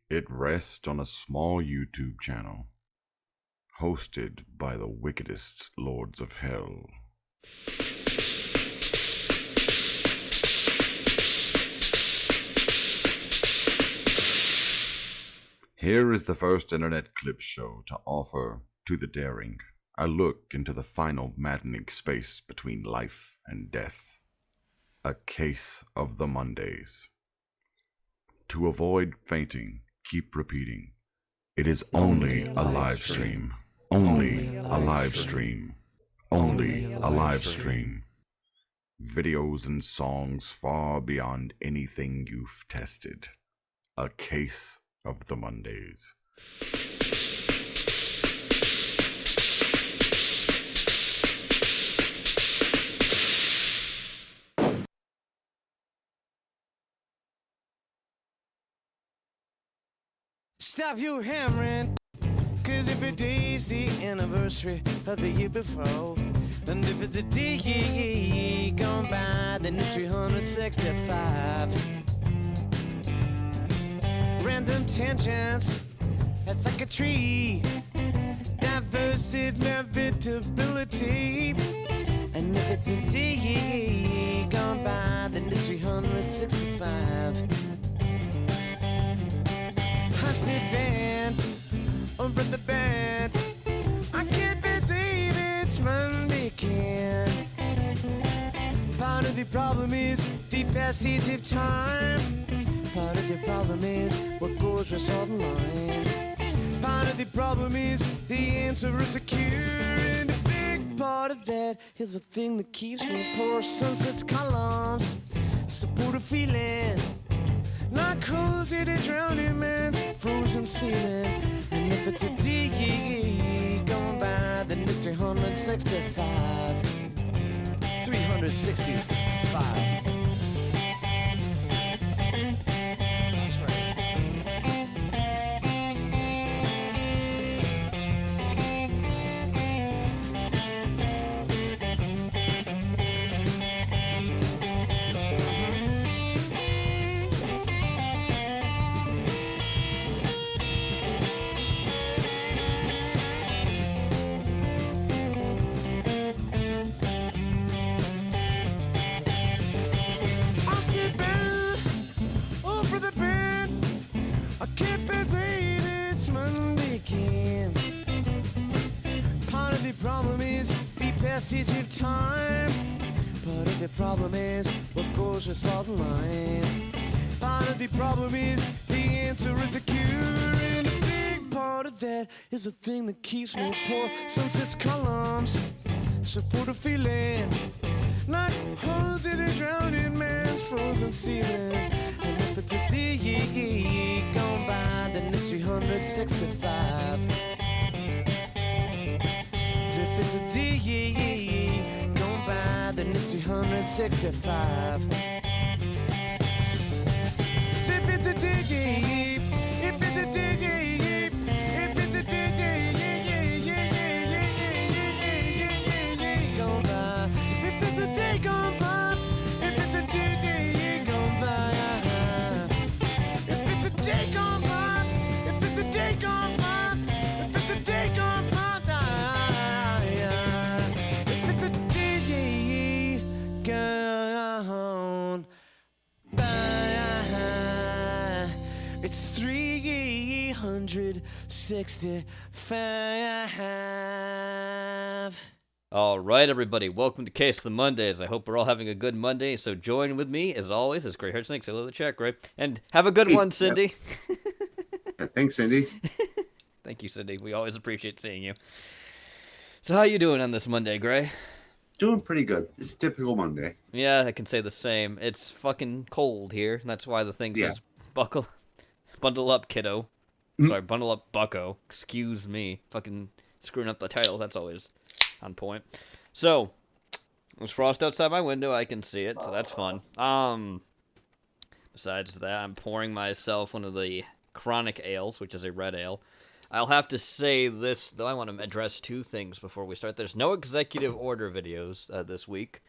It rests on a small YouTube channel, hosted by the wickedest lords of hell. Here is the first internet clip show to offer to the daring a look into the final maddening space between life and death. A case of the Mondays. To avoid fainting, keep repeating. It is only a live stream. Only a live stream. Only a live stream. Videos and songs far beyond anything you've tested. A case of the Mondays. Stop you hammering, cause if it is the anniversary of the year before, and if it's a day gone by, then it's 365. Random tangents, that's like a tree. Diverse inevitability. And if it's a day gone by, then it's 365. I said band, over the band. I can't believe it's Monday again. Part of the problem is the passage of time. Part of the problem is what goes with sudden line. Part of the problem is the answer is a cure. And a big part of that is the thing that keeps me poor. Sunset's columns support a feeling like cozy to drowning man's frozen ceiling. And if it's a day gone by, then it's 365. 365. That's right. I'll sit back over the bed. I can't believe it's Monday again. Part of the problem is the passage of time. Part of the problem is what goes with salt and lime. Part of the problem is the answer is a cure. And a big part of that is the thing that keeps me poor. Sunset's columns support a feeling like holes in a drowning man's frozen ceiling. And if it's a day gone by, then it's 365. If it's a day gone by, then it's 365. If it's a day, if it's a day, if it's a day gone by, if it's a day gone by, if it's a day gone by, if it's a day gone by, if it's a day gone by, if it's a day gone by, if it's a day gone by, it's 365. All right, everybody, welcome to Case of the Mondays. I hope we're all having a good Monday. So join with me, as always, as Gray Haired Snakes. Hello, the chat, Gray. And have a good one, Cindy. Yeah, thanks, Cindy. Thank you, Cindy. We always appreciate seeing you. So how you doing on this Monday, Gray? Doing pretty good. It's a typical Monday. Yeah, I can say the same. It's fucking cold here. And that's why the thing says, bundle up, kiddo. Sorry, bundle up, Bucko. Excuse me. Fucking screwing up the title. That's always on point. So, there's frost outside my window. I can see it, so that's fun. Besides that, I'm pouring myself one of the chronic ales, which is a red ale. I'll have to say this, though I want to address two things before we start. There's no executive order videos this week.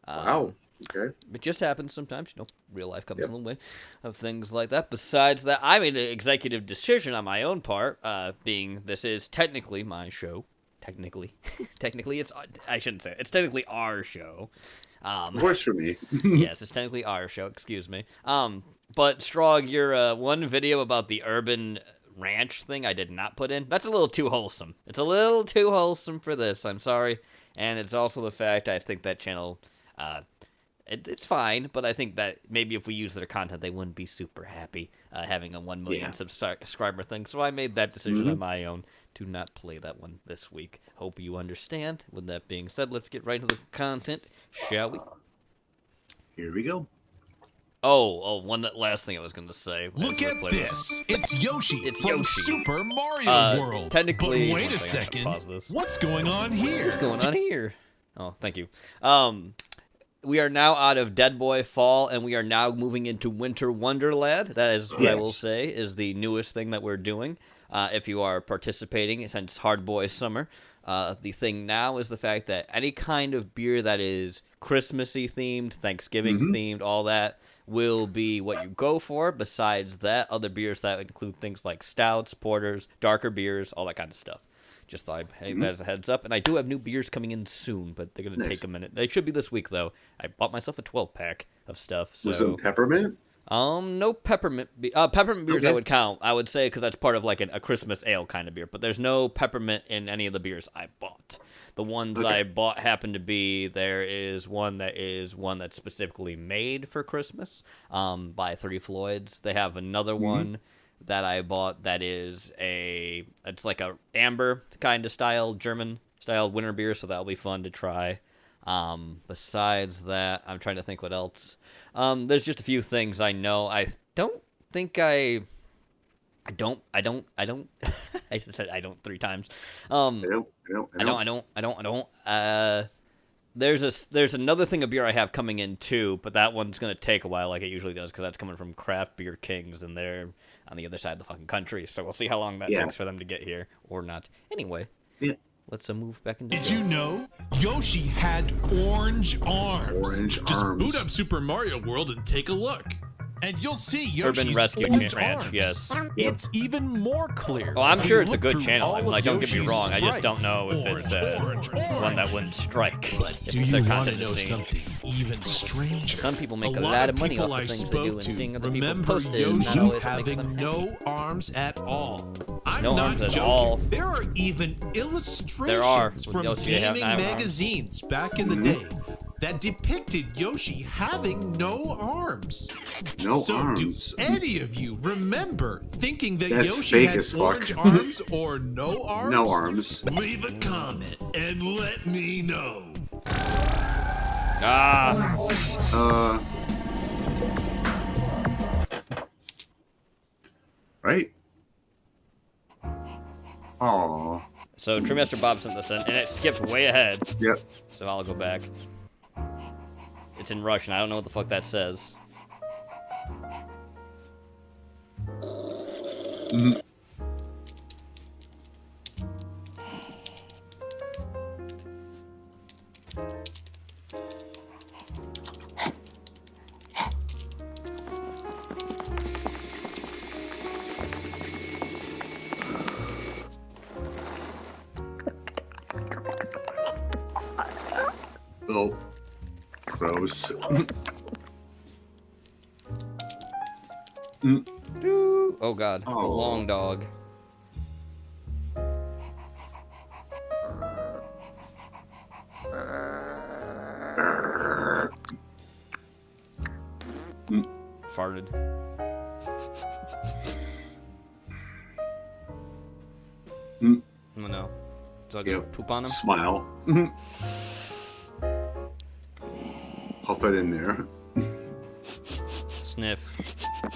Wow. Okay. It just happens sometimes, real life comes in the way of things like that. Besides that, I made an executive decision on my own part, being this is technically my show. Technically, I shouldn't say it. It's technically our show. Works for me. Yes, it's technically our show. Excuse me. But Strog, your one video about the urban ranch thing, I did not put in. That's a little too wholesome. It's a little too wholesome for this. I'm sorry, and it's also the fact I think that channel, it's fine, but I think that maybe if we use their content, they wouldn't be super happy having a 1 million subscriber thing. So I made that decision on my own to not play that one this week. Hope you understand. With that being said, let's get right into the content, shall we? Here we go. Last thing I was going to say. Look at this. It's Yoshi It's from Yoshi. Super Mario World. Technically, but wait a one second, I have to second. pause this. What's going on here? What's going on here? Oh, thank you. We are now out of Dead Boy Fall, and we are now moving into Winter Wonderland. That is what I will say is the newest thing that we're doing. If you are participating since Hard Boy Summer, the thing now is the fact that any kind of beer that is Christmassy themed, Thanksgiving themed, all that will be what you go for. Besides that, other beers that include things like stouts, porters, darker beers, all that kind of stuff. Just thought that as a heads up. And I do have new beers coming in soon, but they're going to take a minute. They should be this week, though. I bought myself a 12-pack of stuff. So. Was it peppermint? No peppermint. Peppermint beers I would count. I would say because that's part of like a Christmas ale kind of beer. But there's no peppermint in any of the beers I bought. The ones I bought happen to be there is one that's specifically made for Christmas. By Three Floyds. They have another one that I bought that is it's like a amber kind of style, German style winter beer. So that'll be fun to try. Besides that, I'm trying to think what else. There's just a few things I know. I don't think I don't. I said I don't 3 times. I don't. There's another thing of beer I have coming in too, but that one's gonna take a while, like it usually does, because that's coming from Craft Beer Kings, and they're on the other side of the fucking country. So we'll see how long that takes for them to get here or not. Anyway. Yeah. Let's move back into. Did you know Yoshi had orange arms? Just arms. boot up Super Mario World and take a look. And you'll see Yoshi's Urban Rescue orange Ranch, arms. yes. It's even more clear. Oh, I'm if sure you it's a look good through channel. all of Don't get me Yoshi's wrong. I just don't sprites. know if it's one that wouldn't strike. But do if you their want content to know is seen. something even stranger? Some people make a lot lot of money people off I the things they do, spoke and seeing to other people remember post it is not Yoshi always what makes them having happy. no arms at all. I'm No not arms at joking. all. There are even illustrations There are, with from Yoshi gaming having arms. magazines back in the day that depicted Yoshi having no arms. No So arms. do any of you remember thinking that That's Yoshi fake had as fuck. orange arms or no arms? No arms. Leave a comment and let me know. Right? Oh. So Tremaster Bob sent this in, and it skipped way ahead. Yep. So I'll go back. It's in Russian. I don't know what the fuck that says. Oh. Gross. Oh god, the Oh. long dog. Farted. Oh no. So I go Yep. poop on him? Smile. Huff it in there. Sniff.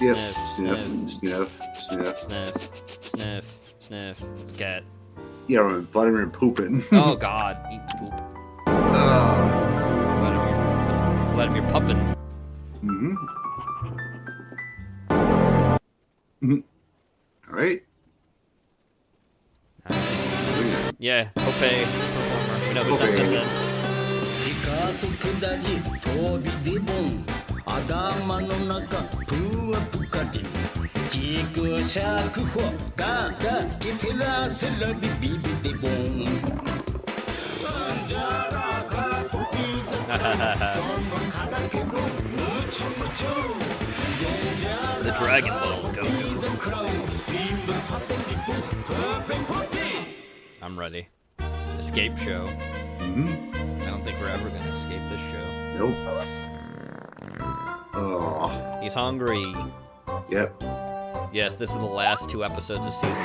Yep. Sniff, Sniff. Sniff. Sniff. Sniff. Sniff. It's cat. Yeah, when Vladimir pooping. Oh god, eat poop. Vladimir puppin. Alright. Yeah, Hope performer. We know who sent this in. す下り飛びでボン頭の中ふわぷかりギクシャクホガガキセラセラビビビでボンじゃらかポピーズそのからけのムチムチ The Dragon Balls go. I'm ready. Escape show. I don't think we're ever gonna escape this show. Nope. Oh. He's hungry. Yep. Yes, this is the last 2 episodes of season 2.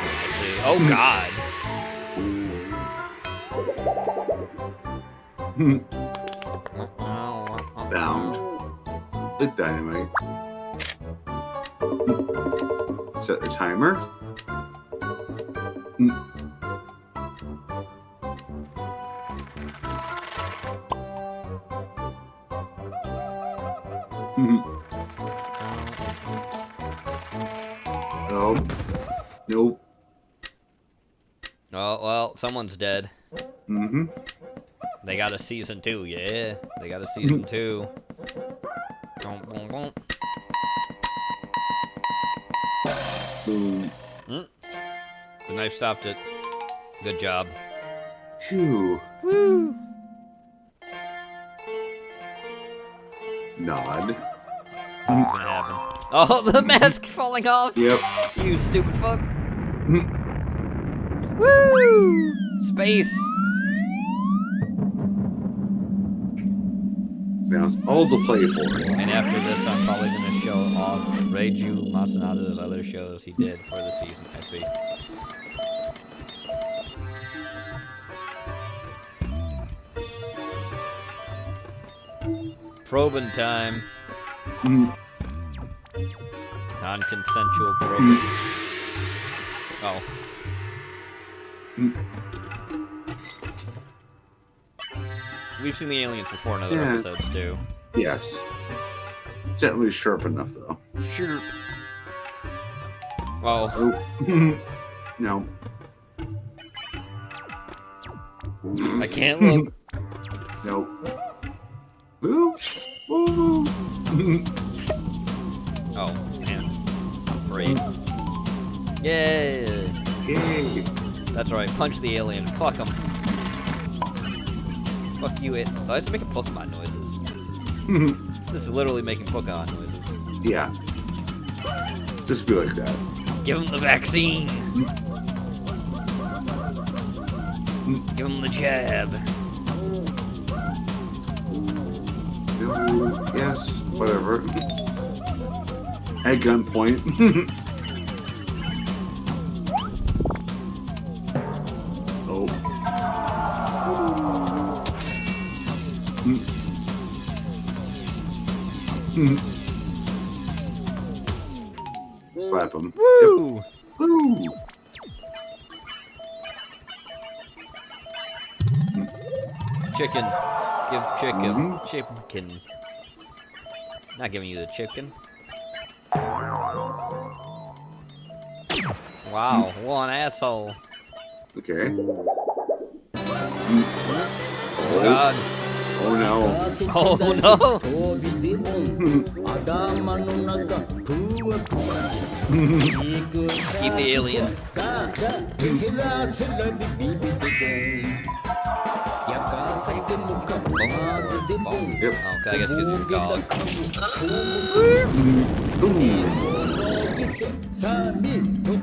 Oh god. Bound. With dynamite. Set the timer. Nope. Nope. Oh, well, someone's dead. Mm-hmm. They got a season 2, yeah. They got a season 2. Boom. The knife stopped it. Good job. Phew. Woo! Nod. What's gonna happen? Oh, the mask falling off! Yep. You stupid fuck! Woo! Space! Now it's all to play for. And after this, I'm probably gonna show off Reiju Masanada's other shows he did for the season. I see. Probing time. Non-consensual probing. Oh. We've seen the aliens before in other episodes too. Yes. It's not really sharp enough though. Sure. Oh. Oh. No. I can't look. Nope. Ooh. Ooh. Oh, hands. Great. Yay! Yay. That's right, punch the alien. Fuck him. Fuck you, it. Oh, it's making Pokemon noises. This is literally making Pokemon noises. Yeah. Just be like that. Give him the vaccine! Give him the jab. No, yes, whatever. At gunpoint. Oh. Slap him. Woo! Yep. Woo! Chicken. Give chicken. Chicken. Not giving you the chicken. Wow, what an asshole. Okay. Oh god. Oh no. Oh no! Keep the alien. Yep. Okay, I guess because you're a dog.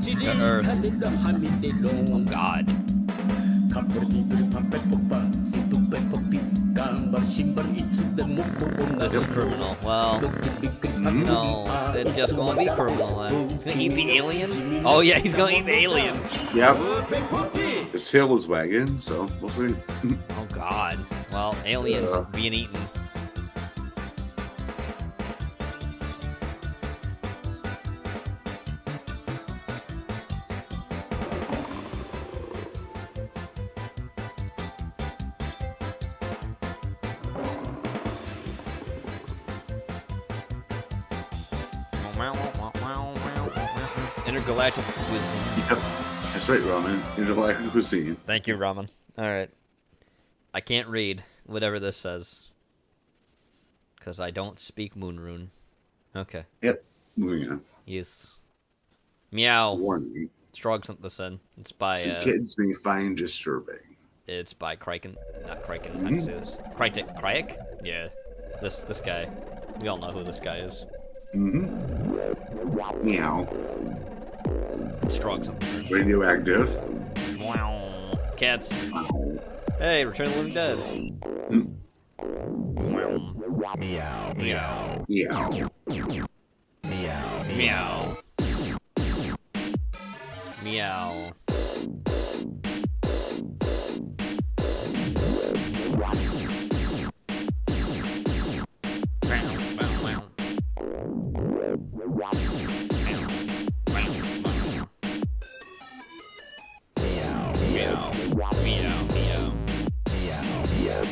The Earth. Oh god. This is criminal. Well, no, it's just gonna be criminal then. He's gonna eat the alien? Oh yeah, he's gonna eat the alien. Yep. His tail was wagging, so we'll see. Oh god. Well, aliens being eaten. Intergalactic cuisine. Yep. That's right, ramen. Intergalactic cuisine. Thank you, ramen. Alright. I can't read whatever this says. Because I don't speak Moonrune. Okay. Yep. Moving on. Yes. Meow. Warning. Strog sent this in. It's by Some kids may find disturbing. It's by Kraken. Not Kraken. How do you say this? Kryek? Yeah. This guy. We all know who this guy is. Mm-hmm. Meow. Strog sent this in. Radioactive. Meow. Cats. Hey, Return of the Living Dead. Meow. Meow. Meow. Meow. Meow.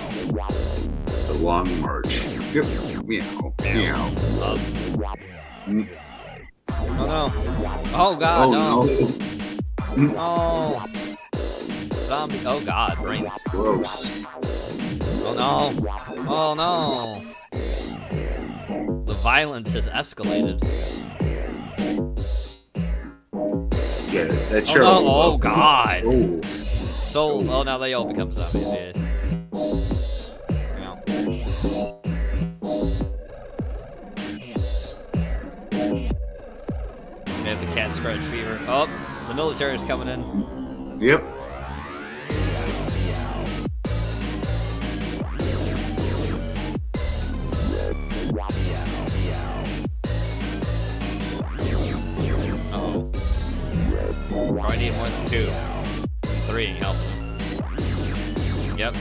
The Long March. Yep. Meow. Meow. Mm. Oh no. Oh god, Oh no. no. Oh. Zombie. Oh god, brains. Gross. Oh no. Oh no. The violence has escalated. Yeah, that Oh sure. no. Oh god. Oh. Souls. Oh, now they all become zombies. Yeah. They have the cat scratch fever. Oh, the military's coming in. Yep. Uh-oh. Probably need more than 2. 3 help. Yep.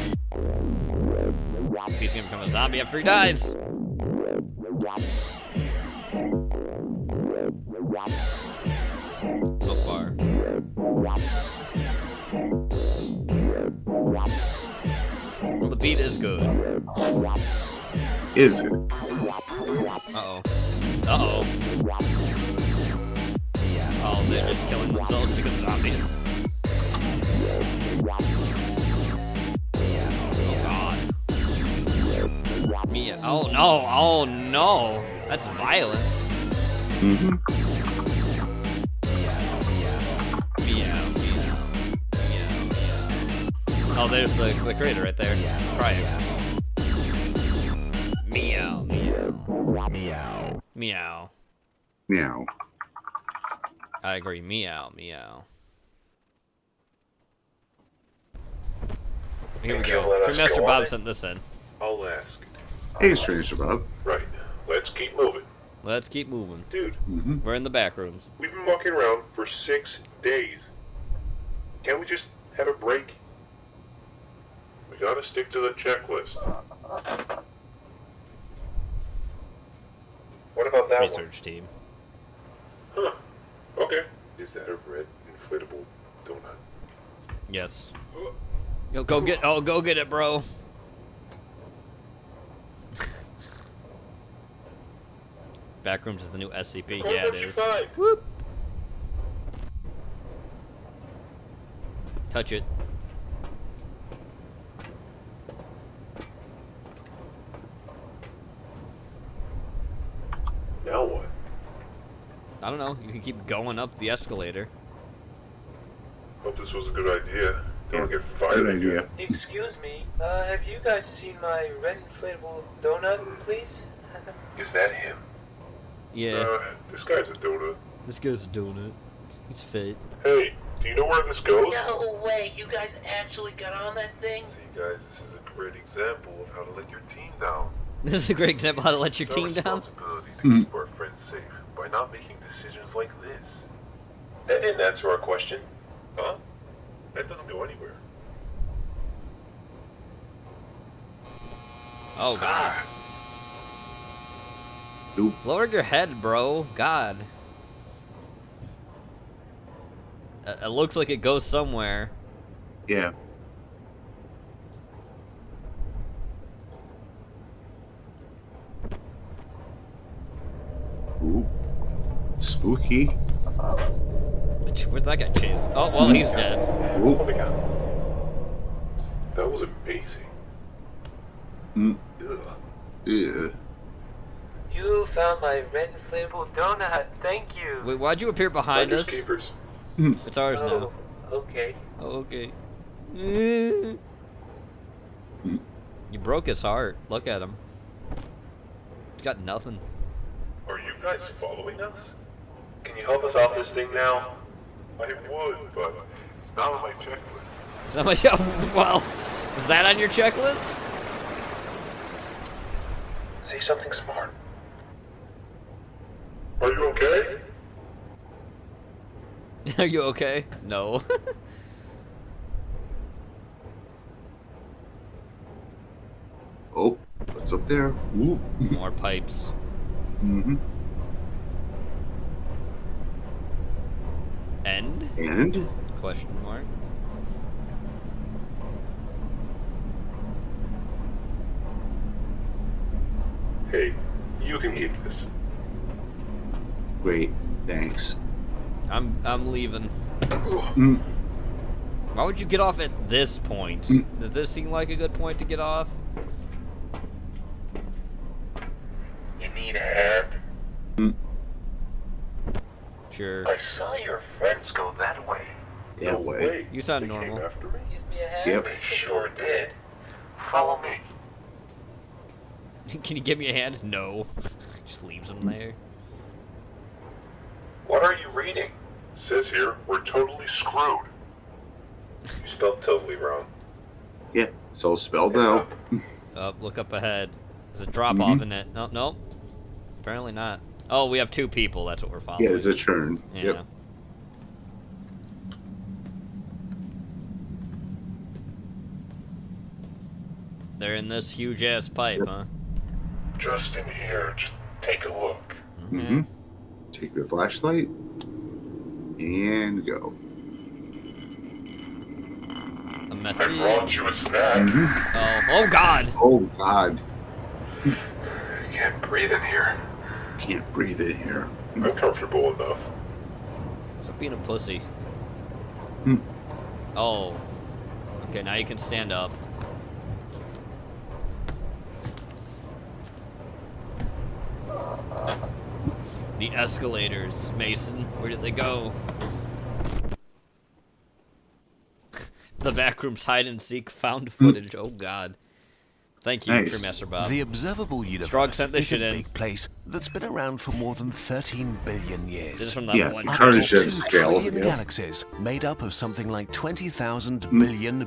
He's gonna become a zombie after he dies. So far. Well, the beat is good. Is it? Uh-oh. Uh-oh. Oh, they're just killing themselves because of zombies. Oh god. Mia. Oh no, oh no. That's violent. Mm-hmm. Meow, meow. Meow, meow. Oh, there's the creator right there. Crying. Meow, meow. Meow. Meow. Meow. I agree. Meow, meow. Here we go. Let us Master go Bob on it. sent this in. I'll ask. Hey, Stranger Bob. Right. Let's keep moving. Let's keep moving. Dude, Mm-hmm. We're in the back rooms. we've been walking around for 6 days. Can't we just have a break? We gotta stick to the checklist. What about that Research team. one? Huh. Okay. Is that a red inflatable donut? Yes. Yo, go get. Oh, go get it, bro. Backrooms is the new SCP. Yeah, it is. Whoop. Touch it. Now what? I don't know. You can keep going up the escalator. Hope this was a good idea. Don't Yeah, get fired Good again. idea. Excuse me, have you guys seen my red inflatable donut, please? Is that him? Yeah. This guy's a donut. This guy's doing it. He's fit. Hey, do you know where this goes? No way, you guys actually got on that thing? See, guys, this is a great example of how to let your team down. This is a great example how to let your It's our team down. responsibility to keep our friends safe by not making decisions like this. That didn't answer our question. Huh? That doesn't go anywhere. Oh god. Oop. Lower your head, bro. God. It looks like it goes somewhere. Yeah. Ooh. Spooky. Where's that guy chasing? Oh, well, he's dead. Ooh. Oh my god. That was amazing. Mm. Ugh. Ew. You found my red inflatable donut. Thank you. Wait, why'd you appear behind us? Keepers. It's ours now. Oh, okay. Oh, okay. You broke his heart. Look at him. He's got nothing. Are you guys following us? Can you help us off this thing now? I would, but it's not on my checklist. Somebody, well, was that on your checklist? Say something smart. Are you okay? Are you okay? No. Oh, what's up there? Ooh. More pipes. Mm-hmm. End? And? Question mark. Hey, you can keep this. Great, thanks. I'm leaving. Mm. Why would you get off at this point? Does this seem like a good point to get off? You need a hand? Sure. I saw your friends go that way. That way. You sound They normal. came after me? Give me a hand. Yep. They sure did. Follow me. Can you give me a hand? No. Just leaves him there. What are you reading? Says here, we're totally screwed. You spelled totally wrong. Yeah, it's all spelled out. Oh, look up ahead. There's a drop off in it. No, no. Apparently not. Oh, we have two people. That's what we're following. Yeah, it's a turn. Yeah. Yep. They're in this huge ass pipe, huh? Just in here, just take a look. Mm-hmm. Take the flashlight and go. A I messy. brought you a snack. Mm-hmm. Oh God. Oh God, You can't breathe in here. can't breathe in here. I'm comfortable enough. Stop being a pussy. Hmm. Oh. Okay, now you can stand up. The escalators, Mason. Where did they go? The backrooms hide and seek found footage. Oh God. Thank you, Nice. Tremaster Bob. The observable Strog universe sent this is a shit in. big place that's been around for more than 13 billion years. This is from that Yeah, one. Carter Up to ship 2 scale, trillion yeah. galaxies made up of something like 20,000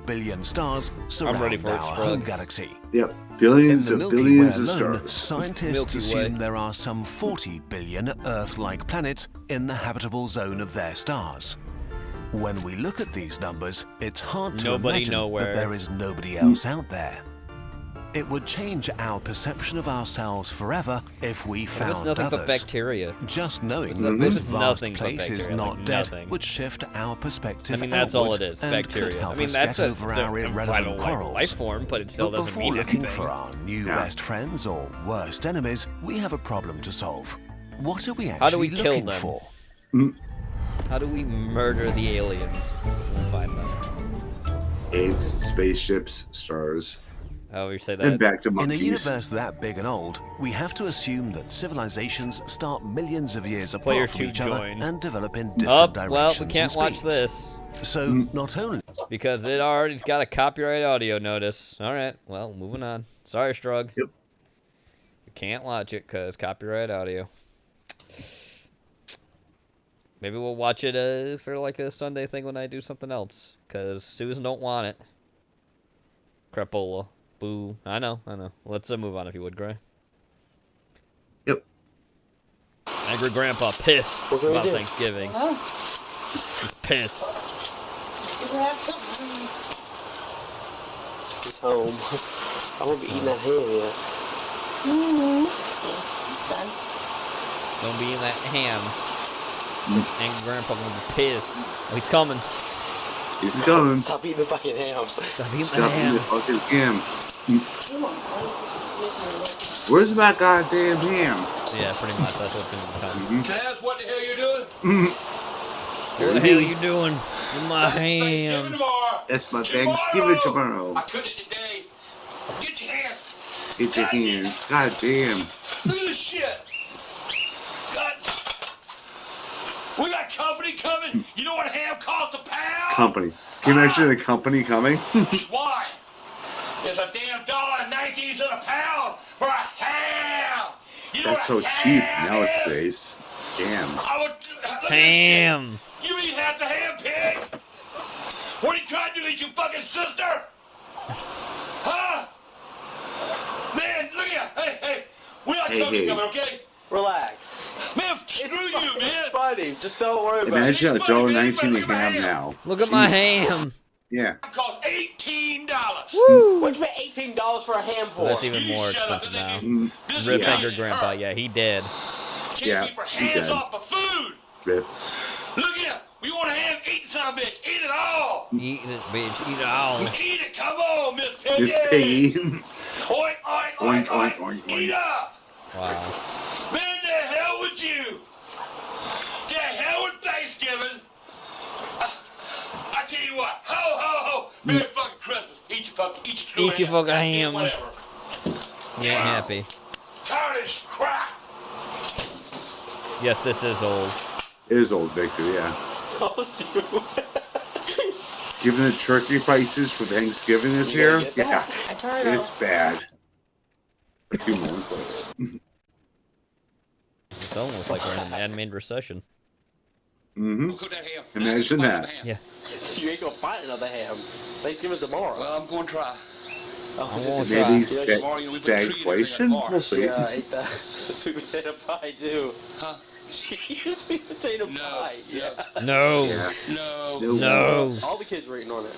billion stars surround ready for it, our Strug. home galaxy. Yep, In billions the of Milky Way billions of alone, stars. scientists Milky Way. assume there are some 40 billion Earth-like planets in the habitable zone of their stars. When we look at these numbers, it's hard to Nobody imagine nowhere. that there is nobody else out there. It would change our perception of ourselves forever if we It's found nothing others. but bacteria. Just knowing It's that nothing- this it's vast nothing but place is bacteria, not like dead nothing. would shift our perspective I mean, that's all outwards it is, and bacteria. could help I mean, us that's get a, over it's a our vital irrelevant like, quarrels. life form, but it still But doesn't before mean looking anything. for our new Yeah. best friends or worst enemies, we have a problem to solve. What are we How do we actually kill looking them? for? How do we murder the aliens? We'll find them. Apes, spaceships, stars, How we say and that? back to In a monkeys. universe that big and old, we have to assume that civilizations start millions of years Player apart from 2 each other joined. and develop in Oh, different directions well, we and can't watch speeds. this So not only because it already's got a copyright audio notice. All right, well, moving on. Sorry, Strug. Yep. We can't watch it because copyright audio. Maybe we'll watch it for like a Sunday thing when I do something else. Because Susan don't want it. Crapola. Boo. I know. Let's move on if you would, Gray. Yep. Angry Grandpa pissed What do we about do? Thanksgiving. He's pissed. He's home. I won't be eating that ham yet. Don't be in that ham. This angry grandpa gonna be pissed. Oh, he's coming. He's coming. Stop eating the fucking ham. Stop eating the Stop eating the ham. fucking ham. Where's my goddamn ham? Yeah, pretty much. That's what's gonna become. Mhm. Can I ask what the hell you're doing? What the hell you doing with my ham? tomorrow. That's my Thanksgiving tomorrow. cooked it today. Get your hands. Get your hands. God damn. Look at this shit. God. We got company coming. You know what ham costs a pound? Company. Can you imagine the company coming? Why? It's a damn $1.19 a pound for a ham. You know That's so what a cheap ham nowadays. Damn. I would, look at this Ham. shit. You eat half the ham, pig? What are you trying to do? Eat your fucking sister? Huh? Man, look at you. Hey. We got company coming, okay? Relax. Man, screw you, man. Buddy, just don't worry about it. Imagine $1.19 a ham now. Look at my Jesus. ham. Yeah. It costs $18. Woo. What'd you pay $18 for a ham for? That's even You more shut up. expensive now. This Rip guy Finger is Grandpa, hurt. yeah, he dead. Can't Yeah, keep her he hands dead. off of food. Rip. Look at we want a ham. Eat some of it. Eat it all. Eat it, bitch. Eat it all. Eat it. Come on, Miss Piggy. Miss Piggy. Oink, oink, Oink, oink, oink, oink. oink, Eat Wow. up. Man, the hell with you. The hell with Thanksgiving. I tell you what. Ho, ho, ho. Merry fucking Christmas. Eat your fucking ham. Whatever. You ain't happy. Tired as crap. Yes, this is old. It is old Victor, yeah. Told you. Given the turkey prices for Thanksgiving this You year, gonna get yeah, that? I tried it's out. bad. A few months later. It's almost like we're in a man-made recession. Mm-hmm. Cook that ham. Imagine that. Yeah. You ain't gonna find another ham. Thanksgiving's tomorrow. Well, I'm going to try. I won't Maybe try. stagflation? We'll see. Yeah, I ate that sweet potato pie too. Huh? You sweet potato No, pie. Yeah. No. Yeah. No. No. All the kids were eating on it.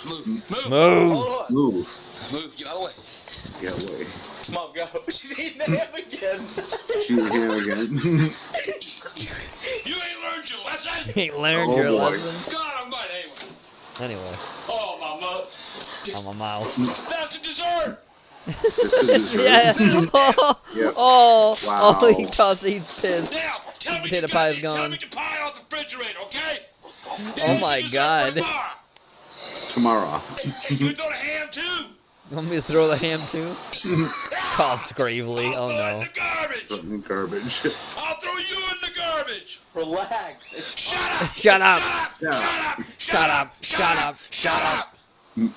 Move. Move. Move. Hold on. Move. Move. Get out of the way. Get away. Mom, go. She's eating the ham again. Shoot him again. You ain't learned your lesson. You ain't learned Oh, your boy. lesson. God almighty, anyway. Anyway, Oh, my mother. on my mouth. That's the dessert. This is dessert. Yeah. Oh, Yep. oh, Wow. oh, he tossed, he's pissed. Now, tell me Potato you pie got is it. Tell gone. me the pie off the refrigerator, okay? Oh my God. Tomorrow. You throw the ham too? You want me to throw the ham too? Coughs gravely. Oh I'll throw it no. in the garbage. Something garbage. I'll throw you in the garbage. Relax. Shut up. Shut up. Shut up. Shut up. Shut up. Shut up. He's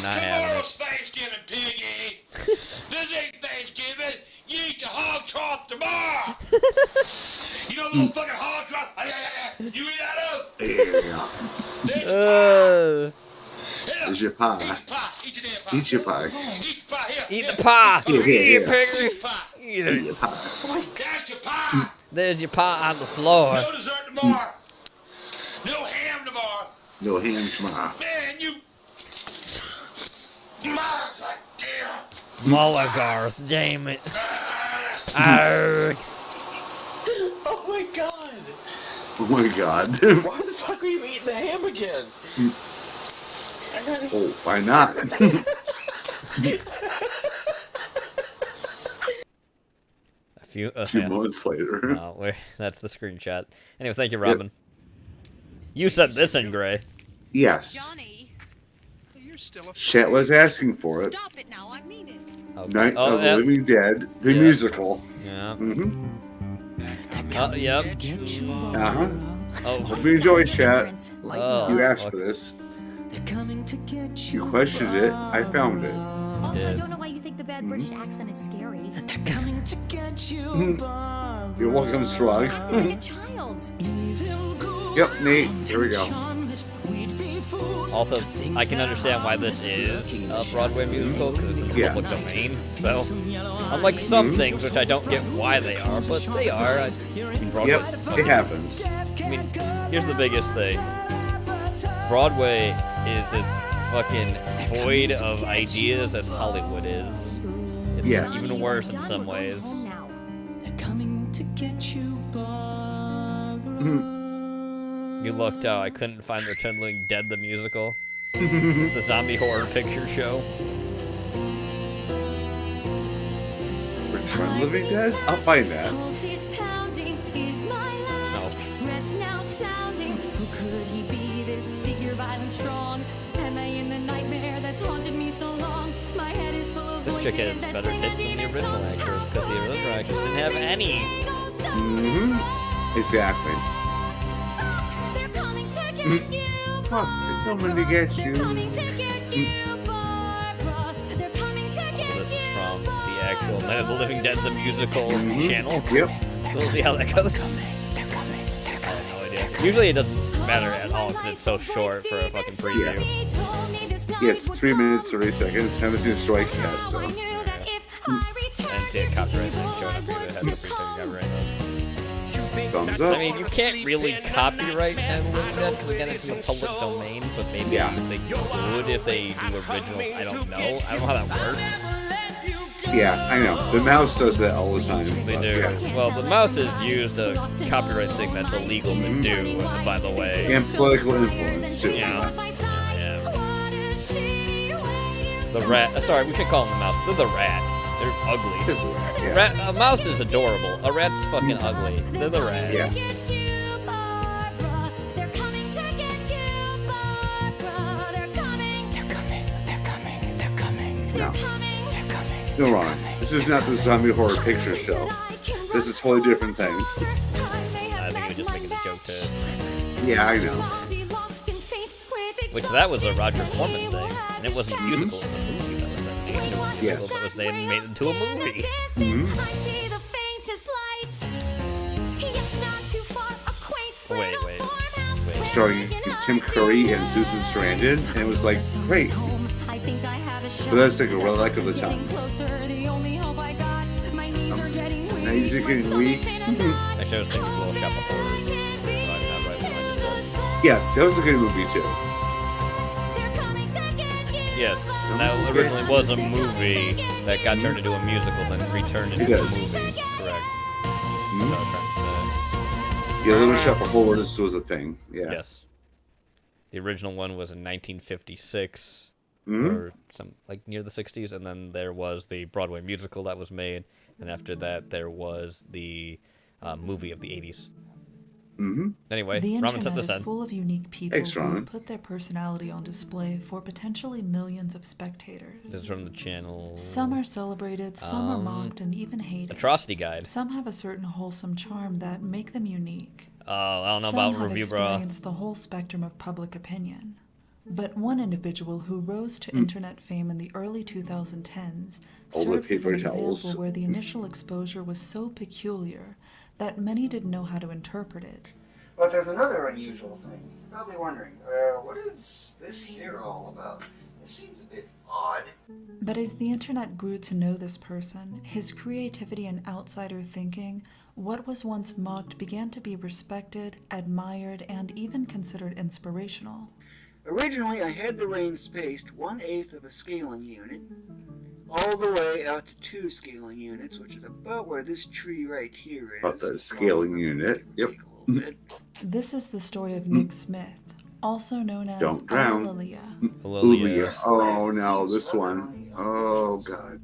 not having Tomorrow's it. Thanksgiving, piggy. This ain't Thanksgiving. You eat your hog trough tomorrow. You know the little fucking hog trough? You eat that up. Yeah. There's There's your pie. Eat the pie. Eat your damn pie. Eat your pie. Eat the pie. Here. Eat here. the pie. Here, Eat here, it, here. piggy. Eat the pie. Eat Eat it. your pie. That's your pie. There's your pie on the floor. No dessert tomorrow. No ham tomorrow. No ham tomorrow. Man, you. My goddamn. Mulligarth, damn it. Ah. Arrgh. Oh my god. Oh my god. Why the fuck are you eating the ham again? Oh, why not? A few yeah. months later. Oh, that's the screenshot. Anyway, thank you, Robin. You said this in gray. Yes. Johnny, you're still a Chet was asking for it. Stop it now, I mean it. Okay. Night Oh, of yeah. the Living Dead, the Yeah. musical. Yeah. Mm-hmm. Yep. Uh-huh. Oh. Hope you enjoy, Chet. Oh, You asked okay. for this. You questioned it. I found it. Also, I don't know why you think the bad British accent is scary. You're welcome, Strug. Acting like a child. Yep, Nate. Here we go. Also, I can understand why this is a Broadway musical, because it's in the Yeah. public domain. So, unlike some things, which I don't get why they are, but they are. I mean, Broadway. Yep, it happens. I mean, here's the biggest thing. Broadway is as fucking void of ideas as Hollywood is. It's Yes. even worse in some ways. You looked out. I couldn't find Return of the Living Dead the musical. It's the zombie horror picture show. Return of the Living Dead? I'll find that. No. Who could he be, this figure violent strong? Am I in the nightmare that's haunted me so long? My head is full of chick has better tits than the original actress because the original actress didn't have any. Exactly. Fuck, they're coming to get you. So this is from the actual Night of the Living Dead, the musical channel. Yep. So we'll see how that goes. I have no idea. Usually it doesn't matter at all because it's so short for a fucking preview. Yeah, it's 3 minutes, 30 seconds. Haven't seen a strike yet, so. I didn't see a copyright thing showing up here that has the free copyright those. Thumbs up. I mean, you can't really copyright Night of the Living Dead because again, it's in the public domain, but maybe they could if they do originals. I don't know. I don't know how that works. Yeah, I know. The mouse does that all the time. They do. Yeah. Well, the mouse is used a copyright thing that's illegal to do, by the way. And political influence, too. Yeah. The rat. Sorry, we should call them the mouse. They're the rat. They're ugly. Yeah. A mouse is adorable. A rat's fucking ugly. They're the rat. Yeah. No. You're wrong. This is not the zombie horror picture show. This is a totally different thing. I think he was just making a joke to. Yeah, I know. Which that was a Roger Corman thing, and it wasn't a musical. It was a movie that was made into a musical. Yes. That was then made into a movie. Wait. Starring Tim Curry and Susan Sarandon, and it was like, great. But that's like a relic of the time. Music is weak. Actually, I was thinking of Little Shop of Horrors, so I'm not right with what I just said. Yeah, that was a good movie too. Yes, and that originally was a movie that got turned into a musical, then returned into a movie. Correct. That's what I was trying to say. Yeah, Little Shop of Horrors was a thing. Yeah. Yes. The original one was in 1956. Or some like near the 60s, and then there was the Broadway musical that was made, and after that there was the movie of the 80s. Anyway, the Ramen set internet this is in. full of unique people who have put their personality on display for potentially millions of spectators. This is from the channel. Some are celebrated, some are mocked, and even hated. Atrocity Guide. Some have a certain wholesome charm that make them unique. Oh, I don't know Some about have review, bro. experienced the whole spectrum of public opinion. But one individual who rose to internet fame in the early 2010s serves as an example where the initial exposure was so peculiar that many didn't know how to interpret it. But there's another unusual thing. You're probably wondering, what is this here all about? This seems a bit odd. But as the internet grew to know this person, his creativity and outsider thinking, what was once mocked began to be respected, admired, and even considered inspirational. Originally, I had the range spaced 1/8 of a scaling unit, all the way out to 2 scaling units, which is about where this tree right here is. About the scaling unit. Yep. This is the story of Nick Smith, also known as Don't drown. Alalia. Oh no, this one. Oh god.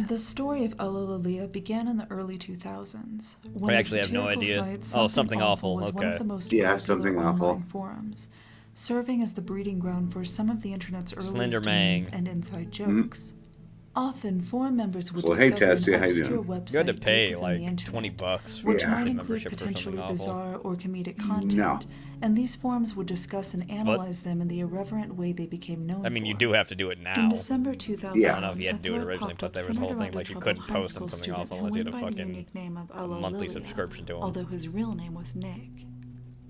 The story of Alalia began in the early 2000s. When I actually have no idea. Oh, Something Awful. Was Okay. one of the most Yeah, popular Something Awful. online forums, serving as the breeding ground for some of the internet's Slender earliest Mang. memes and inside jokes. Often, forum members would So, hey, discover Tessie, an how you obscure doing? website You had to deep pay within like the internet, $20 for which a might include membership for potentially Something Awful. bizarre or comedic content, No. and these forums would discuss and analyze them in the irreverent way they became known I mean, for. you do have to do it now. In December 2000, I don't know if you had to do it a thread originally, popped but up there was a whole centered thing around like you a couldn't troubled high post on school Something student Awful who unless you went had a by the fucking unique name of monthly Alalia, subscription to him. although his real name was Nick.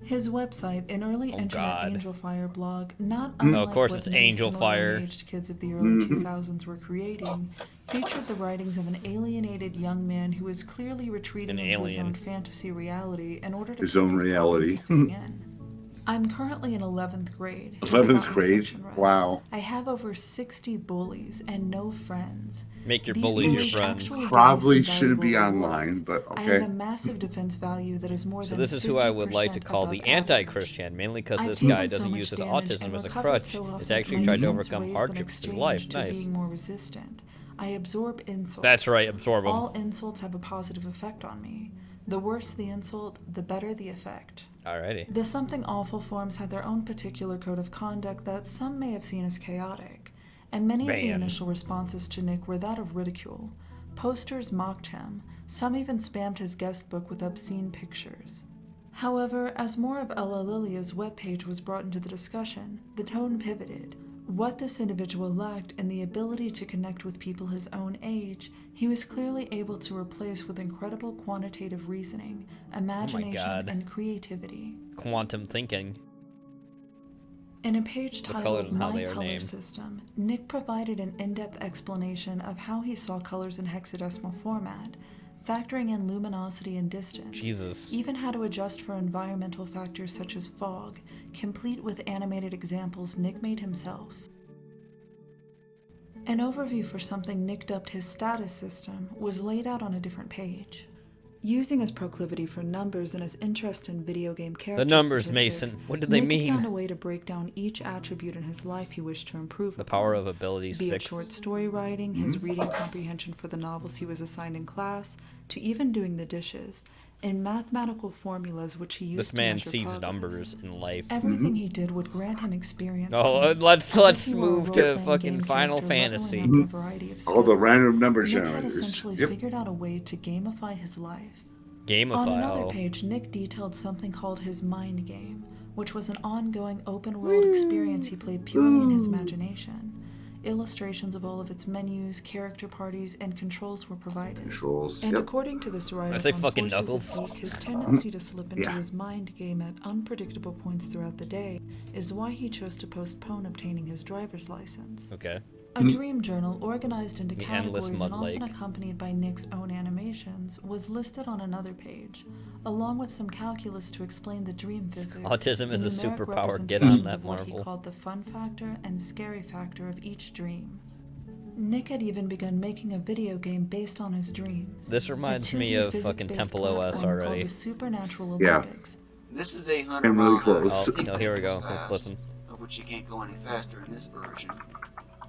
His website, an early internet God. Angel Fire blog, not Oh, unlike of course what it's many Angel similarly Fire. aged kids of the early 2000s were creating, featured the writings of an alienated young man who is clearly retreating An into his alien. own fantasy reality in order to His own keep the reality. fitting in. I'm currently in 11th grade. His 11th bottom grade? section read, Wow. I have over 60 bullies and no friends. Make your These bullies your bullies friends. actually give Probably me some shouldn't be valuable online, rewards. but I have okay. a massive defense value that is more So than this is who I would like to 50% call the above anti-Christian, mainly because I've this taken guy so doesn't much use his damage autism and as a recovered crutch. so It's often actually my tried to defense overcome raised in hardships through exchange life. to Nice. being more resistant. I absorb insults. That's right, absorb 'em. All insults have a positive effect on me. The worse the insult, the better the effect. Alrighty. The Something Awful forums had their own particular code of conduct that some may have seen as chaotic, and many of the Banned. initial responses to Nick were that of ridicule. Posters mocked him, some even spammed his guest book with obscene pictures. However, as more of Ella Lilia's webpage was brought into the discussion, the tone pivoted. What this individual lacked in the ability to connect with people his own age, he was clearly able to replace with incredible quantitative reasoning, imagination, and creativity. Quantum thinking. In a page The colors titled and how My they are Color named. System, Nick provided an in-depth explanation of how he saw colors in hexadecimal format, factoring in luminosity and distance, Jesus. even how to adjust for environmental factors such as fog, complete with animated examples Nick made himself. An overview for something Nick dubbed his status system was laid out on a different page. Using his proclivity for numbers and his interest in video game character The numbers, statistics, Mason. What did they Nick mean? found a way to break down each attribute in his life he wished to improve The upon. power of ability Be 6. it short story writing, his reading comprehension for the novels he was assigned in class, to even doing the dishes, in mathematical formulas which he used This to man measure sees progress. numbers in life. Everything he did would grant him experience Oh, points, let's as if he were a move to role-playing fucking game Final character leveling Fantasy. up in a variety of All the skills. random number Nick had generators. essentially Yep. figured out a way to gamify his life. Gamify. On another Oh. page, Nick detailed something called his mind game, which was an ongoing open-world experience he played purely in his imagination. Illustrations of all of its menus, character parties, and controls were provided. Controls, And yep. according to this writer say on fucking Forces Knuckles? of Geek, his tendency to slip into Yeah. his mind game at unpredictable points throughout the day is why he chose to postpone obtaining his driver's license. Okay. A dream journal organized into The endless categories mud and often lake. accompanied by Nick's own animations was listed on another page, along with some calculus to explain the dream physics. Autism is the a numeric superpower. Get on representations that, of what he Marvel. called the fun factor and scary factor of each dream. Nick had even begun making a video game based on his dreams. This A reminds 2D me of fucking physics-based Temple OS platform called already. the Supernatural Yeah. Olympics. This is 800 I'm really mile an hour. close. Oh, here we go. Fast, Let's listen. of which you can't go any faster in this version.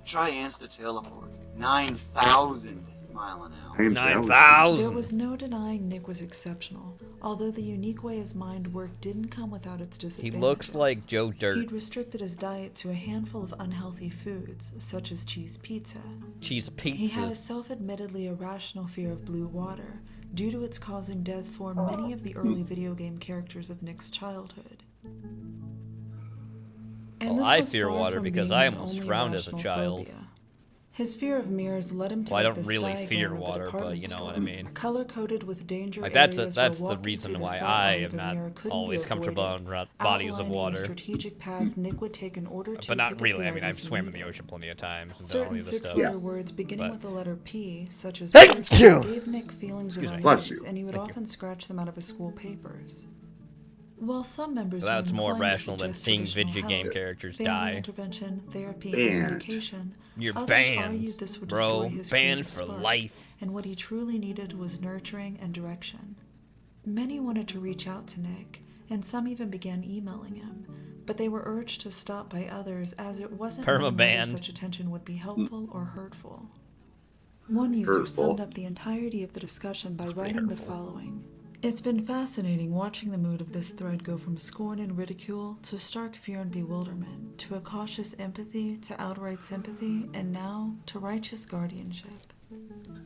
Try Insta Teleport. 9,000 mile an hour. 9,000! There was no denying Nick was exceptional, although the unique way his mind worked didn't come without its He disadvantages. looks like Joe Dirt. He'd restricted his diet to a handful of unhealthy foods, such as cheese pizza. Cheese He had pizza. a self-admittedly irrational fear of blue water, due to its causing death for many of the early video game characters of Nick's childhood. And Well, this I was fear far water from because being I his almost only drowned as a irrational child. phobia. His fear of mirrors led him to Well, I make don't this really diagram fear of the water, but department you know what I store, mean. color-coded with danger Like areas that's where the walking reason through the why sight I line am of a not mirror couldn't always be comfortable avoided, on bodies of outlining water. a strategic path Nick would take in order to But not pick up really. the I mean, I've items swam in the needed. ocean plenty of times and done all Certain of this stuff. six-letter words beginning But- with the letter P, such as Thank person, you! gave Nick feelings of Excuse me. Bless unease, you. and he would Thank you. often scratch them out of his school papers. While some members That's were more inclined to rational than suggest seeing traditional video game help, characters family die. intervention, therapy, Banned. and medication, You're others banned, argued this would bro. destroy his Banned creative for spark, life. and what he truly needed was nurturing and direction. Many wanted to reach out to Nick, and some even began emailing him, but they were urged to stop by others as it wasn't known whether Perma-banned. such attention would be helpful or hurtful. One user Hurtful. summed up the entirety of the discussion by writing the following. It's been fascinating watching the mood of this thread go from scorn and ridicule to stark fear and bewilderment, to a cautious empathy, to outright sympathy, and now to righteous guardianship.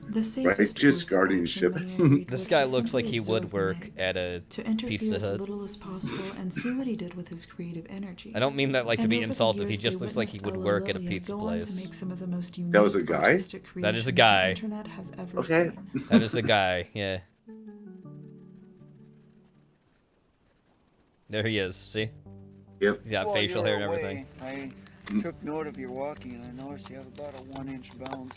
The safest Righteous course of guardianship. action many agreed This was guy to looks like simply he would observe work Nick, at a to interfere Pizza as Hut. little as possible and see what he did with his creative energy. I don't mean that like to And be over the insultive. He years, just they looks like he would witnessed work at a Ella pizza go on to place. make some of the most unique That was a guy? artistic That is a creations guy. the internet has ever Okay. seen. That is a guy. Yeah. There he is. See? Yep. He's got facial hair and everything. I took note of your walking and I noticed you have about a 1-inch bounce.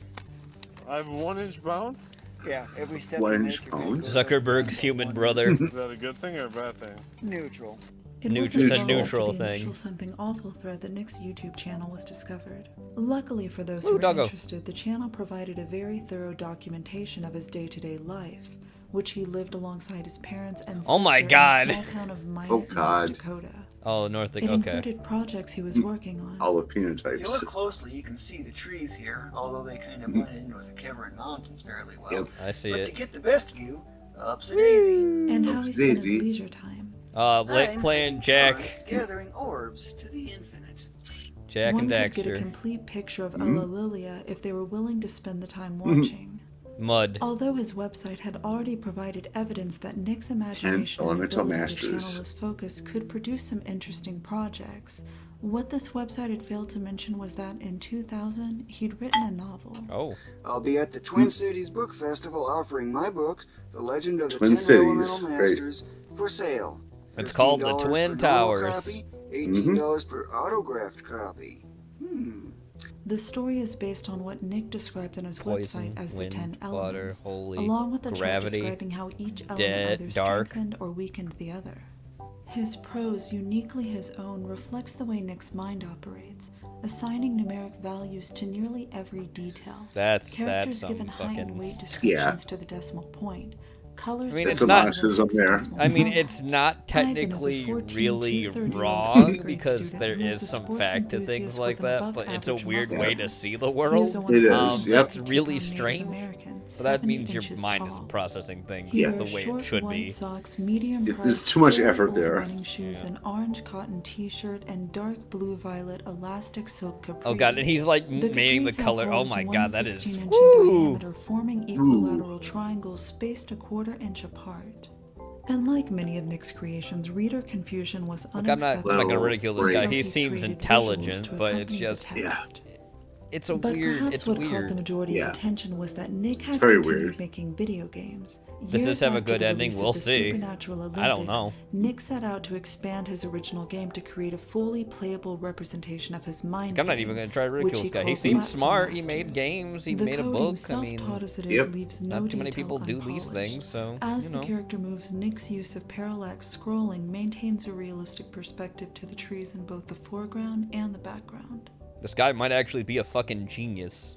I have 1-inch bounce? Yeah, every step 1 you inch make, your feet bounce? goes up Zuckerberg's about human 1 brother. Is that a good thing or a bad thing? Neutral. It Neutral- wasn't it's a long neutral after the thing. initial Something Awful thread that Nick's YouTube channel was discovered. Luckily for those Ooh, who were doggo. interested, the channel provided a very thorough documentation of his day-to-day life, which he lived alongside his parents and Oh my sister God. in the small town of Minot, Oh, North God. Dakota. Oh, North It Dakota. Okay. included projects he was working on. All the If you look phenotypes. closely, you can see the trees here, although they kind of blend in with the Cameron Mountains fairly well. Yep. I see But to it. get the best view, up's a daisy. And how he spent his Daisy. leisure time. Playing I'm Jack. gathering orbs to the infinite. Jack One and could get a Daxter. complete picture of Ella Lilia if they were willing to spend the time watching. Mud. Although his website had already provided evidence that Nick's imagination and Elemental ability to channel Masters. his focus could produce some interesting projects, what this website had failed to mention was that in 2000, he'd written a novel. Oh. I'll be at the Twin Cities Book Festival offering my book, The Legend of the Twin 10 Cities, Elemental great. Masters, for sale. It's called the $15 Twin per normal Towers. Copy, $18 per autographed copy. The story is based on what Nick described on his Poison, website as wind, the 10 water, elements, holy, along with the chart gravity, describing how each element dead, either dark. strengthened or weakened the other. His prose, uniquely his own, reflects the way Nick's mind operates, assigning numeric values to nearly every detail. That's Characters some given height and fucking... weight descriptions to the decimal point. Colors I mean, for it's the not. decimal I mean, point. it's not Ivan is a technically 14 really to 30-year-old wrong upper-grade because student there who is a some sports fact to enthusiast things with like an that, but it's a above-average weird muscle way to mass. see the He world. is a 152 That's pound really Native strange. American, But that 70 means your inches mind tall. isn't processing things He the wears way short it should white be. socks, medium There's too much price, effort old there. running shoes, an orange cotton t-shirt, and dark blue-violet elastic silk capris. Oh god, and he's like The mating the capris have color. Oh holes my god, that is 1/16 inch in woo! diameter, forming equilateral triangles spaced a quarter inch apart. And like many of Nick's creations, reader confusion was Look, I'm not unacceptable. gonna ridicule this guy. So He he seems created intelligent, visuals to but it's accompany the just text. it's a But weird. perhaps It's what caught the weird. majority of attention was that Nick had very continued weird. making video games. Does this Years have a after good the ending? release of We'll the see. Supernatural I don't Olympics, know. Nick set out to expand his original game to create a fully playable representation of his mind. I'm not game, even gonna try to which ridicule this guy. He called seems Platform smart. He Masters. made games. He The made a coding, book. I self-taught mean, as it is, leaves no not too many detail people do these unpolished. things, so As you the know. character moves, Nick's use of parallax scrolling maintains a realistic perspective to the trees in both the foreground and the background. This guy might actually be a fucking genius.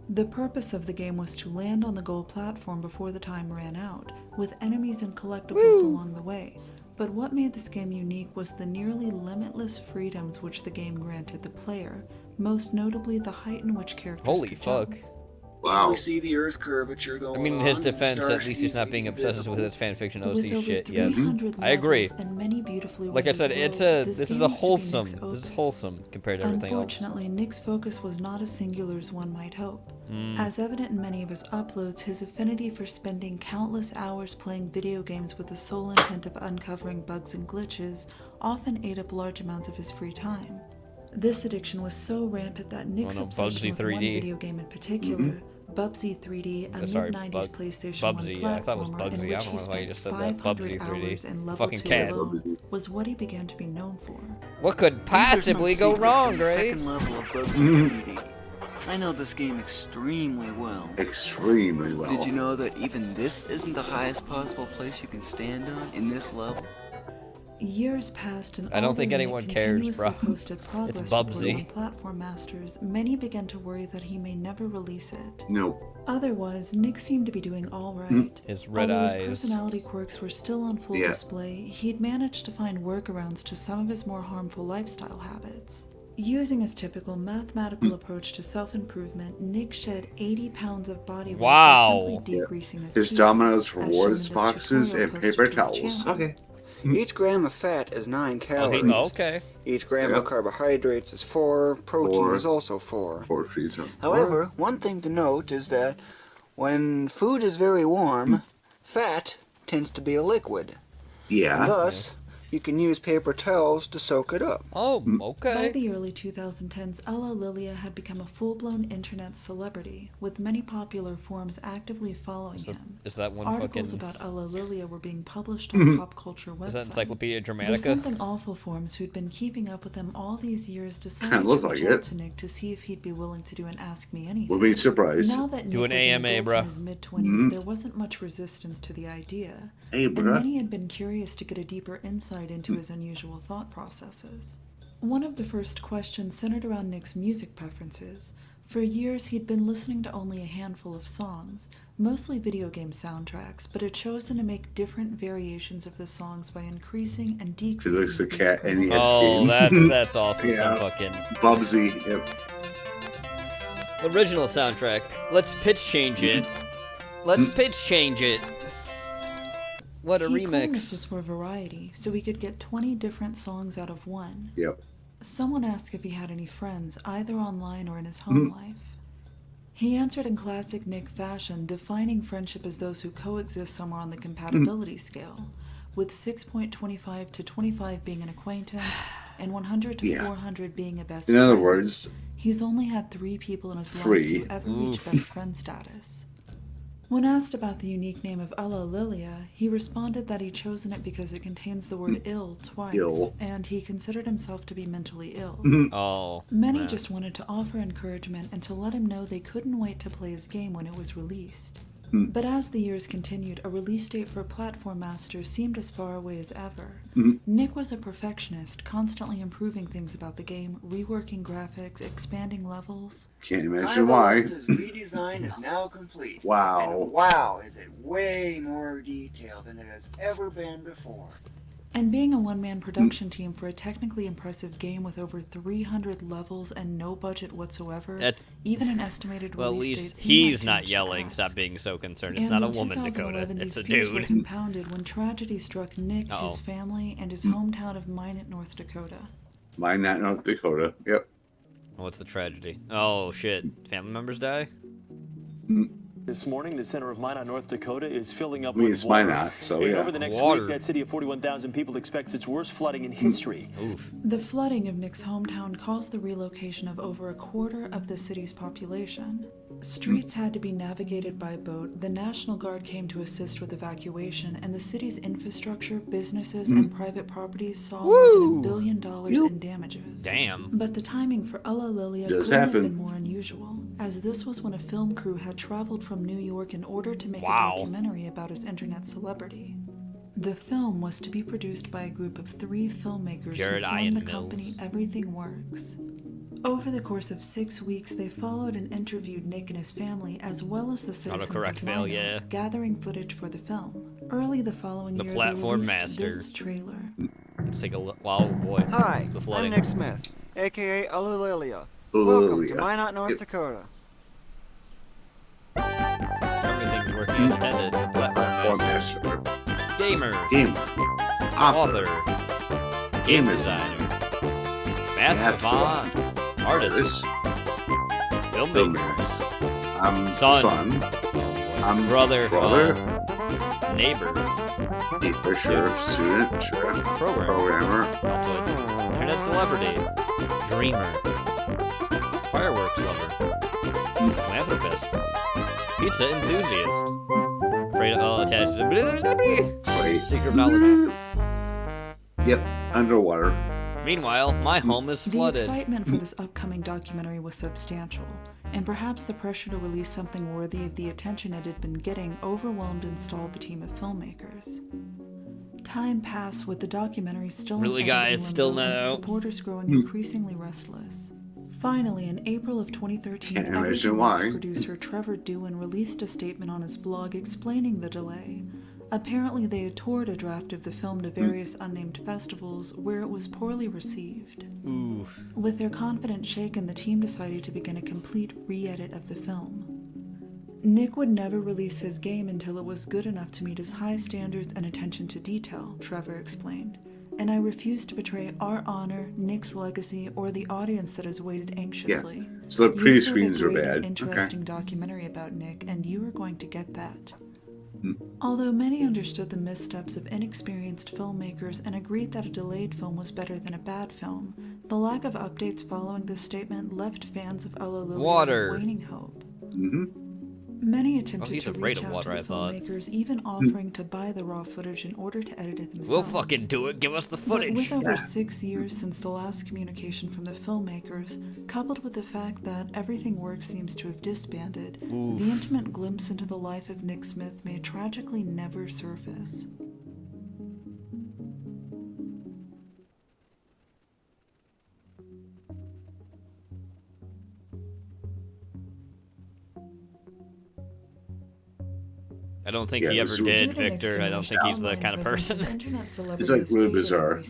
The purpose of the game was to land on the goal platform before the time ran out, with enemies and collectibles along the way. But what made this game unique was the nearly limitless freedoms which the game granted the player, most notably the height in which characters Holy could fuck. jump. We see the Earth curvature going I mean, in on, his and the defense, star at least he's sheets not being being obsessed visible. with his fanfiction With OC over shit. Yes, 300 I agree. levels and many beautifully Like I said, rendered it's worlds, a. this This game is a was to be wholesome. Nick's This is opus. wholesome compared to everything else. Unfortunately, Nick's focus was not as singular as one might hope. Mm. As evident in many of his uploads, his affinity for spending countless hours playing video games with the sole intent of uncovering bugs and glitches often ate up large amounts of his free time. This addiction was so rampant that Nick's obsession with one 3D. video game in particular, Bubsy 3D, a Sorry, mid-90s PlayStation Bubsy. 1 I thought it was platformer Bugsy. in I which don't he know why you spent just said that. 500 Bubsy 3D. hours in level Fucking 2 cat. alone, was what he began to be known for. What could possibly go wrong, Greg? Gray? Second level of Bubsy 3D. I know this game extremely well. Extremely well. Did you know that even this isn't the highest possible place you can stand on in this level? Years passed and I don't think although anyone Nick cares, continuously bro. posted progress It's reports Bubsy. on Platform Masters, many began to worry that he may never release it. Nope. Otherwise, Nick seemed to be doing all right. His red Although eyes. his personality quirks were still on full Yeah. display, he'd managed to find workarounds to some of his more harmful lifestyle habits. Using his typical mathematical approach to self-improvement, Nick shed 80 pounds of body weight Wow. by simply decreasing his There's pizza, Domino's as shown in rewards this boxes tutorial and posted paper to his towels. channel. Okay. Each gram of fat is 9 Oh, calories. okay. Each gram Yep. of carbohydrates is 4. Protein 4. is also 4. 4 trees. However, one thing to note is that when food is very warm, fat tends to be a liquid. Yeah. And thus, you can use paper towels to soak it up. Oh, By okay. the early 2010s, Ella Lilia had become a full-blown internet celebrity, with many popular forums actively following him. Is that one Articles fucking? about Ella Lilia were being published on pop culture websites. Is that Encyclopedia The Dramatica? Something Awful forums who'd been keeping up with him all these years decided Kinda to look reach like out it. to Nick to see if he'd be willing to do an Ask Me Anything. We'll be surprised. Now that Nick Do an was AMA, an adult bruh. in his mid-20s, there wasn't much resistance to the idea. Hey, And bruh. many had been curious to get a deeper insight into his unusual thought processes. One of the first questions centered around Nick's music preferences. For years, he'd been listening to only a handful of songs, mostly video game soundtracks, but had chosen to make different variations of the songs by increasing and He decreasing looks the beats cat per and he minute. has Oh, skin. that's awesome. Yeah. Some fucking Bubsy. Yep. original soundtrack. Let's pitch change it. Let's pitch change it. What a He claimed this remix. was for variety, so we could get 20 different songs out of one. Yep. Someone asked if he had any friends, either online or in his home life. He answered in classic Nick fashion, defining friendship as those who coexist somewhere on the compatibility scale, with 6.25 to 25 being an acquaintance, and 100 to 400 being a best friend. In other words, he's only had 3 people in his life to ever reach best friend status. When asked about the unique name of Ella Lilia, he responded that he'd chosen it because it contains the word ill twice, and he considered himself to be mentally ill. Many just wanted to offer encouragement and to let him know they couldn't wait to play his game when it was released. But as the years continued, a release date for Platform Master seemed as far away as ever. Nick was a perfectionist, constantly improving things about the game, reworking graphics, expanding levels. Can't imagine why. His redesign is now complete. Wow. And wow, is it way more detailed than it has ever been before. And being a one-man production team for a technically impressive game with over 300 levels and no budget whatsoever, even an estimated well, at release least date seemed he's like not yelling. Stop being so concerned. It's and not a in woman, Dakota. 2011, It's a these fears were dude. compounded when tragedy struck Nick, his family, and his hometown of Minot, North Dakota. Minot, North Dakota. Yep. What's the tragedy? Oh shit! Family members die. This morning, the center of Minot, North Dakota is filling up I mean, with it's water. Minot, so And yeah. over the next Water. week, that city of 41,000 people expects its worst flooding in history. The flooding of Nick's hometown caused the relocation of over a quarter of the city's population. Streets had to be navigated by boat, the National Guard came to assist with evacuation, and the city's infrastructure, businesses, and private properties saw more than $1 billion in damages. Damn. But the timing for Ella Lilia couldn't have been more unusual, as this was when a film crew had traveled from New York in order to make a documentary about his internet celebrity. The film was to be produced by a group of 3 filmmakers Jared who formed the Ian company Mills. Everything Works. Over the course of 6 weeks, they followed and interviewed Nick and his family, as well as the citizens Autocorrect of fail, Minot, yeah. gathering footage for the film. Early the following The year, Platform they released Master. this trailer. Let's take a look. Wow, boy. Hi, The I'm flooding. Nick Smith, aka Alulilia. Welcome to Minot, North Dakota. Everything's working as intended. Platform Master. Gamer. Author. Game designer. Math savant. Artist. Filmmakers. I'm Son. I'm Brother. Neighbor. Neighbor. Sure. Student. Sure. Programmer. Internet celebrity. Dreamer. Fireworks lover. Philanthropist. Pizza enthusiast. Afraid of all attached to secret of knowledge. Yep. Underwater. Meanwhile, my home is The flooded. excitement for this upcoming documentary was substantial, and perhaps the pressure to release something worthy of the attention it had been getting overwhelmed and stalled the team of filmmakers. Time passed with the documentary still in Really, editing guys, limbo still and not its out? supporters growing increasingly restless. Finally, in April of 2013, Can't imagine Everything Works why. producer Trevor Dewin released a statement on his blog explaining the delay. Apparently, they had toured a draft of the film to various unnamed festivals where it was poorly received. Ooh. With their confidence shaken, the team decided to begin a complete re-edit of the film. Nick would never release his game until it was good enough to meet his high standards and attention to detail, Trevor explained. And I refuse to betray our honor, Nick's legacy, or the audience that has waited anxiously. So the You pre-screens deserve are a great bad. and interesting documentary about Nick, and you are going to get that. Although many understood the missteps of inexperienced filmmakers and agreed that a delayed film was better than a bad film, the lack of updates following this statement left fans of Ella Lilia Water. with waning hope. Many attempted he's to afraid reach of out water, to I the thought. filmmakers, even offering to buy the raw footage in order to edit it We'll themselves. fucking do it. Give us the But footage. with over 6 years since the last communication from the filmmakers, coupled with the fact that Everything Works seems to have disbanded, Oof. the intimate glimpse into the life of Nick Smith may tragically never surface. I don't think he ever did, Victor. I don't think he's the kind of person. It's like really bizarre.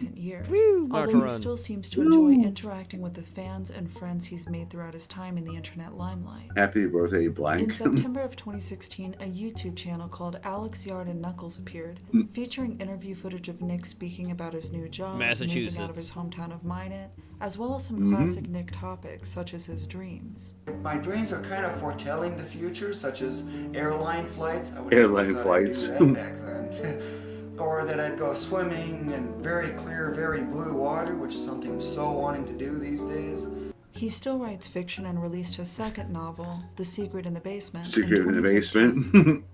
Woo, Although he still seems to enjoy interacting with the fans and friends he's made throughout his time in the internet limelight. Happy birthday, blank. In September of 2016, a YouTube channel called Alex Yard and Knuckles appeared, featuring interview footage of Nick speaking about his new job, moving out of his hometown of Minot, as well as some classic Nick topics, such as his dreams. My dreams are kind of foretelling the future, such as airline flights. I would Airline flights. I do that back then. Or that I'd go swimming in very clear, very blue water, which is something I'm so wanting to do these days. He still writes fiction and released his second novel, The Secret in the Basement. Secret in the Basement.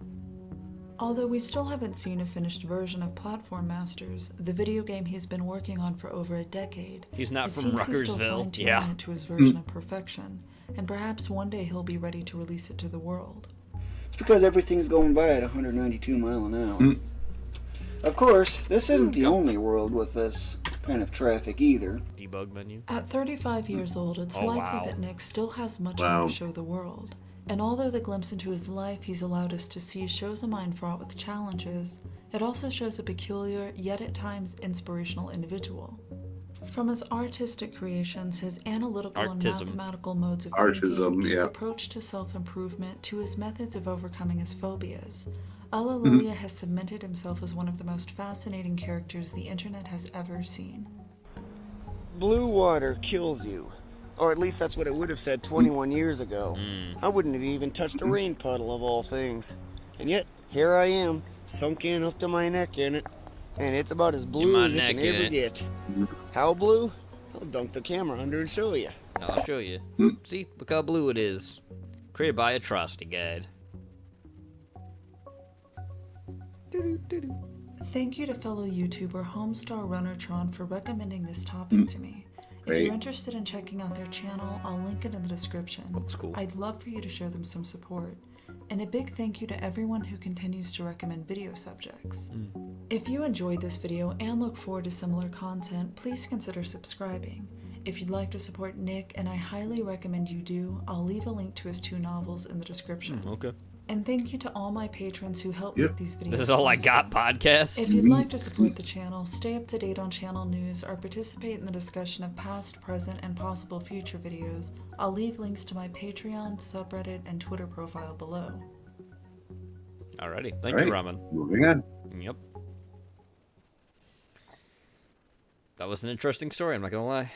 Although we still haven't seen a finished version of Platform Masters, the video game he's been working on for over a decade, he's not from Ruckersville. He's still fine-tuning it to his version of perfection, and perhaps one day he'll be ready to release it to the world. It's because everything's going by at 192 miles an hour. Of course, this isn't the only world with this kind of traffic either. Debug menu. At 35 years old, it's likely that Nick still has much more to show the world. And although the glimpse into his life he's allowed us to see shows a mind fraught with challenges, it also shows a peculiar, yet at times inspirational individual. From his artistic creations, his analytical and mathematical modes of thinking, his approach to self-improvement, to his methods of overcoming his phobias, Alalilia has cemented himself as one of the most fascinating characters the internet has ever seen. Blue water kills you. Or at least that's what it would have said 21 years ago. I wouldn't have even touched a rain puddle of all things. And yet, here I am, sunk in up to my neck in it. And it's about as blue as it can ever get. How blue? I'll dunk the camera under and show you. I'll show you. See, look how blue it is. Created by Atrocity Guide. Thank you to fellow YouTuber Homestar Runnertron for recommending this topic to me. If you're interested in checking out their channel, I'll link it in the description. Looks cool. I'd love for you to show them some support. And a big thank you to everyone who continues to recommend video subjects. If you enjoyed this video and look forward to similar content, please consider subscribing. If you'd like to support Nick, and I highly recommend you do, I'll leave a link to his 2 novels in the description. Okay. And thank you to all my patrons who help make these videos. This is all I got, podcast. If you'd like to support the channel, stay up to date on channel news, or participate in the discussion of past, present, and possible future videos, I'll leave links to my Patreon, subreddit, and Twitter profile below. Alrighty. Thank you, Ramen. Moving on. Yep. That was an interesting story, I'm not gonna lie.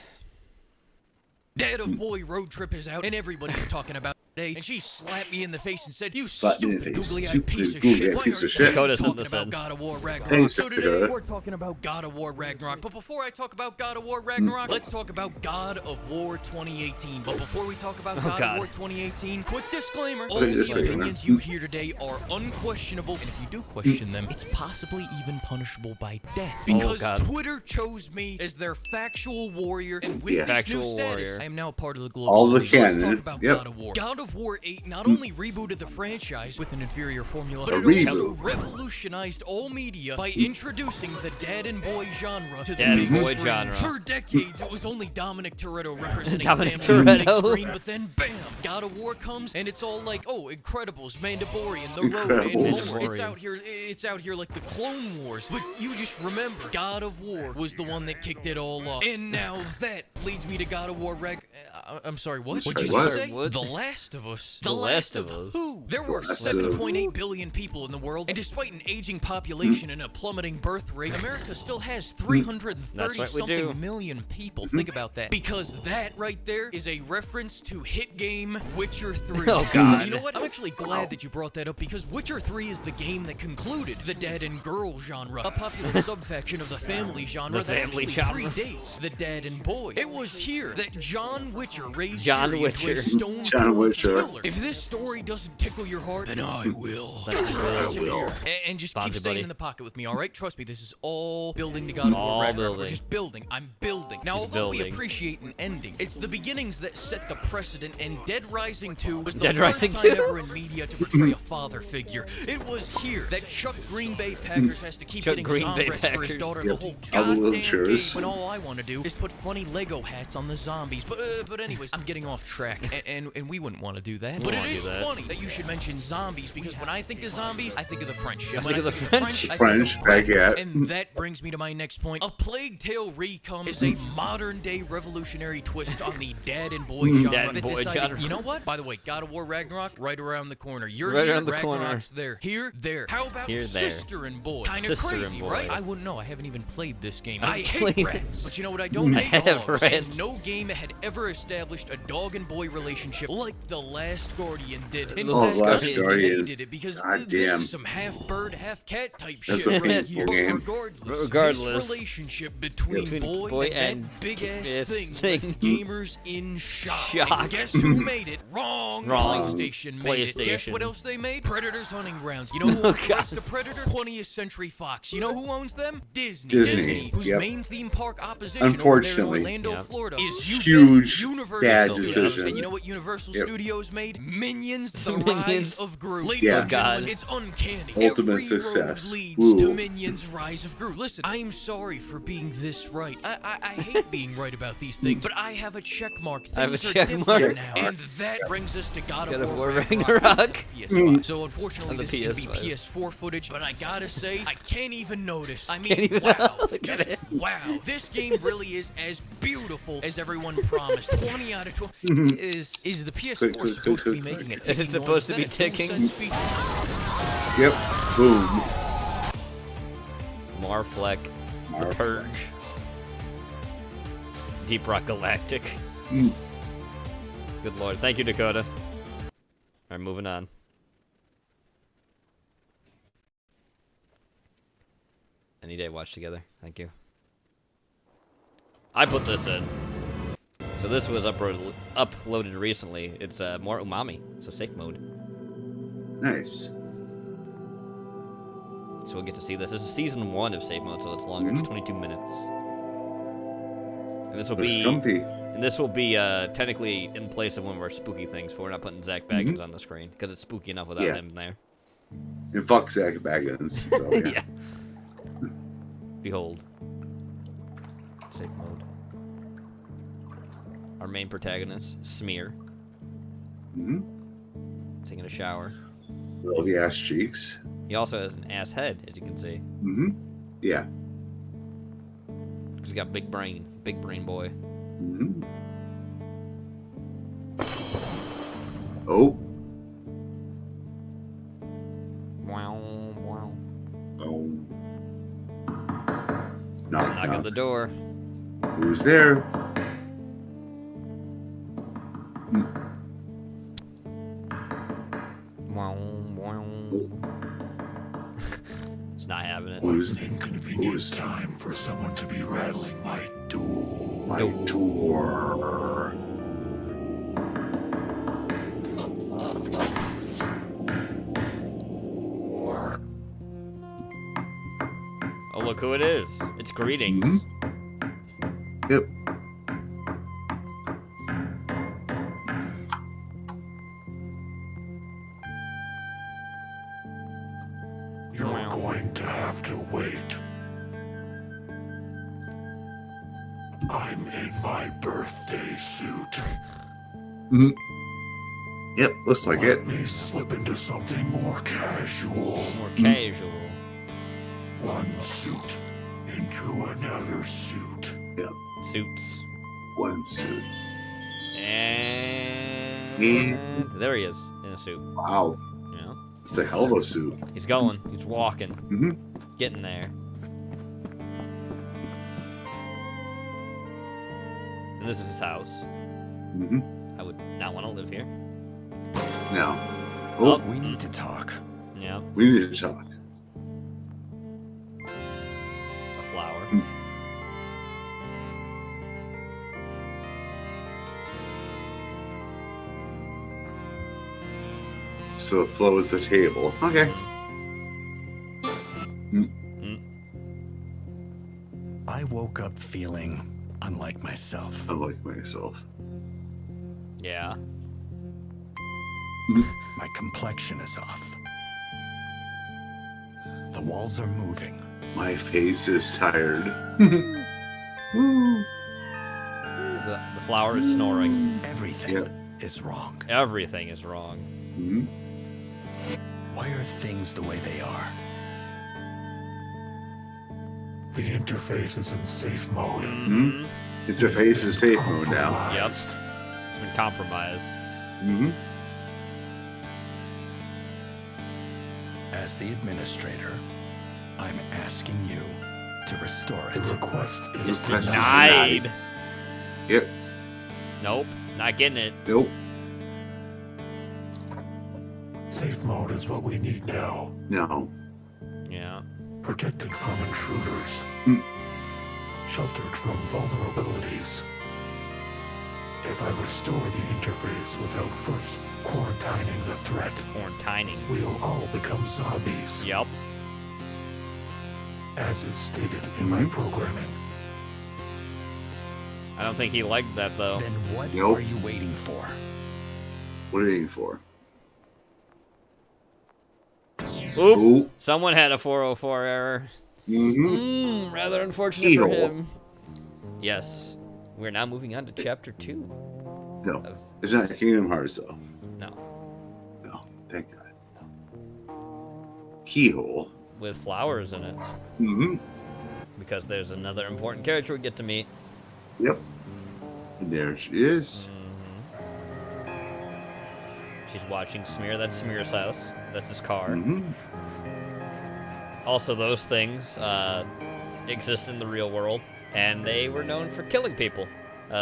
Dad of Boy road trip is out, and everybody's talking about it today. And she slapped me in the face and said, "You stupid googly-eyed piece of shit! Why aren't you talking about God of War Ragnarok?" So today we're talking about God of War Ragnarok. But before I talk about God of War Ragnarok, let's talk about God of War 2018. But before we talk about God of War 2018, quick disclaimer: all the opinions you hear today are unquestionable, and if you do question them, it's possibly even punishable by death. Because Twitter chose me as their factual warrior, and with this new status, I am now part of the global. All the league. canon. Let's talk about God of War. God of War 8 not only rebooted the franchise with an inferior formula, but it also revolutionized all media by introducing the dad and boy genre to the big screen. For decades, it was only Dominic Toretto representing family on the big screen, but then bam, God of War comes, and it's all like, oh, Incredibles, Mandalorian, The Road, and more. It's out here like the Clone Wars. But you just remember, God of War was the one that kicked it all off. And now that leads me to God of War I'm sorry, what? What'd you just say? The Last of Us. The Last of Us. Who? There were 7.8 billion people in the world, and despite an aging population and a plummeting birth rate, America still has 330-something million people. Think about that. Because that right there is a reference to hit game Witcher 3. Oh, God. You know what? I'm actually glad that you brought that up, because Witcher 3 is the game that concluded the dad and girl genre, a popular subfaction of the family genre that actually predates the dad and boy. It was here that John Witcher raised Ciri into a stone cold killer. If this story doesn't tickle your heart, then I will. And just keep staying in the pocket with me, alright? Trust me, this is all building to God of War Ragnarok. We're just building. I'm building. Now, although we appreciate an ending, it's the beginnings that set the precedent, and Dead Rising 2 was the first time ever in media to portray a father figure. It was here that Chuck Green Bay Packers has to keep getting Zombrex for his daughter the whole goddamn game, when all I want to do is put funny Lego hats on the zombies. But anyways, I'm getting off track, and we wouldn't want want to do that. But it is funny that you should mention zombies, because when I think of zombies, I think of the French. And when I think of the French, I think of baguette. And that brings me to my next point. A Plague Tale Recome is a modern-day revolutionary twist on the dad and boy genre. Dad and boy genre. You know what? By the way, God of War Ragnarok, right around the corner. You're Right here, around the Ragnarok's corner. there. Here, there. How about Here, there. Sister and Boy? Kind of Sister crazy, and Boy. right? I wouldn't know. I haven't even played this game. I I hate played- rats. But you know what I don't I hate? have Dogs. rats. And no game had ever established a dog and boy relationship like The Last Guardian did. In Oh, fact, Last I Guardian. hated it because God this damn. is some half bird, half cat type That's shit a right painful here. game. But regardless, Regardless. this relationship between boy and that big ass this thing thing. left gamers in shock. Shock. And guess who made it? Wrong. Wrong. PlayStation made it. Guess PlayStation. what else they made? Predator's Hunting Grounds. You know who owns the rights to Predator? 20th Century Fox. You know who owns them? Disney. Disney, whose yep. main theme park opposition over there in Unfortunately. Orlando, Yep. Florida, is Huge Universal bad Studios. decision. And you know what Universal Yep. Studios made? Minions: The Minions. Rise of Gru. Ladies Yeah. and gentlemen, God. it's uncanny. Ultimate Every success. road leads Woo. to Minions: Rise of Gru. Listen, I'm sorry for being this right. I hate being right about these things, but I have a check mark. Things I have a are check different mark. now. And that brings us to God God of of War War Ragnarok. Ragnarok. PS5. So unfortunately, On the this is going to be PS5. PS4 footage, but I gotta say, I can't even notice. I Can't mean, even wow. look at Just it. wow. This game really is as beautiful as everyone promised. 20 out of 20. Is the PS4 supposed to be making a Is ticking it supposed to noise? be Is that a ticking? full-sense feature? Yep. Boom. Marfleck. The Marfleck. Purge. Deep Rock Galactic. Mm. Good lord. Thank you, Dakota. Alright, moving on. Any day watch together. Thank you. I put this in. So this was uploaded recently. It's more umami, so safe mode. Nice. So we'll get to see this. This is season 1 of safe mode, so it's longer. It's 22 minutes. And this will Looks be comfy. And this will be technically in place of one of our spooky things, but we're not putting Zach Baggins on the screen because it's spooky enough without Yeah. him there. And fuck Zach Baggins. So, yeah. Yeah. Behold. Safe mode. Our main protagonist, Smear, Mm-hmm. taking a shower. All the ass cheeks. He also has an ass head, as you can see. Mm-hmm. Yeah. He's got big brain boy. Mm-hmm. Oh. Wow, wow. Oh. Knock on the door. Who's there? Wow, wow. It's not having it. Who's Inconvenient time for someone to be rattling my door. My door. Oh, look who it is. It's Greetings. Mm-hmm. Yep. You're going to have to wait. I'm in my birthday suit. Mm-hmm. Yep, looks like it. Let me slip into something more casual. More casual. One suit into another suit. Yep. Suits. One suit. And there he is in a suit. Wow. You know? It's a hell of a suit. He's going. He's walking. Mm-hmm. Getting there. And this is his house. Mm-hmm. I would not want to live here. Now. Oh, we need to talk. Yeah. We need to talk. A flower. So the flow is the table. Okay. I woke up feeling unlike myself. Unlike myself. Yeah. My complexion is off. The walls are moving. My face is tired. The flower is snoring. Everything Yep. is wrong. Everything is wrong. Mm-hmm. Why are things the way they are? The interface is in safe mode. Mm-hmm. Interface is safe mode now. Yep. It's been compromised. Mm-hmm. As the administrator, I'm asking you to restore it. The request is denied. Yep. Nope. Not getting it. Nope. Safe mode is what we need now. No. Yeah. Protected from intruders. Mm. Sheltered from vulnerabilities. If I restore the interface without first quarantining the threat, we'll all become zombies. Yep. As is stated in my programming. I don't think he liked that though. Then what are you waiting for? What are you waiting for? Oop. Ooh. Someone had a 404 error. Mm-hmm. Rather unfortunate for him. Yes. We're now moving on to chapter 2. No. It's not Kingdom Hearts though. No. No. Thank God. Keyhole. With flowers in it. Mm-hmm. Because there's another important character we get to meet. Yep. And there she is. She's watching Smear. That's Smear's house. That's his car. Mm-hmm. Also, those things exist in the real world, and they were known for killing people.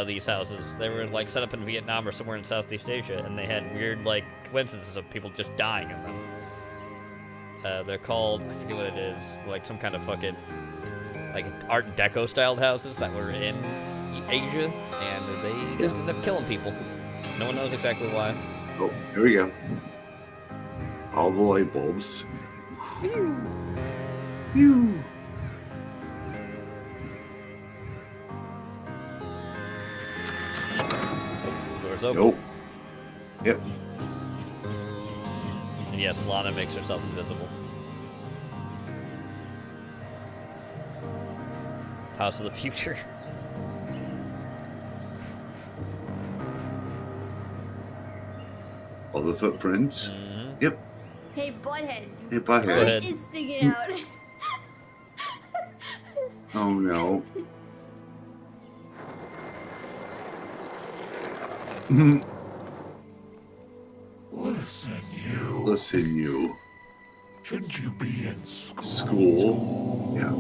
These houses, they were like set up in Vietnam or somewhere in Southeast Asia, and they had weird like coincidences of people just dying in them. They're called, I forget what it is, like some kind of fucking like Art Deco styled houses that were in Asia, and they just ended up killing people. No one knows exactly why. Oh, here we go. All the light bulbs. Pew. Pew. Doors open. Nope. Yep. And yes, Lana makes herself invisible. House of the future. All the footprints. Mm-hmm. Yep. Hey, Butthead. Hey, Butthead. Is sticking out. Oh no. Listen, you. Listen, you. Shouldn't you be in school? School. Yeah.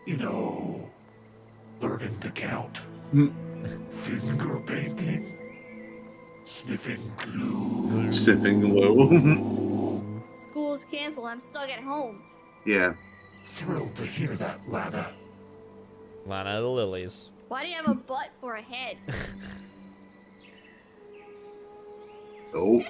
You know, learning to count. Finger painting. Sniffing glue. Sniffing glue. School's canceled. I'm stuck at home. Yeah. Thrilled to hear that, Lana. Lana of the Lilies. Why do you have a butt for a head? Oh.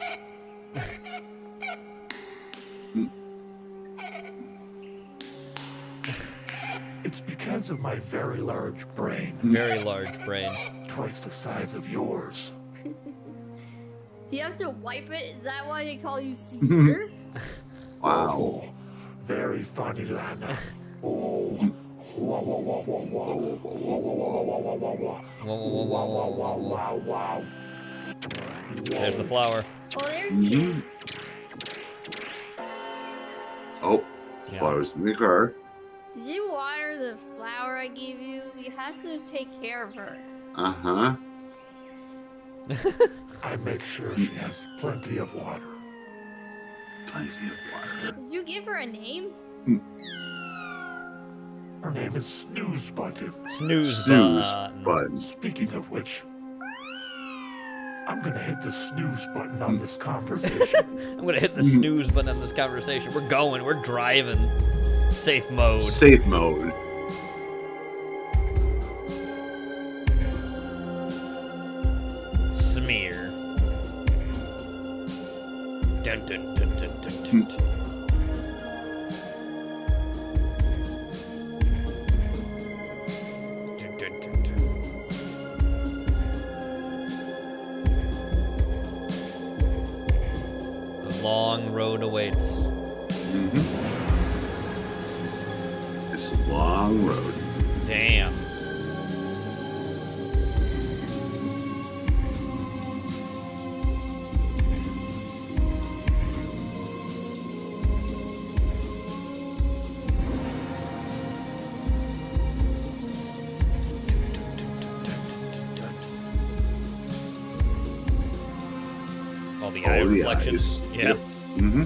It's because of my very large brain. Very large brain. Twice the size of yours. Do you have to wipe it? Is that why they call you Smear? Wow. Oh, very funny, Lana. Oh. Wow, wow, wow, wow, wow. Wow, wow, wow, wow, wow, wow. Wow, wow, wow, wow, wow. There's the flower. Oh, there she is. Oh. Yeah. Flowers in the car. Did you water the flower I gave you? You have to take care of her. Uh-huh. I make sure she has plenty of water. Plenty of water. Did you give her a name? Her name is Snooze Button. Snooze button. Speaking of which, I'm gonna hit the snooze button on this conversation. I'm gonna hit the snooze button on this conversation. We're going. We're driving. Safe mode. Safe mode. Smear. Dun, dun, dun, dun, dun, dun, dun. Dun, dun, dun, dun. The long road awaits. It's a long road. Damn. the eye reflection. Eyes. Yeah. Mm-hmm.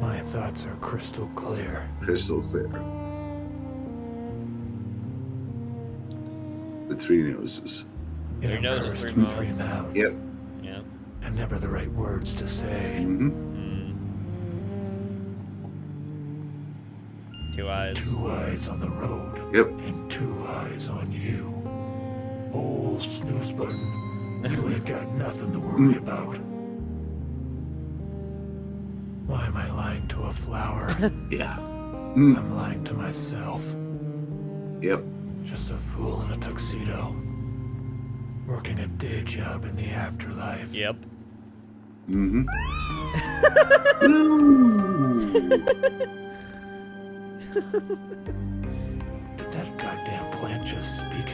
My thoughts are crystal clear. Crystal clear. The three noses. Three noses, Cursed three with three mouths. Yep. Yep. And never the right words to say. Mm-hmm. Two eyes. 2 eyes on the road. Yep. And 2 eyes on you. Oh, snooze button. You ain't got nothing to worry about. Why am I lying to a flower? Yeah. I'm lying to myself. Yep. Just a fool in a tuxedo. Working a day job in the afterlife. Yep. Mm-hmm. Did that goddamn plant just speak?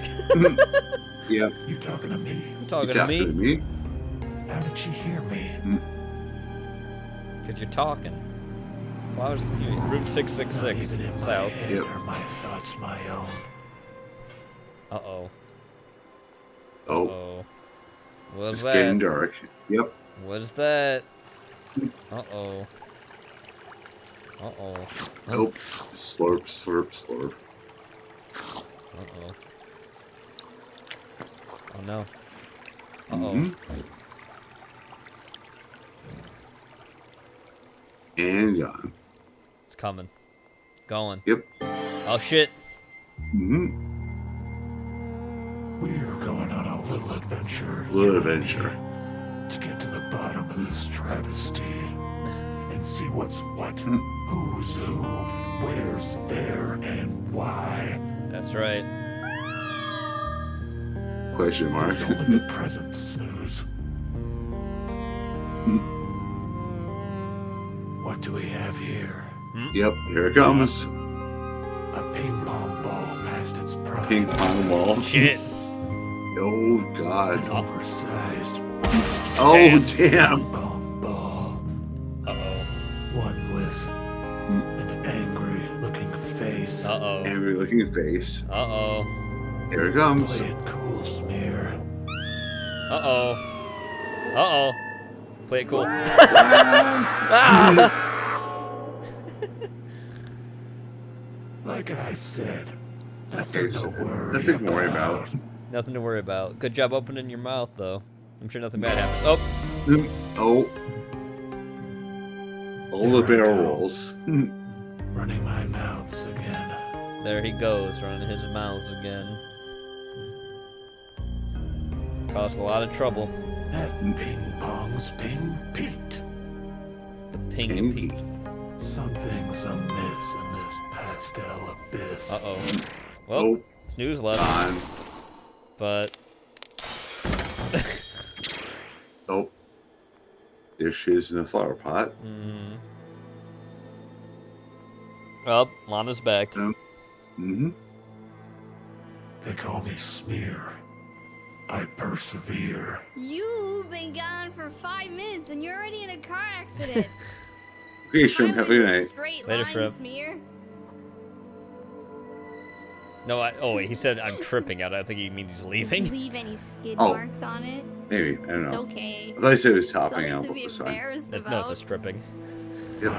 Yep. You talking to me? Talking to me? How did she hear me? Because you're talking. Why was room 666 south? Yep. Are my thoughts my own? Uh-oh. Oh. Uh-oh. What's It's that? getting dark. Yep. What's that? Uh-oh. Uh-oh. Nope. Slurp, slurp, slurp. Uh-oh. Oh no. Uh-oh. Mm-hmm. And gone. It's coming. Going. Yep. Oh shit. Mm-hmm. We're going on a little adventure. Little adventure. To get to the bottom of this travesty. And see what's what, who's who, where's there, and why. That's right. Question mark. There's only the present to snooze. What do we have here? Yep, here it comes. A ping pong ball past its prime. Ping pong ball. Shit. Oh god. An oversized. Oh damn. Pong ball. Uh-oh. One with an angry looking face. Uh-oh. Angry looking face. Uh-oh. Here it comes. Play it cool, smear. Uh-oh. Uh-oh. Play it cool. Like I said, nothing Okay, to so worry nothing to worry about. Nothing to worry about. Good job opening your mouth, though. I'm sure nothing bad happens. Oh! Oh. All the barrel rolls. Running my mouths again. There he goes, running his mouths again. Caused a lot of trouble. That ping pong's ping Pete. The ping Pete. Something's amiss in this pastel abyss. Uh-oh. Well, snooze left. But... Oh. There she is in the flower pot. Mm-hmm. Oh, Lana's back. Mm-hmm. They call me Smear. I persevere. You've been gone for 5 minutes and you're already in a car accident. Okay, Shrimp, have a good night. Straight Later, line, Shrimp. Smear. No, oh wait, he said I'm tripping out. I think he means he's leaving. Did you leave any skid Oh. marks on it? Maybe, I don't It's know. okay. I thought I said it was topping Nothing out, to but be it's fine. embarrassed No, about. it's just tripping. Yep.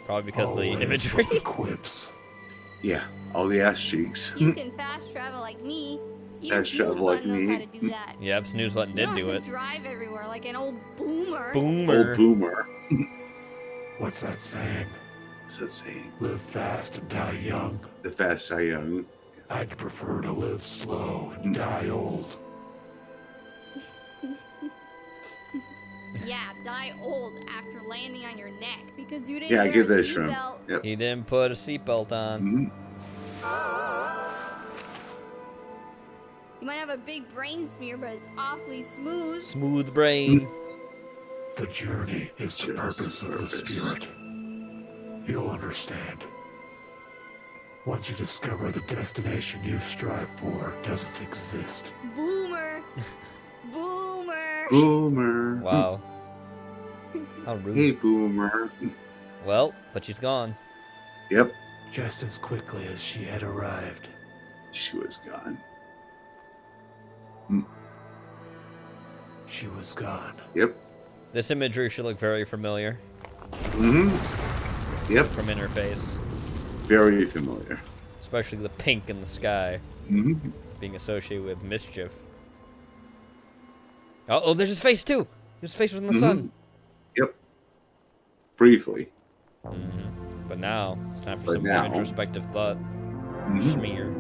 Probably because of the Always imagery. with the quips. Yeah, all the ass cheeks. You can fast travel like me. Even Fast Snooze travel like Button knows me. how to do that. Yep, snooze button You did don't do have it. to drive everywhere like an old boomer. Boomer. Old boomer. What's that saying? What's that saying? Live fast and die young. The fast die young. I'd prefer to live slow and die old. Yeah, die old after landing on your neck because you didn't Yeah, I wear get a that, Shrimp. seatbelt. Yep. He didn't put a seatbelt on. Mhm. You might have a big brain smear, but it's awfully smooth. Smooth brain. The journey is the purpose of the spirit. You'll understand. Once you discover the destination you strive for doesn't exist. Boomer. Boomer. Boomer. Wow. How rude. Hey, Boomer. Well, but she's gone. Yep. Just as quickly as she had arrived. She was gone. She was gone. Yep. This imagery should look very familiar. Yep. From Interface. Very familiar. Especially the pink in the sky. Being associated with mischief. Oh, there's his face too! His face was in the sun. Yep. Briefly. But now, it's time for some more introspective thought. Schmear.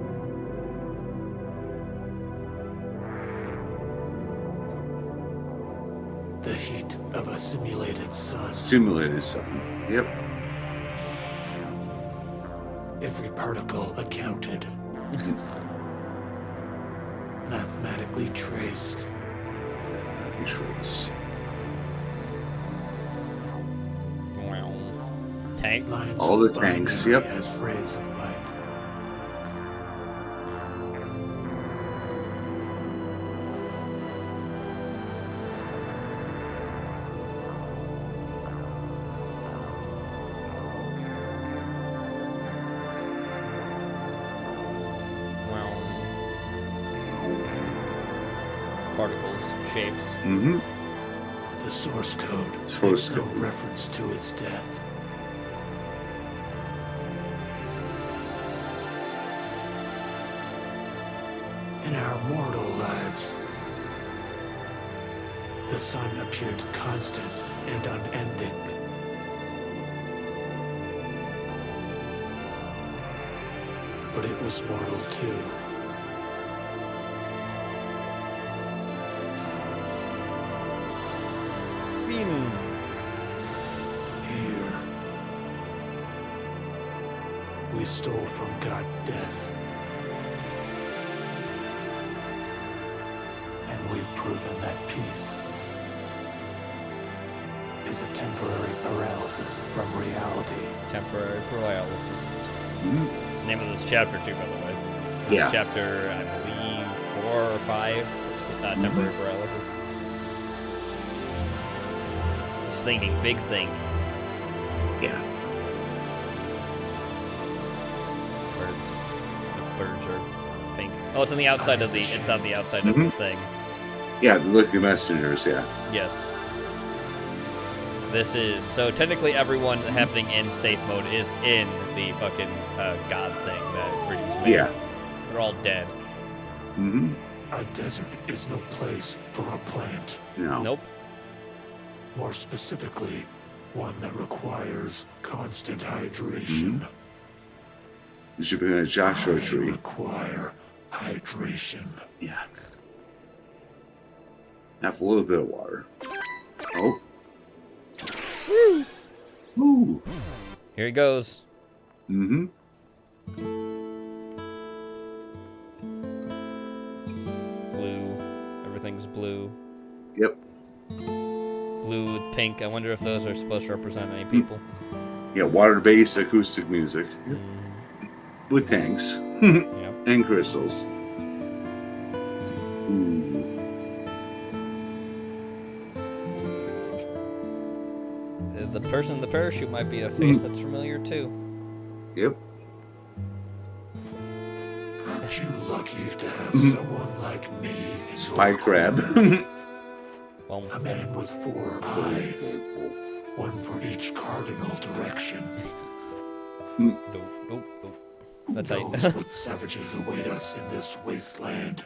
The heat of a simulated sun. Simulated sun. Yep. Every particle accounted. Mathematically traced. Tank. All the tanks, yep. As rays of light. Particles, shapes. The source code makes no reference to its death. In our mortal lives, the sun appeared constant and unending. But it was mortal too. Spin. Here, we stole from God death. And we've proven that peace is a temporary paralysis from reality. Temporary paralysis. It's the name of this chapter too, by the way. Yeah. Chapter, I believe, 4 or 5. Temporary paralysis. Just thinking, big think. Yeah. Birds. The birds are pink. Oh, it's on the outside of the. It's on the outside of the thing. Yeah, the Lucky Messengers. Yeah. Yes. This is so technically everyone happening in safe mode is in the fucking god thing that Greetings made. Yeah. They're all dead. A desert is no place for a plant. No. Nope. More specifically, one that requires constant hydration. You should be in a Joshua tree. Require hydration. Yeah. Have a little bit of water. Oh. Ooh. Here he goes. Blue. Everything's blue. Yep. Blue with pink. I wonder if those are supposed to represent any people. Yeah, water-based acoustic music. With tanks. And crystals. Ooh. The person in the parachute might be a face that's familiar too. Yep. Aren't you lucky to have someone like me? Spy crab. A man with 4 eyes. One for each cardinal direction. That's how knows what savages await us in this wasteland.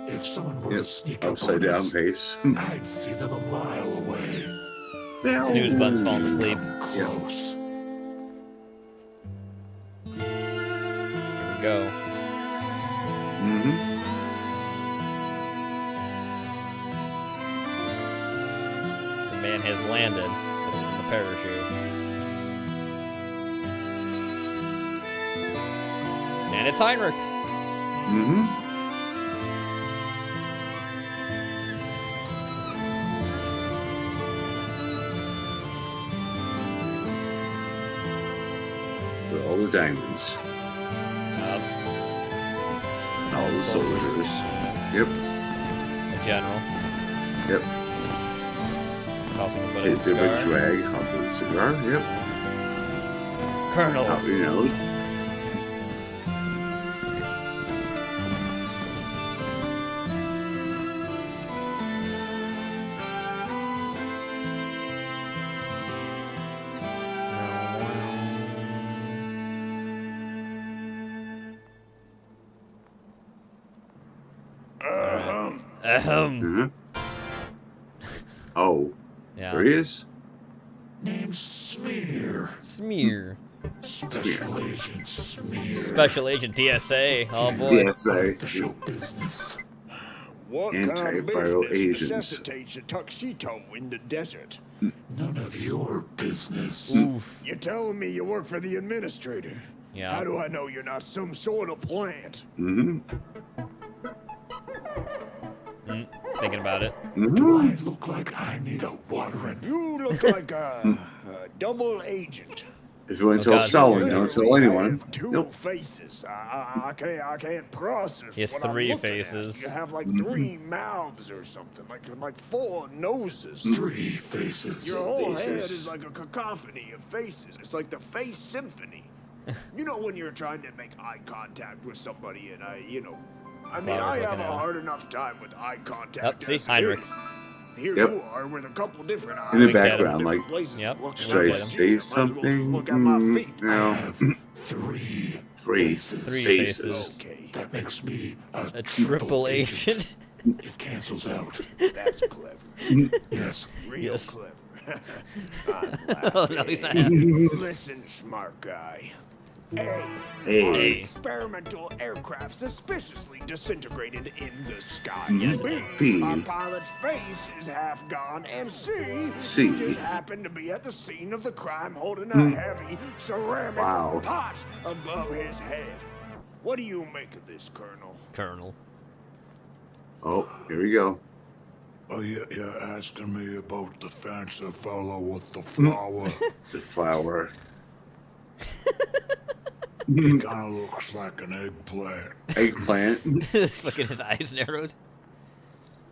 If someone were to sneak up upside on down us, pace. I'd see them a mile away. Snooze button's falling asleep. Close. Here we go. The man has landed, but he's in the parachute. And it's Heinrich. With all the diamonds. And all the soldiers. Yep. A general. Yep. tossing a butt Hit of the the big cigar. drag, hop of the cigar. Yep. Colonel. Top of your nose. Ahem. Oh. Yeah. There he is. Name's Smear. Smear. Special Agent Smear. Special Agent DSA. Oh boy. Official business. What kind of Antiviral business agents. necessitates a tuxedo in the desert? None of your business. Oof. You're telling me you work for the administrator? Yeah. How do I know you're not some sort of plant? Mm-hmm. Thinking about it. Do I look like I need a watering? You look like a double agent. If you want to tell Stalin, don't tell anyone. Two faces. I can't process. He has what I'm 3 looking at. faces. You have like 3 mouths or something, like 4 noses. 3 faces. Your whole head is like a cacophony of faces. It's like the face symphony. You know when you're trying to make eye contact with somebody and I have a hard enough time with eye contact. See, as it Heinrich. is. Here Yep. you are with a couple different eyes. In the different background, like, places to Yep. look should I at. say Might as well just something? Look at my feet. No. 3 Three faces. Okay. That makes me A triple agent. It cancels out. That's clever. Yes. Real Yes. clever. Oh no, he's not happy. Listen, smart guy. A. A. Experimental aircraft suspiciously disintegrated in the sky. Yes. B. Our pilot's face is half gone. And C. C. He just happened to be at the scene of the crime holding a heavy ceramic Wow. pot above his head. What do you make of this, Colonel? Colonel. Oh, here we go. Oh, you're asking me about the fancy fellow with the flower. The flower. He kind of looks like an eggplant. Eggplant. Fucking his eyes narrowed.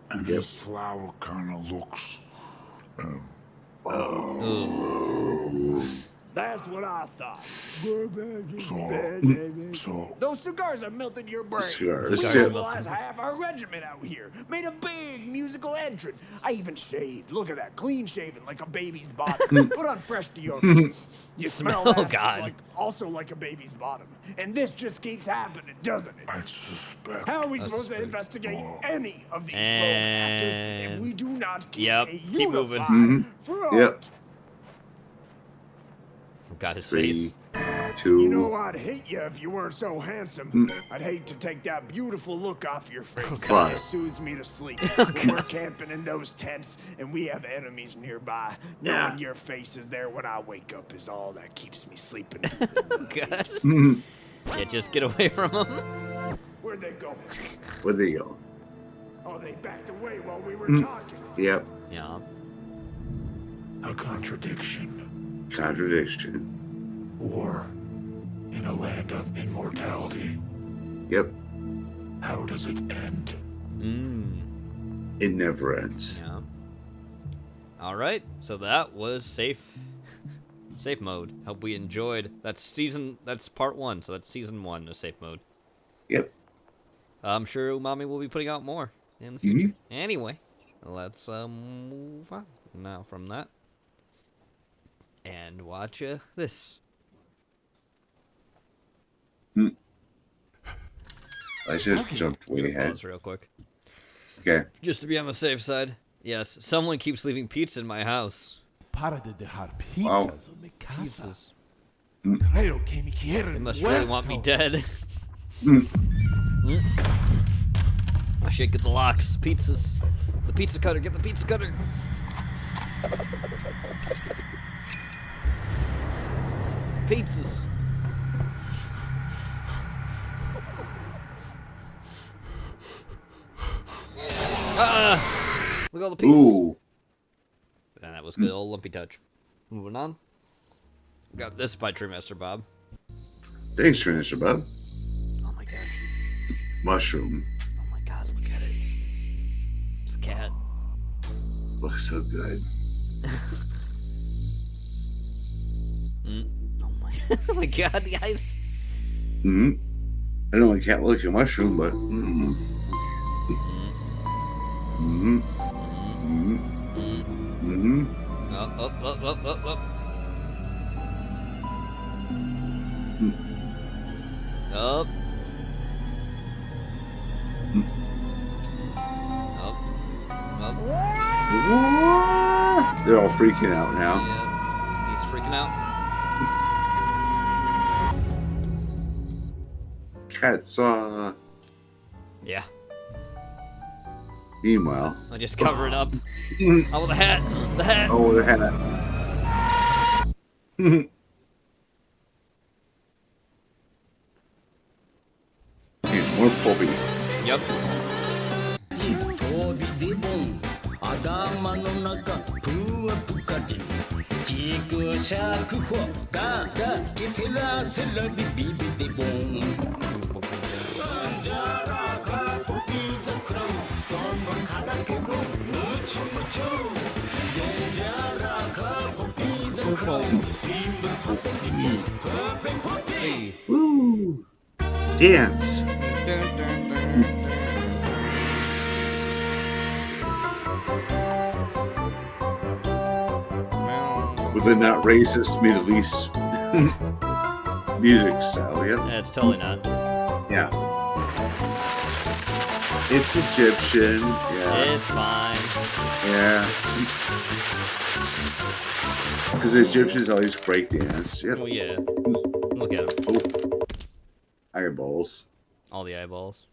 And this flower kind of looks... That's what I thought. So... Those cigars have melted your brain. Cigars. We Cigars. mobilized half our regiment out here. Made a big musical entrance. I even shaved. Look at that. Clean shaven like a baby's bottom. Put on fresh deodorant. You smell Oh, that? God. Also like a baby's bottom. And this just keeps happening, doesn't it? I suspect... How are we supposed to investigate any of these rogue actors if we do not keep Yep, a keep moving. unified front? Yep. Got his 3, face. 2. You know, I'd hate you if you weren't so handsome. I'd hate to take that beautiful look off your face. God. It soothes me to sleep. When we're camping in those tents and we have enemies nearby, knowing your face is there when I wake up is all that keeps me sleeping. God. Yeah, just get away from him. Where'd they go? Where'd they go? Oh, they backed away while we were talking. Yep. Yeah. A contradiction. Contradiction. War in a land of immortality. Yep. How does it end? It never ends. Yeah. All right. So that was safe mode. Hope we enjoyed. That's part 1. So that's season 1 of safe mode. Yep. I'm sure Umami will be putting out more in the future. Anyway, let's move on now from that and watch this. I just jumped way ahead. Pause real quick. Okay. Just to be on the safe side. Yes, someone keeps leaving pizza in my house. Para de dejar Wow. pizzas en mi casa. Pizzas. Creo que me quieren They must really want me muerto. dead. I should get the locks. Pizzas. The pizza cutter. Get the pizza cutter. Pizzas. Look at all the pieces. Ooh. And that was good old lumpy touch. Moving on. Got this by Trimester Bob. Thanks, Mr. Bob. Oh my god. Mushroom. Oh my god, look at it. It's a cat. Looks so good. Oh my god, guys. I know I can't look at mushroom, but. Up. Up. They're all freaking out now. Yeah, he's freaking out. Catsaw. Yeah. Meanwhile, I just cover it up. Oh, the hat! The hat! Oh, the hat. Hey, more pulpy. Yep. 飛び出ぼん頭の中ふわぷかでジグシャクフォガガケセラセラビビビデボンジャラカポピザクラウゾンバカラケボムチムチュデンジャラカポピザクラウティンブポピミポペポピ Woo! Dance. With a not racist Middle East music style, yeah? Yeah, it's totally not. Yeah. It's Egyptian, yeah. It's fine. Yeah. Because Egyptians always break dance. Yep. Oh, yeah. Look at him. Oh. Eyeballs. All the eyeballs.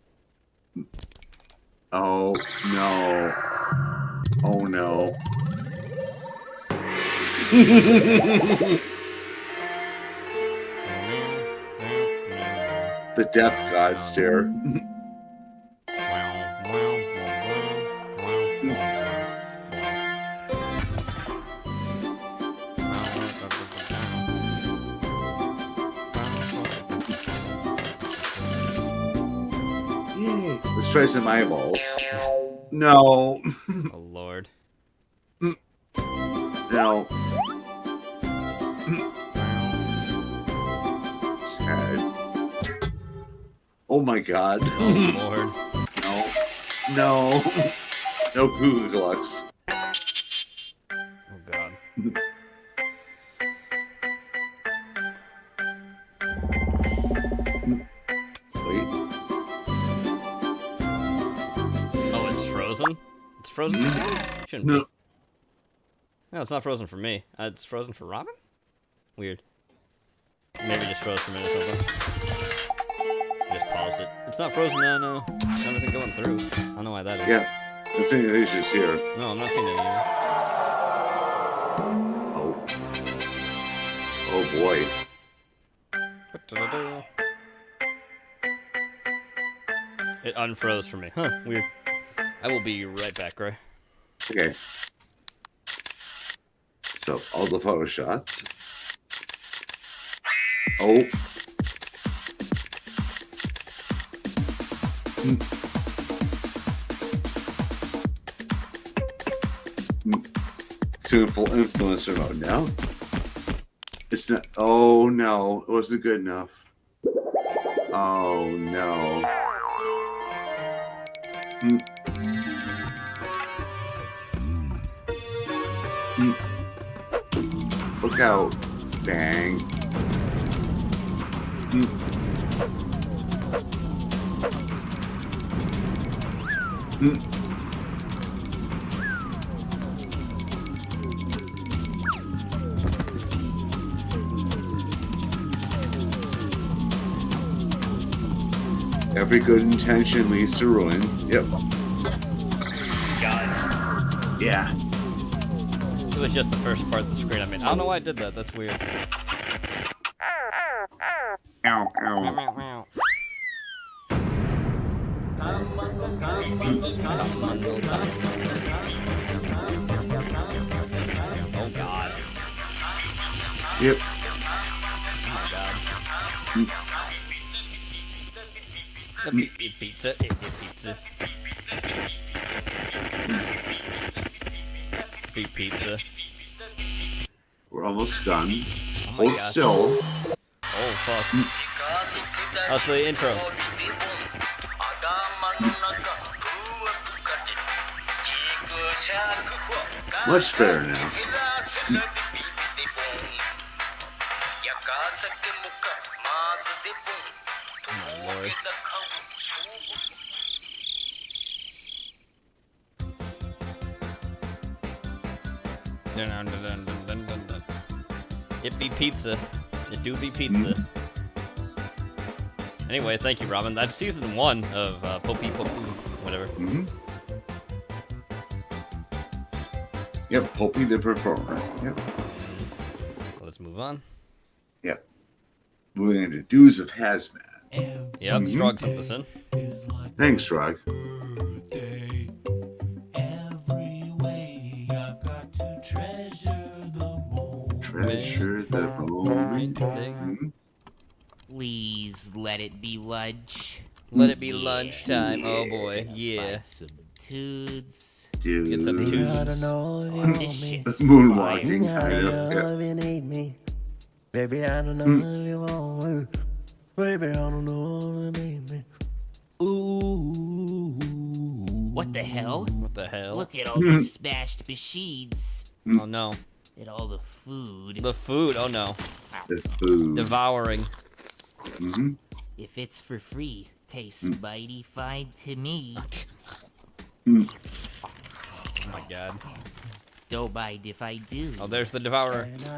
Oh, no. Oh, no. The death god stare. Let's try some eyeballs. No. Oh, Lord. No. Sad. Oh my god. Oh, Lord. No. No. No Google Glux. Oh, God. Wait. Oh, it's frozen? It's frozen for you? Shouldn't be. No, it's not frozen for me. It's frozen for Robin? Weird. Maybe just froze for a minute or something. Just paused it. It's not frozen now, no. There's nothing going through. I don't know why that is. Yeah. The thing is just here. No, I'm not seeing it here. Oh. Oh boy. It unfroze for me. Huh, weird. I will be right back, Ray. Okay. So, all the photo shots. Oh. To full influencer mode now. It's not. Oh no, it wasn't good enough. Oh no. Look out. Bang. Every good intention leads to ruin. Yep. God. Yeah. It was just the first part of the screen. I mean, I don't know why I did that. That's weird. Ow, ow. Oh God. Yep. Oh my God. Pizza. Pizza. We're almost done. Oh my Hold gosh. still. Oh, fuck. That's the intro. Much better now. Oh, Lord. It be pizza. It do be pizza. Anyway, thank you, Robin. That's season 1 of Poppy Popu, whatever. Yep, Poppy the Performer. Yep. Let's move on. Yep. Moving into Dues of Hazmat. Yep, Strog sent this in. Thanks, Strog. Treasure the moment. Please let it be lunch. Let it be lunchtime. Oh boy, yeah. Find some tudes. Dude. Get some tudes. That's moonwalking, kind of. Yeah. Baby, I don't know if you want me. Baby, I don't know if you need me. Ooh. What the hell? What the hell? Look at all these smashed machines. Oh no. At all the food. The food, oh no. The food. Devouring. If it's for free, tastes mighty fine to me. Oh my god. Don't mind if I do. Oh, there's the devourer. Yep.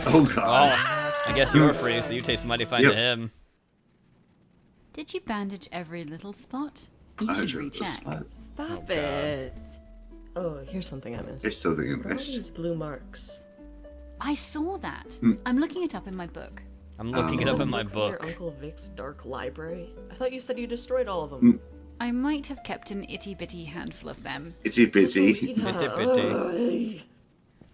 Oh god. Oh, I guess you're free, so you taste mighty fine to him. Did you bandage every little spot? You should recheck. Stop it. Oh, here's something I missed. There's something I What are missed. these blue marks? I saw that. I'm looking it up in my book. I'm looking it up in my From book. your Uncle Vic's dark library? I thought you said you destroyed all of them. I might have kept an itty-bitty handful of them. Itty bitty. Itty-bitty.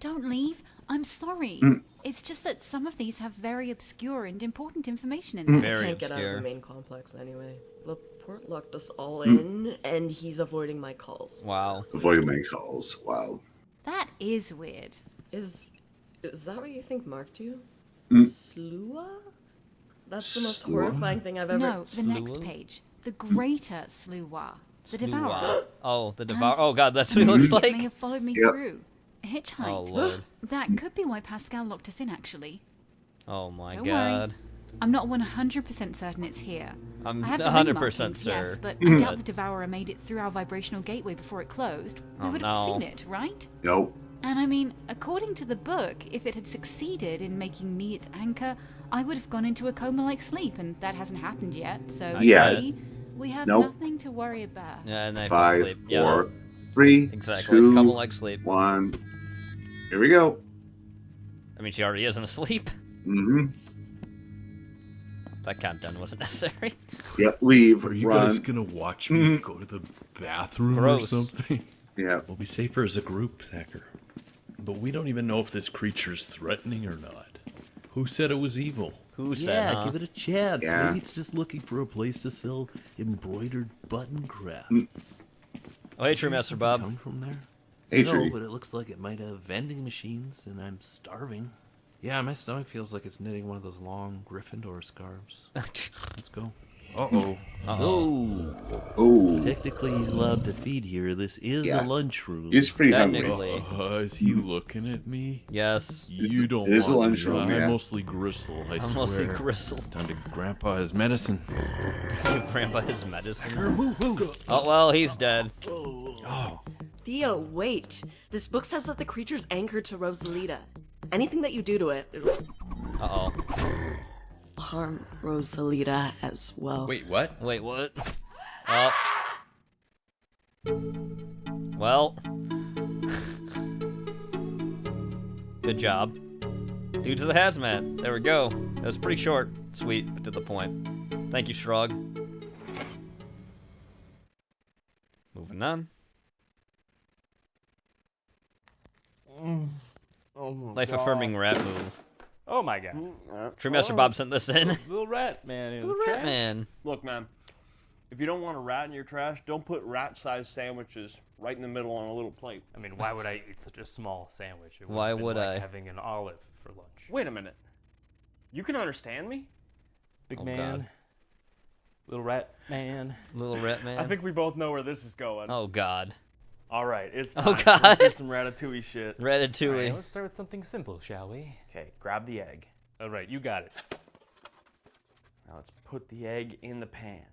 Don't leave. I'm sorry. It's just that some of these have very obscure and important information in them. I can't get out of the main complex anyway. Laporte locked us all in, and he's avoiding my calls. Wow. Avoiding my calls. Wow. That is weird. Is that what you think marked you? Mm. Slua? That's the most Slua? horrifying thing I've ever... No, the next page. The greater Sluwa. The Devourer. Oh, the Devourer. Oh god, that's what he looks It like. may have followed me Yep. through. Hitchhiked. Oh lord. That could be why Pascal locked us in, actually. Oh my Don't god. worry. I'm not 100% certain it's here. I'm I have the ring 100% markings, sure. yes, but I doubt the Devourer made it through our vibrational gateway before it closed. We Oh, would have no. seen it, right? Nope. And I mean, according to the book, if it had succeeded in making me its anchor, I would have gone into a coma-like sleep, and that hasn't happened yet. So, Yeah. you see, we have Nope. nothing to worry about. Yeah, and I 5, sleep. Yeah. 4, 3, Exactly. 2, Couple like sleep. 1. Here we go. I mean, she already isn't asleep. That countdown wasn't necessary. Yep, leave. Are you run. guys gonna watch me go to the bathroom Gross. or something? Yeah. We'll be safer as a group, Thacker. But we don't even know if this creature's threatening or not. Who said it was evil? Who said, Yeah, huh? give it a chance. Yeah. Maybe it's just looking for a place to sell embroidered button crafts. Oh, hey, True Master Bob. Come from there? Hey, no, Tree. but it looks like it might have vending machines, and I'm starving. Yeah, my stomach feels like it's knitting one of those long Gryffindor scarves. Let's go. Uh-oh. Uh-oh. Oh. Technically, he's allowed to feed here. This is Yeah. a lunchroom. He's pretty hungry. Technically. Is he looking at me? Yes. You don't It is a want lunchroom, me. yeah. I'm mostly gristle, I I'm swear. mostly gristle. Time to grandpa his medicine. Give Grandpa his medicine. Oh, well, he's dead. Oh. Theo, wait. This book says that the creature's anchored to Rosalita. Anything that you do to it, it'll Uh-oh. harm Rosalita as well. Wait, what? Wait, what? Oh. Well. Good job. Dude to the hazmat. There we go. That was pretty short, sweet, but to the point. Thank you, Shrug. Moving on. Oh my Life-affirming rat move. Oh my god. True Master Bob sent this in. Little rat man in Little the rat trash. man. Look, man. If you don't want a rat in your trash, don't put rat-sized sandwiches right in the middle on a little plate. I mean, why would I eat such a small sandwich? It Why have been would like I? Having an olive for lunch. Wait a minute. You can understand me? Big Oh, man. God. Little rat man. Little rat man. I think we both know where this is going. Oh, God. All right, it's Oh, time. God. Let's do some Ratatouille shit. Ratatouille. All right, let's start with something simple, shall we? Okay, grab the egg. All right, you got it. Now let's put the egg in the pan.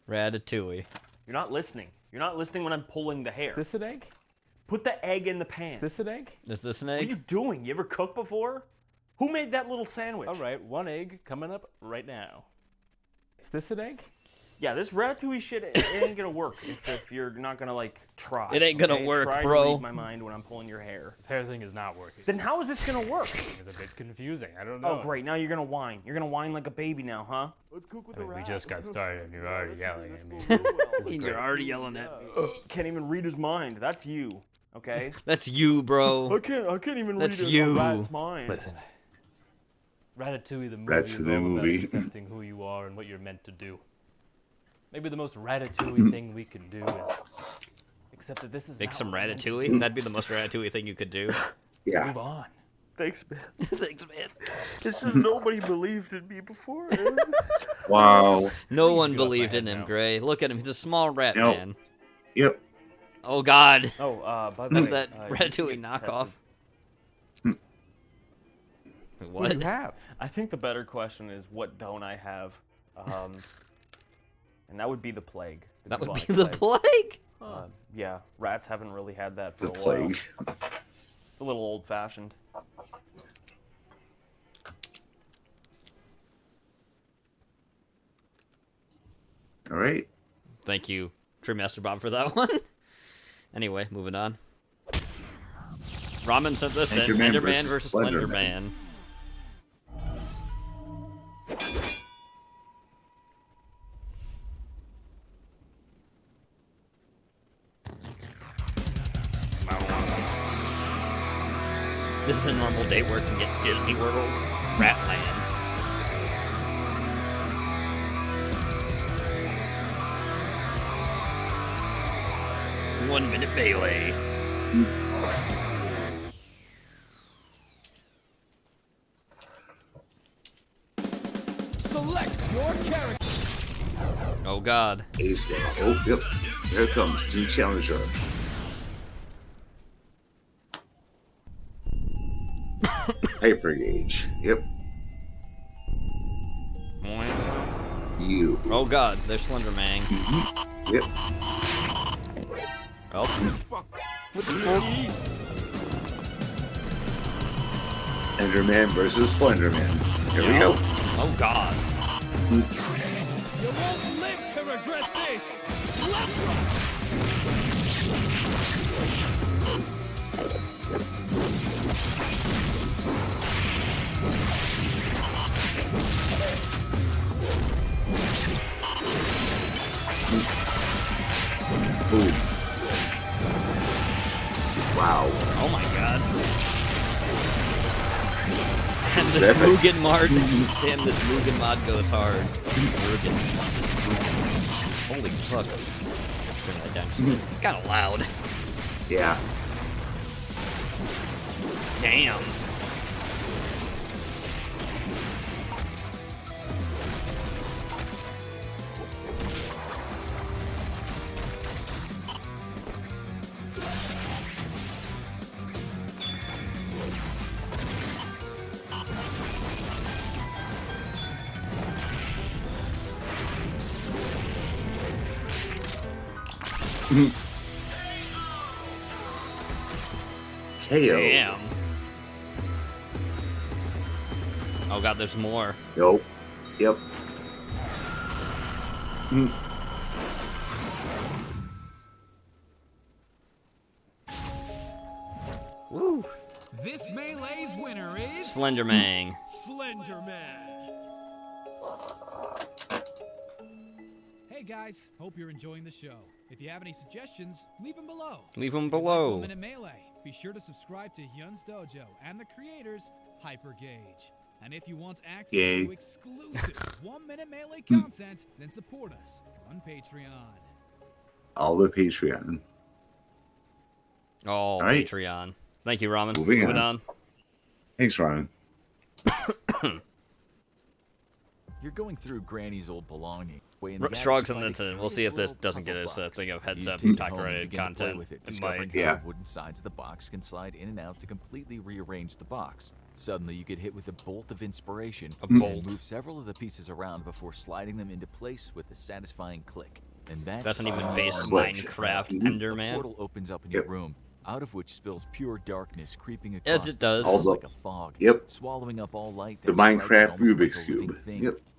Ratatouille. You're not listening. You're not listening when I'm pulling the hair. Is this an egg? Put the egg in the pan. Is this an egg? Is this an What are egg? you doing? You ever cooked before? Who made that little sandwich? All right, one egg coming up right now. Is this an egg? Yeah, this Ratatouille shit it ain't gonna work if you're not gonna like try. It ain't gonna okay? work, try bro. To read my mind when I'm pulling your hair. This hair thing is not working. Then how is this gonna work? It's a bit confusing. I don't know. Oh great, now you're gonna whine. You're gonna whine like a baby now, huh? Let's cook with I mean, the we rat. just got started and you're already yelling at me. You're already yelling at me. Can't even read his mind. That's you, okay? That's you, bro. I can't even That's read you. a rat's mind. Listen. Ratatouille the movie Ratatouille is the all movie. about accepting who you are and what you're meant to do. Maybe the most Ratatouille thing we can do is accept that this is Make not some what we're meant to Ratatouille? do. That'd be the most Ratatouille thing you could do. Yeah. Move on. Thanks, man. Thanks, man. This is nobody believed in me before. Wow. No Please one get off my believed head in him, now. Gray. Look at him. He's a small rat Nope. man. Yep. Oh, God. Oh, by the That's way, that you Ratatouille should get knockoff. tested. Wait, What do what? you have? I think the better question is, what don't I have? And that would be the plague. That would bubonic be the plague? Yeah, rats haven't really had that for The a while. plague. It's a little old-fashioned. All right. Thank you, Tree Master Bob, for that one. Anyway, moving on. Ramen sent this in. Enderman Enderman versus versus Slender Slenderman. This is a normal day working at Disney World. Ratland. 1 minute melee. Select your character. Oh, God. Ace down. Oh, yep. There it comes. New challenger. Hyper gauge. Yep. You. Oh, God. There's Slenderman. Yep. Oh. What the fuck? Enderman versus Slenderman. Here we go. Oh, God. You won't live to regret this. Boom. Wow. Oh, my God. And This is this epic. Mugen mod. Damn, this Mugen mod goes hard. Mugen. Holy fuck. Let's turn that down. It's kind of loud. Yeah. Damn. KO. Damn. Oh, God, there's more. Nope. Yep. Woo. This melee's winner is Slenderman. Slenderman. Hey guys, hope you're enjoying the show. If you have any suggestions, leave them below. Leave them If you like below. 1 Minute Melee, be sure to subscribe to Hyun's Dojo and the creators, Hypergauge. And if you want access Yay. to exclusive 1 Minute Melee content, then support us on Patreon. All the Patreon. Oh, right. Patreon. Thank you, Ramen. Moving Moving on. on. Thanks, Ron. You're going through Granny's old belongings. Strog's in this, we'll see if this doesn't get us a thing of heads up copyrighted content. Discovering how the wooden sides of the box can slide in and out to completely rearrange the box. Suddenly, you get hit with a bolt of inspiration. A bolt. And move several of the pieces around before sliding them into place with a satisfying click. And that's an even base Minecraft Enderman. A portal opens up in your room, out of which spills pure darkness creeping As across it does. like a fog, swallowing up all light. The Minecraft Rubik's Cube.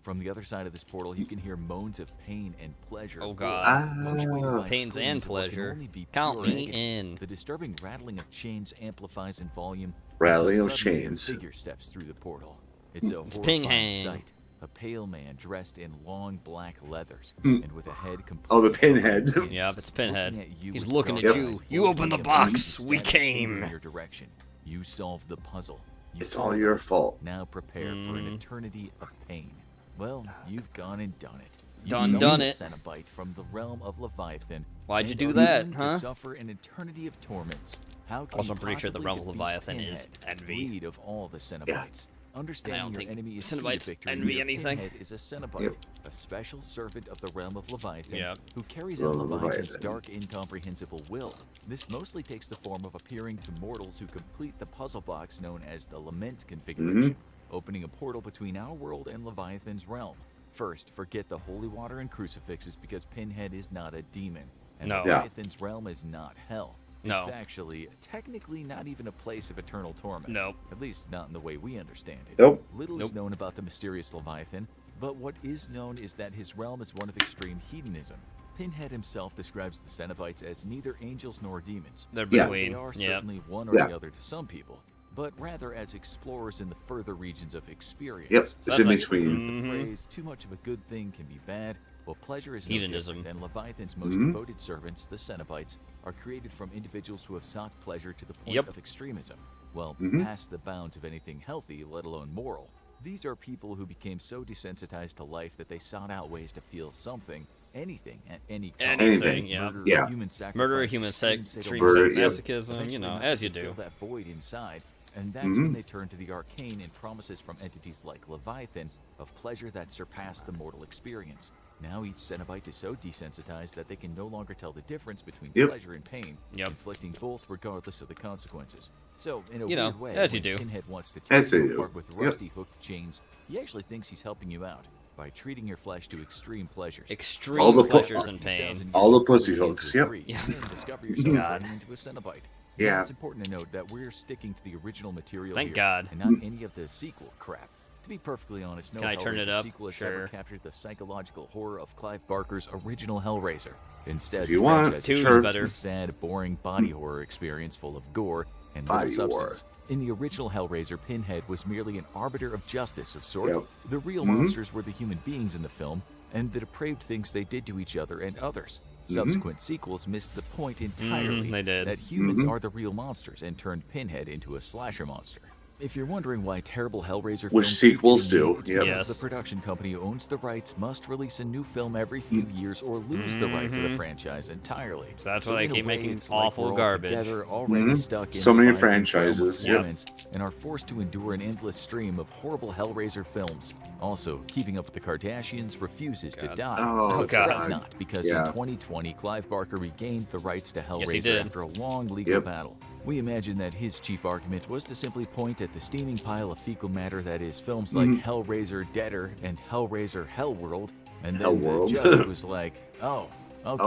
From the other side of this portal, you can hear moans of pain and pleasure. Oh god. Pains and pleasure. Count me in. The disturbing rattling of chains amplifies in volume. Rattling of chains. A figure steps through the portal. It's a horrifying sight. A pale man dressed in long black leathers and with a head completely... Oh, the Pinhead. Yep, it's Pinhead. He's looking at you. You open the box. We came. In your direction. You solved the puzzle. It's all your fault. Now prepare for an eternity of pain. Well, you've gone and done it. Done it. Cenobite from the realm of Leviathan. Why'd you do that, huh? To suffer an eternity of torments. How can also, I'm pretty sure the realm of Leviathan is envy. Lead of all the Cenobites. Understanding your enemy is Cenobites victory. envy anything. Pinhead is a Cenobite, a special servant of the realm of Leviathan, who carries out Leviathan's dark, incomprehensible will. This mostly takes the form of appearing to mortals who complete the puzzle box known as the Lament configuration, opening a portal between our world and Leviathan's realm. First, forget the holy water and crucifixes because Pinhead is not a demon, and Leviathan's realm is not hell. It's actually technically not even a place of eternal torment. Nope. At least not in the way we understand it. Nope. Little is known about the mysterious Leviathan, but what is known is that his realm is one of extreme hedonism. Pinhead himself describes the Cenobites as neither angels nor demons. They're between. They are certainly one or the other to some people, but rather as explorers in the further regions of experience. Yep, it's in between. The phrase, too much of a good thing can be bad. Well, pleasure is no Hedonism. different, and Leviathan's most devoted servants, the Cenobites, are created from individuals who have sought pleasure to the point of extremism. Well, past the bounds of anything healthy, let alone moral. These are people who became so desensitized to life that they sought out ways to feel something, anything, at any cost. Anything, Human sacrifice, Murder, human extreme masochism, you know, as you do. Fill that void inside, and that's when they turn to the arcane and promises from entities like Leviathan of pleasure that surpass the mortal experience. Now each Cenobite is so desensitized that they can no longer tell the difference between pleasure and pain, inflicting both regardless of the consequences. So, in a weird way, as you when do. Pinhead wants to tear you apart with rusty hooked chains, he actually thinks he's helping you out by treating your flesh to extreme pleasures. Extreme pleasures and pain. All the pussy hooks, Discover yourself turning into a Cenobite. Yeah. It's important to note that we're sticking to the original material Thank here, God. and not any of the sequel crap. To be perfectly honest, no Can I turn it Hellraiser up? sequel has ever captured the psychological horror of Clive Barker's original Hellraiser. Instead, If you the want, franchise two is is better. a sad, boring body horror experience full of gore and little substance. In the original Hellraiser, Pinhead was merely an arbiter of justice of sort. The real monsters were the human beings in the film, and the depraved things they did to each other and others. Subsequent sequels missed the point entirely they did. that humans are the real monsters and turned Pinhead into a slasher monster. If you're wondering why terrible Hellraiser Which films sequels continue, do, it's yep. because the production company who owns the rights must release a new film every few years or lose the rights of the franchise entirely. So that's why they in a keep way, making it's like awful we're all garbage. together, already stuck in So the many violent realm of franchises, humans, and are forced to endure an endless stream of horrible Hellraiser films. Also, Keeping Up with the Kardashians refuses to die. Oh, But God. fret not, because in 2020, Clive Barker regained the rights to he Hellraiser did. after a long legal battle. We imagine that his chief argument was to simply point at the steaming pile of fecal matter that is films like Hellraiser Deader and Hellraiser Hellworld, and then Hellworld. the judge was like, okay, Oh,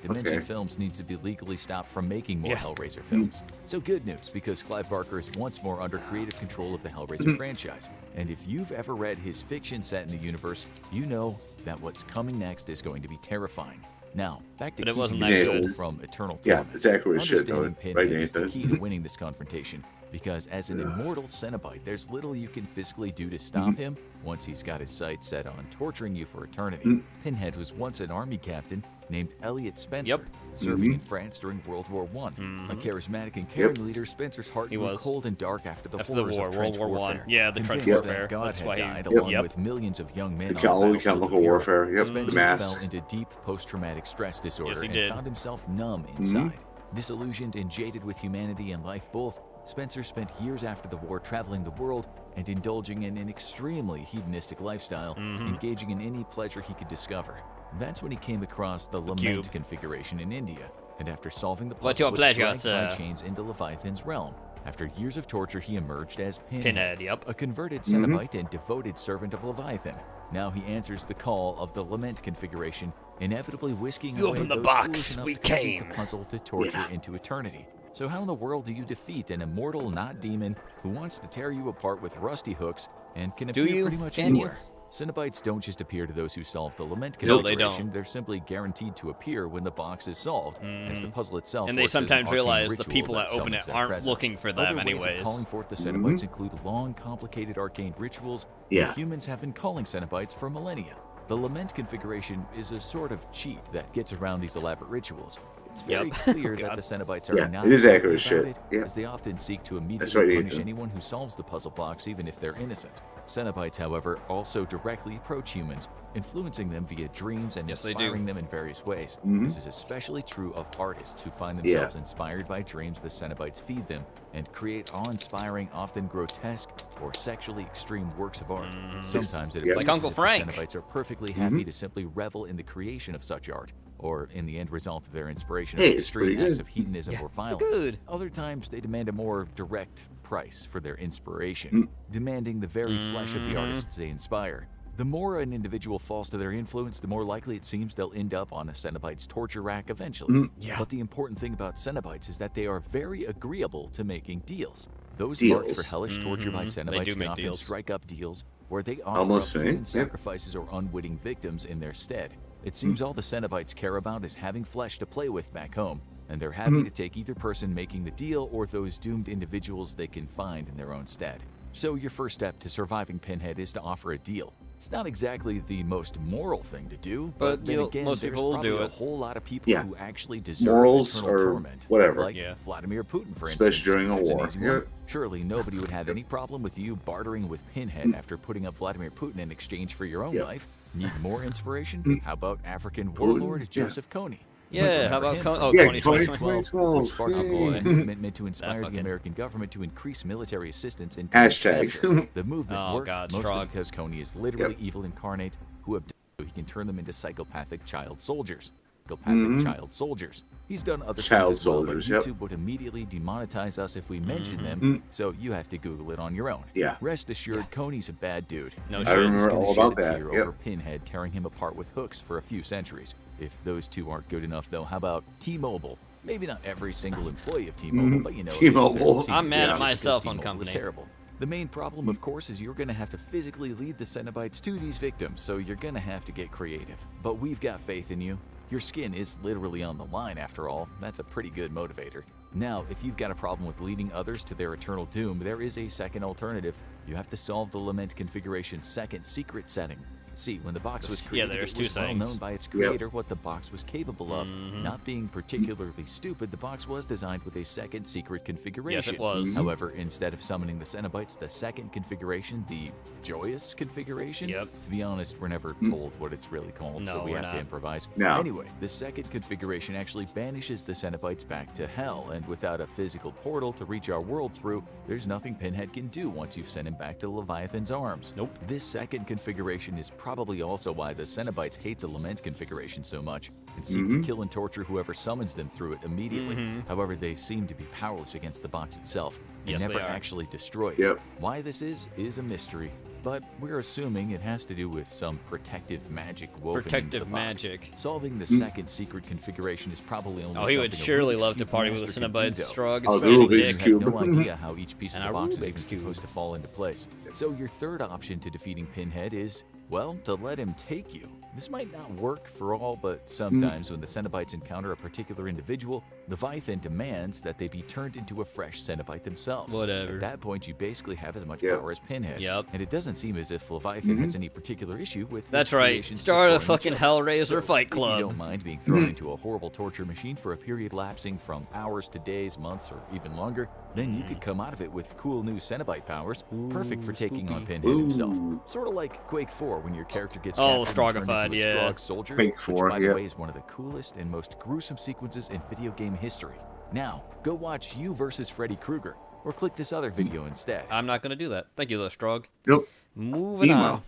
Dimension okay. Films needs to be legally stopped from making more Yeah. Hellraiser films. So good news, because Clive Barker is once more under creative control of the Hellraiser franchise. And if you've ever read his fiction set in the universe, you know that what's coming next is going to be terrifying. Now, back to But it wasn't keeping that your soul good. from eternal Yeah, torment. it's accurate shit, though. Understanding Right, Pinhead is the Nathan? key to winning this confrontation, because as an immortal Cenobite, there's little you can physically do to stop him once he's got his sights set on torturing you for eternity. Pinhead was once an army captain named Elliot Spencer, serving in France during World War I. A charismatic and caring leader, Spencer's heart He grew was. cold and dark after the After the horrors war, of trench World War I. warfare. Yeah, the trench Convinced warfare. that God That's had why he- died along with millions of young men on the All the battlefield chemical of Europe. warfare, the Spencer mass. fell into deep post-traumatic stress disorder he and did. found himself numb inside. Disillusioned and jaded with humanity and life both, Spencer spent years after the war traveling the world and indulging in an extremely hedonistic lifestyle, engaging in any pleasure he could discover. That's when he came across the Lament configuration in India, and after solving the puzzle, was dragged by chains into Leviathan's realm. After years of torture, he emerged as Pinhead, a converted Cenobite and devoted servant of Leviathan. Now he answers the call of the Lament configuration, inevitably whisking away open the those box, foolish enough we to complete came. the puzzle to torture into eternity. So how in the world do you defeat an immortal, not demon, who wants to tear you apart with rusty hooks and can appear pretty much anywhere? Cenobites don't just appear to those who solve the Lament configuration. No, they don't. They're simply guaranteed to appear when the box is solved, as the puzzle itself. And they works as an sometimes arcane realize the ritual people that open summons it their aren't presence. looking for them Other ways anyways. of calling forth the Cenobites include long, complicated arcane rituals. Yeah. that humans have been calling Cenobites for millennia. The Lament configuration is a sort of cheat that gets around these elaborate rituals. It's very clear that the Cenobites are not it is happy accurate about shit. it, as they often seek to That's immediately right, punish Ethan. anyone who solves the puzzle box, even if they're innocent. Cenobites, however, also directly approach humans, influencing them via dreams and inspiring them in various ways. This is especially true of artists who find themselves inspired by dreams the Cenobites feed them and create awe-inspiring, often grotesque, or sexually extreme works of art. Sometimes it appears Like Uncle as if Frank. the Cenobites are perfectly happy to simply revel in the creation of such art, or in the end result of their inspiration of extreme acts of hedonism or violence. Other times they demand a more direct price for their inspiration, demanding the very flesh of the artists they inspire. The more an individual falls to their influence, the more likely it seems they'll end up on a Cenobite's torture rack eventually. But the important thing about Cenobites is that they are very agreeable to making deals. Those marked for hellish torture by Cenobites can often strike up deals where they offer up human sacrifices or unwitting victims in their stead. It seems all the Cenobites care about is having flesh to play with back home, and they're happy to take either person making the deal or those doomed individuals they can find in their own stead. So your first step to surviving Pinhead is to offer a deal. It's not exactly the most moral thing to do, but then again, most there's people will probably do a it. whole lot of people who actually deserve Morals eternal or torment, whatever. like Vladimir Putin, for Especially instance. during a There's an war. easy one. Surely nobody would have any problem with you bartering with Pinhead after putting up Vladimir Putin in exchange for your own life. Need more inspiration? How about African warlord Joseph Kony? Yeah, how about Kony? Kony 2012, which sparked a movement meant to inspire the American government to increase military assistance in capture. The movement worked mostly because Kony is literally evil incarnate who abducts so he can turn them into psychopathic child soldiers. Child soldiers. He's done other Child things as well, but soldiers, yep. YouTube would immediately demonetize us if we mention them, so you have to Google it on your own. Yeah. Rest assured, Kony's a bad dude. No And shit. I he's remember gonna all shed about a that, tear yep. over Pinhead tearing him apart with hooks for a few centuries. If those two aren't good enough, though, how about T-Mobile? Maybe not every single employee of T-Mobile, but you know, T-Mobile. I'm mad at because myself on T-Mobile is company. terrible. The main problem, of course, is you're going to have to physically lead the Cenobites to these victims, so you're going to have to get creative. But we've got faith in you. Your skin is literally on the line, after all. That's a pretty good motivator. Now, if you've got a problem with leading others to their eternal doom, there is a second alternative. You have to solve the Lament configuration's second secret setting. See, when the box was created, there's it two was well settings. known by its creator what the box was capable of. Not being particularly stupid, the box was designed with a second secret configuration. Yes, it was. However, instead of summoning the Cenobites, the second configuration, the Joyous configuration, to be honest, we're never told what it's really called, so No, we we're have to not. improvise. No. Anyway, the second configuration actually banishes the Cenobites back to hell, and without a physical portal to reach our world through, there's nothing Pinhead can do once you've sent him back to Leviathan's arms. Nope. This second configuration is probably also why the Cenobites hate the Lament configuration so much and seek to kill and torture whoever summons them through it immediately. However, they seem to be powerless against the box itself and Yes, they never are. actually destroy it. Yep. Why this is a mystery, but we're assuming it has to do with some protective magic woven Protective into the box. magic. Solving the second secret configuration is probably only Oh, he would something a surely Rubik's love to Cube party with master the can do, Cenobites, though. Strog, Oh, the especially Rubik's Dick. You have Cube. no idea how each piece of And the a box is Rubik's even Cube. supposed to fall into place. So your third option to defeating Pinhead is, well, to let him take you. This might not work for all, but sometimes when the Cenobites encounter a particular individual, Leviathan demands that they be turned into a fresh Cenobite themselves. Whatever. At that point, you basically have as much Yep. power as Pinhead. Yep. And it doesn't seem as if Leviathan has any particular issue with That's his right. creations Start a destroying fucking each other. Hellraiser So, fight If club. you don't mind being thrown into a horrible torture machine for a period lapsing from hours to days, months, or even longer, then you could come out of it with cool new Cenobite powers, perfect for taking on Pinhead himself. Sort of like Quake 4 when your character gets Oh, captured and turned Strogified, into a yeah. Strog soldier, Quake which 4, by the yep. way is one of the coolest and most gruesome sequences in video game history. Now, go watch You vs. Freddy Krueger. or click this other video instead. I'm not gonna do that. Thank you, though, Strog. Nope. Moving on.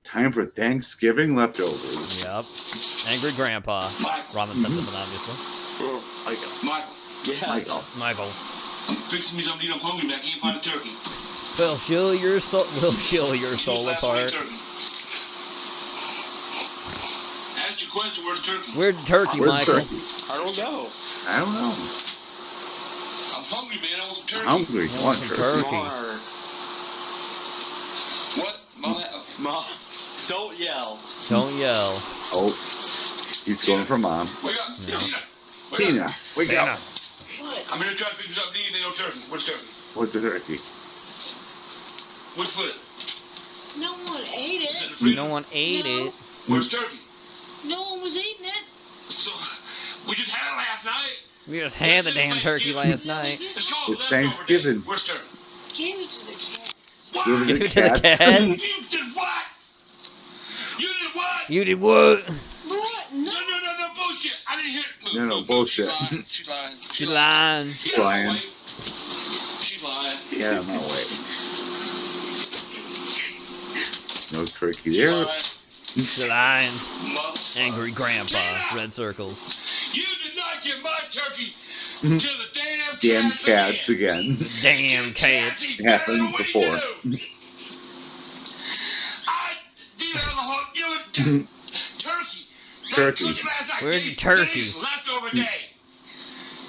Time for Thanksgiving leftovers. Yep. Angry Grandpa. Ramen sent this in, obviously. Michael. Yeah. Michael. I'm fixing me something to eat. I'm hungry, man. I can't find a turkey. We'll shill your soul. We'll shill your soul apart. Ask your question. Where's turkey? Where's turkey, Michael? I don't know. I don't know. I'm hungry, man. I want some turkey. Hungry. I want some turkey. What? Ma, don't yell. Don't yell. Oh, he's going for Mom. Wake up. No. Tina, wake up. What? I'm gonna try to fix something to eat. They no turkey. Where's turkey? What's a turkey? Which foot? No one ate it. No one ate it. Where's turkey? No one was eating it. So, we just had it last night. We just had the damn turkey last night. It's Thanksgiving. Where's turkey? Give it to the cat. Give Give it it to to the the cats. cat. You did what? You did what? You did what? What? No, bullshit. I didn't hear it. No, bullshit. She's lying. She's lying. She's lying. She's lying. Yeah, no way. No turkey there. She's lying. Angry Grandpa. Red circles. You did not get my turkey Mhm. to the Damn cats again. Damn cats. It happened before. I did it on the whole. You know, turkey. Turkey. Where's the turkey? Today's leftover day.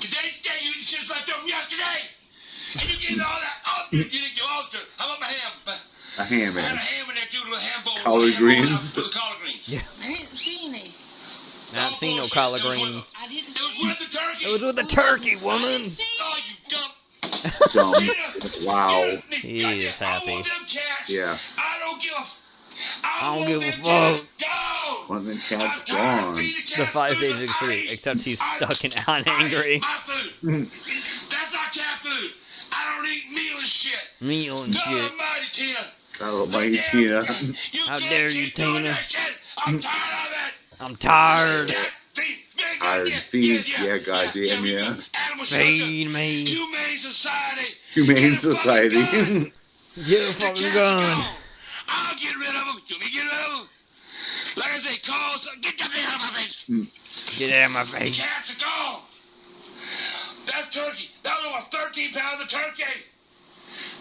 Today's day you eat shit left over yesterday. And you get all that. Oh, you didn't get all the turkey. How about my ham? A ham, I had a man. ham in there too, a little ham bowl. Collard Ham bowl out greens. for the collard greens. Yeah. I ain't seen it. Not seen no collard greens. I didn't It was with the turkey. It was with the turkey, woman. Oh, you dumb. Dumb. Wow. He is happy. Yeah. I don't give a. I don't give a fuck. One of them cats gone. The 5 stages of street, except he's stuck in on angry. My food. That's not cat food. I don't eat meal and shit. Meal and God shit. almighty, Tina. God almighty, Tina. How dare you, Tina? I'm tired of it. I'm tired. Tired feet. Yeah, goddamn, yeah. Feed me. Humane society. Humane Society. Get a fucking gun. I'll get rid of them. You me get rid of them? Like I say, call. Get that thing out of my face. Get out of my face. Cats are gone. That's turkey. That was over 13 pounds of turkey.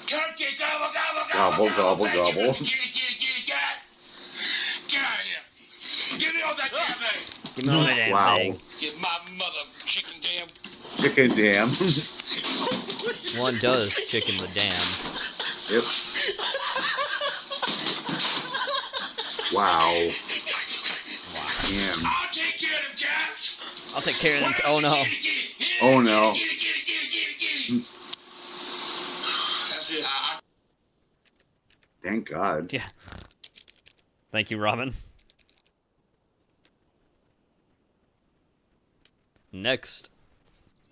Turkey, gobble, gobble, Gobble, gobble, gobble. Get it, cat. Get out of here. Give me all that damn thing. Give me all that damn Wow. thing. Give my mother chicken damn. Chicken damn. One does chicken the dam. Yep. Wow. Damn. I'll take care of them cats. I'll take care of them. Oh no. Oh no. Get it. That's it. Thank God. Yeah. Thank you, Ramen. Next.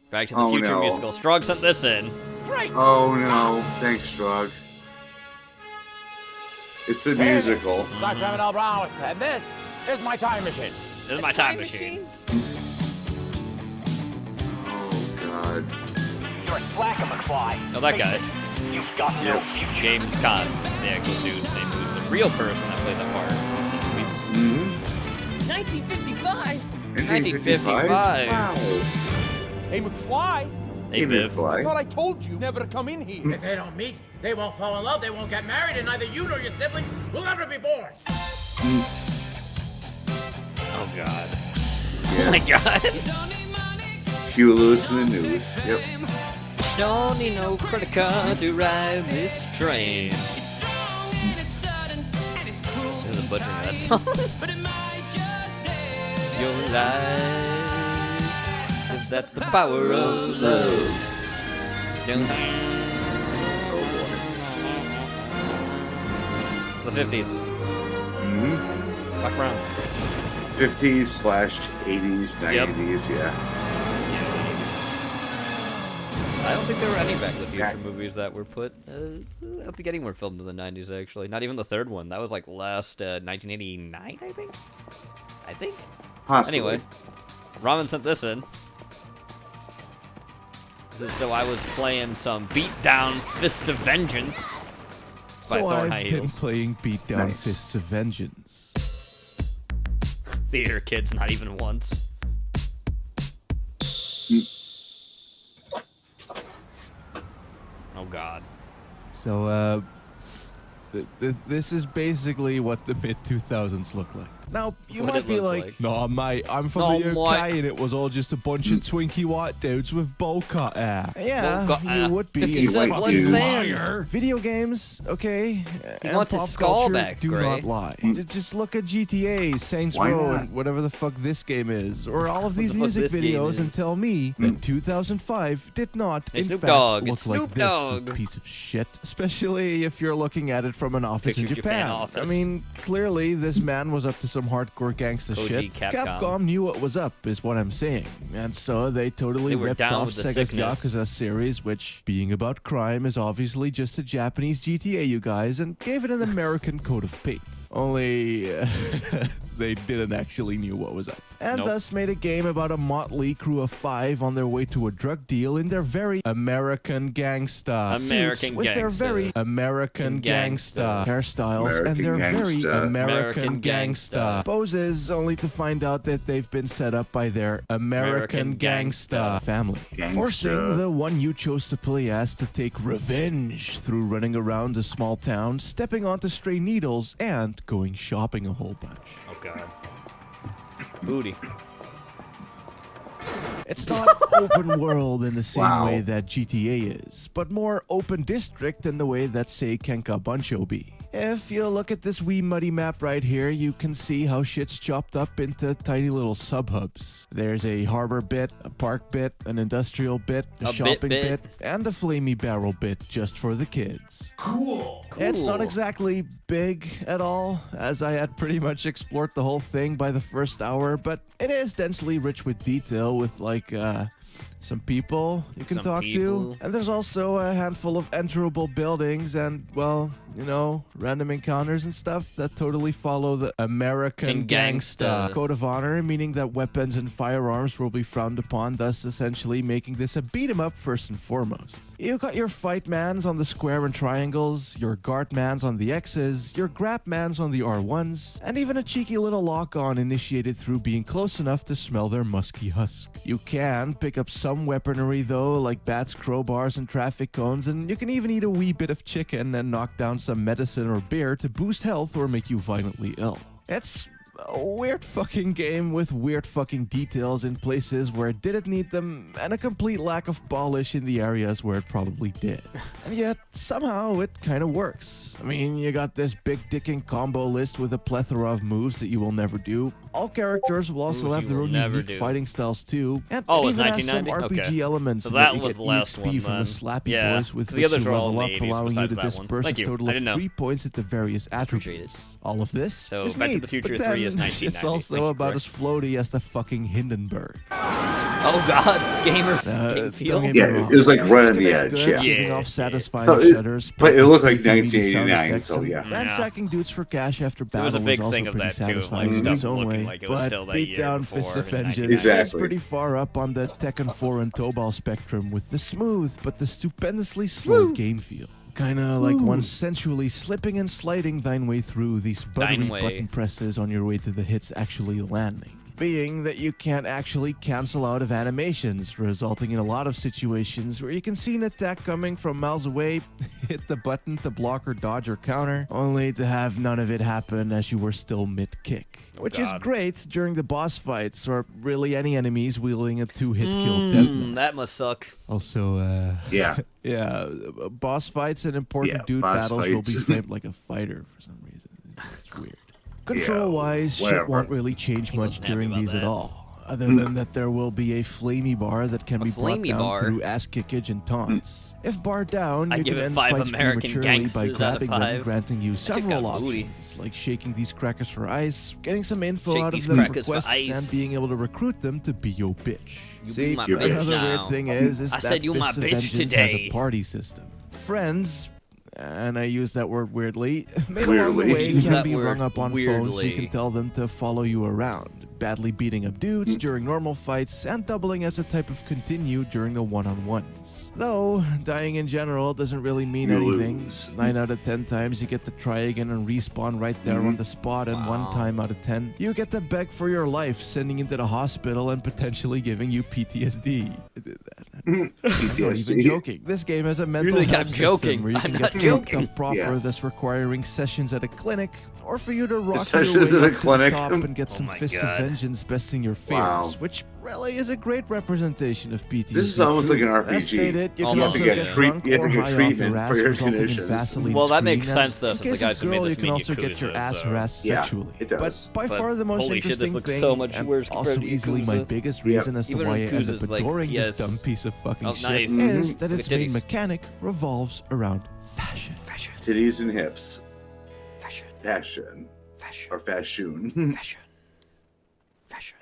Back to the Future no. musical. Strog sent this in. Oh no. Thanks, Strog. It's a musical. I'm Criminal Brown, and this is my time machine. This is my time machine. Oh God. You're slacker, McFly. Oh, that guy. You've got no future. James Caan, the actual dude's name, who's the real person that played that part. Mm-hmm. 1955? 1955. Wow. Hey, McFly. Hey, Viv. I thought I told you never to come in here. If they don't meet, they won't fall in love, they won't get married, and neither you nor your siblings will ever be born. Oh, God. Yeah. Oh, my God. Hugh Lewis in the news. Yep. Don't need no credit card to ride this train. There's a butcher in that song. Your life, 'cause that's the power of love. Don't It's the 50s. Mm-hmm. Fuck around. 50s/80s, 90s, yeah. I don't think there were any Back to the Future movies that were put. I don't think any were filmed in the 90s, actually. Not even the third one. That was like last 1989, I think? Possibly. Anyway, Ramen sent this in. So I was playing some Beatdown Fists of Vengeance. By So Thorn I've High been Heels. playing Beatdown Fists of Vengeance. Theater kids, not even once. Oh God. So, this is basically what the mid-2000s look like. Now, you What might it be look like, like? no, mate, I'm from No, the mate. UK and it was all just a bunch of twinky white dudes with bowl cut hair. Yeah, Bowl cut you hair. would be 50 a Cent fucking Blood liar. Video games, okay, and wants his pop skull culture back, do Gray. not lie. Just look at GTA, Saints Why Row, not? and whatever the fuck this game is, or all of these the fuck music this game videos and is. tell me that 2005 did not, Hey, in Snoop fact, Dogg, look it's like Snoop this, you Dogg. piece of shit. Especially if you're looking at it from an office in Picture Japan Japan. office. I mean, clearly this man was up to some hardcore gangsta OG shit. Capcom. Knew what was up, is what I'm saying. And so they totally They were ripped down off with the Sega's sickness. Yakuza series, which, being about crime, is obviously just a Japanese GTA, you guys, and gave it an American coat of paint. Only they didn't actually knew what was up. And Nope. thus made a game about a motley crew of 5 on their way to a drug deal in their very American gangsta American suits, with their gangsta. very American Gangsta. gangsta hairstyles and American their very gangsta. American American gangsta gangsta. poses, only to find out that they've been set up by their American American gangsta gangsta. family, Gangsta. forcing the one you chose to play as to take revenge through running around a small town, stepping onto stray needles, and going shopping a whole bunch. Oh God. Booty. It's not open world in the same Wow. way that GTA is, but more open district in the way that, say, Kenka Buncho be. If you look at this wee muddy map right here, you can see how shit's chopped up into tiny little sub-hubs. There's a harbor bit, a park bit, an industrial bit, a A shopping bit. and a flamey barrel bit just for the kids. Cool. It's not Cool. exactly big at all, as I had pretty much explored the whole thing by the first hour, but it is densely rich with detail with, like, some people you can Some talk people. to. And there's also a handful of enterable buildings and, well, you know, random encounters and stuff that totally follow the American Gangsta. code of honor, meaning that weapons and firearms will be frowned upon, thus essentially making this a beat-em-up first and foremost. You got your fight mans on the square and triangles, your guard mans on the X's, your grab mans on the R1s, and even a cheeky little lock-on initiated through being close enough to smell their musky husk. You can pick up some weaponry though, like bats, crowbars, and traffic cones, and you can even eat a wee bit of chicken and knock down some medicine or beer to boost health or make you violently ill. It's a weird fucking game with weird fucking details in places where it didn't need them, and a complete lack of polish in the areas where it probably did. And yet, somehow, it kind of works. I mean, you got this big dicking combo list with a plethora of moves that you will never do. All characters will also Moves have you their will own never unique do. fighting styles too. And Oh, it it's even has some 1990? RPG Okay. elements So in that you was get the last EXP one, from then. the slappy Yeah, boys with 'cause the which others you are all in level the up, 80s allowing you besides to that one. disperse a Thank you. total I of didn't know. 3 points at the various Appreciate attributes. All of this So, is Back to neat, the Future but 3 is then 1990. it's also Thank you, about Gray. as floaty as the fucking Hindenburg. Oh God, gamer. Game Don't feel. get me Yeah, wrong. it was like It's right on gonna the be edge, good, yeah. giving Yeah. off satisfying So it- shudders, but it looked like beefy, meaty sound 1989, effects, so and yeah. Ransacking dudes for cash after There battle was a big also thing of pretty that too, satisfying like in stuff its own looking way. like it was But still that year Beatdown before Fists of in Vengeance 1990. is pretty far up on the Tekken 4 and Tobal spectrum with the smooth but the stupendously slow game feel. Kinda like one sensually slipping and sliding thine way through these buttery Thine way. button presses on your way to the hits actually landing. Being that you can't actually cancel out of animations, resulting in a lot of situations where you can see an attack coming from miles away, hit the button to block or dodge or counter, only to have none of it happen as you were still mid-kick. Which is God. great during the boss fights, or really any enemies wielding a 2-hit kill deathmatch. That must suck. Also, Yeah. yeah, boss fights and important Yeah, dude boss battles will be fights. framed like a fighter for some reason. It's weird. Control-wise, shit whatever. won't really change He much wasn't happy during about these at that. all. Other than that, there will be a flamey bar that can A be brought flamey down bar? through ass kickage and taunts. If barred down, I'd you give can it end 5 fights American prematurely by gangsters out of grabbing them, 5. granting you several that booty. options, like shaking these crackers for ice, getting some info Shake out of these them for crackers for quests, ice. and being able to recruit them to be your bitch. You See, be my You're bitch another now. weird thing is I that said you my Fists of bitch Vengeance has a today. party system. Friends, and I use that word weirdly, made along the Weirdly. way Use can that be word rung up on phones so you weirdly. can tell them to follow you around. badly beating up dudes during normal fights and doubling as a type of continue during the one-on-ones. Though, dying in general doesn't really mean anything. 9 out of 10 times you get to try again and respawn right there on the spot, and 1 time out of 10 you get to beg for your life, sending you to the hospital and potentially giving you PTSD. I'm not even joking. This game has a mental health system where you can get fucked up proper, thus requiring sessions at a clinic, or for you to rock your way up to the top and get some fists of vengeance besting your fears, which really is a great representation of PTSD. This is almost like an RPG. As stated, you You can have also to get get drunk or high off your ass, for your resulting in conditions. Vaseline Well, that screen, makes and sense, though, in since the case guys of who made girl, this you can mean also get your Yakuza, ass so- harassed Yeah, sexually. it does. But by far the most holy shit, interesting this looks thing, so much and worse also compared to easily my Yakuza. biggest reason as to Even why I when end up Yakuza's like, adoring this yes. dumb piece of fucking Oh, shit, nice. is that Look its at main titties. mechanic revolves around fashion. Titties and hips. Fashion. Fashion. Fashion. Or fashion. Fashion. Fashion.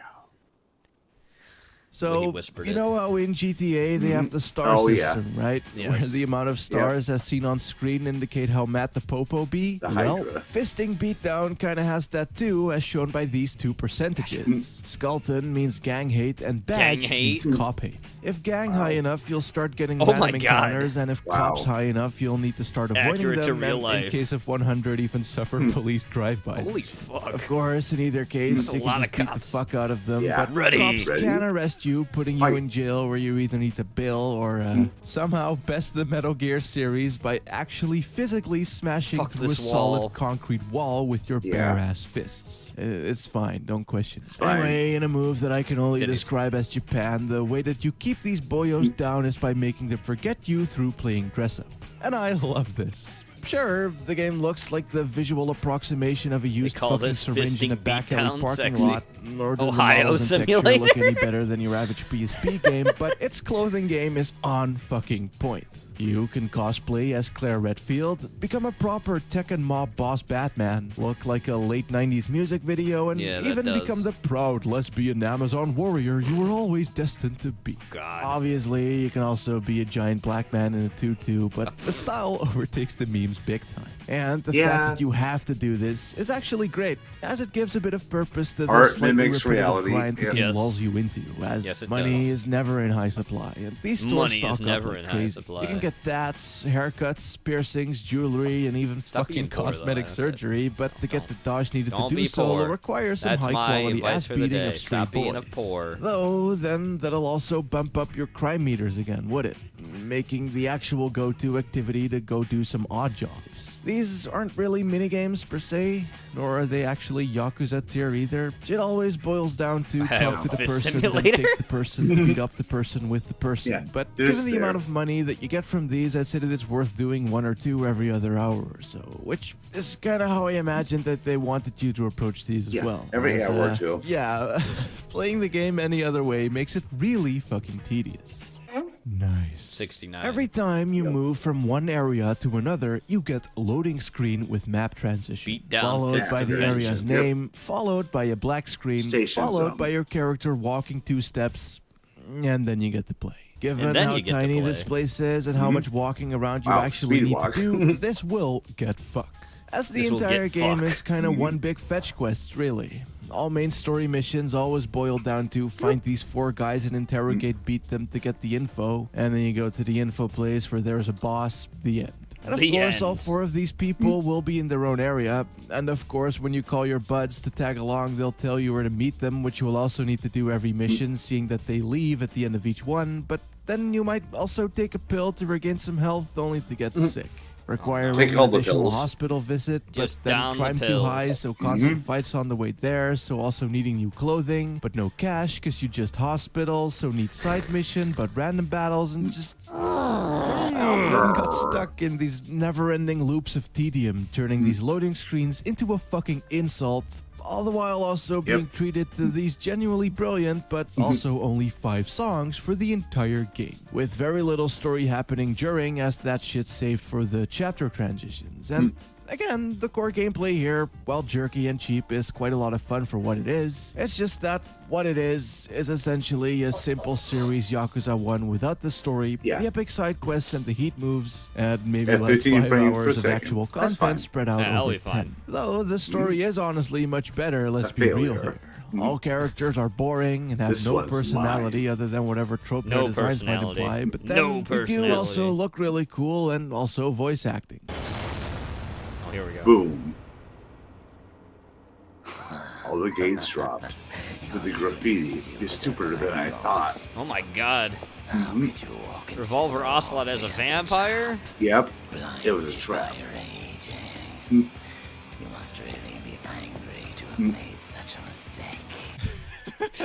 So, whispered you it. know how in GTA they have the star system, right? Yes. Where the amount of stars as seen on screen indicate how Matt the Popo be? The Well, Hydra. fisting beatdown kind of has that too, as shown by these 2 percentages. Skullton means gang hate and badge Gang hate? means cop hate. If gang high enough, you'll start getting Oh my random God. encounters, and if cops high enough, you'll need to start avoiding Accurate to them, real and life. in case of 100, even suffer police drive-by. Holy fuck. Of course, in either case, That's a you lot can of just beat the cops. fuck out of them, Yeah. but Ready. cops Ready? can arrest you, putting you in jail where you either need to bill or somehow best the Metal Gear series by actually physically smashing Fuck through a this solid wall. concrete wall with your bare-ass fists. It's fine, don't question it. Anyway, in a move that I can only describe as Japan, the way that you keep these boyos down is by making them forget you through playing dress-up. And I love this. Sure, the game looks like the visual approximation of a used call fucking this syringe in a fisting back alley beatdown parking sexy. lot, nor do the Ohio models and texture Simulator. look any better than your average PSP game, but its clothing game is on fucking point. You can cosplay as Claire Redfield, become a proper Tekken mob boss Batman, look like a late 90s music video, and Yeah, that even does. become the proud lesbian Amazon warrior you were always destined to be. God. Obviously, you can also be a giant black man in a tutu, but the style overtakes the memes big time. And the fact that you have to do this is actually great, as it gives a bit of purpose to the Art slightly mimics repetitive reality. grind the Yep. game Yes. lulls you into, as Yes, it money does. is never in high supply, and these stores Money is stock up never like in high crazy. supply. You can get tats, haircuts, piercings, jewelry, and even Stop being fucking poor, though, cosmetic that's it. surgery, but to get the dodge needed to Don't do be so poor. requires some That's my high-quality advice ass for the beating day. of street Stop being a boys. poor. Though, then that'll also bump up your crime meters again, would it? Making the actual go-to activity to go do some odd jobs. These aren't really minigames per se, nor are they actually Yakuza tier either. It always boils down to talk to the Office person, then Simulator? take the person to beat up the person with the person. Yeah, But it is given the fair. amount of money that you get from these, I'd say that it's worth doing 1 or 2 every other hour or so, which is kind of how I imagined that they wanted you to approach these as Yeah, well. every As, hour or two. Yeah, playing the game any other way makes it really fucking tedious. Nice. 69. Every time you move from one area to another, you get loading screen with map transition, Beat down followed fist by the transition. area's Yep. name, followed by a black screen, Station followed zone. by your character walking 2 steps, and then you get to play. Given then how you get to tiny play. this place is and how much walking around you Wow, actually speed need walk. to do, this will get fucked. As the This will entire get game fucked. is kind of one big fetch quest, really. All main story missions always boil down to find these 4 guys and interrogate, beat them to get the info, and then you go to the info place where there's a boss, the end. And of The course, all end. 4 of these people will be in their own area, and of course, when you call your buds to tag along, they'll tell you where to meet them, which you will also need to do every mission, seeing that they leave at the end of each one, but then you might also take a pill to regain some health, only to get sick. Requiring Take all an the additional pills. hospital visit, but Just then down the crime too pills. high, so constant fights on the way there, so also needing new clothing, but no cash because you just hospital, so need side mission, but random battles, and just often got stuck in these never-ending loops of tedium, turning these loading screens into a fucking insult, all the while also being treated to these genuinely brilliant, but also only 5 songs for the entire game, with very little story happening during, as that shit's saved for the chapter transitions. And again, the core gameplay here, while jerky and cheap, is quite a lot of fun for what it is. It's just that what it is essentially a simple series Yakuza 1 without the story, the epic side quests and the heat moves, and maybe At like 15 5 frames per hours of second. actual That's fine. content spread out Yeah, that'll over be fine. 10. Though the story is honestly much better, let's A be real failure. here. All characters are boring and have This no one's personality other than whatever trope their No designs might personality. imply. But then No they do also personality. look really cool and also voice acting. Oh, here we go. Boom. All the gates dropped. With the graffiti, you're stupider than I thought. Oh my god. Revolver Ocelot as a vampire? Yep. It was a trap. You must really be angry to have made such a mistake.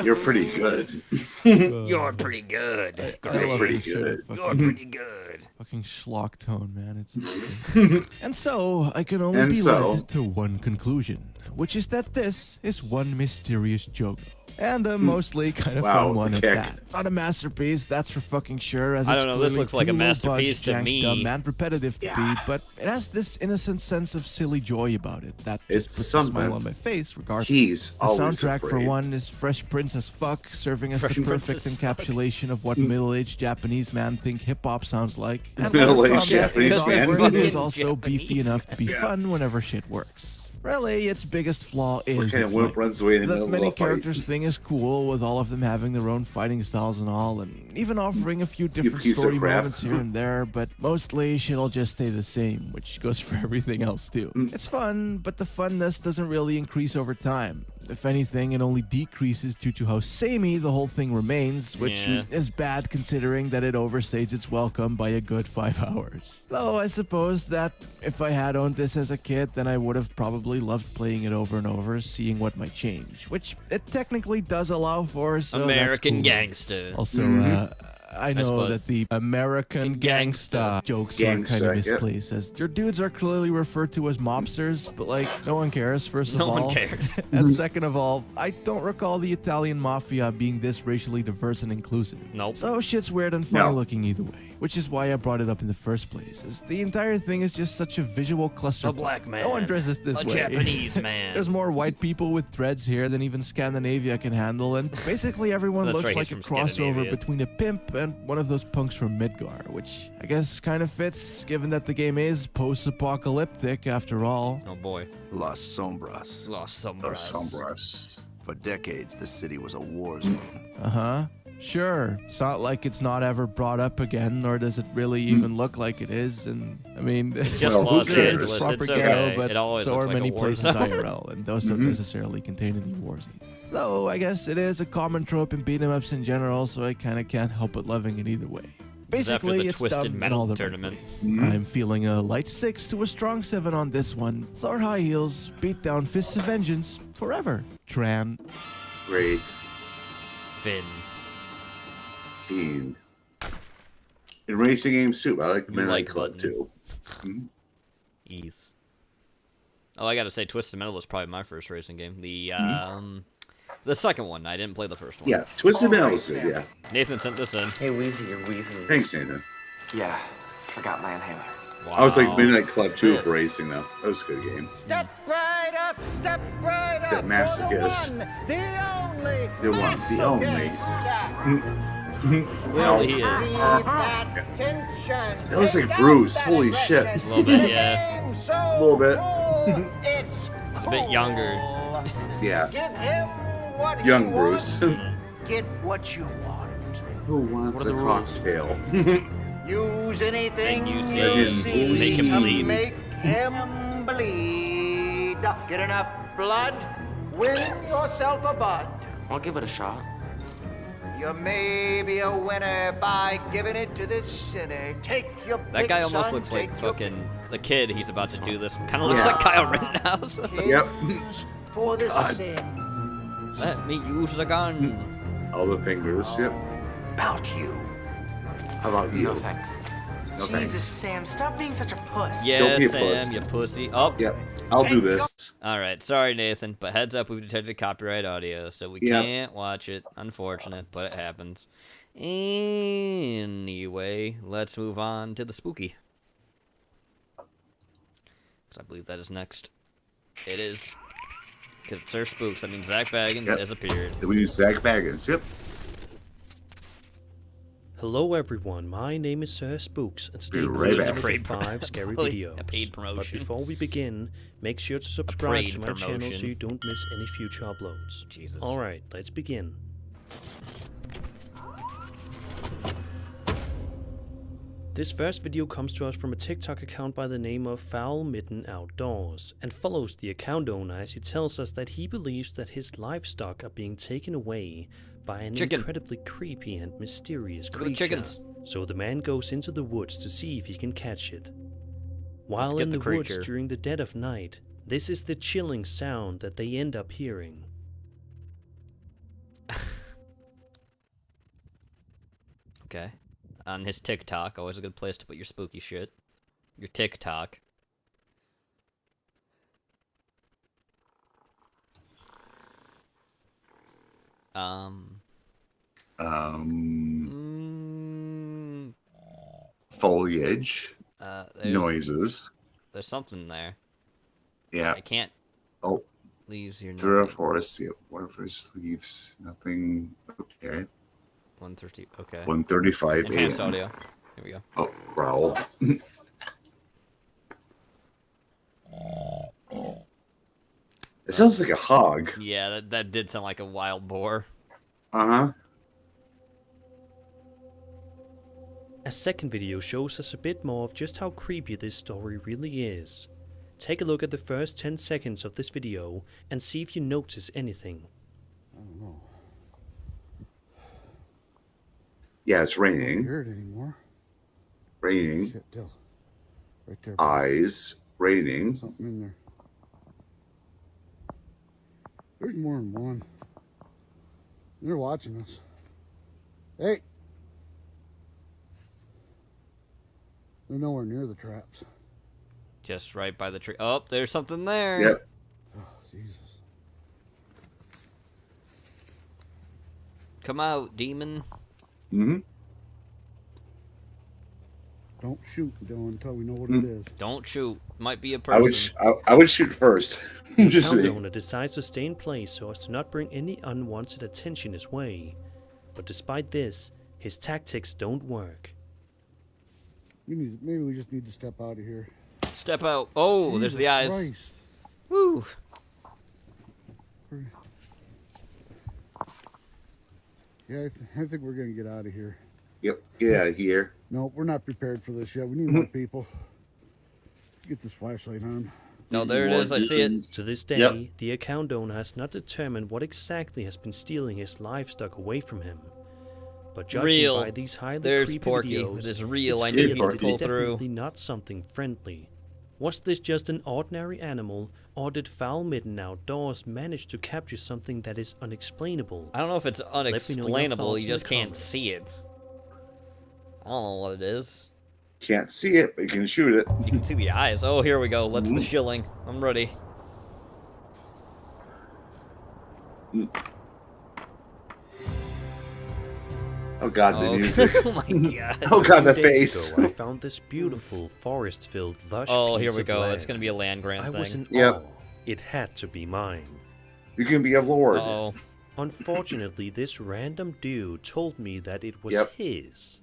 You're pretty good. You're pretty good. You're pretty good. You're pretty good. Fucking schlock tone, man. It's and so I can only be led to one conclusion, which is that this is one mysterious joke. And a mostly kind of fun one at that. Not a masterpiece, that's for fucking sure. As I it's don't know, this clearly looks like a too masterpiece to low-budget, me. jank, dumb, and repetitive to be, but it has this innocent sense of silly joy about it that just It's puts a something. smile on my face regardless. He's the always soundtrack, for afraid. one, is Fresh Prince as fuck, serving as Fresh the Prince perfect as encapsulation of what middle-aged Japanese man think hip-hop sounds like. And Middle-aged while the combat Japanese is man. awkward, it is also beefy enough to be Yeah. fun whenever shit works. Really, its biggest flaw is What kind of wimp runs away in the middle of many a fight? characters thing is cool, with all of them having their own fighting styles and all, and even offering a few different piece of story crap. moments here and there, but mostly shit'll just stay the same, which goes for everything else too. It's fun, but the funness doesn't really increase over time. If anything, it only decreases due to how samey the whole thing remains, which Yeah. is bad considering that it overstays its welcome by a good 5 hours. Though I suppose that if I had owned this as a kid, then I would have probably loved playing it over and over, seeing what might change, which it technically does allow for, so American that's cool. Gangster. Also, I know suppose. that the American gangsta jokes are kind of Gangsta, yep. misplaced, as your dudes are clearly referred to as mobsters, but like, no one cares, first of No all. one cares. And second of all, I don't recall the Italian mafia being this racially diverse and inclusive. Nope. So shit's weird and funny No. looking either way, which is why I brought it up in the first place, as the entire thing is just such a visual cluster. A black man. No one dresses this A way. Japanese man. There's more white people with dreads here than even Scandinavia can handle, and basically everyone That's looks right, like he's a from crossover Scandinavia. between a pimp and one of those punks from Midgar, which I guess kind of fits given that the game is post-apocalyptic after all. Oh boy. Las Sombras. Los Sombras. Sombras. For decades, the city was a war zone. Uh-huh. Sure. It's not like it's not ever brought up again, nor does it really even look like it is. And I mean, just Well, who Los cares? Angeles. it's proper It's ghetto, okay. but It always so looks are like a many war places zone. IRL, and those don't necessarily contain any wars either. Though I guess it is a common trope in beat 'em ups in general, so I kind of can't help but loving it either way. This is after Basically, the it's Twisted dumb in Metal all the right tournament. ways. I'm feeling a light 6 to a strong 7 on this one. Thor high heels, beat down fists of vengeance, forever. Tran. Great. Finn. Fiend. In racing games too. I like the You Midnight like Club button. too. Ease. Oh, I gotta say, Twisted Metal was probably my first racing game. The second one. I didn't play the first one. Yeah, Twisted Metal is good. Yeah. Nathan sent this in. Hey, Weezy, you're Weezy. Thanks, Nathan. Yeah, I got my inhaler. Wow. I was like Midnight Club 2 for racing though. That was a good game. Mm. Step right up. That masochist. For the only. The one, the only. Well, he is. That looks like Bruce. Holy shit. A little bit, yeah. A little bit. It's a bit younger. Yeah. Give him what Young he Bruce. wants. Get what you want. Who wants a cocktail? Use anything Make you you see. see Make him to bleed. make him bleed. Get enough blood, win yourself a bud. I'll give it a shot. You may be a winner by giving it to this sinner. Take your That guy pick, almost son, looks like take your fucking the kid he's about to do this. Kind of looks Yeah. like Kyle Rittenhouse. Yep. for the God. sin. Let me use the gun. All the fingers. Yep. About you. How about you? No thanks. No Jesus, thanks. Sam, stop being such a puss. Yeah, Don't be a Sam, puss. you pussy. Oh. Yep. I'll do this. Alright, sorry Nathan, but heads up, we've detected copyright audio, so we Yep. can't watch it. Unfortunate, but it happens. Anyway, let's move on to the spooky. Because I believe that is next. It is. Because it's Sir Spooks, that means Zach Baggins Yep. has appeared. We use Zach Baggins. Yep. Hello everyone, my name is Sir Spooks, and today Right we're back. doing 5 scary videos. A paid promotion. But before we begin, make sure to subscribe to my channel so promotion. you don't miss any future uploads. Jesus. Alright, let's begin. This first video comes to us from a TikTok account by the name of Foul Mitten Outdoors, and follows the account owner as he tells us that he believes that his livestock are being taken away by an incredibly creepy and mysterious creature. So the man goes into the woods to see if he can catch it. While in the woods during the dead of night, this is the chilling sound that they end up hearing. Okay. On his TikTok, always a good place to put your spooky shit. Your TikTok. Foliage. Noises. There's something there. Yeah. I can't. Oh. Leaves your through a forest. Yeah. One of his leaves. Nothing. Okay. 130. Okay. 1:35 a.m. Enhanced audio. Here we go. Oh, growl. It sounds like a hog. Yeah, that did sound like a wild boar. Uh-huh. A second video shows us a bit more of just how creepy this story really is. Take a look at the first 10 seconds of this video and see if you notice anything. I don't know. Yeah, it's I raining. can't hear it anymore. Raining. Shit, Dill. Right there. Eyes. Raining. Something in there. There's more than one. They're watching us. Hey! They're nowhere near the traps. Just right by the tree. Oh, there's something there. Yep. Oh, Jesus. Come out, demon. Mm-hmm. Don't shoot, Dylan, until we know what it is. Don't shoot. Might be a person. I would shoot first. The Just account me. owner decides to stay in place so as to not bring any unwanted attention his way. But despite this, his tactics don't work. Maybe we just need to step out of here. Step out. Oh, Jesus there's the eyes. Christ. Woo. Yeah, I think we're gonna get out of here. Yep. Get out of here. No, we're not prepared for this yet. We need more people. Get this flashlight on. No, there it is. I see it. To this day, the account owner has not determined what exactly has been stealing his livestock away from him. But judging by these highly creepy videos, it is real. it's I knew clear he that would it's pull through. definitely not something friendly. Was this just an ordinary animal, or did Foul Mitten Outdoors manage to capture something that is unexplainable? I don't know if it's Let me know your unexplainable. thoughts You in the just can't comments. see it. I don't know what it is. Can't see it, but you can shoot it. You can see the eyes. Oh, here we go. Let's the shilling. I'm ready. Oh god, the Okay. music. Oh my god. Oh god, the A few days face. ago, I found this beautiful forest-filled lush Oh, here piece we of go. land. It's gonna be a land grant I thing. was in Yep. awe. It had to be mine. You can be a lord. Uh-oh. Unfortunately, this random dude told me that it was Yep. his.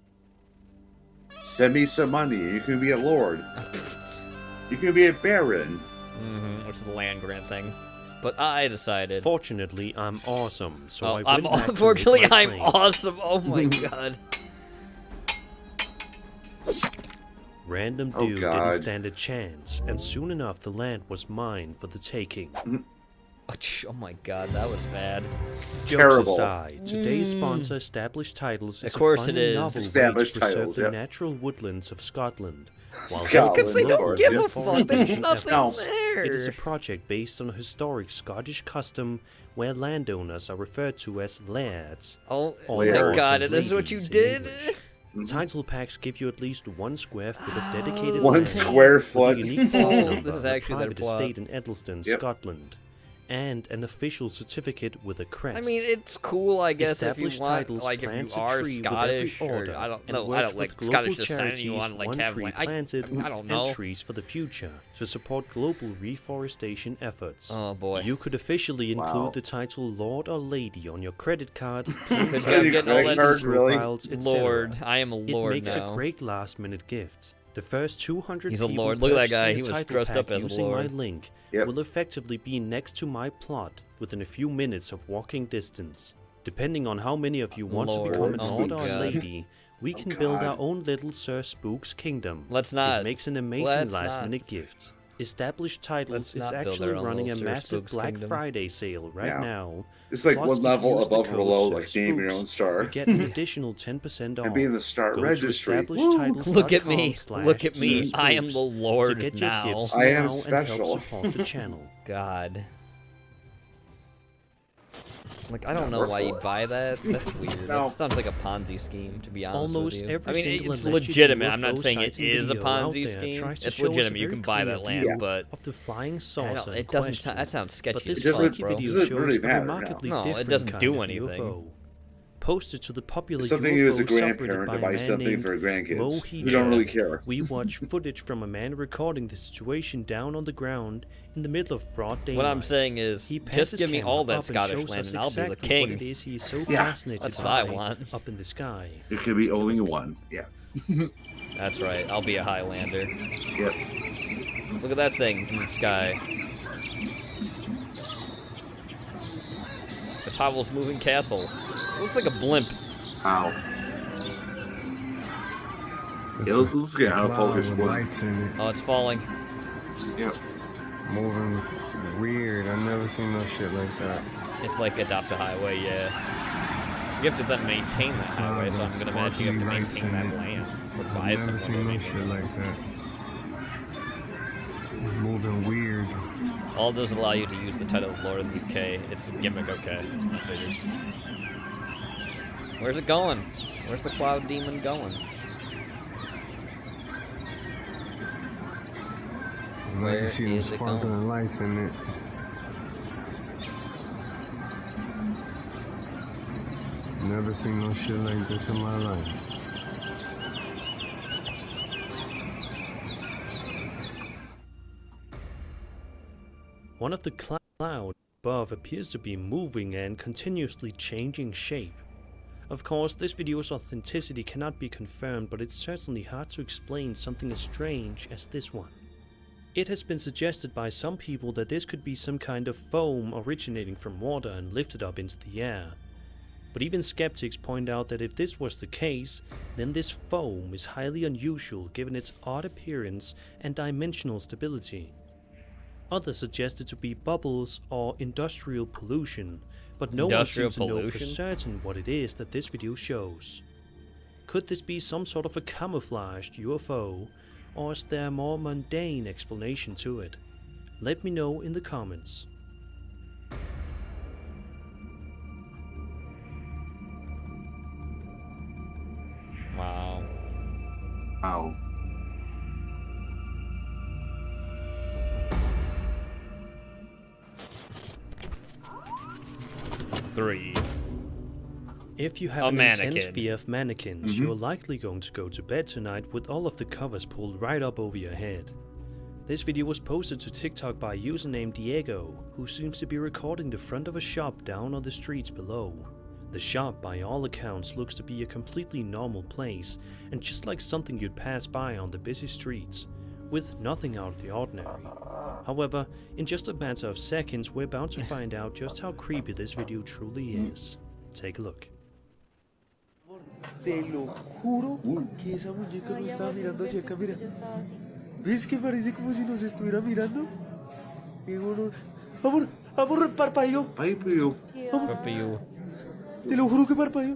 Send me some money. You can be a lord. You can be a baron. Which is the land grant thing. But I decided. Fortunately, I'm awesome, so I went I'm back to make unfortunately my I'm claim. awesome. Oh my god. Random Oh, dude God. didn't stand a chance, and soon enough the land was mine for the taking. Oh my god, that was bad. Jokes Terrible. aside, today's sponsor, Established Titles, is Of course a fun it is. and novel Established way to preserve Titles, the yep. natural woodlands of Scotland. While Scotland. Because they don't Lord, give yeah. a fuck. There's nothing No. there. It is a project based on a historic Scottish custom where landowners are referred to as lairds. Oh or my lords god, and and this is what you ladies in did? English. Title packs give you at least 1 square foot of dedicated 1 land square with a foot. unique phone Oh, number this is and a actually their private plot. estate in Edleston, Yep. Scotland. and an official certificate with a crest. I mean, it's cool, I guess, if you Established want, titles like, if plants you a are tree with every Scottish, order, or, I don't and know, works I don't with like global Scottish descent, charities, you want, like, one have, tree like, planted, I don't know. and trees for the future to support global reforestation efforts. Oh, boy. You could officially include the title Lord or Lady on your credit card, Good job getting all that profiles, etc. Lord. I am a lord It makes now. a great last-minute gift. The first 200 He's a people lord. Look at that purchasing guy. a He was title dressed up pack as a using lord. my link Yep. will effectively be next to my plot within a few minutes of walking distance. Depending on how many of you want to become an Oh lord my or a God. lady, we can build our own little Sir Spook's kingdom. Let's not. It makes an amazing Let's last-minute not. gift. Established Titles Let's is not build actually our own running a little Sir massive Spook's Black kingdom. Friday sale right Yeah. now. It's like Plus, one if level you use the above or code below, Sir like name your Spooks, own star. You get an additional 10% off. And be in the star Go registry. To Woo! Look at me. Look at me. establishedtitles.com/SirSpooks I am the Lord to get your now. gifts I am now and special. help support the channel. God. Like, I don't know why you'd buy that. That's weird. No. That sounds like a Ponzi scheme, to be honest Almost with you. every I mean, single it's alleged legitimate. I'm not UFO saying it sighting is a video out Ponzi there scheme. tries to It's show us a legitimate. You very can buy clear that land, view but of the flying I saucer don't, in it doesn't. question. That sounds sketchy But this as fuck, Mikey bro. video doesn't shows really a matter remarkably now. No, it different doesn't kind do of anything. UFO. Posted to the popular It's something you as a UFO subreddit grandparent by to a buy man something named for grandkids Mo who don't really Heejia. care. We watch footage from a man recording the situation down on the ground in the middle of broad daylight. What I'm saying is, He pans just his give me camera all up that and Scottish shows land us and I'll be the exactly king. What it is he is so Yeah, fascinated that's what by I want. up in the sky. It could be only one. Yeah. That's right. I'll be a Highlander. Yep. Look at that thing in the sky. The Tovel's moving castle. It looks like a blimp. Ow. It looks like out of focus. Oh, it's falling. Yep. Moving weird. I've never seen no shit like that. It's like Adopt a Highway, yeah. You have to then maintain that highway, so I'm gonna imagine you have to maintain that land. Or buy I've never some seen no land. shit like that. Moving weird. All those allow you to use the title of Lord of the UK. It's a gimmick, okay. I figured. Where's it going? Where's the cloud demon going? Where you see them is it sparkling going? lights in it. Never seen no shit like this in my life. One of the clouds above appears to be moving and continuously changing shape. Of course, this video's authenticity cannot be confirmed, but it's certainly hard to explain something as strange as this one. It has been suggested by some people that this could be some kind of foam originating from water and lifted up into the air. But even skeptics point out that if this was the case, then this foam is highly unusual given its odd appearance and dimensional stability. Others suggest it to be bubbles or industrial pollution, but no one seems to know for certain what it is that this video shows. Could this be some sort of a camouflaged UFO, or is there a more mundane explanation to it? Let me know in the comments. Wow. Wow. Three. If you have A an intense mannequin. fear of mannequins, you're likely going to go to bed tonight with all of the covers pulled right up over your head. This video was posted to TikTok by a user named Diego, who seems to be recording the front of a shop down on the streets below. The shop, by all accounts, looks to be a completely normal place, and just like something you'd pass by on the busy streets, with nothing out of the ordinary. However, in just a matter of seconds, we're about to find out just how creepy this video truly is. Take a look. Te lo juro que esa muñeca no estaba mirando hacia acá, mira. ¿Ves que parece como si nos estuviera mirando? Amor, amor, parpadeó. Parpadeó. Te lo juro que parpadeó.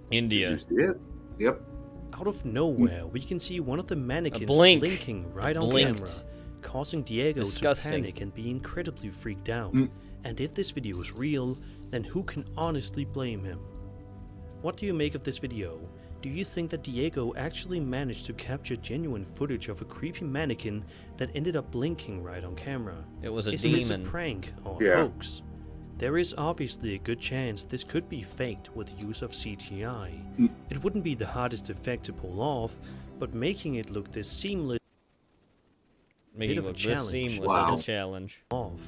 India. Did you see it? Yep. Out of nowhere, we can see one of the mannequins blink. blinking right on Blinked. camera, causing Diego Disgusting. to panic and be incredibly freaked out. And if this video is real, then who can honestly blame him? What do you make of this video? Do you think that Diego actually managed to capture genuine footage of a creepy mannequin that ended up blinking right on camera? It was a Isn't demon. this a prank or Yeah. hoax? There is obviously a good chance this could be faked with the use of CGI. It wouldn't be the hardest effect to pull off, but making it look this seamless Making bit of it a look this challenge. seamless Wow. is a challenge. Off.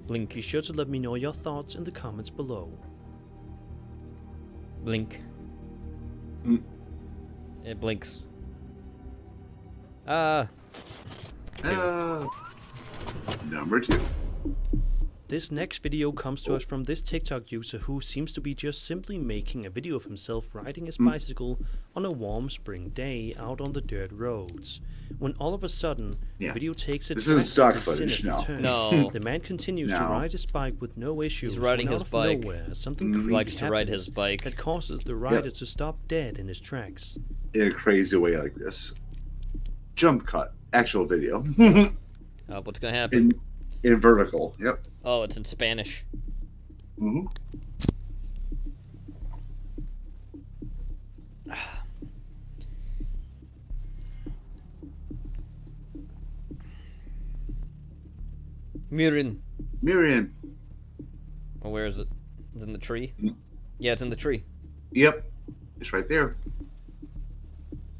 Blink. Be sure to let me know your thoughts in the comments below. Blink. Mm. It blinks. Number 2. This next video comes to us from this TikTok user who seems to be just simply making a video of himself riding his bicycle on a warm spring day out on the dirt roads. When all of a sudden, the video takes a This isn't stock drastically footage, sinister no. turn. No. The man continues to No. ride his bike with no issues. He's riding when his out of bike. nowhere, something He creepy likes to ride happens his bike. that causes the rider to stop dead in his tracks. In a crazy way like this. Jump cut. Actual video. What's gonna happen? In vertical. Yep. Oh, it's in Spanish. Mm-hmm. Mirin. Miriam. Oh, where is it? It's in the tree? Yeah, it's in the tree. Yep. It's right there.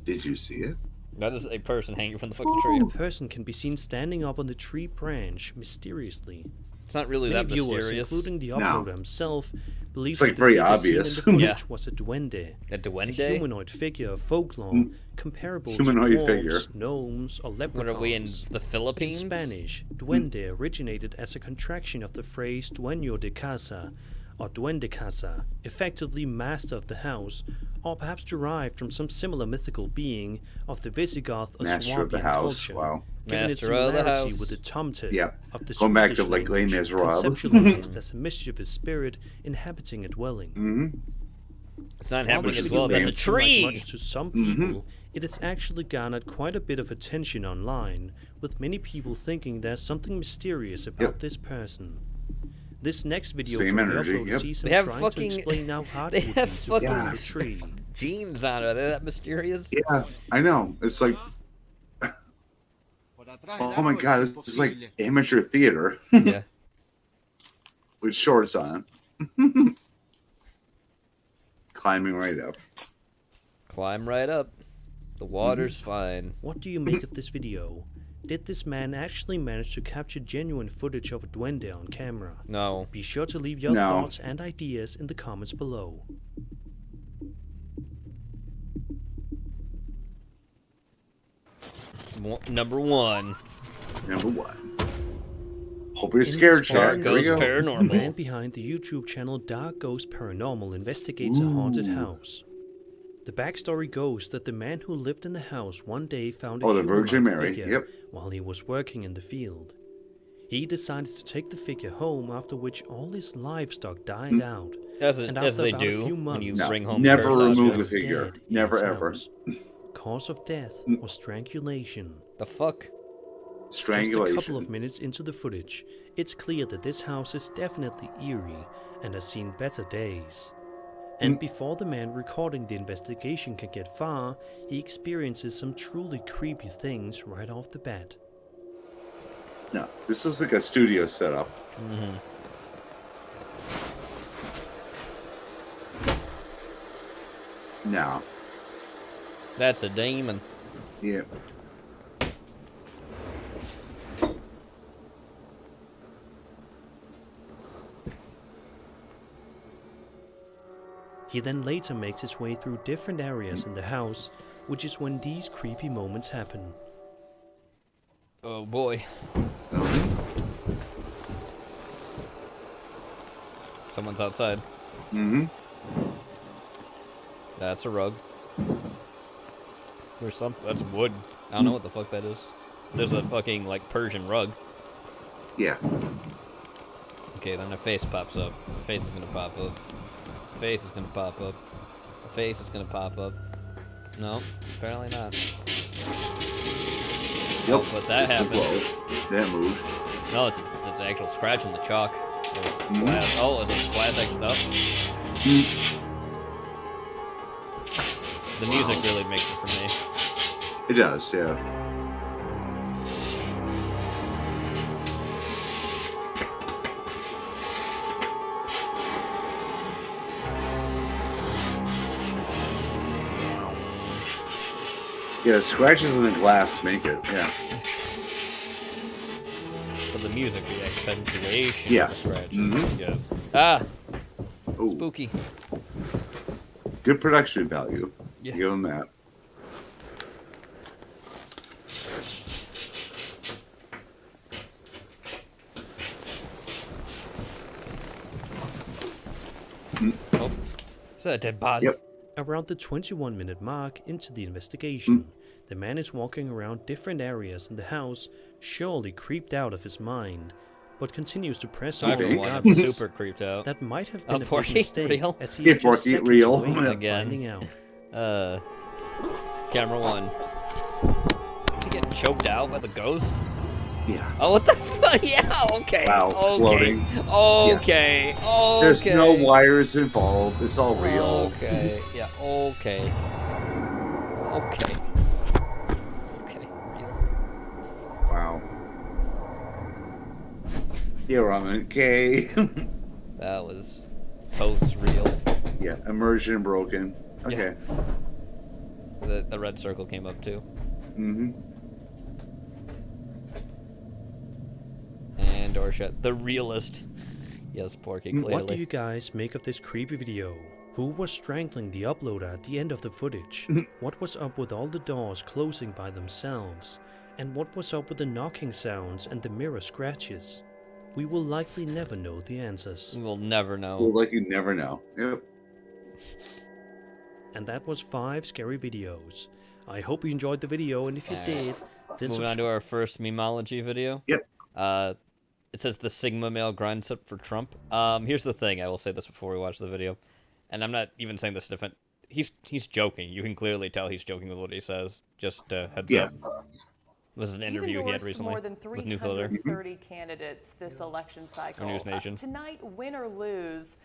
Did you see it? That is a person hanging from the fucking tree. A person can be seen standing up on the tree branch mysteriously. It's not really Many that viewers, mysterious. including the No. uploader himself, believe It's, like, that the very figure seen obvious. in the footage Yeah. was a duende. A A duende? humanoid figure of folklore comparable Humanoid to dwarves, figure. gnomes, or leprechauns. What are we in the In Philippines? Spanish, duende originated as a contraction of the phrase dueño de casa, or duende casa, effectively master of the house, or perhaps derived from some similar mythical being of the Visigoth or Master of the Swabian house. culture. Wow. Given its Master of the similarity house. with the tomtit Yep. of the Going back to, Swedish like, Les language, Miserables. conceptualized as a mischievous spirit inhabiting a dwelling. Mm-hmm. It's not While happening this as well. video That's a may seem like tree! much to some people, it has actually garnered quite a bit of attention online, with many people thinking there's something mysterious about this person. This next video Same from energy, the uploader yep. sees They him have trying fucking- to explain how hard they it would have be to fucking- climb the tree. Jeans on. Are they that mysterious? Yeah, I know. It's like, oh my god, this is like amateur theater Yeah. with shorts on. Climbing right up. Climb right up. The water's fine. What do you make of this video? Did this man actually manage to capture genuine footage of a duende on camera? No. Be sure to leave your No. thoughts and ideas in the comments below. Number 1. Number 1. Hope you're In scared, this chat. following Here we Goes go. The man Paranormal. behind the YouTube channel Dark Ghost Paranormal investigates a haunted house. The backstory goes that the man who lived in the house one day found a Oh, the humanoid Virgin Mary, figure yep. while he was working in the field. He decided to take the figure home, after which all his livestock died out. As And as after they about a do few when you months, bring home Never cursed remove objects. the figure. dead in Never his ever. house. Cause of death was strangulation. The fuck? Just a Strangulation. couple of minutes into the footage, it's clear that this house is definitely eerie and has seen better days. And before the man recording the investigation can get far, he experiences some truly creepy things right off the bat. No, this is like a studio setup. Mm-hmm. No. That's a demon. Yeah. He then later makes his way through different areas in the house, which is when these creepy moments happen. Oh boy. Someone's outside. Mm-hmm. That's a rug. There's some. That's wood. I don't know what the fuck that is. There's a fucking like Persian rug. Yeah. Okay, then a face pops up. A face is gonna pop up. A face is gonna pop up. A face is gonna pop up. No, apparently not. Yep. Oh, but that just a happened. blow. That moved. No, it's an actual scratch in the chalk. Or glass. Oh, it's a glass actually up. The music really makes it for me. It does, yeah. Yeah, scratches in the glass make it, yeah. For the music, the accentuation Yeah. of the scratches. Mhm. Yes. Ah! Ooh. Spooky. Good production value. Yeah. Give them that. Oh. Is that a dead body? Yep. Around the 21-minute mark into the investigation, the man is walking around different areas in the house, surely creeped out of his mind, but continues to press on Everyone regardless. super creeped out. That might have been a big Porky, mistake, real? as he Yeah, is just Porky, seconds real. away from Again. finding out. Camera 1. Is he getting choked out by the ghost? Yeah. Oh, what the fuck? Yeah, okay. Wow, okay. floating. Okay. Okay. There's no wires involved. It's all real. Okay. Yeah, okay. Okay. Okay, real. Wow. Here I'm okay. That was totes real. Yeah, immersion broken. Okay. Yeah. The red circle came up too. Mm-hmm. And door shut. The realist. Yes, Porky, clearly. What do you guys make of this creepy video? Who was strangling the uploader at the end of the footage? What was up with all the doors closing by themselves? And what was up with the knocking sounds and the mirror scratches? We will likely never know the answers. We will never know. We'll likely never know. Yep. And that was 5 scary videos. I hope you enjoyed the video, and if you did, then Moving on to our first memology video. Yep. It says the Sigma male grinds up for Trump. Here's the thing. I will say this before we watch the video, and I'm not even saying this to defend. He's joking. You can clearly tell he's joking with what he says. Just heads up. This is an interview he had recently more than with Newsletter. 330 candidates this election cycle. News Nation. Tonight, win or lose,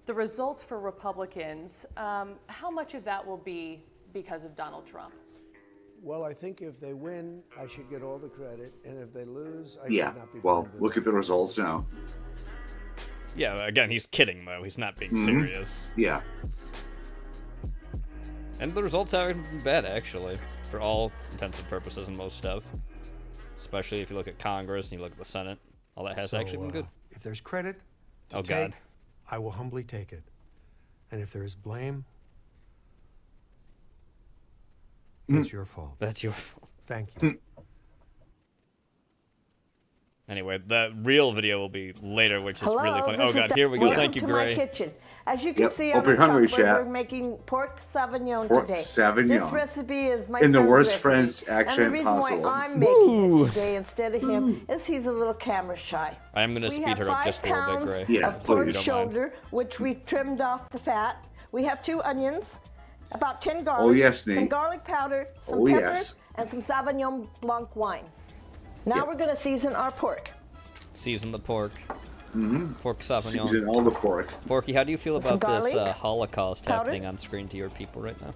the results for Republicans, how much of that will be because of Donald Trump? Well, I think if they win, I should get all the credit, and if they lose, I Yeah. should not be. Well, look at the results now. Yeah, again, he's kidding though. He's not being Mhm. serious. Yeah. And the results haven't been bad actually, for all intents and purposes and most stuff. Especially if you look at Congress and you look at the Senate, all that has actually been good. If there's credit to Oh, take, God. I will humbly take it. And if there is blame, it's your fault. That's your fault. Thank you. Anyway, the real video will be later, which is Hello, really funny. this Oh is god, here we go. Welcome Thank you, to Gray. my kitchen. As you can Yep. see Hope on you're the hungry, chalkboard, chat. we're making pork sauvignon Pork today. sauvignon. This recipe is my In the son's worst recipe. French And accent the reason possible. why I'm making it today instead of him is he's a little camera shy. I am gonna We speed have her up 5 just a little bit, pounds Gray. Yeah, of pork please. shoulder, which we trimmed off the fat. We have 2 onions, about 10 garlic, Oh, yes, some Nate. garlic powder, some Oh, peppers, yes. and some Sauvignon Blanc wine. Now Yep. we're going to season our pork. Season the pork. Mm-hmm. Pork sauvignon. Season all the pork. Porky, how do you feel Some about this garlic Holocaust powder. happening on screen to your people right now?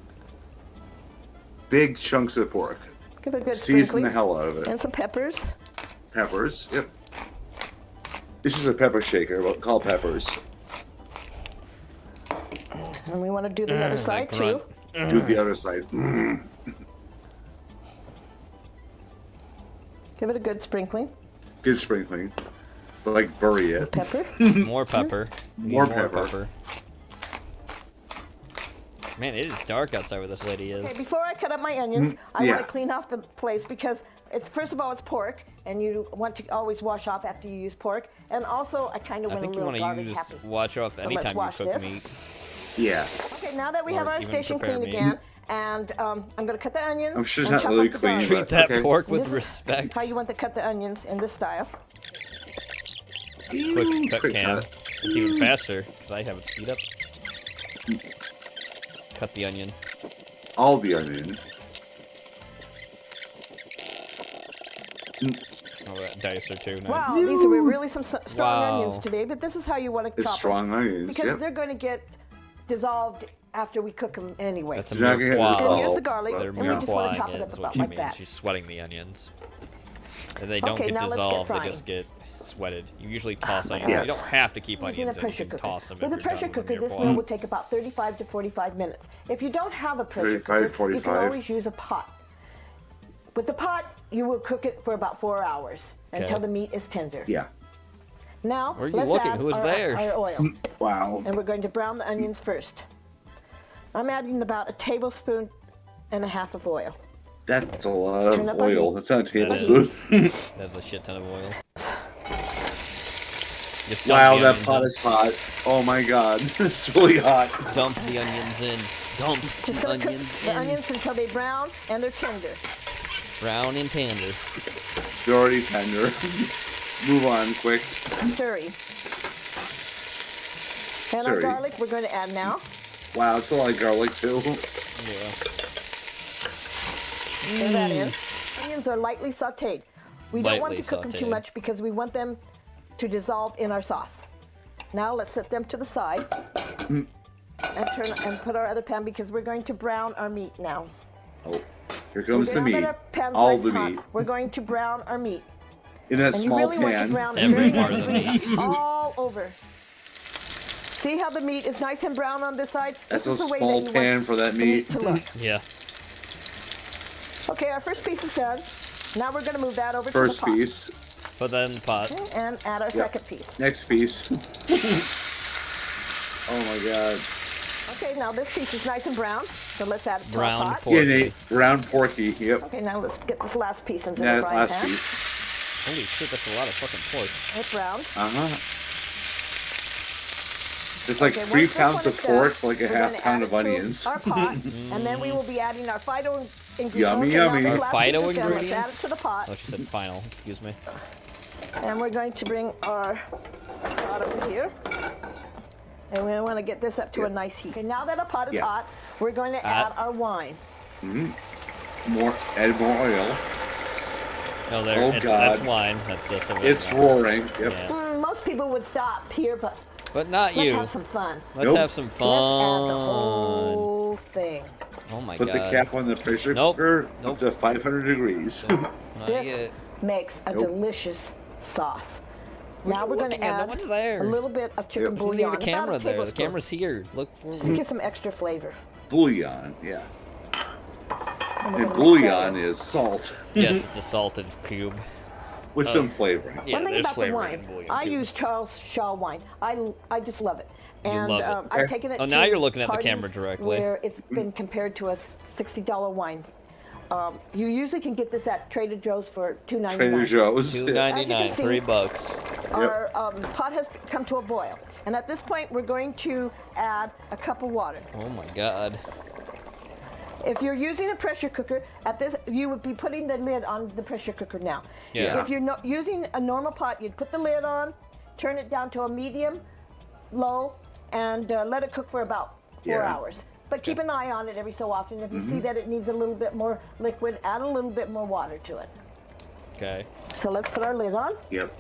Big chunks of pork. Give it a good Season sprinkling. the hell out of it. And some peppers. Peppers. Yep. This is a pepper shaker. We'll call peppers. And we want to do the other side too. Do the other side. Give it a good sprinkling. Good sprinkling. Like bury it. Pepper. More pepper. More pepper. Man, it is dark outside where this lady is. Okay, before I cut up my onions, I yeah. want to clean off the place because it's first of all it's pork, and you want to always wash off after you use pork. And also, I kind of I went a think you little want garlic to use happy. watch off So anytime let's you wash cook this. meat. Yeah. Okay, now that we Or have our even station prepare cleaned meat. again, and I'm going to cut the onions. I'm sure it's and not chop really up the clean, garlic. Treat that okay. pork with This is respect. How you want to cut the onions in this style. Quick cut Quick cam. cut. It's even faster because I have it speed up. Cut the onion. All the onion. Oh, that dicer too. Nice. Wow, these are really some strong Wow. onions today, but this is how you want to It's chop strong them. onions, Because yep. they're going to get dissolved after we cook them anyway. That's a You're not gonna get mirepoix. And here's the garlic, They're and we just want to chop mirepoixing it it, up is about what she like means. that. She's sweating the onions. And they don't Okay, get now let's get dissolved, they frying. just get sweated. You usually toss onions. Yeah. You don't have to keep Using onions a in, you pressure can cooker. toss them With a if you're pressure done with cooker, this mirepoix. meal will take about 35 to 45 minutes. If you don't have a pressure 35, cooker, you can 45. always use a pot. With the pot, you will cook it for about 4 hours until Okay. the meat is tender. Yeah. Now, Where are you let's looking? add Who was there? our oil. Wow. And we're going to brown the onions first. I'm adding about 1.5 tablespoons of oil. That's a lot Let's turn of up our oil. heat. That's not a That is. tablespoon. That's a shit ton of oil. Just dump Wow, the that onions pot in. is hot. Oh my god, it's really hot. Dump the onions in. Dump Just the gonna cook onions the in. onions until they brown and they're tender. Brown and tender. They're already tender. Move on, quick. Stirring. And our Stirring. garlic we're going to add now. Wow, it's a lot of garlic too. Yeah. Stir that in. Onions are lightly sauteed. We don't want to Lightly cook them too sauteed. much because we want them to dissolve in our sauce. Now let's set them to the side and turn and put our other pan because we're going to brown our meat now. Oh, here comes the Now that meat. our pan's All nice the hot, meat. We're going to brown our meat. In that And you small really want to pan. brown it Every very part of the nicely meat. all over. See how the meat is nice and brown on this side? That's This a is the way small that you pan want for that the meat. to look. Yeah. Okay, our first piece is done. Now we're going to move that over First to the pot. piece. Put that in the pot. Okay, and add our second piece. Next piece. Oh my god. Okay, now this piece is nice and brown, so let's add it to Brown our pot. pork. Yeah, Nate. Brown porky. Yep. Okay, now let's get this last piece into the That frying last pan. piece. Holy shit, that's a lot of fucking pork. It's browned. Uh-huh. It's like Okay, 3 once this pounds one of is done, pork for like a we're half gonna pound add of it to onions. Our pot, and then we will be adding our final ingredients. Yummy, Okay, yummy. Now this Our last final piece is done. Let's add ingredients? it to the pot, Oh, she said final. Excuse me. and we're going to bring our pot over here. And we want to get this up to a nice heat. Okay, now that our pot is Yeah. hot, we're going to Hot. add our wine. Mhm. Add more oil. No, there. Oh, That's God. wine. That's just a bit It's of- roaring. Yep. Yeah. Most people would stop here, but But not let's you. have some fun. Let's Nope. have some Let's add the fun. whole thing. Oh my Put god. the cap on the pressure Nope. cooker Nope. up to 500 degrees. Not This yet. makes a Nope. delicious sauce. What are Now you we're going to looking at? No add one's there. a little bit of chicken Yep. Look bouillon. at the camera about a there. The tablespoon, camera's here. Look just to forward. get some extra flavor. Bouillon, yeah. And we're And gonna mix that bouillon in. is salt. Yes, it's a salted cube. With some flavoring. Yeah, One thing there's about the flavor wine, in bouillon I too. use Charles Shaw wine. I just love it. You And love it. I've taken it Oh, to now you're looking at the parties camera directly. where it's been compared to a $60 wine. You usually can get this at Trader Joe's for $2.99. Trader Joe's. $2.99, see, $3. Our pot has come to a boil. And at this point, we're going to add a cup of water. Oh my god. If you're using a pressure cooker, you would be putting the lid on the pressure cooker now. Yeah. If you're not using a normal pot, you'd put the lid on, turn it down to a medium, low, and let it cook for about 4 Yeah. hours. But keep an eye on it every so often. If you Mm-hmm. see that it needs a little bit more liquid, add a little bit more water to it. Okay. So let's put our lid on. Yep.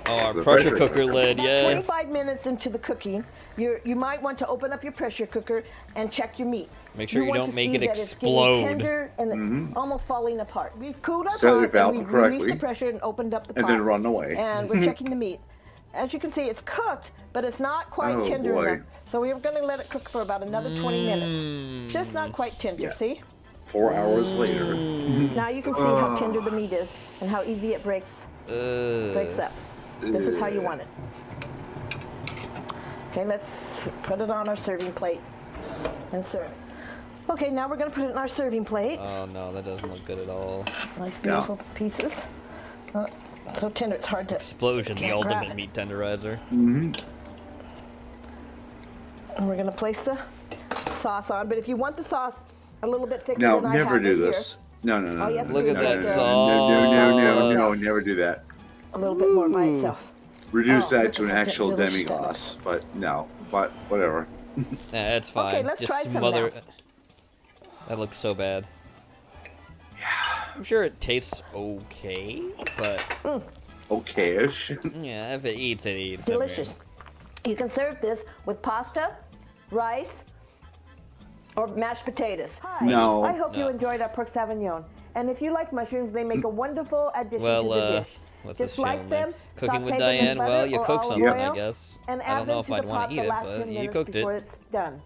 Oh, our The pressure pressure cooker cooker. lid, About yeah. 25 minutes into the cooking, you might want to open up your pressure cooker and check your meat. Make sure you want don't to make see it that it's getting explode. tender and it's almost falling apart. We've cooled our Set the pot valve and we've released correctly. the pressure and opened up the pot. And then run away. And we're checking the meat. As you can see, it's cooked, but it's not quite Oh, tender boy. enough. So we're going to let it cook for about another 20 minutes. Just not quite tender, Yeah. see? 4 hours later. Now you can see how tender the meat is and how easy it breaks up. This is how you want it. Okay, let's put it on our serving plate and serve it. Okay, now we're going to put it in our serving plate. Oh no, that doesn't look good at all. Nice, beautiful pieces. So tender, it's hard to. Explosion, the Can't grab ultimate it. meat tenderizer. Mm-hmm. And we're going to place the sauce on. But if you want the sauce a little bit thicker No, than I never have do it this. No, no, no. All you no, have to no, Look do at no, that no, sauce. no, never do that. here, a little bit more by itself. Reduce Oh, that look to at an that actual delicious demi-glace, but no. But whatever. Nah, it's fine. Okay, let's Just try some smother. now. That looks so bad. Yeah. I'm sure it tastes okay, but Okay-ish. yeah, if it eats, it eats. I mean, Delicious. You can serve this with pasta, rice, or mashed potatoes. Hi. No. I hope you No. enjoyed our pork sauvignon. And if you like mushrooms, they make a wonderful addition to the dish. What's Just this slice channel name? them, Cooking with saute them in Diane. butter Well, you or cooked olive something, I oil, guess. and I add don't know them if to I'd the want pot to eat the it, last but 10 you minutes cooked before it. it's done.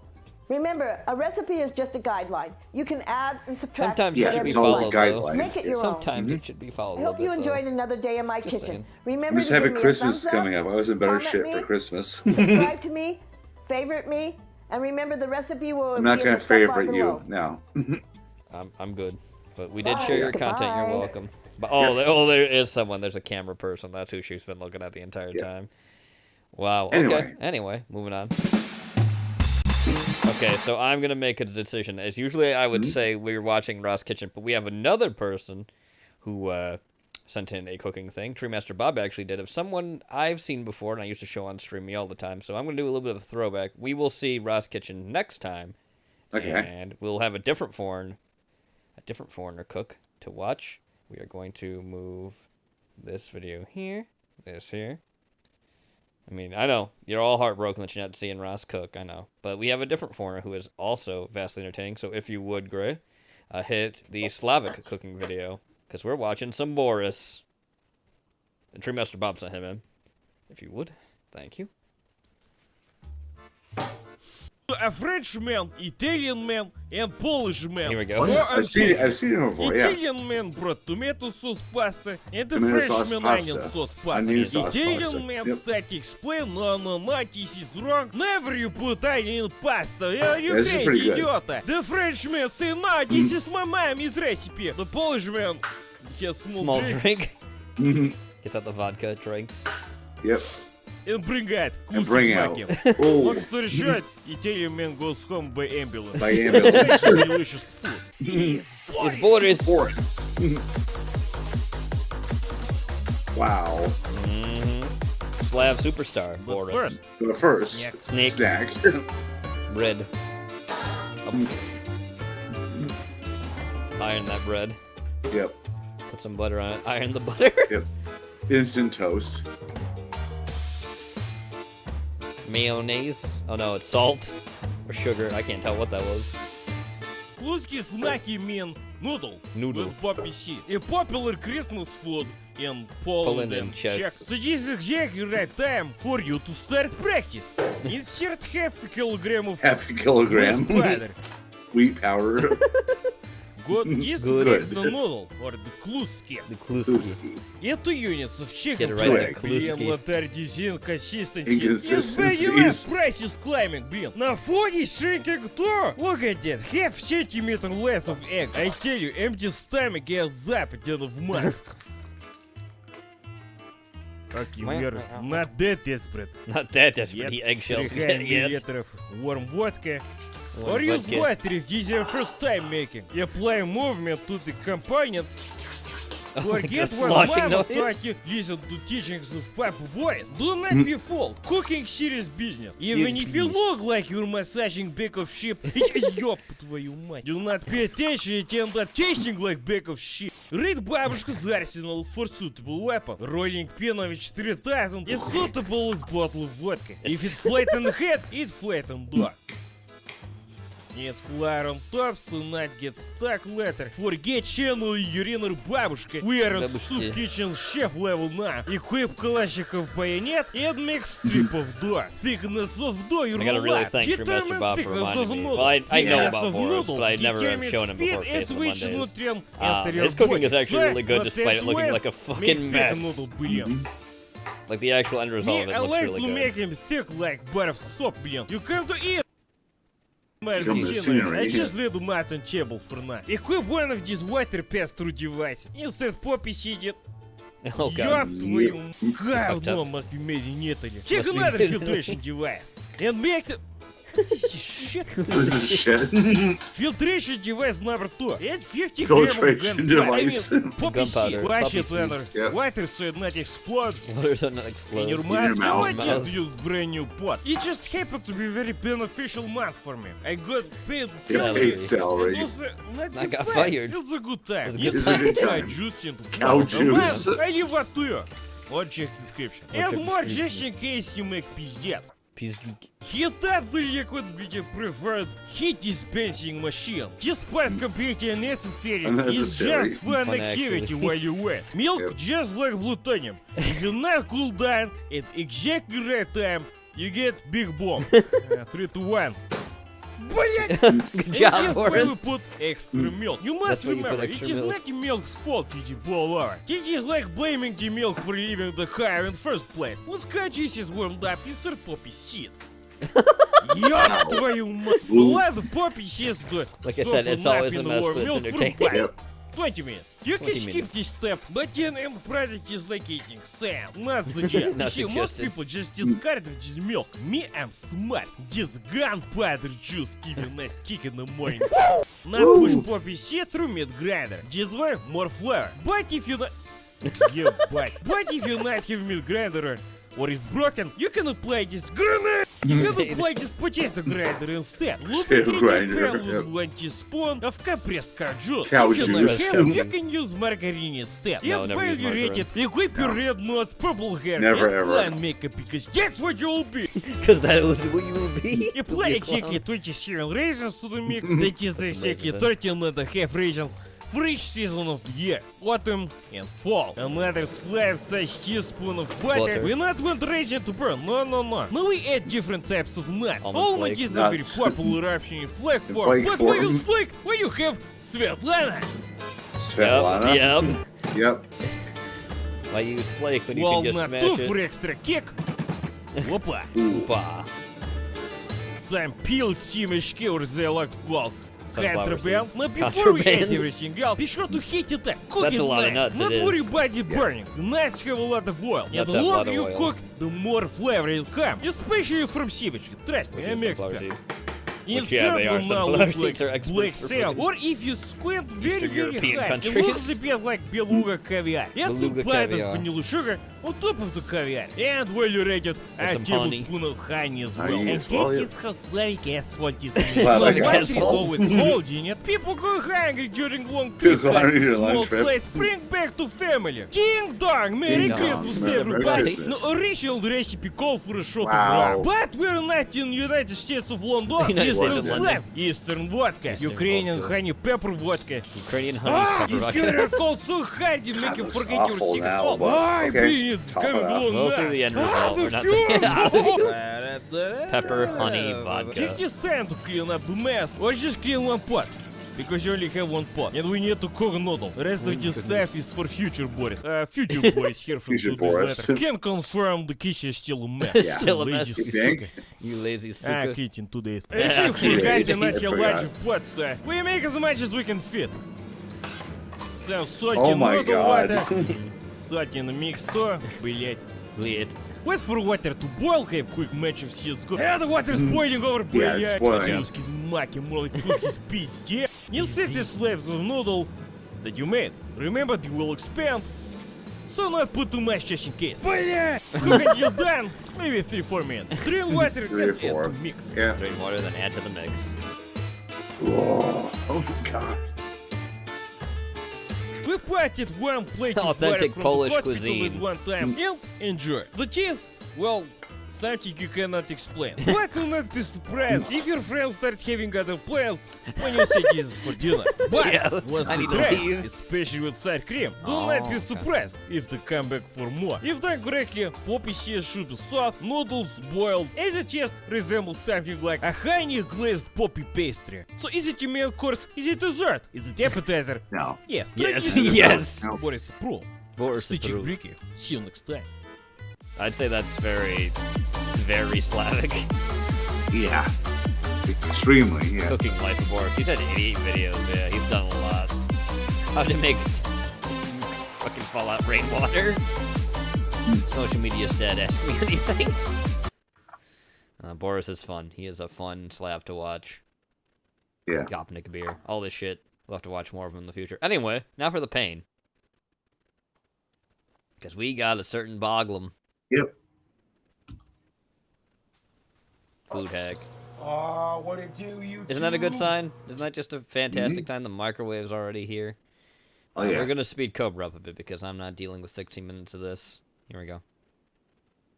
Remember, a recipe is just a guideline. You can add and subtract Sometimes it Yeah, should whatever be it's you always a followed, like. though. guideline. Make it your own. Sometimes it should be followed I a hope you little bit, though. enjoyed another day in my Just kitchen. saying. Remember I'm just to happy give me a Christmas thumbs coming up, up. I was in better comment shape me, for Christmas. subscribe to me, favorite me, and remember the recipe will I'm be not in gonna the step bar favorite you below. now. I'm good. But we did Bye. share your content. You're Goodbye. welcome. But oh, there is someone. There's a camera person. That's who she's been looking at the entire time. Wow. Okay. Anyway. Anyway, moving on. Okay, so I'm gonna make a decision. As usually I would say we're watching Ross Kitchen, but we have another person who sent in a cooking thing. Treemaster Bob actually did. Of someone I've seen before, and I used to show on Stream Me all the time. So I'm gonna do a little bit of a throwback. We will see Ross Kitchen next time. Okay. And we'll have a different foreigner cook to watch. We are going to move this video here, this here. I mean, I know, you're all heartbroken that you're not seeing Ross cook, I know. But we have a different foreigner who is also vastly entertaining, so if you would, Gray, hit the Slavic cooking video, because we're watching some Boris. And Treemaster Bob sent him in. If you would, thank you. A Frenchman, Italian man, and Polish man. Here we go. I've seen it before, yeah. Italian man brought tomato sauce pasta, and the Tomato sauce Frenchman pasta. onion sauce pasta. Onion sauce Italian pasta. man Yep. start explain, no, this is wrong. Never you put onion in pasta. You This is pretty crazy good. idiot. The Frenchman say, no, this is my mommy's recipe. The Polish man has small drink. Gets out the vodka, drinks. Yep. And bring out. And bring out. Oh. Long story short, Italian man goes home by ambulance. By ambulance. Delicious food. It's Boris. Wow. Slav superstar, But Boris. First, Snake. snack. Bread. Iron that bread. Yep. Put some butter on it. Iron the butter. Yep. Instant toast. Mayonnaise. Oh no, it's salt or sugar. I can't tell what that was. Kluski snacky mean noodle. Noodle. With poppy seed. A popular Christmas food in Poland and Czech. So this is exactly right time for you to start practice. Insert half a kilogram of Half a kilogram. wheat powder. Wheat powder. This Good. is the noodle or the kluski. The kluski. 2 units of chicken Get it right there, blood, блин, kluski. what are these inconsistencies? Inconsistencies. Yes, price is climbing, блин. Now food is shrinking too. Look at that, half centimeter less of egg. I tell you, empty stomach ends up at the end of month. Okay, we are not that desperate. Not that desperate. The eggshells 300 yet. milliliters warm vodka. Warm Or use vodka. water if this is your first time making. Apply movement to the components. Forget the what sloshing mama noise. taught you. Listen to teachings of Papa Boris. Do not be fooled. Cooking serious business. Even if you look like you're massaging back of sheep. Ёб твою мать. Do not pay attention and end up tasting like back of sheep. Read Babushka's arsenal for suitable weapon. Rolling pin of 4000 is suitable as bottle of vodka. If it flatten head, it flatten dog. It's flat on top, so not get stuck later. Forget channel Uriner Babushka. We are on Babushki. Soup Kitchen chef level now. Equip Kalashnikov bayonet and make strip of dough. Thickness of dough you I gotta really roll thank your Master Determine Bob for thickness reminding of me. noodle. Well, I know Thickness about of Boris, noodle but I'd never determines shown him before speed Face at of which Mondays. nutrient enter your His cooking body. is actually really good But despite it looking that's like a west, fucking make thick mess. noodle, блин. Like the actual end result of Me, it I looks like really to good. make him thick like bar of soap, блин. You come to eat. Come to the scenery, I just yeah. leave them out on table for now. Equip one of these water pass-through devices. Instead Poppy сидит. Oh god. Ёб твою... Говно must be made in Italy. Check Must be another made- filtration device. And make the... This is shit. This is shit. Filtration device number 2. Add 50 Filtration gram of device. poppy Gunpowder, seed. Wash poppy it seed. under Yep. water so it not explode. Water does not In explode. your your mouth, mouth. I Mouth. can't use brand new pot. It just happened to be very beneficial month for me. I got paid Yeah, salary. paid salary. It was, not I get got fired. fired. It's a good time. It was a good my time. juice into Cow A juice. month, I leave up to you. Or check description. Or check And more description. just in case you make пиздец. Пиздик. Heat up the liquid with your preferred heat dispensing machine. Despite completely unnecessary, it's just fun activity while you wait. Milk just like plutonium. If you not cool down at exactly right time, you get big bomb. 3 to 1. Блять! Good job, Boris. We put extra milk. You must remember, it is not the milk's fault to the ball over. It is like blaming the milk for leaving the hive in first place. Once Kachis is warmed up, you start poppy seed. Ёб твою мать! Let the poppy seeds do it. Like I said, it's always a mess with entertainment. 20 minutes. You can skip this step, but then end product is like eating sand. Not the jet. Not See, most suggested. people just discard this milk. Me, I'm smart. This gunpowder juice giving nice kick in the morning. Now push poppy seed through meat grinder. This way, more flavor. But if you not... But if you not have meat grinder or is broken, you can apply this grenade. You can apply this potato grinder instead. Lubricate your pan with 1 teaspoon of compressed cow juice. If you not have, you can use margarine instead. And while you rate it, equip your red nose, purple hair, and clown makeup because that's what you'll be. Because that was what you will be. Apply exactly 27 raisins to the mix. That is exactly 13.5 raisins for each season of the year, autumn and fall. Another slice teaspoon of butter. We not want raisin to burn, no. Now we add different types of nuts. Almond is a very popular option in flake form, but we use flake when you have Svetlana. Yep. Why use flake when you can just Walnut smash too it? for extra kick. Опа. Опа. Some peeled семечки or they like called Sunflower contraband. seeds. But before we add Contraband. everything else, be sure to heat it up. Cook That's it a lot of nice. nuts, Not it worry is. about it burning. Nuts have a lot of oil. And Nuts the have a lot longer of you oil. cook, the more flavor will come. Especially from семечки. Trust me, Which I'm is sunflower expert. seed. Insert yeah, they are. will now Sunflower look like seeds are experts black for sail. food. Or if you squint very, Eastern very European high, it countries. looks a bit like beluga caviar. Add some Beluga powdered caviar. vanilla sugar on top of the caviar. And while you're at it, And a some honey. tablespoon of honey as well. Honey And as well, that yeah. is how Slavic asphalt is made. Slavic Water is asphalt. always holding it. People go hungry during long trip. Go hungry during Small long trip. slice, bring back to family. Ding dong, Merry Ding dong. Christmas, Merry everybody. Christmas. No, original recipe call for a shot Wow. of rum. But we're not in United States of London. United Eastern States of London. Slav, Eastern vodka, Ukrainian vodka. honey pepper vodka. Ukrainian honey pepper It vodka. can call so hardy, make you looks forget your awful secret. now, but Why, okay. please, it's Tough coming enough. along We'll now. see the end Ah, result. the We're not fumes! Pepper, honey, vodka. Take this time to clean up the mess, or just clean one pot. Because you only have one pot, and we need to cook noodle. The rest of this stuff is for future Boris. Future Boris here from Future today's Boris. letter. Can confirm the kitchen is still a mess. Yeah. Still a Lazy mess. You think? sucker. You lazy Ah, sucker. kitchen today. Yeah, If we kitchen. got I much forgot. larger pots, we make as much as we can fit. Some Oh сотен my noodle God. water, сотен mixture, блять. Bleed. Wait for water to boil, have quick match of CSGO. And the water's boiling over, Yeah, it's блять. boiling. Русский маки, молоть русский пизде. You set the slabs of noodle that you made. Remember, they will expand. So not put too much just in case. Блять! Cook until done. Maybe 3-4 minutes. Drain water 3 or and add 4. to mix. Yeah. Drain water, then add to the mix. Whoa. Oh my God. We parted one plate of Authentic butter from Polish the hospital cuisine. at one time and enjoy. The taste, well, something you cannot explain. But do not be surprised if your friends start having other plans when you say this is for dinner. But Yeah, once I they need to try, leave. especially with sour cream, do Oh, not be okay. surprised if they come back for more. If done correctly, poppy seeds should be soft, noodles boiled, and the taste resembles something like a honey glazed poppy pastry. So is it a main course? Is it dessert? Is it appetizer? No. Yes. Yes, traditional. yes. No. Boris Pro. Boris Stitching approved. Ricky. See you next time. I'd say that's very, very Slavic. Yeah. Extremely, yeah. Cooking life of Boris. He's had 88 videos, yeah, he's done a lot. How to make fucking Fallout rainwater. Social media's dead, ask me anything. Boris is fun. He is a fun Slav to watch. Yeah. Gopnik beer. All this shit. We'll have to watch more of him in the future. Anyway, now for the pain. Because we got a certain Boglum. Yep. Food hack. Oh, what it do, you Isn't that a good sign? Isn't that just a fantastic sign? The microwave's already here. Oh, yeah. We're gonna speed Cobra up a bit because I'm not dealing with 16 minutes of this. Here we go.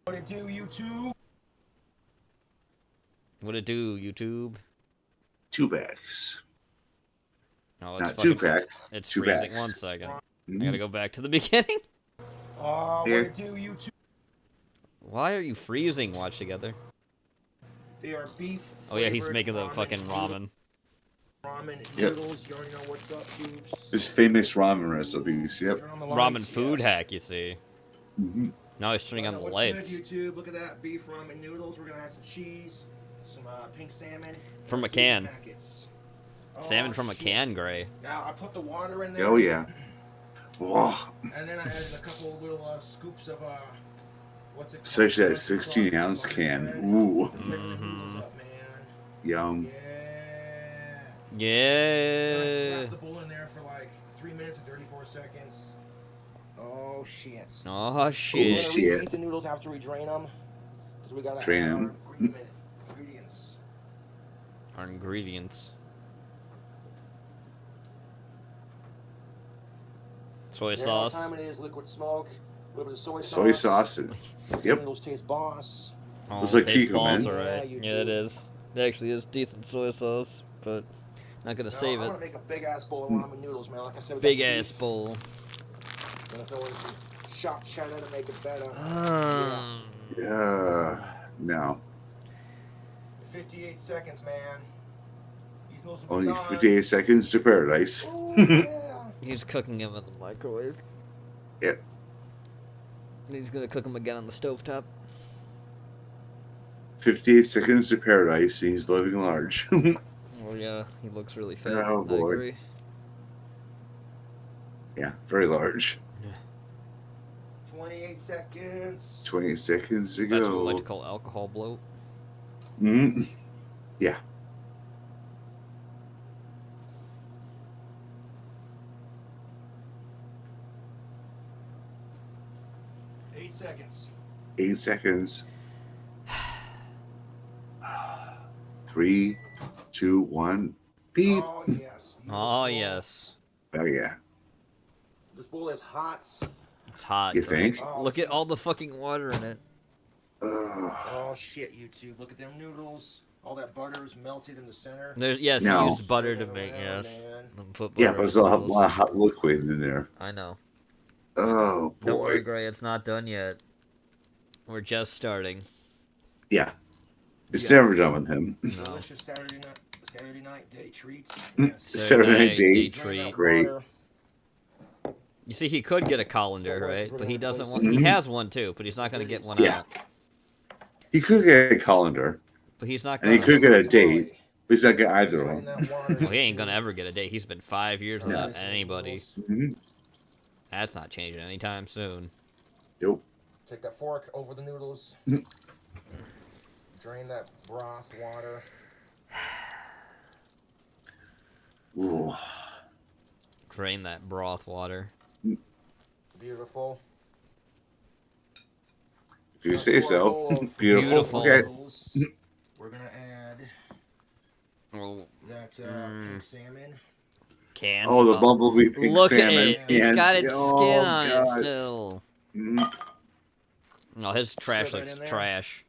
What it do, YouTube? What'd it do, YouTube? 2 packs. Oh, Not 2 packs. It's 2 freezing. packs. 1 second. Mm-hmm. I gotta go back to the beginning. What it do, YouTube? Why are you freezing? Watch together. They are beef. Oh yeah, he's making the fucking ramen. Ramen noodles. You already know what's up, dudes. His famous ramen recipes. Yep. Ramen food hack, you see. Mm-hmm. Now he's turning on the What's lights. good, YouTube? Look at that beef ramen noodles. We're gonna have some cheese, some pink salmon. From a can. Salmon from a can, Gray. Now I put the water in there. Oh yeah. Whoa. And then I added a couple little scoops of what's it called? Especially that 16-ounce can. Ooh. Mm-hmm. Yum. Yeah. I slapped the bowl in there for like 3 minutes and 34 seconds. Oh shit. Oh shit. We're gonna reheat the noodles after we drain them, because we gotta Drain add them. our ingredients. Our ingredients. Soy You know sauce. what time it is? Liquid smoke. A little bit of soy sauce. Soy sauce. Yep. Noodles taste boss. Oh, Looks like tastes Kiko, balls, man. alright. Yeah, Yeah, it is. It actually is decent soy sauce, but not gonna save I'm it. gonna make a big ass bowl of ramen noodles, man. Like I said, we Big got the ass beef. bowl. Gonna throw in some chopped cheddar to make it better. No. 58 seconds, man. These noodles will be Only done. 58 seconds to paradise. He's cooking them in the microwave. Yep. And he's gonna cook them again on the stovetop. 58 seconds to paradise. And he's living large. Oh yeah, he looks really fat. Oh, I boy. agree. Yeah, very large. 28 seconds. 28 seconds to That's what we go. like to call alcohol bloat. Mm. Yeah. Eight seconds. 8 seconds. 3, 2, 1. Beep. Oh yes. Oh yes. Oh yeah. This bowl is hot. It's hot. You Greg. think? Look at all the fucking water in it. Oh shit, YouTube! Look at them noodles. All that butter is melted in the center. There's yes, No. he used butter to make yes. And put Yeah, butter but in there's the a lot noodles. of hot liquid in there. I know. Oh Don't worry, boy. Gray. It's not done yet. We're just starting. Yeah. It's Yeah. never done with him. No. Delicious Saturday night day treats. Saturday night day date. treat. Great. You see, he could get a colander, right? But he doesn't want. Mhm. He has one too, but he's not gonna get one Yeah. out. He could get a colander. But he's not And he gonna. could get a date. But he's not get either of them. Well, he ain't gonna ever get a date. He's been 5 years without anybody. Mhm. That's not changing anytime soon. Nope. Take that fork over the noodles. Drain that broth water. Ooh. Drain that broth water. Beautiful. If you say so. Beautiful. Okay. We're gonna add Oh, that pink salmon. can. Oh, the bumblebee pink Look salmon. at it. It's And- got its oh, skin on it God. still. Mhm. No, his trash Stir that looks in there. trash.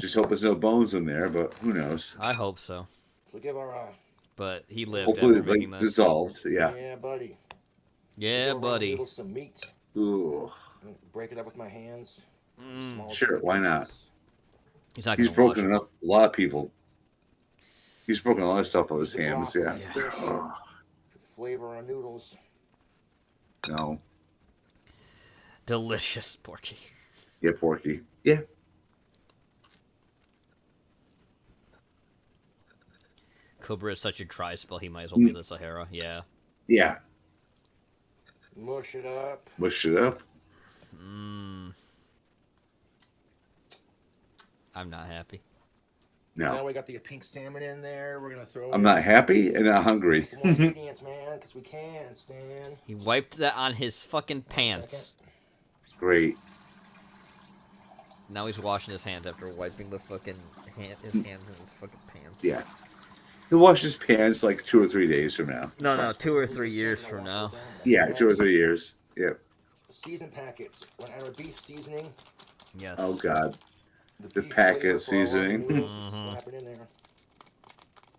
Just hope there's no bones in there, but who knows? I hope so. So give our But he lived Hopefully, after making like, that. dissolved. Yeah. yeah, buddy. Yeah, Give our buddy. noodles some meat. Ooh. Break it up with my hands. Small Sure, why not? He's not He's gonna wash broken it. up a lot of people. He's broken a lot of stuff on his hands. Yeah. Fish. Flavor our noodles. No. Delicious, Porky. Yeah, Porky. Yeah. Cobra is such a dry spell, he might as well be the Sahara. Yeah. Yeah. Mush it up. Mush it up. Mmm. I'm not happy. No. Now we got the pink salmon in there. We're gonna throw. I'm not happy and not hungry. More ingredients, man, because we can, Stan. He wiped that on his fucking pants. Great. Now he's washing his hands after wiping the fucking his hands in his fucking pants. Yeah. He'll wash his pants like 2 or 3 days from now. No, 2 or 3 years from now. Yeah, 2 or 3 years. Yep. Season packets. We're gonna add our beef seasoning. Yes. Oh God. The beef packet flavor for our ramen seasoning. noodles, just slap it in there.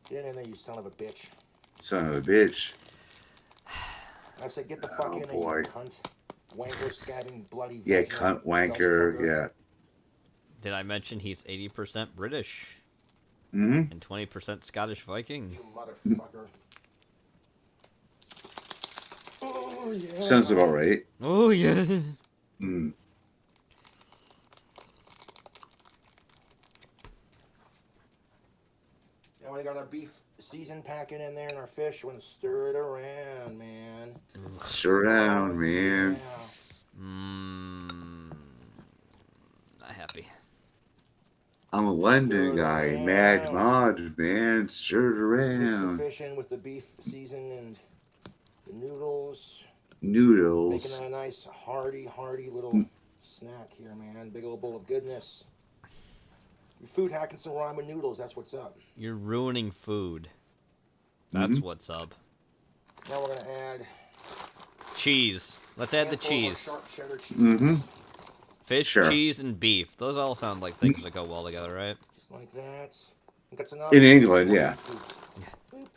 Get in there, you son of a bitch. Son of a bitch. I said, get the fuck in there, Boy. you cunt. Wanker, scabbing, bloody Yeah, vaginal cunt wanker. belt fucker. Yeah. Did I mention he's 80% British Mm-hmm. and 20% Scottish Viking? You motherfucker. Oh, yeah. Sounds about right. Oh, yeah. Mm. Now we got our beef season packet in there and our fish. We're gonna stir it around, man. Stir down, man. Not happy. I'm a London guy. Mad mod, man. Stir it Mix the around. fish in with the beef season and the noodles. Noodles. Making that a nice hearty little snack here, man. Big old bowl of goodness. Your food hacking some ramen noodles. That's what's up. You're ruining food. That's what's up. Now we're gonna add cheese. Let's add the handful of our cheese. sharp cheddar cheese. Mm-hmm. Fish, Sure. cheese, and beef. Those all sound like things that go well together, right? Just like that. That's enough. In England, yeah. Boop.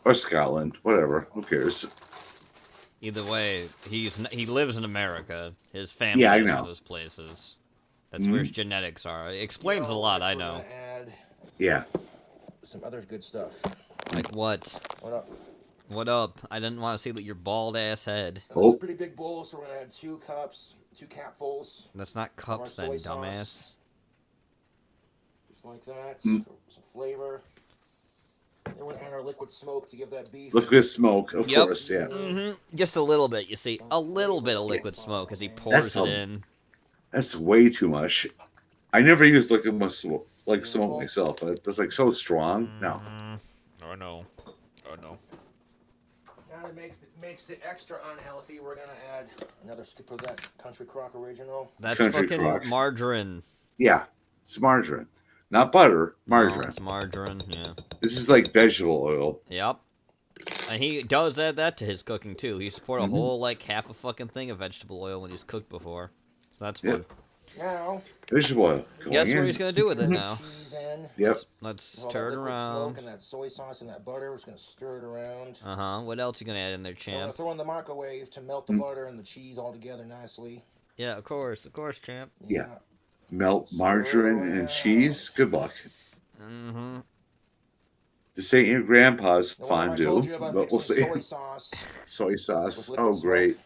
Or Scotland. Whatever. Who cares? Either way, he lives in America. His family Yeah, I is in know. those places. That's where his genetics are. It explains a lot, I know. Add Yeah. some other good stuff. Like what? What up? What up? I didn't want to see your bald ass head. Now, this is a pretty big bowl, so we're gonna add 2 cups, 2 capfuls. That's not cups then, soy sauce. dumbass. Just like that. For some flavor. Then we're gonna add our liquid smoke to give that beef. Liquid smoke, of course, yeah. Just a little bit, you see. A little bit of liquid smoke as he pours it in. That's way too much. I never use liquid smoke myself. But that's like so strong. No. Oh no. Oh no. Now it makes it extra unhealthy. We're gonna add another scoop of that Country Crock Original. That's Country fucking Crock. margarine. Yeah. It's margarine. Not butter. Margarine. No, it's margarine, yeah. This is like vegetable oil. Yep. And he does add that to his cooking too. He's poured a whole like half a fucking thing of vegetable oil when he's cooked before. So that's fun. Now, vegetable oil. Guess what he's gonna do with it now? Cheese in. Yep. Let's All stir that it liquid around. Smoke and that soy sauce and that butter. We're just gonna stir it around. What else you gonna add in there, We're gonna champ? throw in the microwave to melt the butter and the cheese all together nicely. Yeah, of course, champ. Yeah. Melt margarine and cheese. Good luck. This ain't your grandpa's fondue, but we'll see. Soy sauce. Soy sauce. with liquid Oh, great.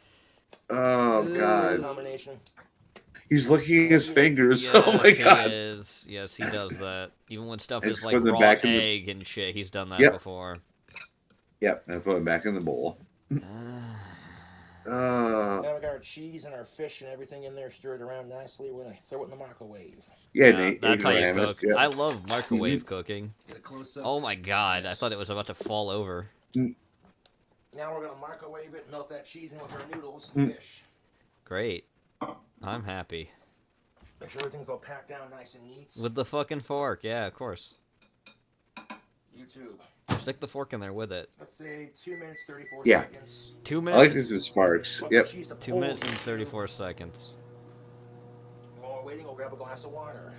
Oh, God. Combination. He's licking his fingers. Yes, Oh, my God. He is. Yes, he does that. Even when stuff It's is like put them raw back in the- egg and shit, he's done that Yep. before. Yep, and put it back in the bowl. Now we got our cheese and our fish and everything in there stirred around nicely. We're gonna throw it in the microwave. Yeah, That's how you ignoramus, cook. yeah. I love microwave cooking. Get a close up. Oh my god, I thought it was about to fall over. Now we're gonna microwave it, melt that cheese in with our noodles and fish. Great. I'm happy. Make sure everything's all packed down nice and neat. With the fucking fork, yeah, of course. YouTube. Stick the fork in there with it. Let's say 2 minutes 34 Yeah. seconds. 2 I minutes. like this in Sparks. Yep. 2 minutes and 34 seconds. While we're waiting, we'll grab a glass of water.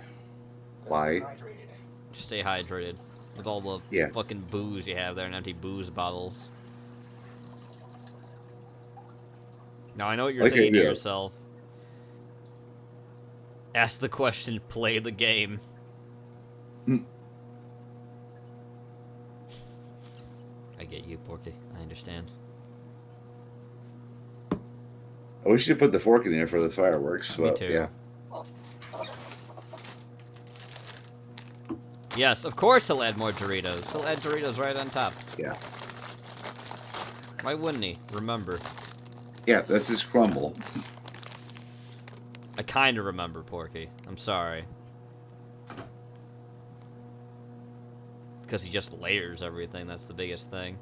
Why? Hydrated. Stay hydrated. With all the Yeah. fucking booze you have there and empty booze bottles. Now I know what you're Like thinking to idea. yourself. Ask the question, play the game. I get you, Porky. I understand. I wish you put the fork in there for the fireworks. Me But, too. yeah. Yes, of course he'll add more Doritos. He'll add Doritos right on top. Yeah. Why wouldn't he? Remember. Yeah, that's his crumble. I kinda remember, Porky. I'm sorry. Because he just layers everything, that's the biggest thing.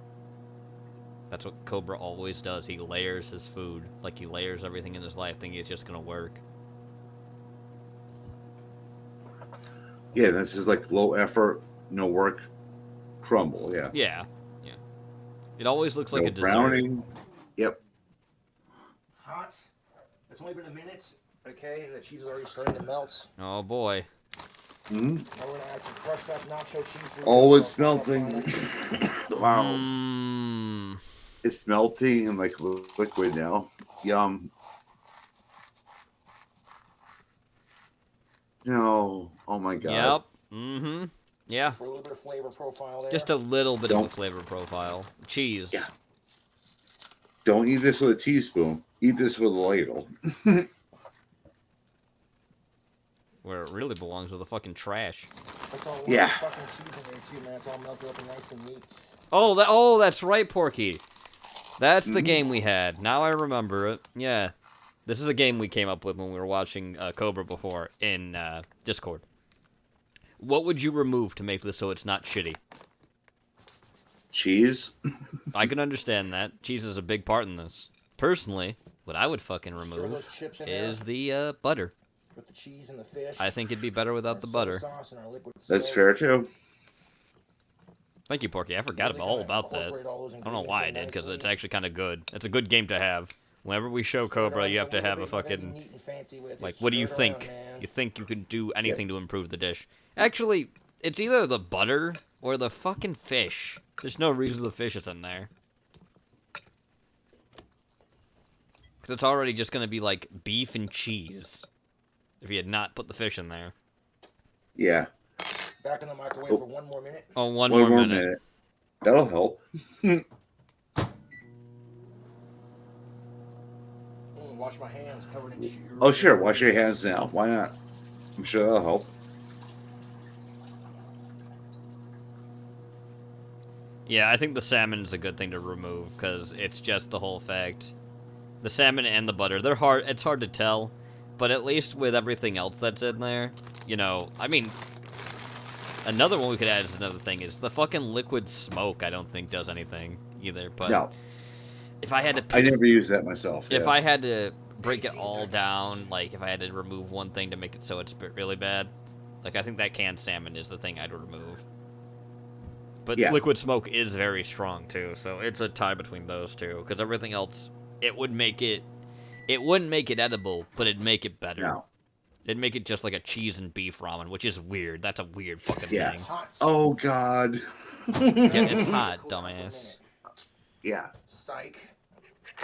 That's what Cobra always does, he layers his food. Like he layers everything in his life, thinking it's just gonna work. Yeah, that's his like low effort, no work crumble. Yeah. Yeah, yeah. It always looks like No a dessert. browning. Yep. Hot. It's only been a minute. Okay, and the cheese is already starting to melt. Oh boy. Hmm? Now we're gonna add some crushed up nacho cheese. Oh, it's melting. Wow. Mm. It's melting and like liquid now. Yum. No. Oh my god. Yep. Mm-hmm. Yeah. For a little bit of flavor profile there. Just a little bit of a flavor profile. Cheese. Yeah. Don't eat this with a teaspoon. Eat this with a ladle. Where it really belongs with the fucking trash. Yeah. Fucking cheese in there too, man. It's all melted up and nice and neat. Oh, that's right, Porky. That's the game we had. Now I remember it. Yeah. This is a game we came up with when we were watching Cobra before in Discord. What would you remove to make this so it's not shitty? Cheese? I can understand that. Cheese is a big part in this. Personally, what I would fucking Throw remove those chips in is there. the butter. Put the cheese and the fish. I think it'd be better without the butter. Sauce and our liquid That's soap. fair too. Thank you, Porky. I forgot all about that. I don't know why I did, because it's actually kind of good. It's a good game to have. Whenever we show Cobra, you have to have a fucking... Like, what do you think? You think you can do anything to improve the dish. Actually, it's either the butter or the fucking fish. There's no reason the fish is in there. Because it's already just going to be like beef and cheese. If you had not put the fish in there. Yeah. Back in the microwave for 1 more minute. Oh, one more minute. That'll help. Wash my hands covered in sugar. Oh, sure. Wash your hands now. Why not? I'm sure that'll help. Yeah, I think the salmon is a good thing to remove, because it's just the whole fact. The salmon and the butter, they're hard. It's hard to tell, but at least with everything else that's in there, you know, I mean, another one we could add as another thing is the fucking liquid smoke. I don't think does anything either, but No. If I had to, I never use that myself. If I had to break it all down, like if I had to remove one thing to make it so it's really bad, like I think that canned salmon is the thing I'd remove. But liquid smoke is very strong too, so it's a tie between those two. Because everything else, it wouldn't make it edible, but it'd make it better. No. It'd make it just like a cheese and beef ramen, which is weird. That's a weird fucking thing. Oh God. Yeah, it's hot, dumbass. Yeah. Psych.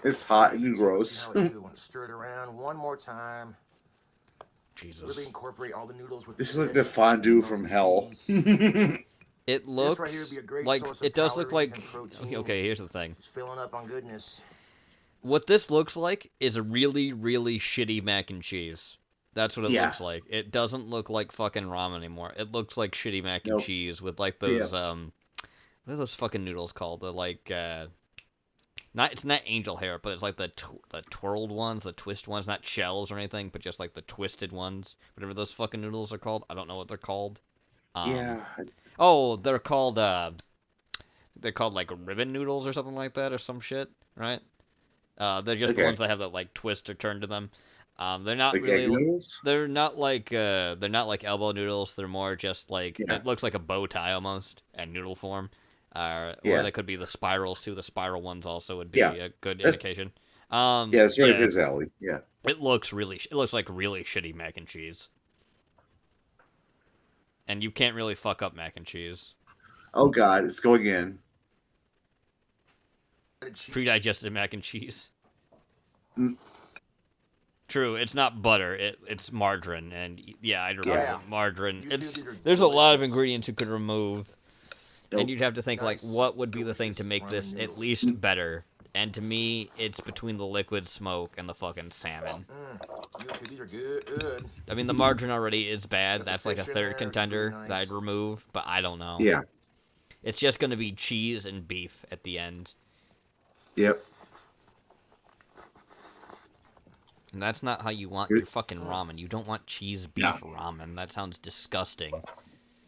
It's hot and gross. Stir it around 1 more time. Jesus. Really incorporate all the noodles with This is like the fondue from hell. It looks right here would be a great like source of it does look like. calories and protein. Okay, here's the thing. Just filling up on goodness. What this looks like is a really, really shitty mac and cheese. That's what it looks like. It doesn't look like fucking ramen anymore. It looks like shitty mac and cheese with like those what are those fucking noodles called? The like it's not angel hair, but it's like the twirled ones, the twist ones, not shells or anything, but just like the twisted ones. Whatever those fucking noodles are called. I don't know what they're called. Oh, they're called like ribbon noodles or something like that or some shit, right? They're just the ones that have that like twist or turn to them. They're not like really. egg noodles? They're not like elbow noodles. They're more just like it looks like a bow tie almost in noodle form. Or they could be the spirals too. The spiral ones also would be a good indication. It's right up his alley. Yeah. It looks like really shitty mac and cheese. And you can't really fuck up mac and cheese. Oh God, it's going in. Pre-digested mac and cheese. True, it's not butter. It's margarine, and I'd remove margarine. There's a lot of ingredients you could remove, and you'd have to think like, what would be the thing to make this at least better? And to me, it's between the liquid smoke and the fucking salmon. These are good. I mean, the margarine already is bad. That's like a third contender that I'd remove, but I don't know. Yeah. It's just going to be cheese and beef at the end. Yep. And that's not how you want your fucking ramen. You don't want cheese beef ramen. That sounds disgusting.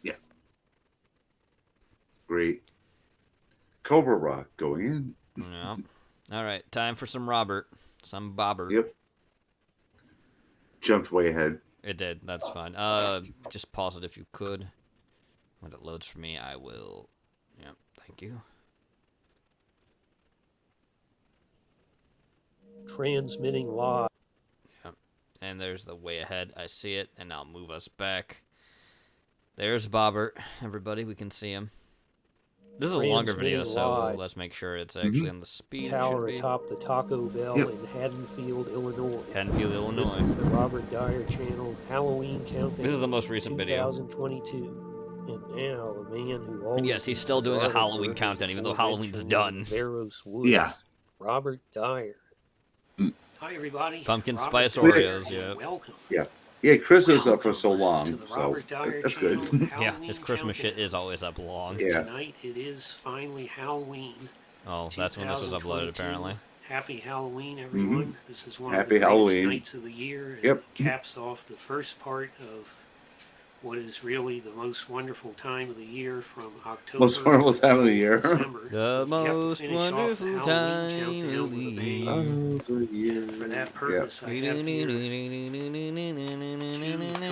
Yeah. Great. Cobra Rock going in. Yeah. All right, time for some Robert. Some Bobber. Yep. Jumped way ahead. It did. That's fine. Just pause it if you could. When it loads for me, I will. Yep. Thank you. Transmitting live. Yep. and there's the way ahead. I see it, and I'll move us back. There's Bobbert. Everybody, we can see him. This is a longer video, so let's make sure it's actually on the speed. Tower atop the Taco Bell in Haddonfield, Illinois. Haddonfield, Illinois. This is the Robert Dyer Channel Halloween Countdown. This is the most recent video. 2022. And now the man who always yes, he's still doing a Halloween countdown, even though Halloween's done. Yeah. Robert Dyer. Hi, everybody. Pumpkin Robert spice Dyer, Oreos, yeah. Welcome. Yeah. Yeah, Chris is up for so long, so that's good. Yeah, his Christmas shit is always up long. Yeah. Tonight it is finally Halloween. Oh, that's when this was uploaded, apparently. Happy Halloween, everyone. This is one Happy of the Halloween. greatest nights of the year. And Yep. it caps off the first part of what is really the most wonderful time of the year from October Most wonderful time of the year. December. The You have to most finish off the wonderful Halloween time countdown of the with a bang. year. Of the year. For that purpose, I have here two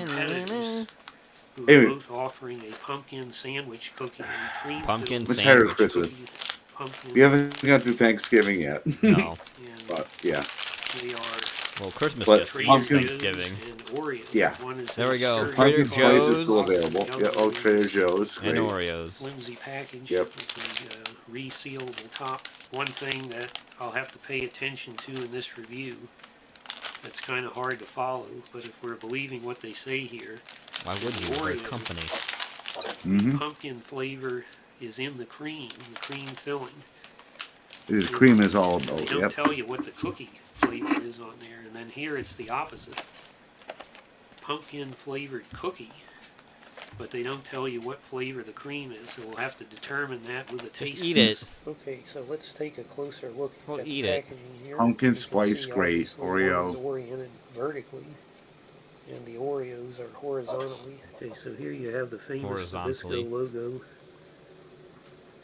competitors who Hey, are both offering a pumpkin sandwich cookie and cream Pumpkin filled Merry sandwich. Christmas. pumpkin. We haven't got through Thanksgiving yet. No. But yeah. They are Well, Christmas But just pumpkin- Thanksgiving. and Oreos. Yeah. One is There we go. sturdy Trader Pumpkin spice is Joe's. still available. Yeah, oh, Trader Joe's. And Great. Oreos. flimsy package Yep. with the resealable top. One thing that I'll have to pay attention to in this review that's kind of hard to follow, but if we're believing what they say here, Why would you? We're a company. Mm-hmm. pumpkin flavor is in the cream filling. The cream is all They about. don't Yep. tell you what the cookie flavor is on there, and then here it's the opposite. Pumpkin flavored cookie, but they don't tell you what flavor the cream is, so we'll have to determine that with a taste eat it. test. Okay, so let's take a closer look Well, at eat the it. packaging here. Pumpkin You can spice, see great. obviously one is Oreo. oriented vertically, and the Oreos are horizontally. Okay, so here you have the famous Horizontally. Nabisco logo.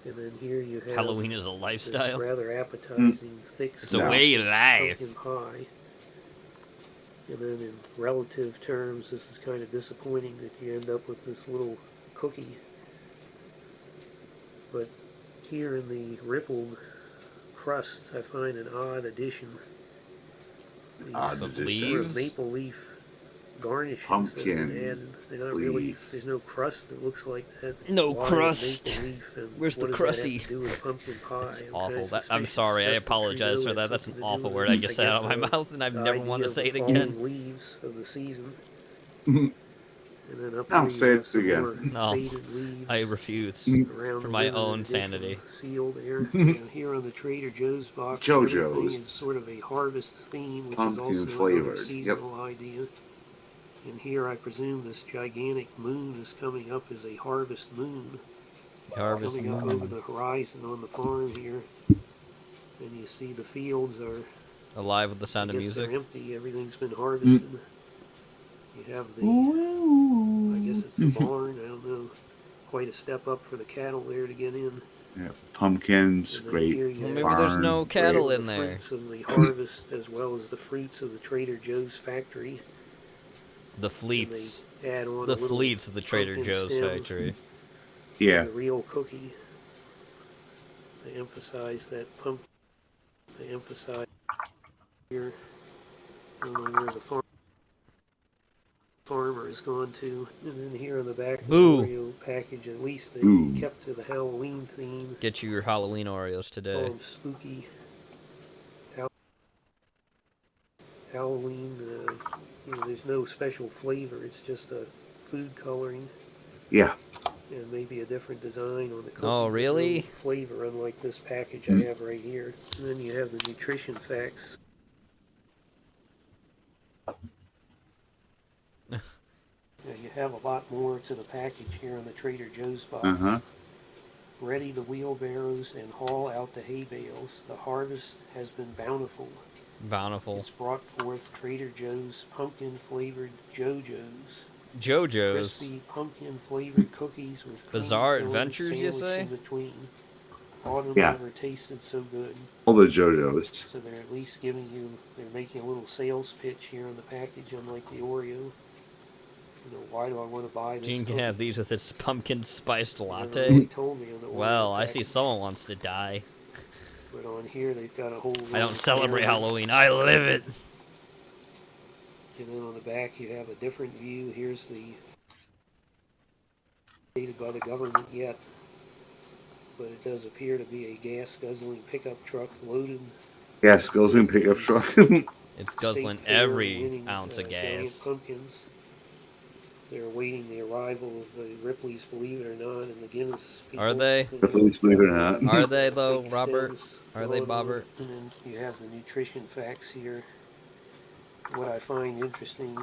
And then here you have Halloween is a this lifestyle. rather appetizing, thick It's a way of life. pumpkin pie. And then in relative terms, this is kind of disappointing that you end up with this little cookie. But here in the rippled crust, I find an odd addition. These Odd sort addition. of maple leaf garnishes Pumpkin that have been added. They're not really. leaf. There's no crust that looks like that. No Why crust. maple leaf, and Where's the what does that have crusty? to do with pumpkin pie? It's I'm awful. kinda I'm suspicious sorry. I Justin apologize Trudeau for that. had That's an something to awful do with word this. I just said out of my guess, mouth, and I've the never idea want to of say the it falling again. leaves of the season. Mhm. And then up I'll here say you it have some again. more No, faded leaves I refuse. around For the my limited own edition sanity. seal there. And here on the Trader Joe's box, everything JoJo's. is sort of a harvest theme, which is Pumpkin also flavored, another yep. seasonal idea. And here I presume this gigantic moon is coming up as a harvest moon. Harvest Coming up moon. over the horizon on the farm here. And you see the fields are, Alive with the sound I of guess music. they're empty. Everything's been harvested. You have the, I guess it's a barn. I don't know. Quite a step up for the cattle there to get in. Yeah, pumpkins, And then great. here you Well, have maybe there's barn, no cattle great. in the there. fruits of the harvest as well as the fruits of the Trader Joe's factory. The And fleets. they add on The a little fleets of the Trader pumpkin Joe's stem factory. Yeah. and a real cookie. They emphasize that pumpkin. They emphasize here. I don't know where the farmer has gone to. And then here on the back of the Boo. Oreo package, at least they Boo. kept to the Halloween theme. Get you your Halloween Oreos Call today. them spooky. Halloween, there's no special flavor. It's just a food coloring Yeah. and maybe a different design on the cookie. Oh, really? No flavor, unlike this package I have right here. And then you have the nutrition facts. You have a lot more to the package here on the Trader Joe's box. Uh-huh. Ready the wheelbarrows and haul out the hay bales. The harvest has been bountiful. Bountiful. It's brought forth Trader Joe's pumpkin flavored JoJo's. JoJo's. Crispy pumpkin flavored cookies with cream Bizarre filling Adventures, you sandwiched say? in between. Autumn Yeah. never tasted so good. All the JoJo's. So they're at least giving you, they're making a little sales pitch here on the package, unlike the Oreo. You know, why do I want to buy this? Gene can cookie? have these with its pumpkin spiced They latte. told me on the Oreo Well, I see package. someone wants to die. But on here they've got a whole. I don't little celebrate panel Halloween. I live it. And then on the back you have a different view. Here's the stated by the government yet, but it does appear to be a gas guzzling pickup truck loaded. Yeah, guzzling pickup truck. It's guzzling every ounce of giant gas. pumpkins. They're awaiting the arrival of the Ripley's Believe It or Not and the Guinness people. Are they? Ripley's Believe It or Not. Are they though, Fake Robert? stems Are they, going on. Bobbert? And then you have the nutrition facts here. What I find interesting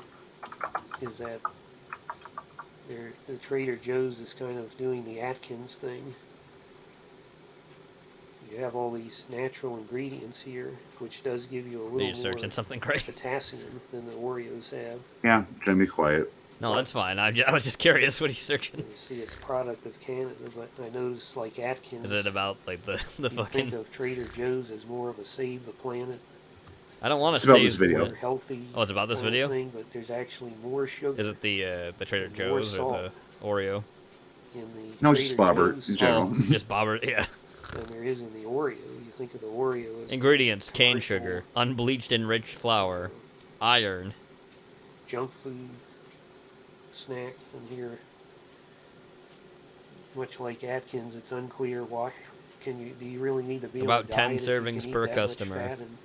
is that the Trader Joe's is kind of doing the Atkins thing. You have all these natural ingredients here, which does give you a little more searching something great? potassium than the Oreos have. Yeah, trying to be quiet. No, that's fine. I was just curious what he's searching. You see, it's a product of Canada, but I noticed like Atkins. Is it about like the you fucking? think of Trader Joe's as more of a save the planet. I don't want to It's about save this video. the- Healthy. Oh, it's about this kind of video. thing, but there's actually more sugar. Is it the Trader and more Joe's or salt the Oreo? in the No, just Trader Bobbert Joe's in general. Oh, just Bobbert, yeah. than there is in the Oreo. You think of the Oreo as Ingredients: cane commercial sugar, unbleached enriched flour, iron. junk food snack, and here, much like Atkins, it's unclear why. Do you really need to be About on a 10 diet if you servings can eat per that customer. Much fat and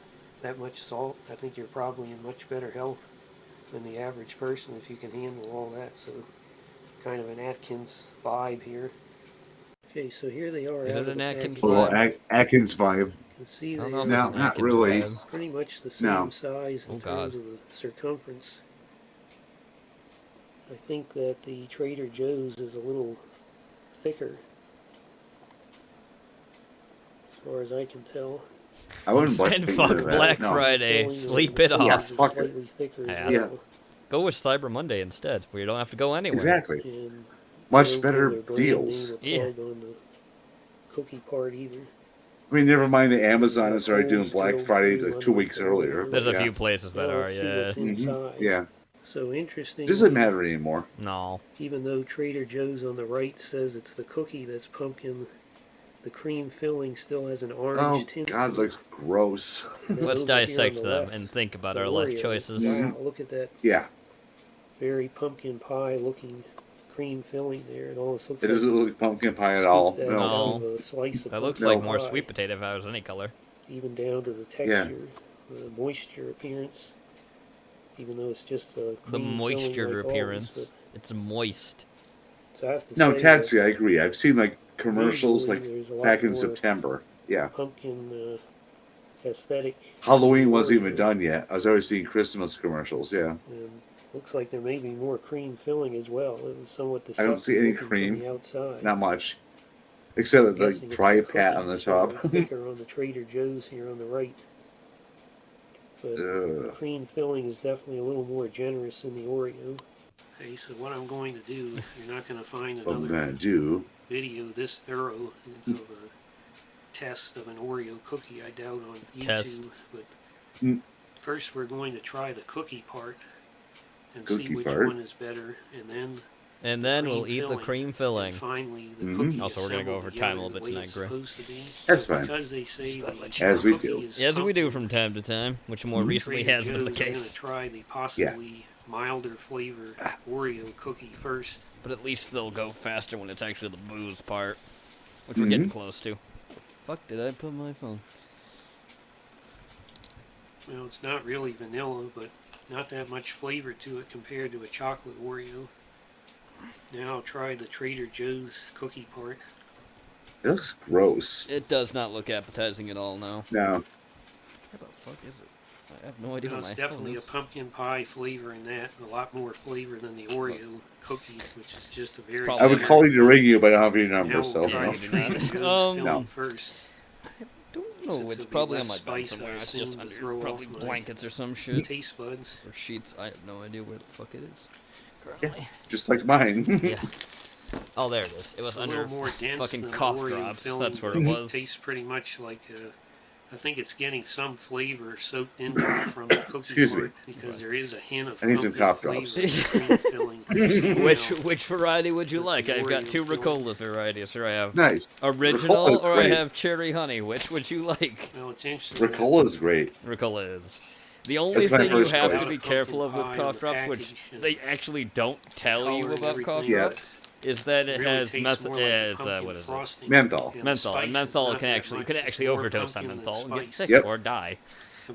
that much salt? I think you're probably in much better health than the average person if you can handle all that. So, kind of an Atkins vibe here. Okay, so here they are. Is out it of an the Atkins package. Little Atkins vibe. You can see I don't they know if are it's No, an not Atkins really. vibe. pretty much the same No. size in Oh, terms God. of the circumference. I think that the Trader Joe's is a little thicker, as far as I can tell. I wouldn't buy And into fuck that. Black No. Friday. Filling Sleep the it cookies off. is fuck it. slightly thicker as Yeah. well. Go with Cyber Monday instead, where you don't have to go anywhere. Exactly. And Much they don't better give their brand deals. name a Yeah. plug on the cookie part either. I mean, never mind the Amazon Yeah, has started doing Coles, Black Grills, Friday Blue like 2 weeks Lemon, earlier. Coles. There's a yeah. few places that Now are, let's see yeah. what's inside. Yeah. So interesting. Doesn't matter anymore. No. Even though Trader Joe's on the right says it's the cookie that's pumpkin, the cream filling still has an orange Oh tint. God, to it. looks gross. And then Let's over here on dissect the them left, and think about the our life Oreo. choices. Wow, look at that Yeah, very pumpkin pie looking cream filling there. It almost looks it like doesn't look like pumpkin pie at all. that No. out of a slice of That looks pumpkin like more pie, sweet potato if I was any color. even down to the texture, the moisture appearance. Even though it's just a The cream moisture filling like appearance. always, It's moist. but, so I have to No, say Tatsy, that I agree. I've seen like commercials visually like there's a lot back in more September. Yeah. pumpkin aesthetic. Halloween wasn't even Oreo. done yet. I was already seeing Christmas commercials. Yeah. And looks like there may be more cream filling as well. It was somewhat I don't see any deceptive looking from cream. the outside. Not much. Except I'm the guessing it's dry the pat on the cookies that are top. thicker on the Trader Joe's here on the right. But the Ugh. cream filling is definitely a little more generous in the Oreo. Okay, so what I'm going to do, you're not going to find What I'm another gonna do? video this thorough of a test of an Oreo cookie, I doubt, on YouTube. Test. But Mm. first we're going to try the cookie part and Cookie see which part. one is better, and then And then cream we'll eat the filling. cream filling. And finally, the Mhm. cookie Also, we're gonna go assembled over time a together little bit the way tonight, it's Gray. supposed to be. That's fine. Because they say the As we cookie do. is As we do pumpkin, from time to time, which more Mhm. recently Trader has been the Joe's, I'm going case. to try the possibly milder flavor Oreo cookie first. But at least they'll go faster when it's actually the booze part, which we're getting Mhm. close to. Fuck, did I put my phone? Well, it's not really vanilla, but not that much flavor to it compared to a chocolate Oreo. Now I'll try the Trader Joe's cookie part. It looks gross. It does not look appetizing at all now. No. Where the fuck is it? I have no idea Now, what it's my definitely phone a is. pumpkin pie flavor in that, a lot more flavor than the Oreo cookie, which is just a very... probably I would call you to ring you, but I don't have your number, Now so we'll try no. the Trader Joe's filling No. first. No, Since it's it'll be probably less on my bed spice, somewhere. I It's assume, just to under throw probably off my blankets or some shit. Taste buds. Or sheets. I have no idea where the fuck it is. Currently. Just like mine. Yeah. Oh, there it is. It was It's a under little more dense fucking than the cough Oreo drops. filling, That's where but it was. tastes pretty much like I think it's getting some flavor soaked into it from the cookie Excuse me. part because there is a hint of I need some pumpkin cough flavor drops. in the cream filling. Which variety would you With like? the I've got Oreo two filling. Ricola varieties. Here I have Nice. original Ricola's or I great. have cherry honey. Which would you like? Well, it's interesting. Ricola's great. Ricola is. The only That's my thing you first have choice. to be careful of with cough drops, which they actually don't tell you about cough drops, is that it has what is it? Menthol. Menthol, and menthol can actually you can actually overdose on menthol and get sick Yep. or die.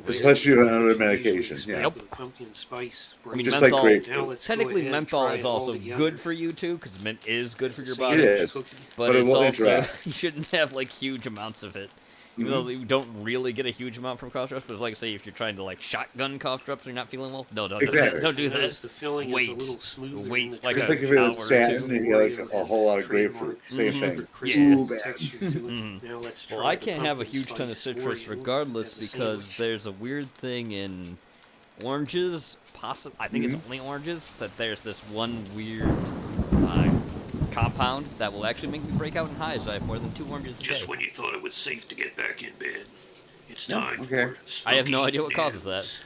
Especially on other medications. Yeah. Yep. Pumpkin spice. I mean, Just menthol. like grapefruit. Technically, menthol is also good for you too, because mint is good for your body. It is, but it it's will also interact. you shouldn't have like huge amounts of it. Even though you don't really get a huge amount from cough drops, but it's like say if you're trying to like shotgun cough drops and you're not feeling well, no, don't do that. The filling wait, is a little smoother. wait, like Just a like if it was hour or statin two. and you had like a whole lot of grapefruit. Same thing. Yeah. Ooh, bad. Now let's Well, try I the can't have a pumpkin huge ton of spice citrus Oreo regardless as a because sandwich. there's a weird thing in oranges. I think it's only oranges that there's this one weird compound that will actually make me break out in hives. I have more than 2 oranges a day. Just when you thought it was safe to get back in bed, it's Yeah, time okay. for I have no spooky idea what causes news.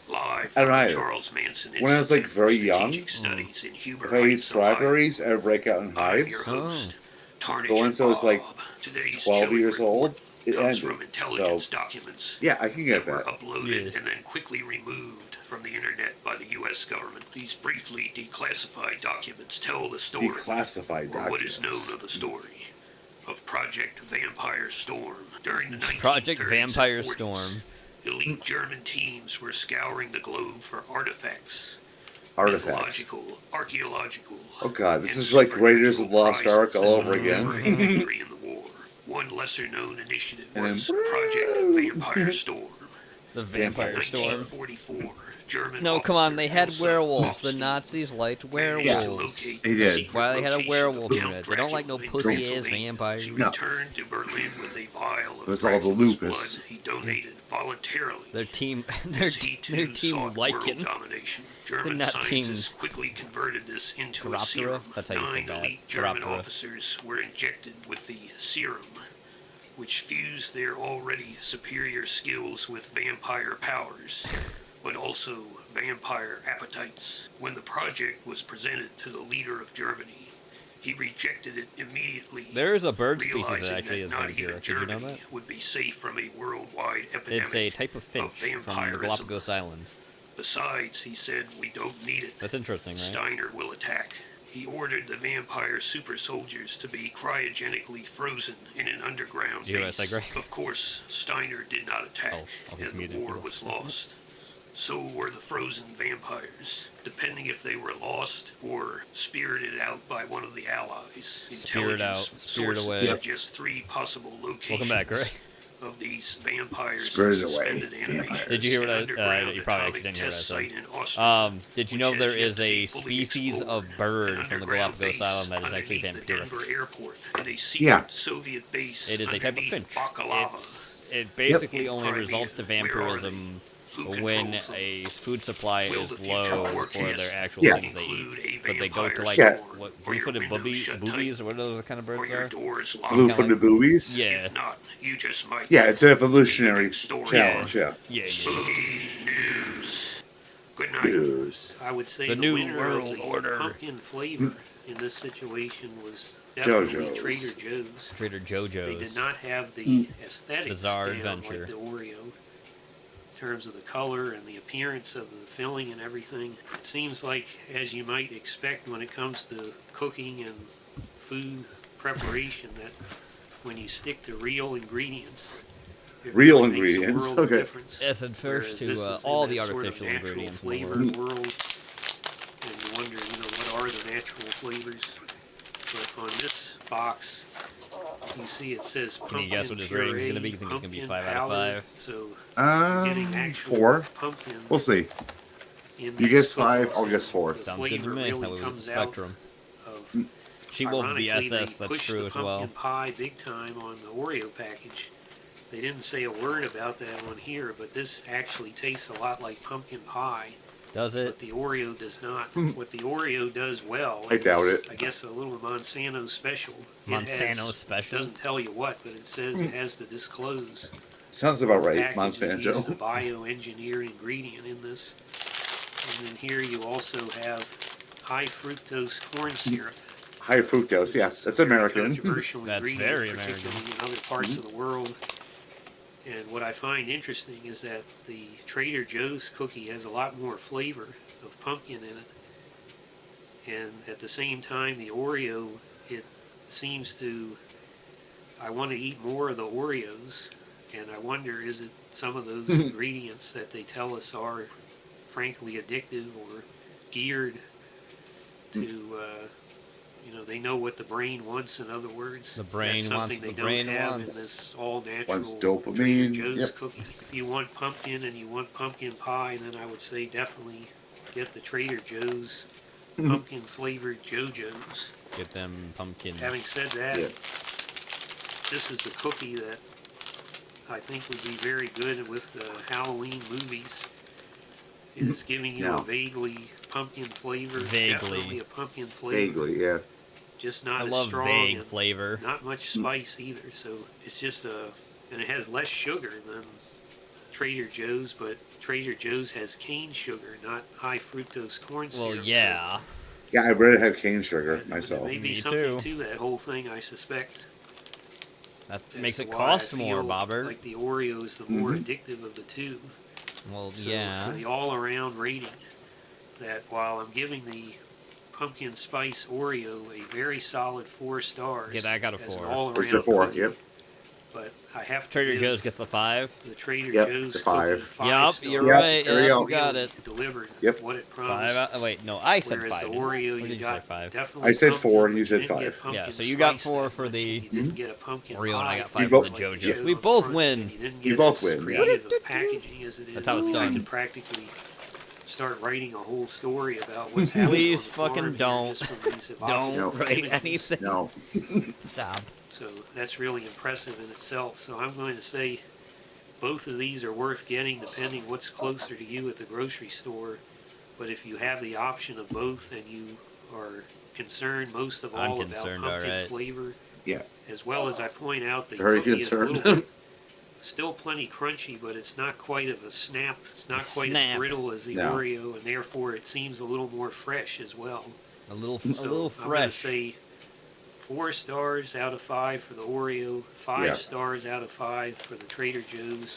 that. Live I don't from either. Charles Manson When I was like Institute for very young, Strategic Studies in Huber if I eat Heights, strawberries, I would break out in I'm your hives. host, Tarnished But once I was like Bob. Today's 12 chilling years old, it comes ended. from intelligence So, documents yeah, I can get that were that. uploaded and then quickly removed from the internet by the U.S. government. These briefly declassified documents tell the story, Declassified or what is known documents. of the story, of Project Vampire Storm. During the 1930s Project and Vampire 40s, Storm. elite German teams were scouring the globe for artifacts. Artifacts. Mythological, archaeological, Oh god, this and is like Raiders of the Lost supernatural Ark all over prizes that were again. infantry in the war. One lesser-known initiative And then- was Project Vampire Storm. The Vampire Storm. 1944, German No, come on, officer they had Elsa werewolves. The Hofstein Nazis liked managed to werewolves. locate They the did. secret Why they had a location werewolf of in Count it? They don't like no Dracula in pussy-ass Pennsylvania. vampires. She No. returned to Berlin with a vial It of was all the Dracula's lupus. blood he donated voluntarily. Their team, As he too sought world Lycan. domination. They're German not team scientists quickly converted this into a Chiroptera? serum. That's how you say 9 that. elite German Chiroptera. officers were injected with the serum, which fused their already superior skills with vampire powers, but also vampire appetites. When the project was presented to the leader of Germany, he rejected it immediately. There is a bird species realizing that actually is not vampiric. even Did you know Germany that? would be safe from a worldwide epidemic. It's a type of finch from the vampirism. Galapagos Islands. Besides, he said, we don't need it. That's interesting, right? Steiner will attack. He ordered the vampire super soldiers to be cryogenically frozen in an underground Did you hear what I base. said, Greg? Of course, Steiner did not attack, he's and the muted. war was lost. So were the frozen vampires, depending if they were lost or spirited out by one of the allies. Spirit out, Intelligence spirit sources away. suggest 3 possible locations Welcome back, Greg. of these vampires Spirited in away. suspended animation. Did you hear what An underground you probably atomic didn't hear what I test said. site in Austria, Did you know which there has yet is to be a fully species explored. of bird An from the underground Galapagos base Island that is actually underneath the vampiric? Denver airport and a secret Yeah. Soviet base It is a type of underneath finch. Bakalava. It basically Yep. only In results to Crimea. Where are vampirism Who when controls them? a food supply Will is the future low for forecast their actual Yeah. things they include eat. a But they go to vampire like Yeah. what or your blue-footed windows shut boobies tight, or what those kind of or birds your are? doors locked? Blue-footed boobies? Yeah. If not, you just might. Yeah, it's an evolutionary Story. challenge, yeah. Yeah. Spooky news. Good night. News. I would say The the new winner world of the order. pumpkin flavor in this situation was definitely JoJo's. Trader Joe's. Trader They Jojo's. did not have the aesthetics Bizarre down adventure. like the Oreo. In terms of the color and the appearance of the filling and everything. It seems like, as you might expect when it comes to cooking and food preparation, that when you stick to real ingredients, it Real really makes a ingredients, world of okay. difference. Yes, and Whereas first this to is in all that the sort of artificial natural ingredients in the flavored world. world, and you wonder, what are the natural flavors? But on this box, you see it says Can pumpkin you guess what his rating's gonna be? You think it's gonna be 5 out of 5? So you're getting actual 4. pumpkin We'll see. in You these guess 5, scones. I'll guess 4. The Sounds good to flavor me. really That would be comes the out spectrum. of. She wolfed the Ironically, SS, they that's pushed true the as well. pumpkin pie big time on the Oreo package. They didn't say a word about that on here, but this actually tastes a lot like pumpkin pie. Does it? But the Oreo does not. What the Oreo does well, I doubt is, it. I guess a little Monsanto special. It Monsanto has- special? Doesn't tell you what, but it says it has to disclose. Sounds about right, Package that uses a Monsanto. bioengineered ingredient in this. And then here you also have high fructose corn syrup. High fructose, yeah. That's American. Controversial That's ingredient, very American. particularly in other parts of the world. And what I find interesting is that the Trader Joe's cookie has a lot more flavor of pumpkin in it. And at the same time, the Oreo, it seems to, I want to eat more of the Oreos. And I wonder, is it some of those ingredients that they tell us are frankly addictive or geared to, you know, they know what the brain wants, in other words. The brain That's wants something the they brain don't have wants. in this all-natural Wants Trader dopamine. Joe's Yep. cookie. If you want pumpkin and you want pumpkin pie, then I would say definitely get the Trader Joe's pumpkin-flavored JoJo's. Get them pumpkin. Having said that, Yeah. this is the cookie that I think would be very good with the Halloween movies. It's giving you No. a vaguely pumpkin flavor. Vaguely. Definitely a pumpkin flavor. Vaguely, yeah. Just not I as love strong vague and flavor. not much spice either. So it's just and it has less sugar than Trader Joe's, but Trader Joe's has cane sugar, not high fructose corn syrup. Well, yeah. Yeah, I'd rather have cane sugar So myself. there may be Me something too. to that whole thing, I suspect. That as makes to it why cost I more, feel Bobber. Like the Oreo is the more addictive of the two. Well, So yeah. for the all-around rating, that while I'm giving the pumpkin spice Oreo a very solid 4 stars. Yeah, I got a as an 4. all-around It's a 4, cookie, yep. But I have to Trader give Joe's gets the 5. the Trader Yep, Joe's the 5. cookie 5 Yup, stars. you're Yep, right. there we Yeah, go. you got it. Delivered Yep. what it 5 promised. out. Wait, no, I said Whereas 5. the didn't I? Oreo, Or you did you say got 5? definitely I said pumpkin, 4 and you but said didn't 5. get pumpkin Yeah, so you got spice 4 that for much, the and you didn't get a pumpkin Oreo, and I pie got 5 We for the both- JoJo's. yeah. We up both front, win. and you didn't We get both as win, creative of packaging as it is. That's how it's I done. can practically start writing a whole story about what's happening. Please on the farm fucking here don't. just from these Don't evocative write images. anything. No. Stop. So that's really impressive in itself. So I'm going to say both of these are worth getting depending what's closer to you at the grocery store. But if you have the option of both and you are concerned most of I'm all about concerned, pumpkin alright. flavor, Yeah. as well as I point out, the Very cookie is a concerned. little bit, still plenty crunchy, but it's not quite of a snap. It's not quite Snap. as brittle as the No. Oreo, and therefore it seems a little more fresh as well. A little So I'm going to fresh. say 4 stars out of 5 for the Oreo, 5 Yeah. stars out of 5 for the Trader Joe's.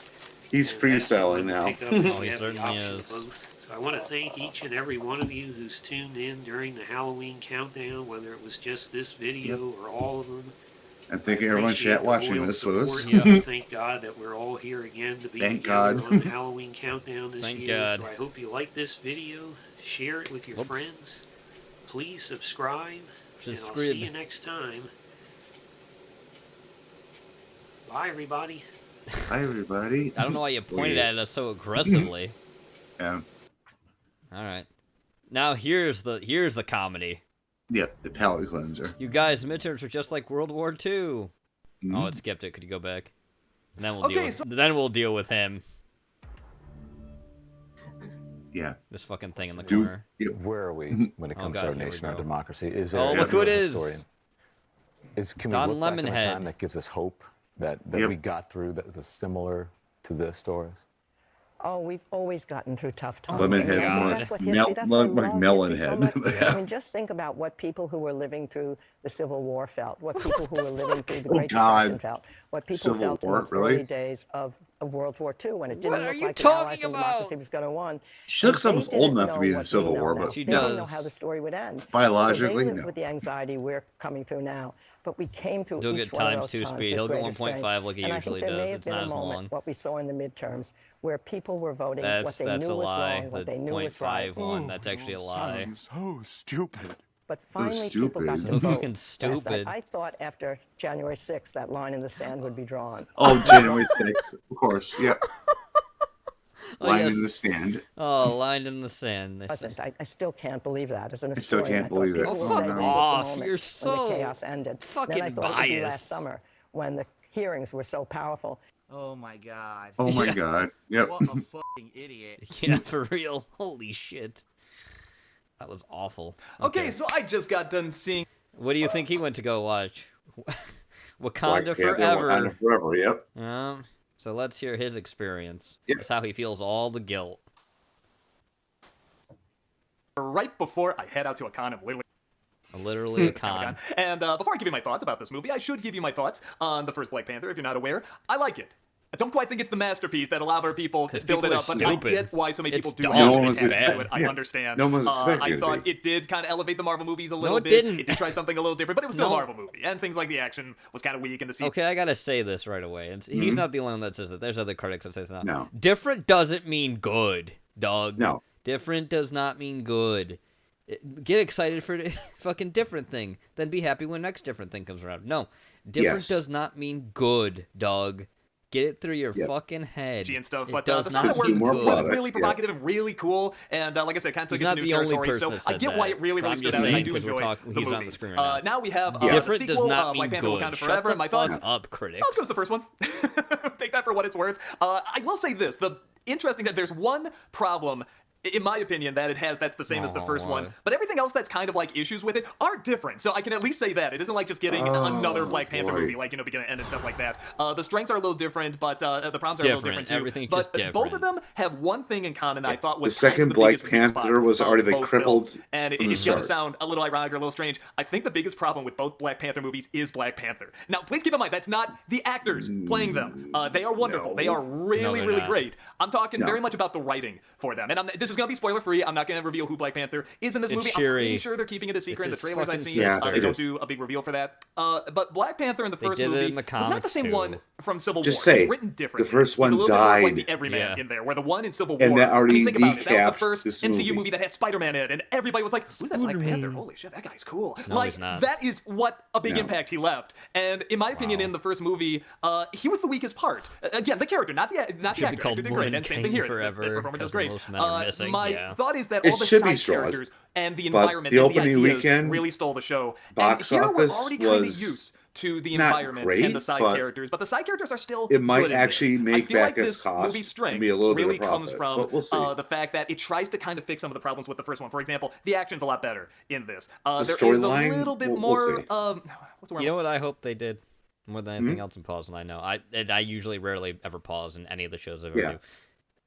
He's And that's the one freestyling to now. pick up if you Oh, he have the certainly option of is. both. So I want to thank each and every one of you who's tuned in during the Halloween countdown, whether it was just this video or all of them. And thank you everyone in Appreciate chat the watching loyal this with us. support. Yeah. Thank God that we're all here again to be Thank together God. on the Halloween countdown this Thank year. God. So I hope you like this video. Share it with your Oops. friends. Please subscribe. And I'll Subscribe. see you next time. Bye, everybody. Hi, everybody. I don't know why you pointed at us so aggressively. Yeah. All right. Now here's the comedy. Yep, the palate cleanser. You guys, midterms are just like World War II. Mhm. Oh, it skipped it. Could you go back? And then we'll Okay, then we'll deal with him. Yeah. This fucking thing in the Do- corner. Yep. Where are we when it Oh, comes God, to our here we nation, our go. democracy? Is there Oh, a look who it is. historian? Can we Don look back in a Lemonhead. time that gives us hope that Yep. we got through that was similar to this, Doris? Oh, we've always gotten through tough times. Lemon And I head, think Mel- that's what history, that's Mel- why I like love melon history so head. much. Yeah. I mean, just think about what people who were living through the Civil War felt, what people who were living through the Oh, Great God. Depression felt, what people Civil felt War, in those really? early days of World War II when it What didn't are look you like the talking Allies and about? democracy was going to win. She looks And they almost old didn't enough to know be in the what we Civil know War, now. but She They didn't know does. how the story would end. Biologically, so they lived no. with the anxiety we're coming through now. But we came through He'll each get one of times those 2 times speed. with He'll get greater 1.5 strength. like he and usually I think there may does. have It's been not a as moment, long. what we saw in the midterms, where people were voting what they That's knew a was lie. wrong, what The they knew was right. 0.51. That's actually a lie. So stupid. But finally, people got stupid. to vote. Fucking last night. stupid. I thought after January 6th, that line in the sand would be drawn. Oh, January 6th, of course. Yep. Oh, Line yes. in the sand. Oh, lined in the sand. They say. Wasn't. I still can't believe that. As an still historian, can't I thought believe it. people will Oh, say no. this was the Off. moment You're when so the chaos ended. fucking Then I thought it would be biased. last summer when the hearings were so powerful. Oh my god. Oh my Yeah. God. Yep. What a fucking idiot. Yeah, for real. Holy shit. That was awful. Okay, so I just got done seeing. What do you think he went to go watch? Black Wakanda Panther, Forever. Wakanda Forever. Yep. So let's hear his experience. Yep. That's how he feels all the guilt. Right before I head out to a con, I'm Literally a con. And before I give you my thoughts about this movie, I should give you my thoughts on the first Black Panther. If you're not aware, I like it. I don't quite think it's the masterpiece that a lot of people build people it are up, but stupid. I get why so many people It's do dumb. No one it. was I yeah. understand. No one was I expecting thought it to it did kind of elevate the Marvel movies a little No, it bit. didn't. It did try something a little different, but it was still No. a Marvel movie, and things like the action was kind of weak in the scene. Okay, I gotta say this right away. He's not the only one that says that. There's other critics that say that. No. Different doesn't mean good, dog. No. Different does not mean good. Get excited for the fucking different thing, then be happy when next different thing comes around. No, different Yes. does not mean good, dog. Get it through your fucking head. And stuff, It but does the stuff not that mean worked good. was really provocative and really cool, and like I said, kind of took He's it to not new the only territory. person So that I said get why that. it really, But really I'm stood just out, and I saying do 'cause we're enjoy talking- the he's on movie. the screen right Now we have Different the does sequel, not mean Black Panther: good. Wakanda Shut Forever. the And my fuck thoughts. up, critics. Let's go to the first one. Take that for what it's worth. I will say this: the interesting that there's one problem, in my opinion, that it has that's the same as the first one, but everything else that's kind of like issues with it are different. So I can at least say that it isn't like just getting another Black Panther movie, like beginning to end and stuff like that. The strengths are a little different, but the problems are a little different too. Everything's but just both of them have one thing in common. I thought was The second kind of the Black biggest weak spot Panther was of already like both crippled films. And from the it's gonna start. sound a little ironic or a little strange. I think the biggest problem with both Black Panther movies is Black Panther. Now, please keep in mind that's not the actors playing them. They are wonderful. They are really, they're really not. great. I'm talking No. very much about the writing for them. And this is gonna be spoiler free. I'm not gonna reveal who Black Panther is in this It's movie. Shuri. I'm pretty sure they're keeping it a secret in the It's his trailers I've fucking seen. Yeah, They it don't is. do a big reveal for that. But Black Panther in the They first did it movie in the was not the comics, same too. one from Civil Just War. say, It's written differently. the first one He's a little bit more like died. the everyman Yeah. in there, where the one in Civil War. And that already I mean, think about it. That was kneecapped the first this MCU movie. movie that had Spider-Man in it, and everybody was like, "Who's that Black Panther? Holy shit, that guy's cool!" No, like he's not. that is what a big No. impact he left. And in my opinion, in the first movie, he was the weakest part. Again, the character, not the Should be actor. called Actor did great, Morgan and same thing King here. forever, The performer does 'cause great. most men are missing, My yeah. thought is that It all the should be side short, characters and the but environment the and the opening ideas weekend really stole the show. box And here we're office already kind of was used to the not environment great, and the side but characters, but the side characters are still it might good in actually this. make I feel back like its this cost movie's strength and be a little bit really of comes profit, from but we'll see. the fact that it tries to kind of fix some of the problems with the first one. For example, the action's a lot better in this. There is a storyline, little bit we'll more. see. What's the word? You know what I hope they did more than anything else in pause, and I know I usually rarely ever pause in any of the shows I ever Yeah. do.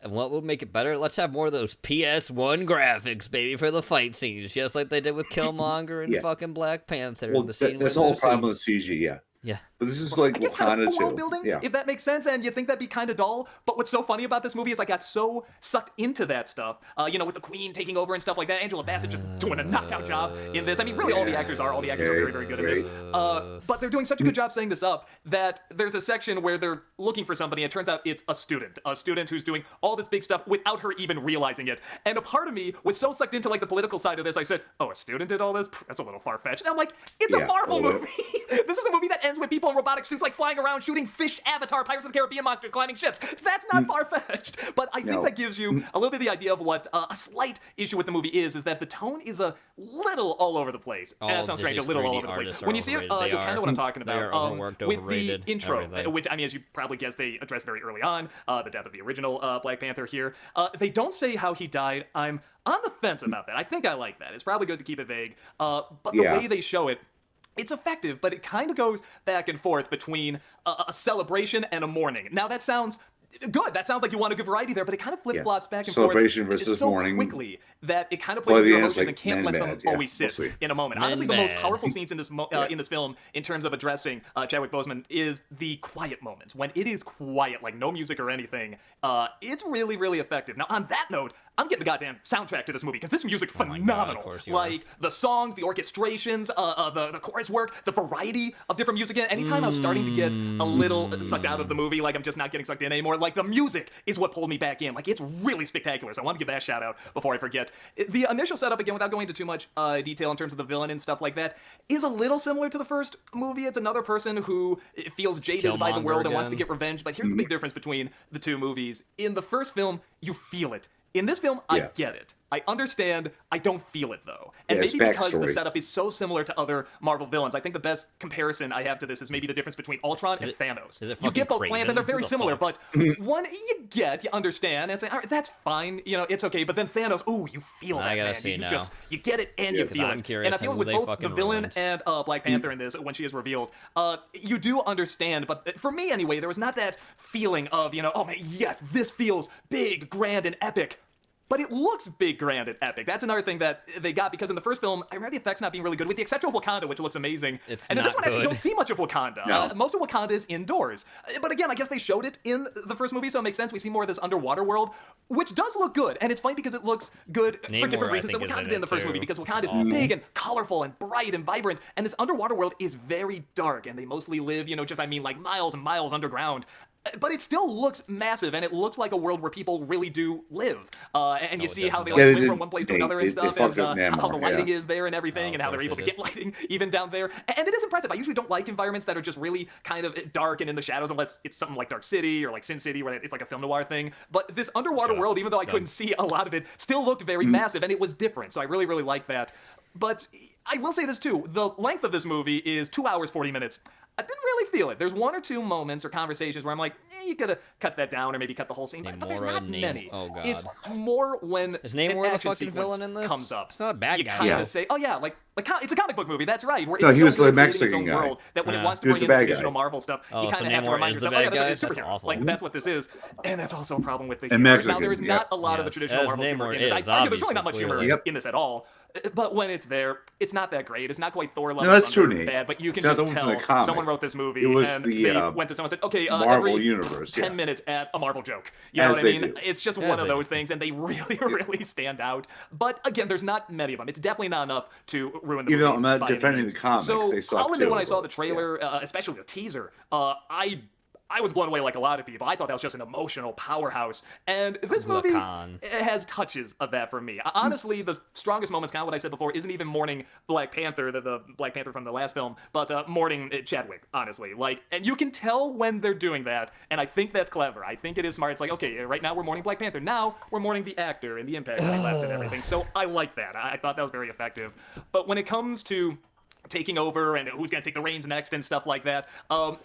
And what would make it better? Let's have more of those PS1 graphics, baby, for the fight scenes, just like they did with Killmonger and Yeah. fucking Black Panther. Well, and the scene that's where the whole they're problem with suits. CG, yeah. Yeah. But this is like I guess kind of Wakanda world too. building, Yeah. if that makes sense, and you'd think that'd be kind of dull. But what's so funny about this movie is I got so sucked into that stuff. With the Queen taking over and stuff like that. Angela Bassett just doing a knockout job in this. I mean, really, all the actors are. All the actors are very, very good in this. But they're doing such a good job setting this up that there's a section where they're looking for somebody, and it turns out it's a student who's doing all this big stuff without her even realizing it. And a part of me was so sucked into like the political side of this, I said, "Oh, a student did all this? Pff, that's a little far-fetched." And I'm like, it's a Yeah, Marvel a little movie. This is a movie that ends with people in robotic suits like flying around, shooting fish, Avatar, Pirates of the Caribbean monsters, climbing ships. That's not far-fetched. But I think No. that gives you a little bit of the idea of what a slight issue with the movie is that the tone is a little all over the place. And that sounds strange, a little all over the place. When you see it, you'll kind of know what I'm talking They about. are overworked, with overrated, the intro, everything. which, I mean, as you probably guessed, they addressed very early on, the death of the original Black Panther here. They don't say how he died. I'm on the fence about that. I think I like that. It's probably good to keep it vague. But the Yeah. way they show it, it's effective, but it kind of goes back and forth between a celebration and a mourning. Now, that sounds good. That sounds like you want a good variety there, but it kind of flip-flops back and Celebration forth versus so mourning. quickly that it kind of By plays with the your end, it's emotions like and can't men let them bad. Yeah, always we'll sit see. in a moment. Men Honestly, the most bad. powerful scenes in this in this film, in terms of addressing Chadwick Boseman, is the quiet moments. When it is quiet, like no music or anything, it's really, really effective. Now, on that note, I'm getting the goddamn soundtrack to this movie because this music's phenomenal. course you are. Like the songs, the orchestrations, the chorus work, the variety of different music. Anytime I was starting to get a little sucked out of the movie, like I'm just not getting sucked in anymore, like the music is what pulled me back in. Like it's really spectacular. So I want to give that a shout out before I forget. The initial setup, again, without going into too much detail in terms of the villain and stuff like that, is a little similar to the first movie. It's another person who feels jaded by the Killmonger world and wants to again. get revenge. But here's the big difference between the two movies. In the first film, you feel it. In this film, I get it. I understand. I don't feel it, though. And Yeah, it's maybe because the backstory. setup is so similar to other Marvel villains, I think the best comparison I have to this is maybe the difference between Ultron and Thanos. is it You get fucking both plans, and they're Kraven? very Who the similar, fuck? but one you get, you understand, and say, all right, that's fine, it's okay. But then Thanos, ooh, you feel I that, gotta man. see You now. just, you get it and you 'cause feel I'm it. curious And I feel who with they both the fucking villain ruined. and Black Panther in this, when she is revealed, you do understand, but for me anyway, there was not that feeling of, oh man, yes, this feels big, grand, and epic. but it looks big, grand, and epic. That's another thing that they got, because in the first film, I remember the effects not being really good, with the exception of Wakanda, which looks amazing. And in this one, actually, you don't see much of Wakanda. No. Most of Wakanda is indoors. But again, I guess they showed it in the first movie, so it makes sense. We see more of this underwater world, which does look good. And it's funny because it looks good for different reasons than Wakanda did in the first movie, because Wakanda is big and colorful and bright and vibrant. And this underwater world is very dark, and they mostly live, like miles and miles underground. But it still looks massive, and it looks like a world where people really do live. And you see how they swim from one place to another and stuff, and how the lighting is there and everything, and how they're able to get lighting even down there. And it is impressive. I usually don't like environments that are just really kind of dark and in the shadows, unless it's something like Dark City or like Sin City, where it's like a film noir thing. But this underwater world, even though I couldn't see a lot of it, still looked very massive, and it was different. So I really, really like that. But I will say this too, the length of this movie is 2 hours, 40 minutes. I didn't really feel it. There's one or two moments or conversations where I'm like, you could have cut that down or maybe cut the whole scene, but there's not many. Oh, God. It's more when Is Namor the action fucking villain in this? comes up. It's not a bad you guy. kind of say, oh yeah, like it's a comic book movie. That's right. Where No, it's he so was the good at creating its Mexican own guy. world that when it wants to He was bring the in bad traditional guy. Marvel stuff, Oh, you kind so of have to Namor remind is the yourself, oh yeah, bad those are guy? That's superheroes. awful. Like that's what this is, and that's also a problem with the And humor. Mexican, Now there is not a lot of the Yes, traditional as Marvel humor Namor in this. I is, argue there's really not much obviously, humor clearly. in this at all. But when it's there, it's not that great. It's not quite Thor level. No, that's true, Thunder Nate. bad, but you can It's not just the one from the tell comic. someone wrote this movie It was and the, they went to someone and said, okay, Marvel every Universe, 10 minutes add a Marvel joke. You know As what I they mean? do. It's just As one of they those things, and they really, really stand out. But again, there's not many of them. It's definitely not enough to ruin the movie. Even though I'm not by any defending means. the comics, So they suck I'll admit, too, when I saw but, the trailer, especially the teaser, I was blown away like a lot of people. I thought that was just an emotional powerhouse. And this movie has touches of that for me. Honestly, the strongest moments, kind of what I said before, isn't even mourning Black Panther, the Black Panther from the last film, but mourning Chadwick, honestly. And you can tell when they're doing that, and I think that's clever. I think it is smart. It's like, okay, right now we're mourning Black Panther. Now we're mourning the actor and the impact that he left and everything. So I like that. I thought that was very effective. But when it comes to taking over and who's going to take the reins next and stuff like that,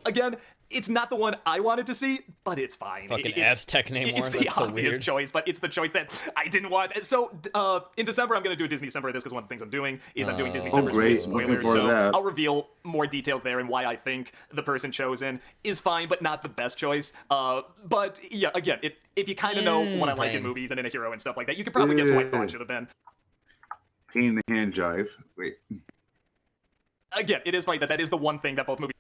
again, it's not the one I wanted to see, but it's fine. Fucking It's Aztec Namor. It's the That's so obvious weird. choice, but it's the choice that I didn't want. And so in December, I'm going to do a Disney December of this, because one of the things I'm doing is I'm doing Disney December great. with Looking spoilers. forward to So that. I'll reveal more details there and why I think the person chosen is fine, but not the best choice. But yeah, again, if you kind of know what I like in movies and in a hero and stuff like that, you could probably guess who I thought it should have been. Pain in the hand jive. Wait. Again, it is funny that is the one thing that both movies.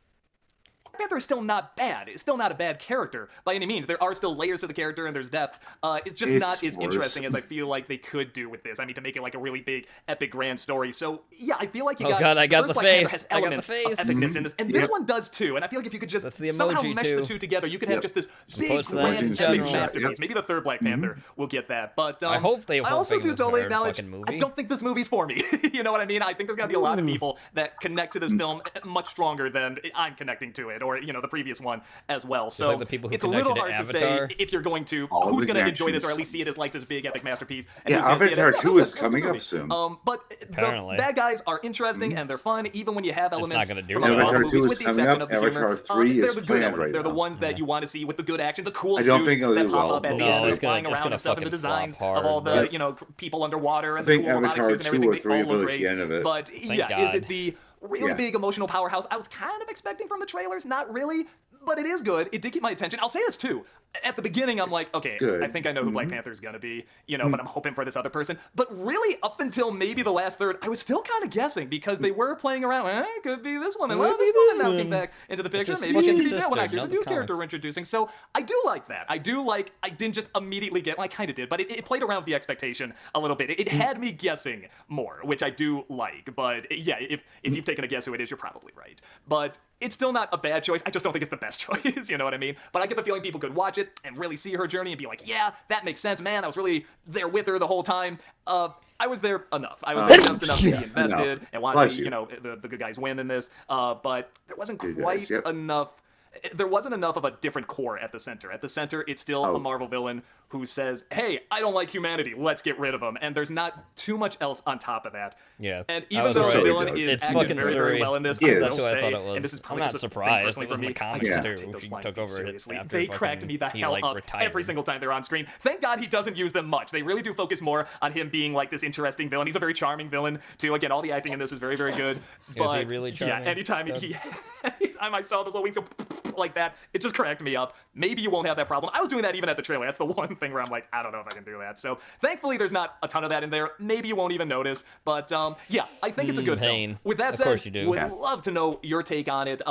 Panther is still not bad. It's still not a bad character by any means. There are still layers to the character and there's depth. It's just not as worse. interesting as I feel like they could do with this. I mean, to make it like a really big, epic, grand story. So yeah, I feel like you Oh got. God, I got first the Black Panther face. has I got the elements face. of epicness in this, and this Yep. one does too. And I feel like if you could just That's the somehow emoji, mesh too. the two together, you could have Yep. just this big, Supposed to that grand, in epic general. masterpiece. Yep. Maybe the third Black Panther will get that. But I hope they I also won't do make this totally third acknowledge. fucking I movie. don't think this movie's for me. You know what I mean? I think there's gonna be a lot of people that connect to this film much stronger than I'm connecting to it, or the previous one as well. So like the people who it's a little connected hard to to say Avatar. if you're going to All who's the going to enjoy this, or connections. at least see it as like this big epic masterpiece. And Yeah, who's gonna see it as, Avatar 2 "Oh, is that's a coming good up movie." soon. But Apparently. the bad guys are interesting and they're fun, even when you have elements gonna do from that. other Marvel Avatar 2 movies, is with the coming exception up. of the humor. Avatar 3 They're is the good planned elements. right They're the now. ones that you want to see with the good action, the cool I don't suits think it'll that do pop well. up at the No, end, it's and gonna- flying it's around gonna and stuff, and the fucking flop designs hard, of all the but- people underwater and I the think cool robotic Avatar suits and 2 everything. or They 3 all will look be great. the end of it. But Thank yeah, is God. it the really Yeah. big emotional powerhouse I was kind of expecting from the trailers? Not really. But it is good. It did keep my attention. I'll say this too. At the beginning, I'm like, okay, good. I think I know who Black Panther's gonna be, but I'm hoping for this other person. But really, up until maybe the last third, I was still kind of guessing because they were playing around. It could be this one, and well, this woman now came back into the picture. It's a Maybe it could be sister, that one. Here's a not new the character comics. we're introducing. So I do like that. I didn't just immediately get. Well, I kind of did, but it played around with the expectation a little bit. It had me guessing more, which I do like. But yeah, if you've taken a guess who it is, you're probably right. But it's still not a bad choice. I just don't think it's the best choice. You know what I mean? But I get the feeling people could watch it and really see her journey and be like, yeah, that makes sense, man. I was really there with her the whole time. I was there enough. I was there just enough to be invested and want to Bless see, you. the good guys win in this. But there wasn't Good quite guys, yep. enough. There wasn't enough of a different core at the center. At the center, it's still a Marvel villain who says, hey, I don't like humanity. Let's get rid of him. And there's not too much else on top of that. Yeah. And I even was though the right. villain is It's acting fucking very, very Suri. well in this, Yeah, I will that's what I say, thought it was. and this is I'm probably not just a thing surprised. personally It for was in me, the comics, I Yeah. can't too. take those She flying took things over seriously. after They fucking cracked me the he, hell like, up retired. every single time they're on screen. Thank God he doesn't use them much. They really do focus more on him being like this interesting villain. He's a very charming villain too. Again, all the acting in this is very, very good. But really yeah, charming? anytime I saw those little wings go like that. It just cracked me up. Maybe you won't have that problem. I was doing that even at the trailer. That's the one thing where I'm like, I don't know if I can do that. So thankfully, there's not a ton of that in there. Maybe you won't even notice. But yeah, I think it's a good Pain. film. With that Of said, course you do. would Yeah. love to know your take on it.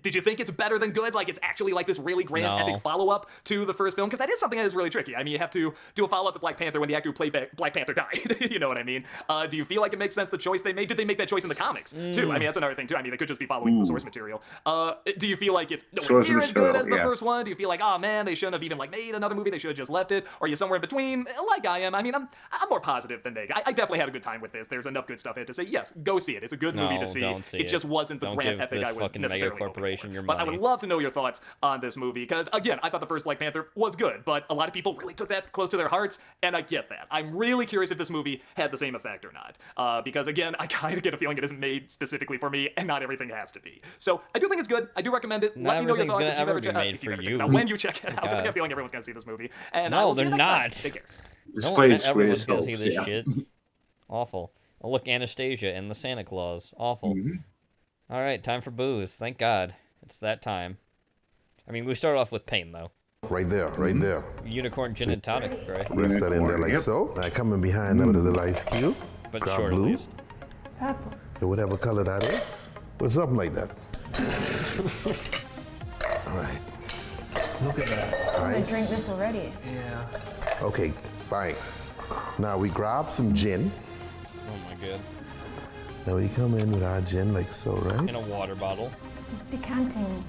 Did you think it's better than good? Like it's actually like this really grand No. epic follow-up to the first film? Because that is something that is really tricky. I mean, you have to do a follow-up to Black Panther when the actor who played Black Panther died. You know what I mean? Do you feel like it makes sense, the choice they made? Did they make that choice in the comics too? I mean, that's another thing too. I mean, they could just be following the source material. Do you feel like it's nowhere near as good as the first one? Do you feel like, oh man, they shouldn't have even like made another movie? They should have just left it? Or are you somewhere in between? Like I am. I mean, I'm more positive than negative. I definitely had a good time with this. There's enough good stuff in it to say yes, go see it. It's a good movie to see. Don't see It just wasn't the Don't grand give epic this I was fucking mega necessarily hoping corporation for. your But I money. would love to know your thoughts on this movie because again, I thought the first Black Panther was good, but a lot of people really took that close to their hearts, and I get that. I'm really curious if this movie had the same effect or not. Because again, I kind of get a feeling it isn't made specifically for me, and not everything has to be. So I do think it's good. I do recommend it. Not Let me know your everything's thoughts gonna if you've ever ever be checked made if you've for ever checked you. it out. When you check it out, because I God. get a feeling everyone's gonna see this movie. And No, we'll see they're you next time. not. Take care. No, not everyone's gonna see this shit. Awful. Oh, look, Anastasia and the Santa Claus. Awful. All right, time for booze. Thank God. It's that time. I mean, we start off with pain, though. Right there, right there. Unicorn gin and tonic, right? Rest that in there like so. Now coming behind with a little ice cube. But Grab short at blue. least. Purple. Or whatever color that is. Or something like that. All right. Look at that. I Nice. drank this already. Yeah. Okay, fine. Now we grab some gin. Oh my god. Now we come in with our gin like so, right? In a water bottle. It's decanting.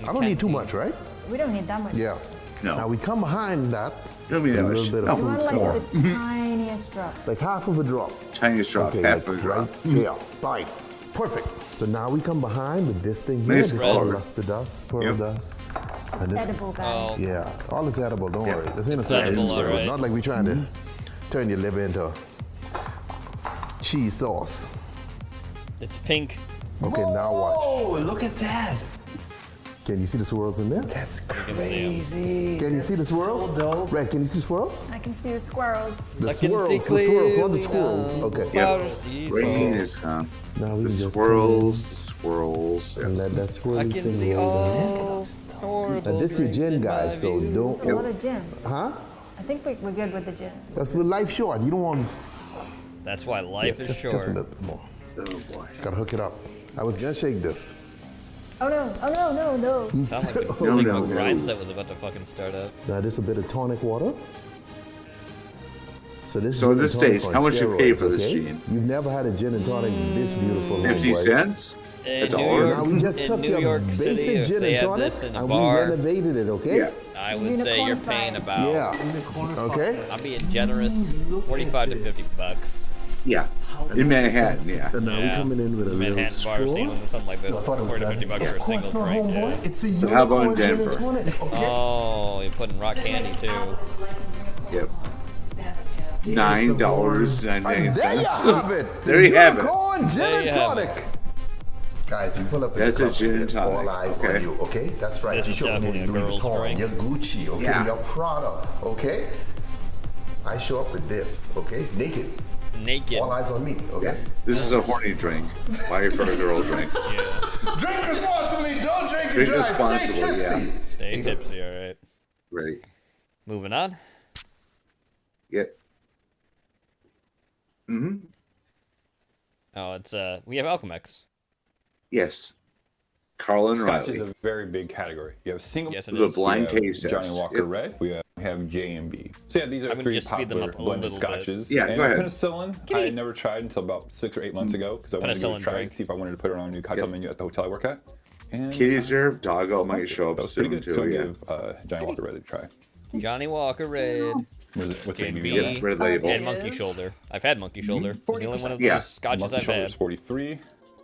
I don't need too much, right? We don't need that much. Yeah. No. Now we come behind that. Don't need with that a little much. bit No. of You want like more. the tiniest drop. Like half of a drop. Tiniest drop, Okay, half like a drop. right there. Fine. Perfect. So now we come behind with this thing here. Nice This color. all mustard dust, pearl dust. And this, Edible, guys. Yeah, all is edible, don't worry. This ain't a It's edible, science. alright. Not like we trying to turn your liver into cheese sauce. It's pink. Okay, now watch. Oh, look at that. Can you see the swirls in there? That's crazy. Can you see the swirls? Red, can you see the swirls? I can see the squirrels. The I can swirls, see the swirls, not the clearly squirrels. now. Okay. Yep. Rain is gone. So now we The can just swirls, the swirls. and let that I swirly can thing see roll down. all horrible And this is your drinks gin, in guys, my so view. don't. A lot of gin. Huh? I think we're good with the gin. That's with life short. You don't want. That's why life is just, short. Just a little bit more. Oh boy. Gotta hook it up. I was gonna shake this. Oh no, oh no, no, no. Sound like the No, signal no, grind no. set was about to fucking start up. Now this a bit of tonic water. So this. So gin at this and tonic stage, on how much you pay steroids, for this okay? gin? You've never had a gin and tonic this beautiful. 50 homeboy. cents? A In New dollar? So York, now we just in took New your York City, basic if gin they and have tonic this in a and bar, we renovated it, okay? Yeah. I would say you're paying about. Yeah. Okay. I'm being generous. 45 to 50 bucks. Yeah. In Manhattan, yeah. And now we're coming in with a little Manhattan bar straw. scene with something like this. I thought it was 40 to that. 50 bucks Yeah, for a of course single not, drink. homeboy. Yeah. It's a So how about unicorn gin and Denver? tonic, okay? Oh, you're putting rock candy too. Yep. $9.99. There you have it. There you have it. Unicorn gin There and you have tonic. Guys, you pull up in That's the a gin and it's tonic, all eyes okay? on you, okay? That's right. This You is show me definitely a your Louis girl's Vuitton, drink. your Gucci, okay? Yeah. Your Prada, okay? I show up with this, okay? Naked. Naked. All eyes on me, okay? This is a horny drink. Buy it for a girl drink. Yeah. Drink responsibly, don't drink and Drink drive. Stay responsibly, yeah. tipsy. Stay tipsy, alright. Ready? Moving on. Yep. Mm-hmm. Oh, it's we have Alchemex. Yes. Carl and Scotch Riley. is a very big category. You have single. Yes, it The is. blind we have taste Johnny test. Walker Yep. Red. We have J and B. So yeah, these I'm are gonna three just speed them popular up a blended little bit. scotches. Yeah, and go ahead. Penicillin, I had never tried until about 6 or 8 months ago because I wanted to give it Penicillin a try drink. to see if I wanted to put it on a new cocktail menu at the hotel I work at. And Kitty's there. Doggo might show that up was pretty soon good. So too. I Yeah. give Johnny Walker Red a try. Johnny Walker Red. What's JB, the ABV? Red label. and Monkey Shoulder. I've had Monkey Shoulder. It's the only one of Yeah. those scotches Monkey I've Shoulder is had. 43,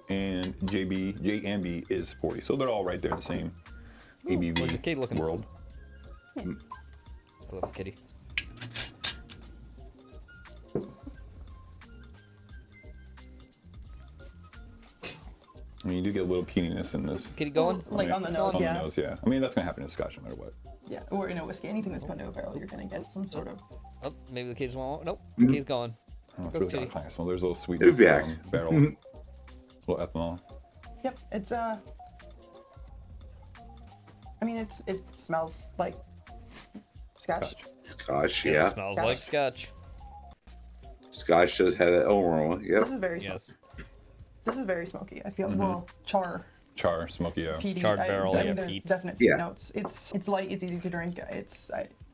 and J and B is 40. So they're all right there in the same Where's the ABV kitty looking? world. I love a kitty. I mean, you do get a little keeniness in this. Kitty going? Like on the nose, yeah. nose, yeah. I mean, that's gonna happen in Scotch no matter what. Yeah, or in a whiskey, anything that's put into a barrel, you're gonna get some sort of. Oh, maybe the kitty's won't. Nope, Mm-hmm. kitty's gone. Oh, it's Go really kitty. not trying to smell. There's a little It'll sweetness be back. barrel, Mhm. little ethanol. Yep, it's I mean, it smells like scotch. Scotch, It yeah. smells like scotch. Scotch does have that aroma. Yep. This is very smoky. This is very smoky. I feel well, char. Char, smoky, yeah. Peaty. Charred barrel, I mean, yeah, there's peat. definite Yeah. notes. It's light. It's easy to drink.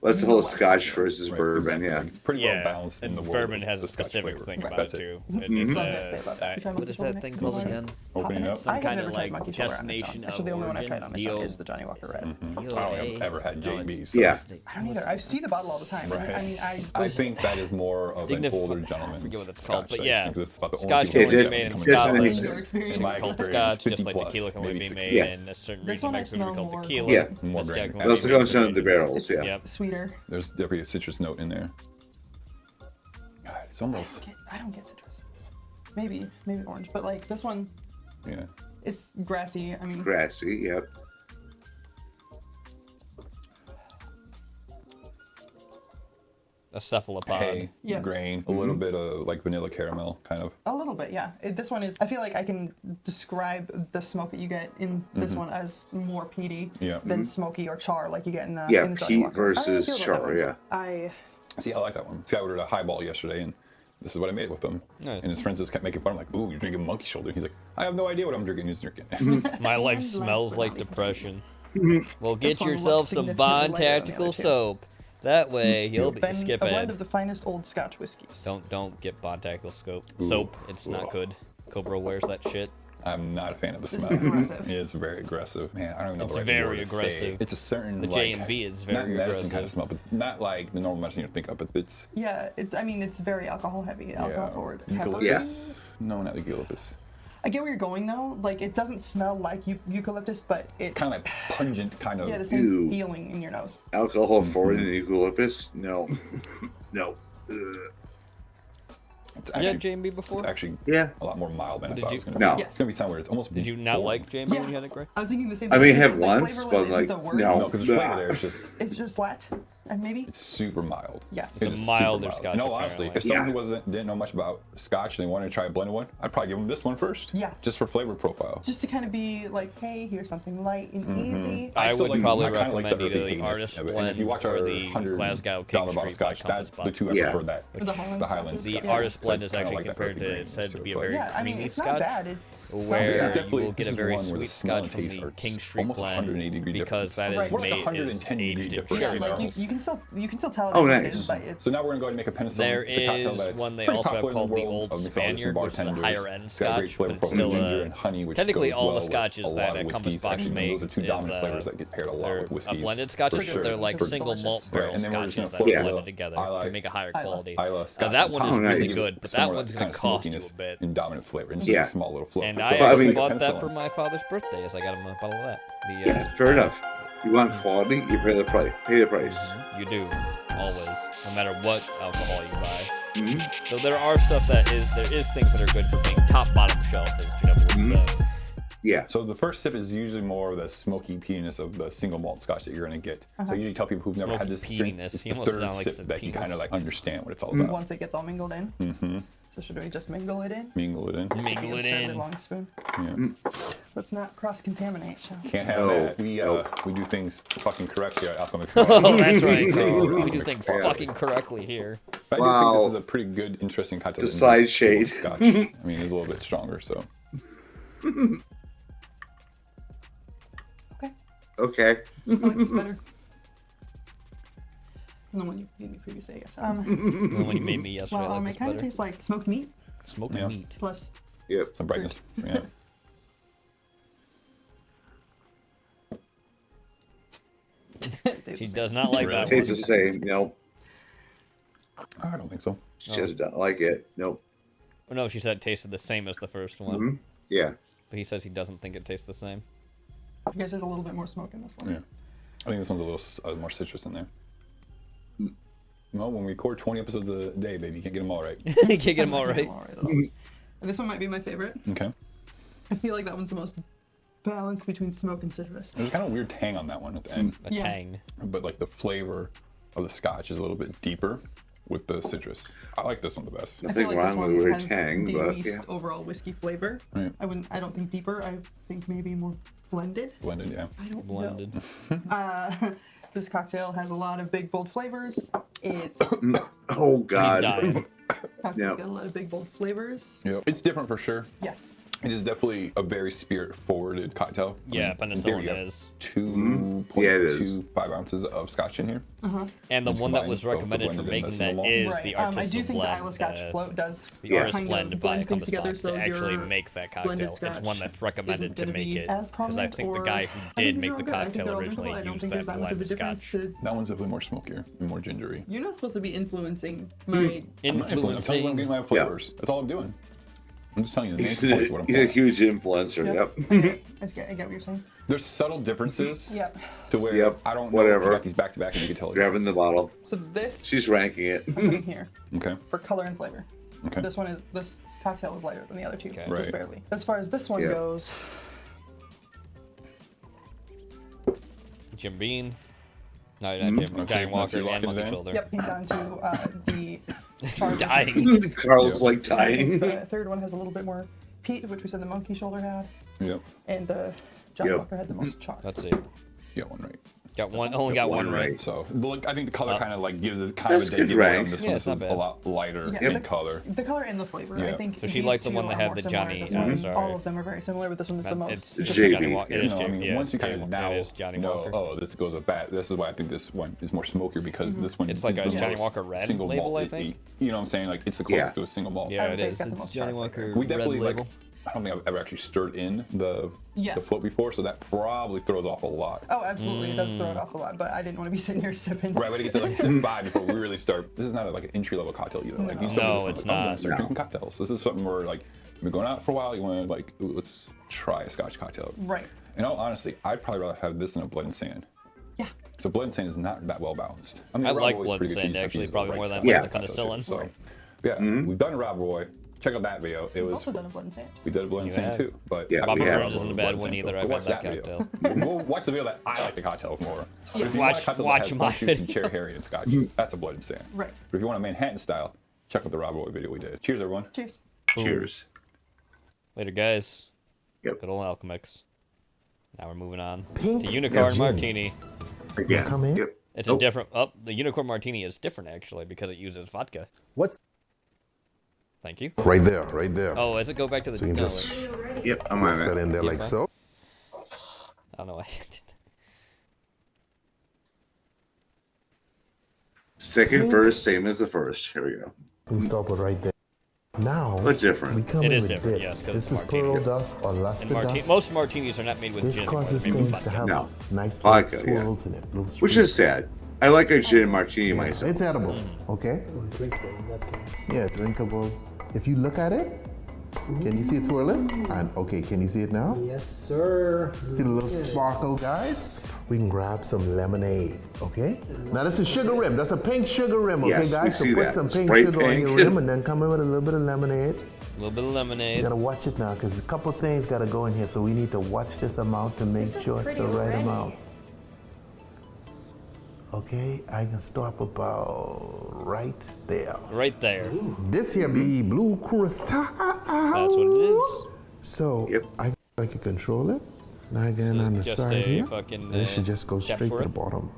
That's the whole Scotch versus bourbon, yeah. It's pretty well balanced in and the world. bourbon of has the a Scotch specific flavor. thing Right. about it That's too. That's all I'm gonna say about that. What is that thing called again? Opening up. Some I have kind never of tried like Monkey Shoulder on its own. destination Actually, of the only one I've origin. tried on its own is the Johnny Walker Red. I don't think I've ever had JB. Yeah. I don't either. I see the bottle all the time. Right. I mean, I think that is more of an older gentleman. I forget what it's called, but yeah, It's about the Scotch only can people only that be made in come Scotland. in Your experience. In my Called experience, Scotch, just 50 like plus, tequila can only maybe be 60. made Yes. in a certain This region. one I Mexico smell called more tequila. Yeah. More Mezcal grain. can Those only be comes in the made- barrels, yeah. Yep. Sweeter. There's definitely a citrus note in there. God, it's almost. I don't get citrus. Maybe orange, but like this one, Yeah. it's grassy. I mean, Grassy, yep. A cephalopod. Hay, Yeah. grain, a little bit of like vanilla caramel, kind of. a little bit, yeah. This one is. I feel like I can describe the smoke that you get in this one as more peaty Yeah. than smoky or char, like you get in the Yeah, in the Johnny peat Walker. I don't versus feel about that char, one. yeah. I See, I like that one. See, I ordered a highball yesterday, and this is what I made with him. Nice. And his friends just kept making fun. I'm like, "Ooh, you're drinking monkey shoulder." He's like, "I have no idea what I'm drinking." He's drinking. My life And smells last but like not least, depression. Well, This get one yourself looks some significantly Bond lighter than the Tactical other two. soap. That way you'll be a skip blend ahead. of the finest old Scotch whiskeys. Don't get Bond Tactical soap. Ooh. Soap. It's not Ugh. good. Cobra wears that shit. I'm not a fan of the This smell. is aggressive. It is very aggressive. Man, I don't even know It's the right very word to say. aggressive. It's a certain The like, J&B is not very medicine kind aggressive. of smell, but not like the normal medicine you think of. But it's Yeah, I mean, it's very alcohol heavy, alcohol forward. Pepper. eucalyptus. No, not eucalyptus. I get where you're going though. Like, it doesn't smell like eucalyptus, but it Kind of like pungent, kind of. yeah, the same Ew. feeling in your nose. Alcohol forward and eucalyptus? No. No. Ugh. It's You had actually, J&B before? it's actually Yeah. a lot more mild than I Did thought you- it was going to No. be. It's going to be somewhere. It's almost. Did you not boring. like J&B Yeah. when you had it, Gray? I was thinking the same I thing. may It's have like once, flavorless but isn't like, the word. no. No, because the flavor there is just. It's just flat, and maybe. It's super mild. Yes. It's a It is milder super mild. Scotch, And all honestly, if apparently. someone who didn't know much about Scotch and they wanted to try a blended one, I'd probably give them this one first. Yeah. Just for flavor profile. Just to kind of be like, hey, here's something light and easy. I still would like- probably I kinda like recommend the either earthy the haziness Artist of it. And if you Blend watch or our the $100 Glasgow King bottle Street by Scotch, Compass that's the two I Yeah. prefer that. The Highlands. The Highlands. The Yeah. Artist Blend is Kinda actually like that compared earthy to, greenness said to to be it, a but- very Yeah, I mean, creamy it's Scotch. not bad. It smells Where This is good. definitely you will get a this is very one where the sweet smell and Scotch from taste the are King Street almost blend 180 degree because that difference. is What like made 110 degree aged in difference Yeah, in like barrels. you can still tell. Oh, it's nice. but it's So now we're gonna go ahead and make a penicillin. There it's a cocktail is that's one they pretty also have popular in called the world Old of mixologists and Spaniard, which is the bartenders. higher end It's got a great Scotch, flavor but it's profile, still ginger and honey, which technically goes all well the with scotches a lot that of Compass whiskeys. Box Actually, makes those are two is, dominant flavors that get paired a lot they're with a whiskeys. blended scotches, for but sure. they're like For single malt delicious. barrel And then we're scotches just that gonna are flip blended it. together I to make a higher quality. Isla Scotch that one is Oh, really nice. good, but Some that of one's that gonna kind of cost you smokiness a bit. and dominant flavor. And just Yeah. a small little flip. And So I I actually think bought that penicillin. for my father's birthday, as I got him a bottle of that. The, Yeah, fair enough. You want quality, you pay the price. Pay the price. You do, always, no matter what alcohol you buy. Mhm. So there are stuff there is things that are good for being top bottom shelf, as Jeff would say. Yeah. So the first sip is usually more of the smoky peatiness of the single malt Scotch that you're gonna get. So I usually tell people who've never had Smoky this drink, peatiness. it's He the almost third sounded like sip some that you kind penis. of like understand what it's all about. once it gets all mingled in. Mm-hmm. So should we just mingle it in? Mingle it in. Mingle it Insert a in. long spoon. Yeah. Let's not cross contaminate, shall we? Can't have No. that. We do things fucking correct here at Alchemix. Oh, that's right. So, we do Alchemix things Bar. fucking correctly here. But I do Wow. think this is a pretty good, interesting cocktail. The than side just shade. Scotch. I mean, it's a little bit stronger, so. Okay. I like this better. than the one you gave me previously, I guess. The one you made me yesterday. Well, I like it this kind of better. tastes like smoked meat Smoked Yeah. meat. plus. Yep. Some brightness. Yeah. She does not like that Tastes one. the same. Nope. I don't think so. She just don't like it. Nope. Oh, no, she said it tasted the same as the first one. Mhm. Yeah. But he says he doesn't think it tastes the same. I guess there's a little bit more smoke in this one. Yeah. I think this one's a little more citrus in there. Well, when we record 20 episodes a day, baby, you can't get them all right. You can't get them all right. And this one might be my favorite. Okay. I feel like that one's the most balanced between smoke and citrus. There's kind of a weird tang on that one at the end. A tang. But like the flavor of the Scotch is a little bit deeper with the citrus. I like this one the best. I feel like this one has tang, the but least overall whiskey flavor. Right. I don't think deeper. I think maybe more blended. Blended, yeah. I don't Blended. know. This cocktail has a lot of big, bold flavors. It's Oh God. cocktail's got a lot of big, bold flavors. Yep. It's different for sure. Yes. It is definitely a very spirit-forwarded cocktail. Yeah, in theory, penicillin you have is. 2.25 ounces of scotch in here. And the Once one that combined, was both the recommended for blended and making the that single is malt. the I artisanal do think the blend. Isla Scotch float does The artist kind blend of by blend things Compass together, Box so to actually your make that blended cocktail. It's scotch one that's recommended isn't to gonna make be it. as Because I prominent, think the or- guy who I did think these make are the all good. I think cocktail they're all originally drinkable. I don't used think there's that that much of blend a of difference scotch. to. That one's definitely more smokier and more gingery. You're not supposed to be influencing my. I'm not influencing. I'm telling you what I'm getting my flavors. That's all I'm doing. I'm just telling you the main He's points of what I'm a saying. huge influencer. Yep. I get what you're saying. There's subtle differences Yep. to where I don't know if Whatever. you got these back to back and you can tell. Grabbing the bottle. So this. She's ranking it. I'm putting here Okay. for color and flavor. Okay. This cocktail is lighter than the other two, Right. just barely. As far as this one goes, Jim Beam. No, not Jim. Johnny Walker and Monkey Shoulder. yep, came down to the charge. Dying. Carl's like dying. The third one has a little bit more peat, which we said the monkey shoulder had, Yep. and the Johnny Walker had the most char. Let's see. You got one right. Got one. Only got one right. So look, I think the color kind of like gives it kind of That's a good day rank. on this Yeah, one. it's This not is bad. a lot lighter Yeah, in color. The color and the flavor, Yeah. I think. So she these liked the two one that are had more the similar. Johnny- This one, sorry. all of them are very similar, but this one is the most. It's just Johnny Johnny Walker. You It is know, I Jim. mean, Yeah, once you kind Jim of Walker. now It is Johnny know, Walker. oh, this goes a bad. This is why I think this one is more smokier because this one. It's like is a the Johnny most Walker red single label, malt. I think. You know what I'm saying? Like it's the closest to a single malt. Yeah, would it say it's is. got the It's most Johnny char Walker We red definitely like. label. I don't think I've ever actually stirred in the Yeah. float before, so that probably throws off a lot. Oh, absolutely, it does throw it off a lot, but I didn't want to be sitting here sipping. Right, we gotta get to like sip by before we really start. This is not like an entry level cocktail either. Like you No, this, it's like, I'm gonna not. start drinking cocktails. This is something where like you've been going out for a while. You want to like, ooh, let's try a Scotch cocktail. Right. In all honesty, I'd probably rather have this than a Blood and Sand. Yeah. So Blood and Sand is not that well balanced. I Rob like Roy's Blood pretty and good, Sand, too, so actually, he's probably right more than Scotch I like the cocktail penicillin. too. So yeah, we've done Rob Roy. Check out that video. It We've was also done a Blood and Sand. we did a Blood and You Sand have. too, but Yeah, Bobby we have. Burns isn't a bad one either. I've had watch that video. cocktail. We'll watch the video that I like the cocktail more. But if you Watch- want a cocktail watch that has my orange juice and video. cherry Harry and Scotch, that's a Blood and Sand. Right. But if you want a Manhattan style, check out the Rob Roy video we did. Cheers, everyone. Cheers. Cheers. Later, guys. Yep. Good old Alchemix. Now we're moving on Pink to Unicorn gin. Martini. Again. Come in. Yep. It's Nope. a different. Oh, the Unicorn Martini is different actually because it uses vodka. What's Thank you. right there? Right there. Oh, does it go back to the? So you can no, just Yep. I'm on press that it. in there Yeah, like bro. so. I don't know why. Second verse, same as the first. Here we go. We stop it right there. Now But different. we come It in is with different, this. yes, 'cause This it's is martini. pearl dust or luster dust. Most martinis are not made with This gin. causes anymore. They're made things with to have No. nice Vodka, little yeah. swirls in it. Little Which is streaks. sad. I like a gin martini Yeah, myself. it's edible, Mm. okay? Yeah, drinkable. If you look at it, can you see it twirling? And okay, can you see it now? Yes, sir. See the little sparkle, guys? We can grab some lemonade, okay? Now this is sugar rim. That's a pink sugar rim, okay, Yes, we guys? So see put that. some pink Spray sugar on your pink. rim and then come in with a little bit of lemonade. A little bit of You lemonade. gotta watch it now, because a couple things gotta go in here, so we need to watch this amount to make This is sure it's pretty the right already. amount. Okay, I can stop about right there. Right there. This here be blue curacao. That's what it is. So I can control it. Now again So on the just side a here, fucking, and it should just go depth straight to the worth? bottom.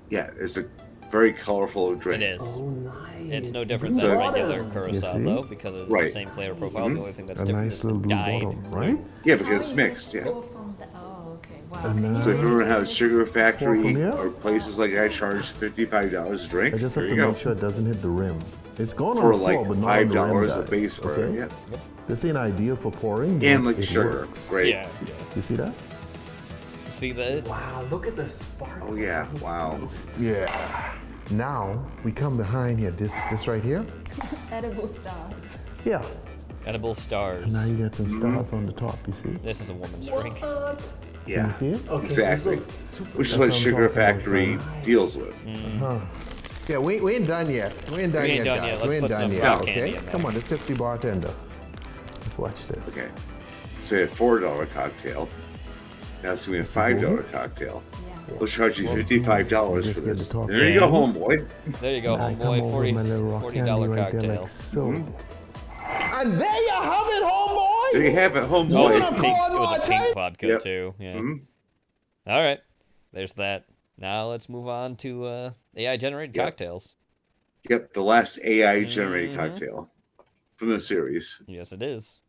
Yeah, it's a very colorful drink. It is. Oh, nice. It's no different So- than regular You curacao see? though, because it's Right. the same flavor profile. The only thing that's A different nice is little the blue dyed. bottom, right? Yeah, because it's mixed. Yeah. Oh, okay. Wow. And So if you ever have Sugar Factory from here? or places like I charge $55 a drink, I just have there to you go. make sure it doesn't hit the rim. It's going on For the floor, like but not on the rim, $5 a guys, base for it. okay? Yep. This ain't ideal for pouring, And but like it sugar. works. Great. Yeah. You see that? See that? Wow, look at the sparkle. Oh yeah. Wow. Yeah. Now we come behind here. This right here. It's edible stars. Yeah. Edible stars. And now you got some stars on the top. You see? This is a woman's drink. What? Yeah. Can you see it? Okay, Exactly. this looks super. Which is That's what what I'm Sugar talking about, Factory deals with. Huh. Yeah, we ain't done yet. We ain't done We yet, ain't done guys. yet. We Let's ain't put done some yet. rock Okay. candy in there. Come on, this tipsy bartender. Let's watch this. Okay. So you had $4 cocktail. Now it's gonna be a $5 cocktail. Yeah. We'll charge you $55 Just for get this. the talk There you go, going. homeboy. There you go, I come homeboy. over with my little rock $40 candy right cocktail. there, like so. And there you have it, homeboy. There you have it, homeboy. Oh, it was a pink vodka Yep. too. Yeah. Mm-hmm. All right. There's that. Now let's move on to AI generated cocktails. Yep, the last AI generated cocktail from the series. Yes, it is.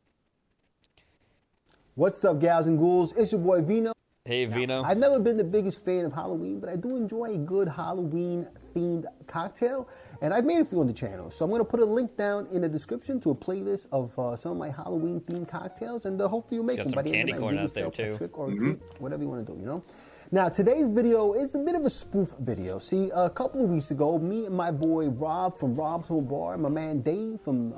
What's up, gals and ghouls? It's your boy Vino. Hey, Vino. I've never been the biggest fan of Halloween, but I do enjoy a good Halloween-themed cocktail, and I've made a few on the channel. So I'm going to put a link down in the description to a playlist of some of my Halloween-themed cocktails, and hopefully you'll make Got them by some the end candy of the corn night. out there, Give yourself too. a trick or a treat, whatever you want to do, you know? Now, today's video is a bit of a spoof video. See, a couple of weeks ago, me and my boy Rob from Rob's Home Bar, my man Dave from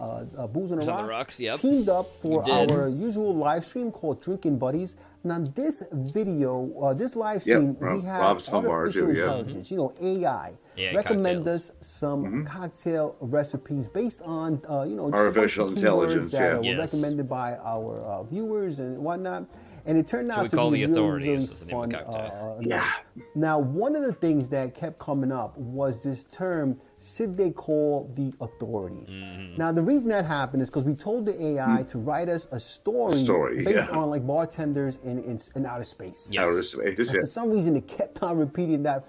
Booze on the Rocks, teamed up for our usual live stream called Drinking Buddies. Now, this video, this live stream, we have Rob's Home Bar artificial too, intelligence, you know, AI, recommend us some cocktail recipes based on, you know, artificial intelligence, that were recommended by our viewers and whatnot. And it turned out to be really fun. Now, one of the things that kept coming up was this term, should they call the authorities? Now, the reason that happened is because we told the AI to write us a story based on like bartenders in outer space. Outer space, and for some reason, it kept on repeating that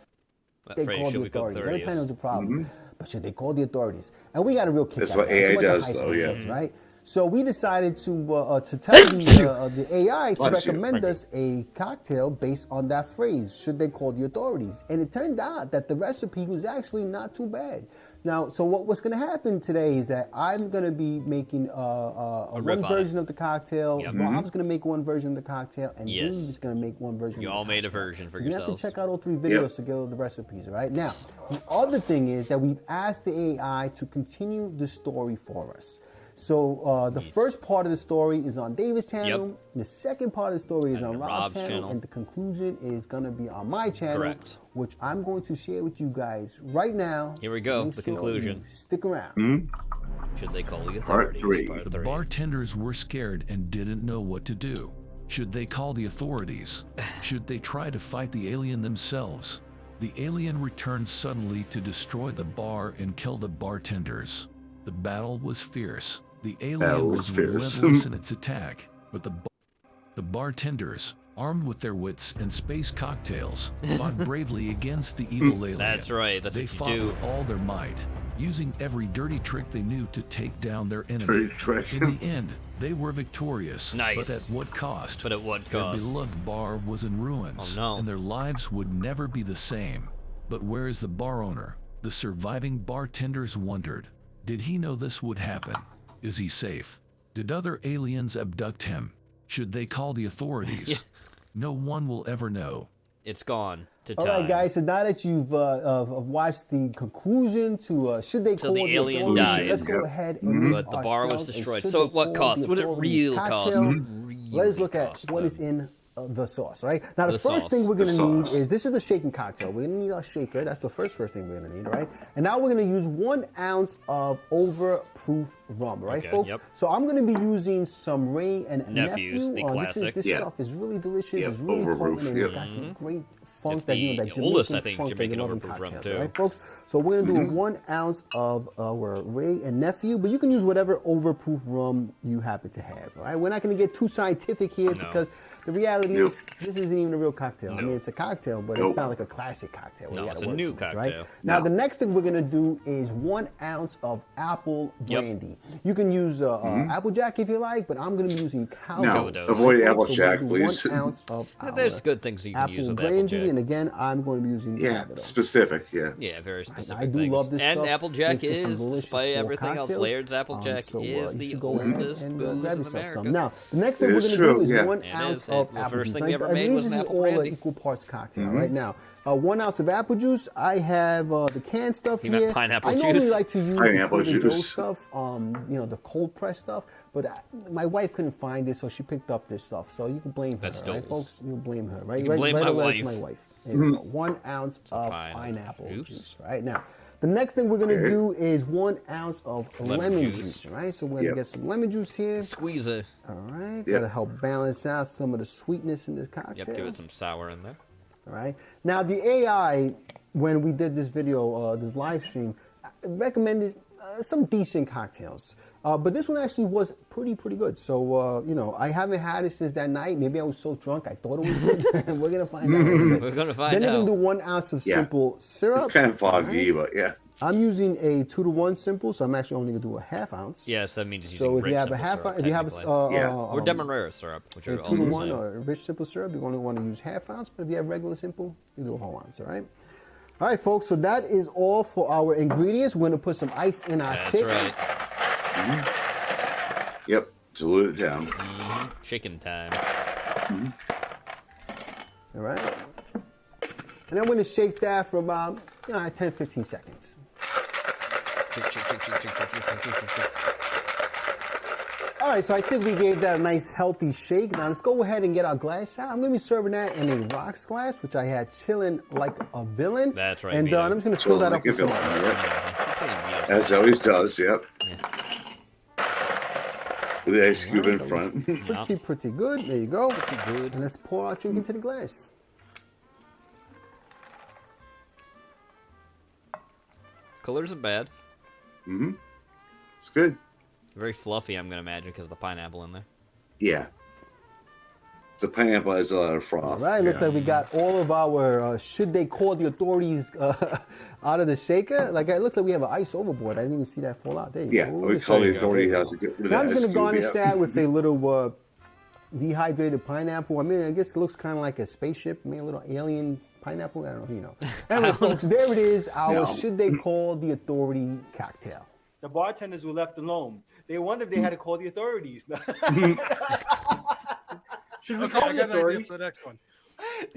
they call the authorities. Every time there was a problem. But should they call the authorities? And we got a real kick That's out what of that. AI does, though, kids, right? So we decided to tell the AI to recommend us a cocktail based on that phrase, should they call the authorities? And it turned out that the recipe was actually not too bad. Now, so what's going to happen today is that I'm going to be making one version of the cocktail. Rob's going to make one version of the cocktail, and Dave is going to make one version. You all made a version for yourself. You have to check out all 3 videos to get all the recipes, right? Now, the other thing is that we've asked the AI to continue the story for us. So the first part of the story is on David's channel. The second part of the story is on Rob's channel. And the conclusion is going to be on my channel, which I'm going to share with you guys right now. Here we go, the conclusion. Stick around. Should they call the authorities? Part 3. The bartenders were scared and didn't know what to do. Should they call the authorities? Should they try to fight the alien themselves? The alien returned suddenly to destroy the bar and kill the bartenders. The battle was fierce. The alien was relentless in its attack, but the bartenders, armed with their wits and space cocktails, fought bravely against the evil alien. That's right. They fought with all their might, using every dirty trick they knew to take down their enemy. In the end, they were victorious. But at what cost? Their beloved bar was in ruins, and their lives would never be the same. But where is the bar owner? The surviving bartenders wondered. Did he know this would happen? Is he safe? Did other aliens abduct him? Should they call the authorities? No one will ever know. It's gone to time. All right, guys. So now that you've watched the conclusion to should they call the alien authorities, died. Let's go ahead and but the bar was destroyed. So what cost? What did it real cost? Let's look at what is in the sauce, right? Now, the first thing we're going to need is, this is the shaking cocktail. We're going to need our shaker. That's the first thing we're going to need, right? And now we're going to use 1 ounce of overproof rum, right, folks? So I'm going to be using some Ray and Nephew. The classic. This stuff is really delicious. It's really potent, and it's got some great funk that, you know, that Jamaican funk that you love in cocktails, right, folks? So we're going to do 1 ounce of our Ray and Nephew, but you can use whatever overproof rum you happen to have, all right? We're not going to get too scientific here because the reality is, this isn't even a real cocktail. I mean, it's a cocktail, but it's not like a classic cocktail. No, it's a new cocktail. Right? Now, the next thing we're going to do is 1 ounce of apple brandy. You can use Applejack if you like, but I'm going to be using Calvados. No, avoid Applejack, please. 1 ounce of There's good things you can use with brandy, Applejack. and again, I'm going to be using Calvados. Specific, Yeah, very specific. I do love this and stuff. Applejack Makes is, despite everything else, Laird's Applejack is the oldest booze in America. Now, the next thing we're going to do is 1 ounce of apple juice. Ever made was an apple brandy. Equal parts cocktail right now. 1 ounce of apple juice. I have the canned stuff here. Pineapple I juice. normally like to use pineapple the juice stuff, you know, the cold press stuff. But my wife couldn't find it, so she picked up this stuff. So you can blame her, right, folks? You blame her, right? You can blame my wife. To my wife. 1 ounce of pineapple juice. Right now. The next thing we're going to do is 1 ounce of lemon juice, right? So we're going to get some lemon juice here. Squeeze it. All right. That'll help balance out some of the sweetness in this cocktail. Yep, give it some sour in there. All right. Now, the AI, when we did this video, this live stream, recommended some decent cocktails. But this one actually was pretty good. So, you know, I haven't had it since that night. Maybe I was so drunk, I thought it was good. We're going to find out. We're going to find Then out. they're going to do 1 ounce of simple syrup. It's kind of foggy, but yeah. I'm using a 2-to-1 simple, so I'm actually only going to do a half ounce. Yes, that means so if you have a half, if you have or demerara syrup, which a are 2-to-1 or a rich simple syrup, you only want to use half ounce. But if you have regular simple, you do a whole ounce. All right. All right, folks. So that is all for our ingredients. We're going to put some ice in our shaker. Right. Yep. Dilute it down. Chicken time. All right. And I'm going to shake that for about 10-15 seconds. All right, so I think we gave that a nice healthy shake. Now let's go ahead and get our glass out. I'm going to be serving that in a rocks glass, which I had chilling like a villain. That's right. And I'm just going to fill that up with some ice. As it always does, yep. With the ice cube in front. Pretty good. There you go. Pretty good. And let's pour our drink into the glass. Colors are bad. It's good. Very fluffy, I'm going to imagine, because of the pineapple in there. Yeah. The pineapple has a lot of froth. All right, looks like we got all of our should they call the authorities out of the shaker. Like, it looks like we have an ice overboard. I didn't even see that fall out. There you go. We call the authorities out to get rid of that. Now I'm just going to garnish that with a little dehydrated pineapple. I mean, I guess it looks kind of like a spaceship, maybe a little alien pineapple. I don't know, you know. Anyway, folks, there it is. Our should they call the authority cocktail. The bartenders were left alone. They wondered if they had to call the authorities. Should we call the authorities? For the next one.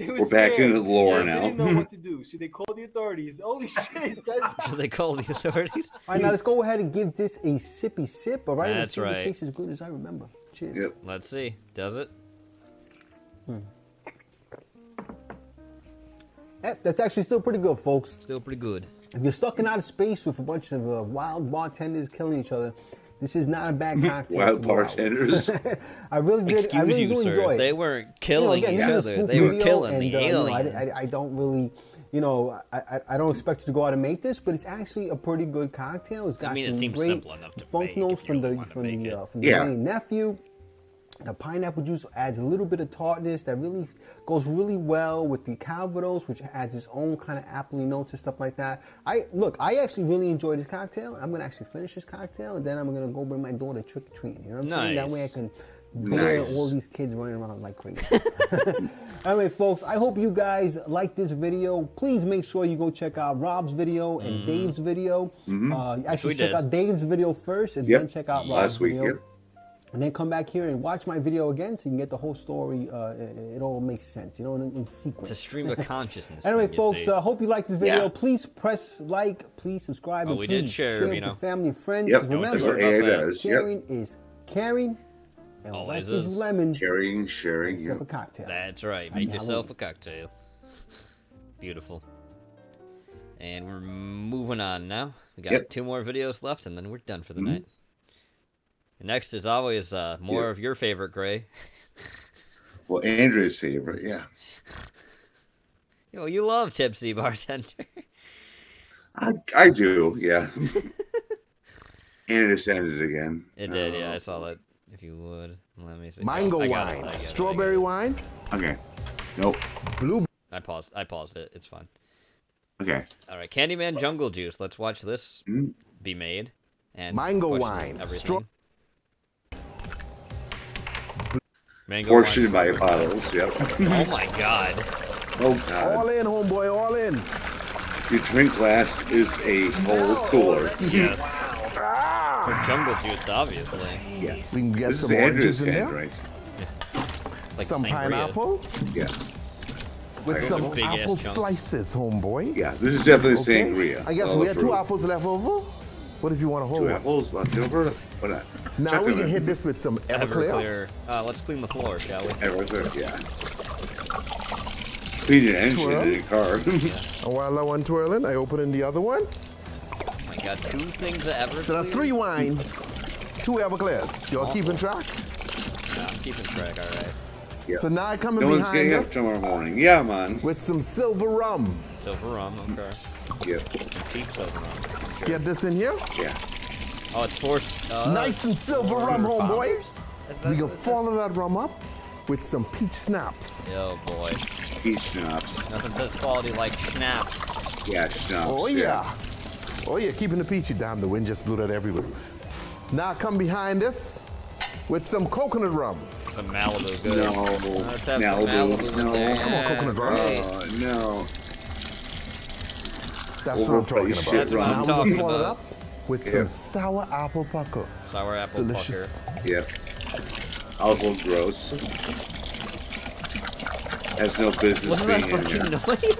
We're back into the lore now. They didn't know what to do. Should they call the authorities? Holy shit, it says Should they call the authorities? All right, now let's go ahead and give this a sippy sip, all right? Let's That's see if right. it tastes as good as I remember. Cheers. Yep. Let's see. Does it? That's actually still pretty good, folks. Still pretty good. If you're stuck in outer space with a bunch of wild bartenders killing each other, this is not a bad cocktail. Wild bartenders. I really did. I really do enjoy it. They weren't killing again, each this is a other. spoof They were video, killing and, the you know, alien. I don't really, I don't expect you to go out and make this, but it's actually a pretty good cocktail. It's got it some seems great simple enough to funk make notes if from you the wanna make it. main nephew. The pineapple juice adds a little bit of tartness that really goes really well with the Calvados, which adds its own kind of appley notes and stuff like that. I actually really enjoyed this cocktail. I'm gonna actually finish this cocktail, and then I'm gonna go bring my daughter trick or treating. You know what I'm saying? That way I can bear all these kids running around like crazy. Anyway, folks, I hope you guys like this video. Please make sure you go check out Rob's video and Dave's video. Actually, check out Dave's video first, and then check out Rob's video. And then come back here and watch my video again so you can get the whole story. It all makes sense, in sequence. It's a stream of consciousness. Anyway, folks, hope you like this video. Please press like, please subscribe, and we please did share with your family and friends. Yep. Remember, sharing is caring. And always like is. Lemons, sharing. Yourself a cocktail. That's right. Make yourself a cocktail. Beautiful. And we're moving on now. We got 2 more videos left, and then we're done for the night. Next is always more of your favorite, Gray. Well, Andrew's favorite, yeah. You love Tipsy Bartender. I do, yeah. And it ended again. It did, yeah. I saw that. If you would, let me see. Mango wine, strawberry wine. Okay. Nope. Blue. I paused it. It's fine. Okay. All right. Candyman Jungle Juice. Let's watch this be made. And mango wine. Mango portioned wine. by bottles. Yep. Oh my god. Oh god. All in, homeboy. All in. Your drink glass is a whole cooler. Yes. For jungle juice, obviously. Yes. We can get This some is oranges Andrew's in there. right? Like Some sangria. pineapple. Yeah. With some big ass apple chunks. slices, homeboy. Yeah, this is definitely sangria. I guess all we had 2 through. apples left over. What if you want a whole 2 one? apples left over. What not? Now Chuck we them can in. hit this with some Everclear. Let's clean the floor, shall we? Everclear, yeah. Clean your engine Twirl. in your car. And while that one twirling, I open in the other one. Oh my god, 2 things of Everclear? So there are 3 wines, 2 Everclears. Y'all keeping track? Yeah, I'm keeping track, alright. Yep. So now I come in no one's behind getting up us tomorrow morning. Yeah, man. with some silver rum. Silver rum, okay. Yep. Peak silver rum. Sure. Get this in here. Yeah. Oh, it's forced. Nice and silver rum, homeboy. We can follow that rum up with some peach snaps. Oh boy. Peach schnapps. Nothing says quality like schnapps. Yeah, schnapps. Oh yeah. Oh yeah, keeping the peachy. Damn, the wind just blew that everywhere. Now come behind us with some coconut rum. Some Malibu, good. No. Let's have Malibu. some Malibu No. in there. Come on, coconut rum. No. That's what I'm talking about. That's what I'm now talking we follow it about. up with some sour apple pucker. Sour apple Delicious. pucker. Yep. Alcohol gross. Has no business Wasn't that being in fucking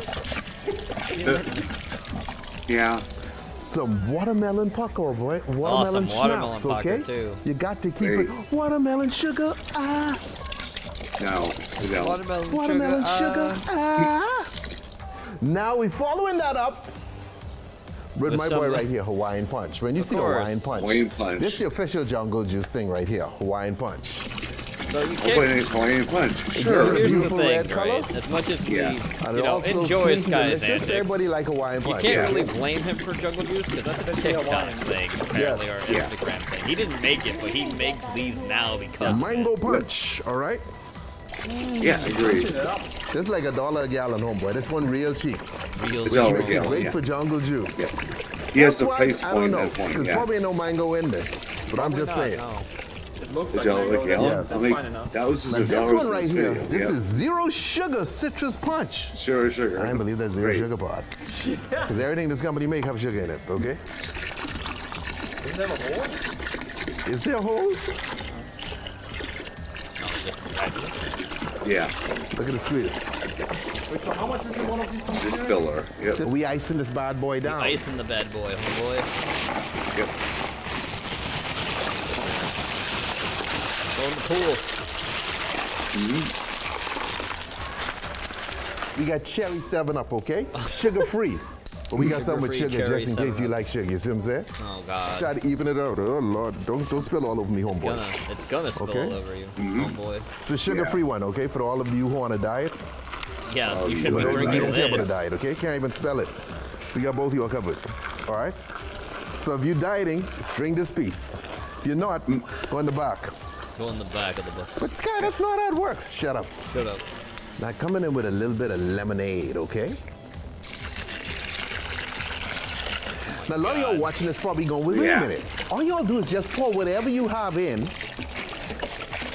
there. noise? Yeah. Some watermelon pucker, boy. Watermelon some watermelon schnapps, okay? pucker, too. You got to keep it. Watermelon sugar, ah. No. No. Watermelon sugar, ah. Now we following that up with my boy right here, Hawaiian Punch. When you see the Hawaiian Punch, this is the official Jungle Juice thing right here, Hawaiian Punch. So you Hawaiian Punch. Sure. Here's the Beautiful thing, red color. right? As much as we, And you know, also enjoy sweet and Sky's delicious. antics, Everybody like Hawaiian you Punch. can't really blame him for Jungle Juice because that's a TikTok thing, apparently, Yes. or Instagram thing. He didn't make it, but he makes these now because of Mango it. Punch, all right? Yeah, agreed. This is like $1 a gallon, homeboy. This one real cheap. Real Which $1 a makes it gallon, great yeah. for Jungle Juice. Yeah. He has the Price-wise, place I don't point know. at that point, There's yeah. probably no mango in this, but I'm just saying. It looks The like $1 a mango. gallon? Yes. I mean, thousands Now of this dollars one in right this here, video, this yeah. is zero sugar citrus punch. Zero sugar. I can't believe that zero Great. sugar part. Because everything this company make have sugar in it, okay? Isn't there a hole? Is there a hole? Yeah. Look at the squeeze. Wait, so how much is in one of these This containers? filler. Yep. We icing this bad boy down. Icing the bad boy, homeboy. Yep. Go in the pool. We got cherry 7-Up, okay? Sugar free. But we got something with Sugar-free sugar just in cherry case you 7-Up. like sugar. You see what I'm saying? Oh God. Try to even it out. Oh Lord, don't spill all over me, homeboy. It's gonna spill Okay. all over you, homeboy. It's a sugar-free one, okay? For all of you who on a diet. Yeah, you For should be those of you who drinking don't care about a this. diet, okay? Can't even spell it. We got both of you covered. All right? So if you're dieting, drink this piece. If you're not, go in the back. Go in the back of the bus. But Sky, that's not how it works. Shut up. Shut up. Now coming in with a little bit of lemonade, okay? Now a lot of y'all watching this probably going, wait a minute. All y'all do is just pour whatever you have in,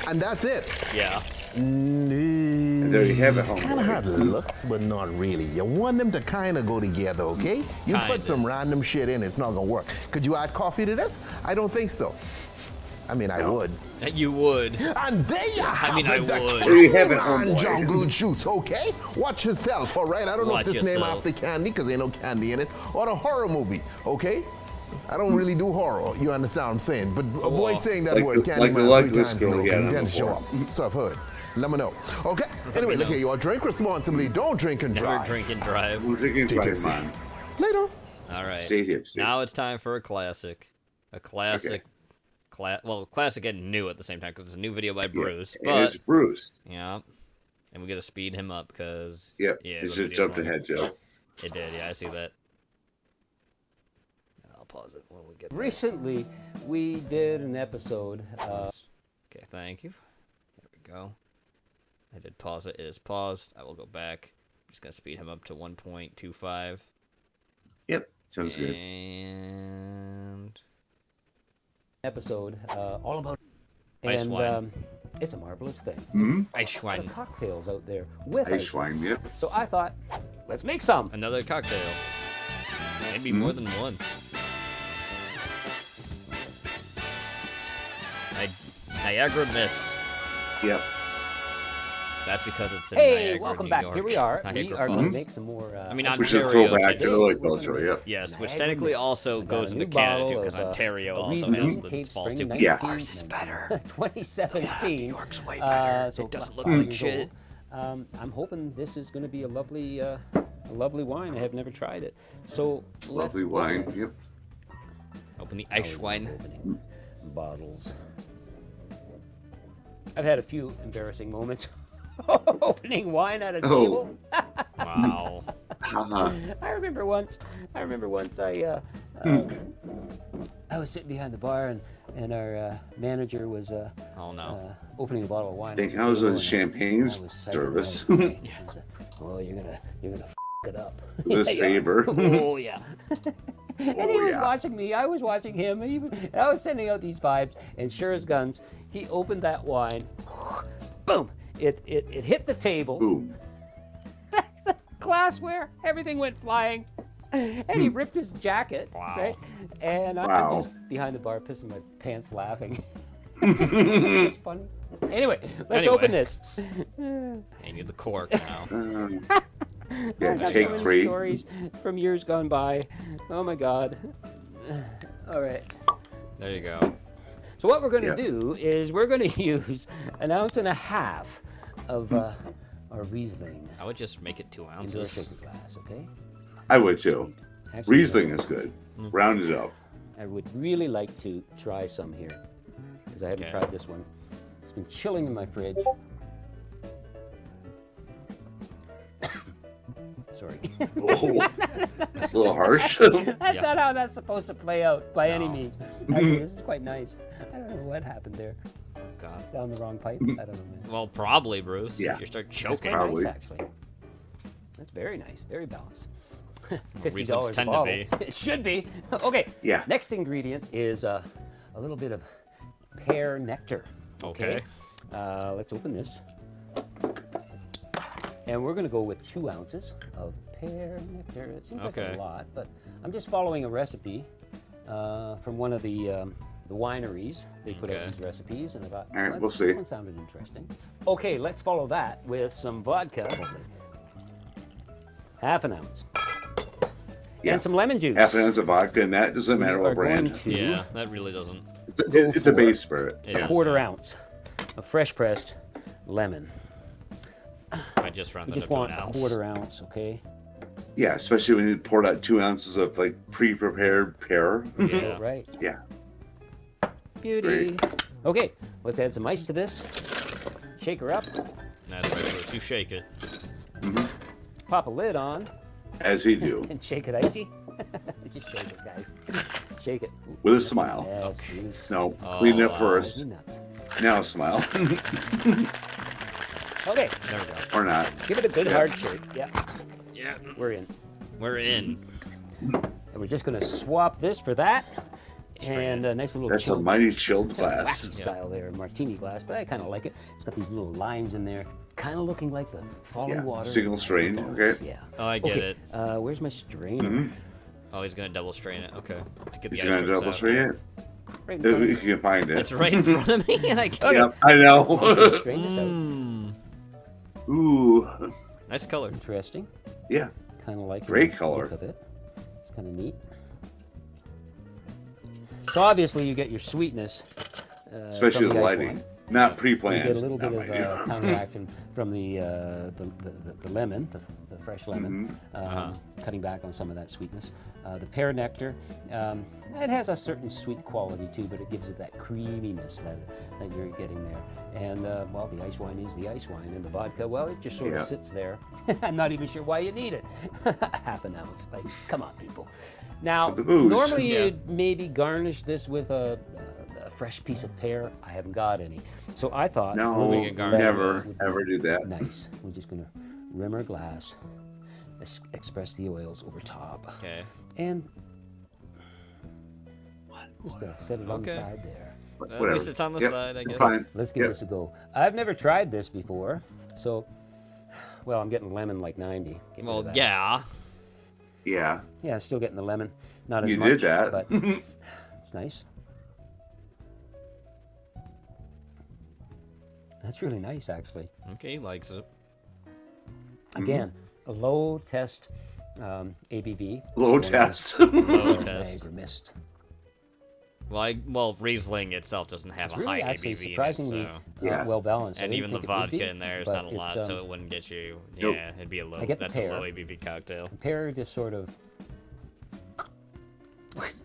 and that's it. Yeah. And there you have it, Kind of how it looks, but not really. You want them to kind of go together, okay? You put some random shit in, it's not gonna work. Could you add coffee to this? I don't think so. I mean, I would. You would. And there you have I mean, it. I the would. There you have it, Candyman homeboy. Jungle Juice, okay? Watch yourself, all right? I don't know Watch if this name yourself. after candy, because ain't no candy in it, or a horror movie, okay? I don't really do horror, you understand what I'm saying? But avoid saying that Like word, the- like the Candyman, Luckless 3 times, girl, you know, yeah, 'cause you I tend to show know. up. So I've heard. Let me know. Okay? Anyway, look here, you all drink responsibly, don't drink and Never drive. drink and drive. We're drinking Stay drive, tipsy. man. Later. All right. Stay tipsy. Now it's time for a classic. A classic. Well, classic and new at the same time because it's a new video by Bruce. Yeah, it is Bruce. Yeah. And we gotta speed him up because. Yep. Yeah. You the just video's jumped long. ahead, Joe. It did. Yeah, I see that. I'll pause it when we get. Recently, we did an episode. Okay, thank you. There we go. I did pause it. It is paused. I will go back. I'm just gonna speed him up to 1.25. Yep. Sounds good. And Episode all about. Ice And wine. it's a marvelous thing. Mm-hmm. Ice wine. Lots of cocktails out there with Ice wine, yep. So I thought, let's make some. Another cocktail. Maybe Mm-hmm. more than one. Niagara Mist. Yep. That's because it's in Hey, Niagara, welcome New back. York. Here we are. We Niagara are going to Falls. make some more. I mean, Which is a Ontario. throwback to today. early culture, yep. Yes, which Niagara technically Mist. also We got goes a into new Canada bottle too, because of, Ontario a also Riesling has the Cape falls Spring too. 2017. New York's way better. So It doesn't about look 5 like years shit. old. I'm hoping this is going to be a lovely wine. I have never tried it. So Lovely let's wine, open it. yep. Open the ice wine. Bottles. I've had a few embarrassing moments Opening wine at a table. Wow. I remember once I was sitting behind the bar and our manager was opening a bottle of wine. I think I was on champagne service. Oh, you're gonna f it up. The saber. Oh yeah. And he was watching me. I was watching him. And I was sending out these vibes. And sure as guns, he opened that wine. Boom! It hit the table. Boom. Glassware. Everything went flying. And he ripped his jacket. Wow. Right? And I'm just behind the bar, pissing my pants, laughing. It's funny. Anyway, let's open this. Hanging the cork now. Yeah, I got take so many 3. stories from years gone by. Oh my God. All right. There you go. So what we're going to do is we're going to use 1.5 ounces of our Riesling. I would just make it 2 ounces. Into a shaker glass, okay? I would too. Actually, Riesling is good. Round it up. I would really like to try some here because I haven't tried this one. It's been chilling in my fridge. Sorry. A little harsh. That's not how that's supposed to play out by any means. Actually, this is quite nice. I don't know what happened there. God. Down the wrong pipe? I don't know, man. Well, probably, Bruce. Yeah. You start That's choking. quite nice, actually. That's very nice. Very balanced. $50 Rieslings a tend to bottle. be. It should be. Okay. Yeah. Next ingredient is a little bit of pear nectar. Okay. Let's open this. And we're going to go with 2 ounces of pear nectar. It seems like a lot, but I'm just following a recipe from one of the wineries. They put out these recipes, and I thought, all right, we'll this see. one sounded interesting. Okay, let's follow that with some vodka. 1/2 ounce. Yeah. And some lemon juice. 1/2 ounce of vodka, and that doesn't matter what brand. Yeah, that really doesn't. It's a base spirit. A 1/4 ounce of fresh pressed lemon. I just rounded You just up to want an a ounce. 1/4 ounce, okay? Yeah, especially when you poured out 2 ounces of like pre-prepared pear. Yeah. Right. Yeah. Beauty. Great. Okay, let's add some ice to this. Shake her up. That's right, Bruce. You shake it. Pop a lid on. As you do. And shake it icy. Just shake it, guys. Shake it. With a smile. Yes, please. No, clean it up first. Easy nuts. Now smile. Okay. There we go. Or not. Give it a good hard shake. Yeah. Yeah. We're in. We're in. And we're just going to swap this for that. And a nice little That's a chilled, mighty chilled kind of glass. wacky style there, martini glass, but I kind of like it. It's got these little lines in there, kind of looking like the falling water. Single strain, okay. Yeah. Oh, I get it. Where's my strainer? Oh, he's gonna double strain it. Okay. To get the He's ice gonna rinse double out. strain it? Right in front of If you can find it. It's right in front of me, and I can't. Yep, I know. Strain this out. Ooh. Nice color. Interesting. Yeah. Kind of like Great the color. look of it. It's kind of neat. So obviously you get your sweetness, Especially from the ice lighting. wine. Not You pre-planned. get a little bit Not of mind you. counteraction from the lemon, the fresh lemon, Mm-hmm. cutting back on some of that sweetness. The pear nectar, it has a certain sweet quality too, but it gives it that creaminess that you're getting there. And well, the ice wine is the ice wine, and the vodka, well, it just sort of sits there. I'm not even sure why you need it. 1/2 ounce, like, come on, people. Now, For the booze. normally Yeah. you'd maybe garnish this with a fresh piece of pear. I haven't got any. So I thought, No, never, ever do that. nice. We're just going to rim our glass, express the oils over top. Okay. And just set it on the Okay. side there. At least it's on the side, I guess. Fine. Let's give this a go. I've never tried this before, so, well, I'm getting lemon like 90. Get rid Well, of that. yeah. Yeah. Yeah, still getting the lemon. Not as You much, did that. but it's nice. That's really nice, actually. Okay, he likes it. Again, a low test ABV. Low test. Low test. Niagara Mist. Well, Riesling itself doesn't have It's a really high actually ABV surprising in it, so. well balanced. I And didn't even the think it would vodka be, in there is but not a lot, it's, so it wouldn't get you. Nope. Yeah, it'd be a low. I get the That's pear. a low ABV cocktail. The pear just sort of.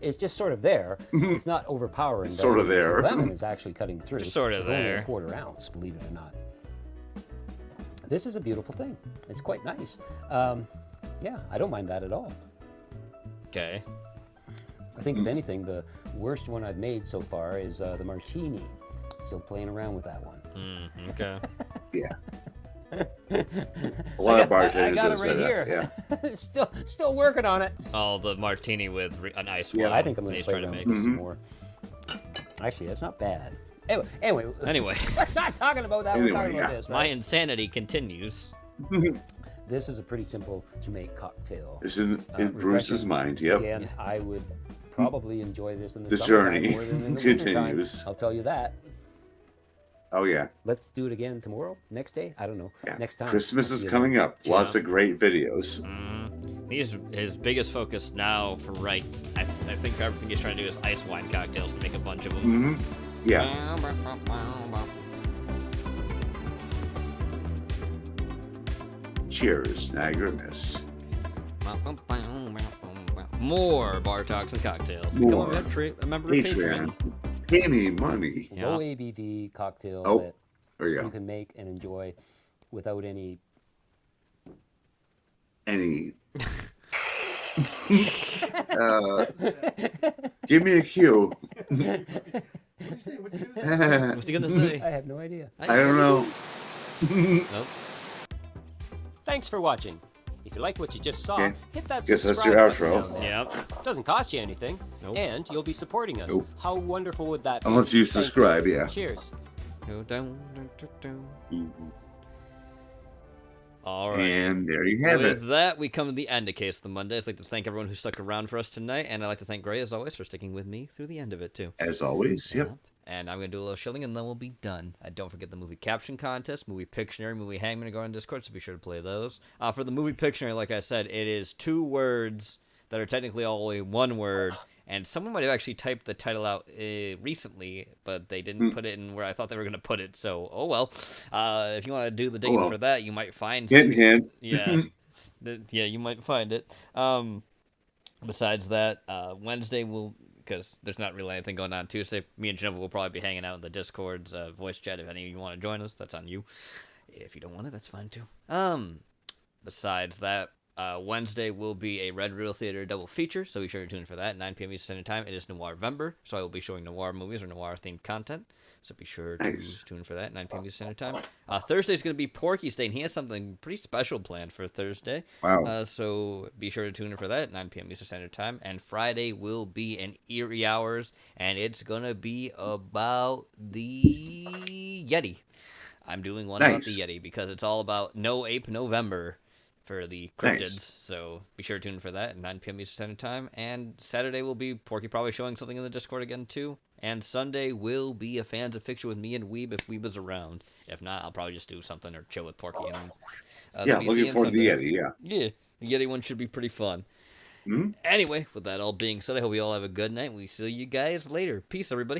It's just sort of there. It's not overpowering. It's though. sort of there. The lemon is actually cutting through. Just sort of It's only there. a 1/4 ounce, believe it or not. This is a beautiful thing. It's quite nice. Yeah, I don't mind that at all. Okay. I think, if anything, the worst one I've made so far is the martini. Still playing around with that one. Okay. Yeah. A lot of bartenders I got it say right that, here. yeah. still working on it. Oh, the martini with an ice wine. Yeah, I think I'm going to he's play trying around to with make. this some more. Actually, that's not bad. Anyway. We're not talking about that. We're talking about this, right? My insanity continues. This is a pretty simple to make cocktail. It's in Bruce's refreshing. mind, yep. Again, I would probably enjoy this in the The summertime journey more than in the wintertime. continues. I'll tell you that. Oh, yeah. Let's do it again tomorrow, next day. I don't know. Next time. Christmas is You know. coming up. Yeah. Lots of great videos. His biggest focus now for I think everything he's trying to do is ice wine cocktails and make a bunch of them. Yeah. Cheers, Niagara Mist. More bar talks and cocktails. More. Become a member of Patreon. Pay me money. Low ABV cocktail that there you go. you can make and enjoy without any. Give me a cue. What's he gonna say? I have no idea. I don't know. Nope. Thanks for watching. If you like what you just saw, Okay. hit that Guess that's subscribe your button outro. down there. Yep. Doesn't cost you anything, and you'll be supporting us. Nope. How wonderful would that be? Unless you Thank subscribe, yeah. Cheers. All right. And there you have With it. that, we come to the end of Case of the Monday. I'd like to thank everyone who stuck around for us tonight, and I'd like to thank Gray, as always, for sticking with me through the end of it, too. As always, yep. And I'm going to do a little shilling, and then we'll be done. Don't forget the movie caption contest, movie Pictionary, movie Hangman, go on Discord, so be sure to play those. For the movie Pictionary, like I said, it is 2 words that are technically only 1 word, and someone might have actually typed the title out recently, but they didn't put it in where I thought they were going to put it, so oh well. If you want to do the digging for that, you might find... Hint. Yeah, yeah, you might find it. Besides that, Wednesday will... because there's not really anything going on Tuesday. Me and Jennifer will probably be hanging out in the Discord's voice chat. If any of you want to join us, that's on you. If you don't want it, that's fine too. Besides that, Wednesday will be a Red Reel Theater double feature, so be sure to tune in for that. 9 p.m. Eastern Standard Time. It is Noir-vember, so I will be showing noir movies or noir-themed content. So be sure to tune in for that. 9 p.m. Eastern Standard Time. Thursday is going to be Porky's Day, and he has something pretty special planned for Thursday. Wow. So be sure to tune in for that at 9 p.m. Eastern Standard Time. And Friday will be an Eerie Hours, and it's going to be about the Yeti. I'm doing one about the Yeti because it's all about No Ape November for the cryptids, so be sure to tune in for that at 9 p.m. Eastern Standard Time. And Saturday will be Porky probably showing something in the Discord again too. And Sunday will be a Fans of Fiction with me and Weeb if Weeb is around. If not, I'll probably just do something or chill with Porky. And, Yeah, looking forward to the Yeti, yeah. Yeah, the Yeti one should be pretty fun. Anyway, with that all being said, I hope you all have a good night. We see you guys later. Peace, everybody.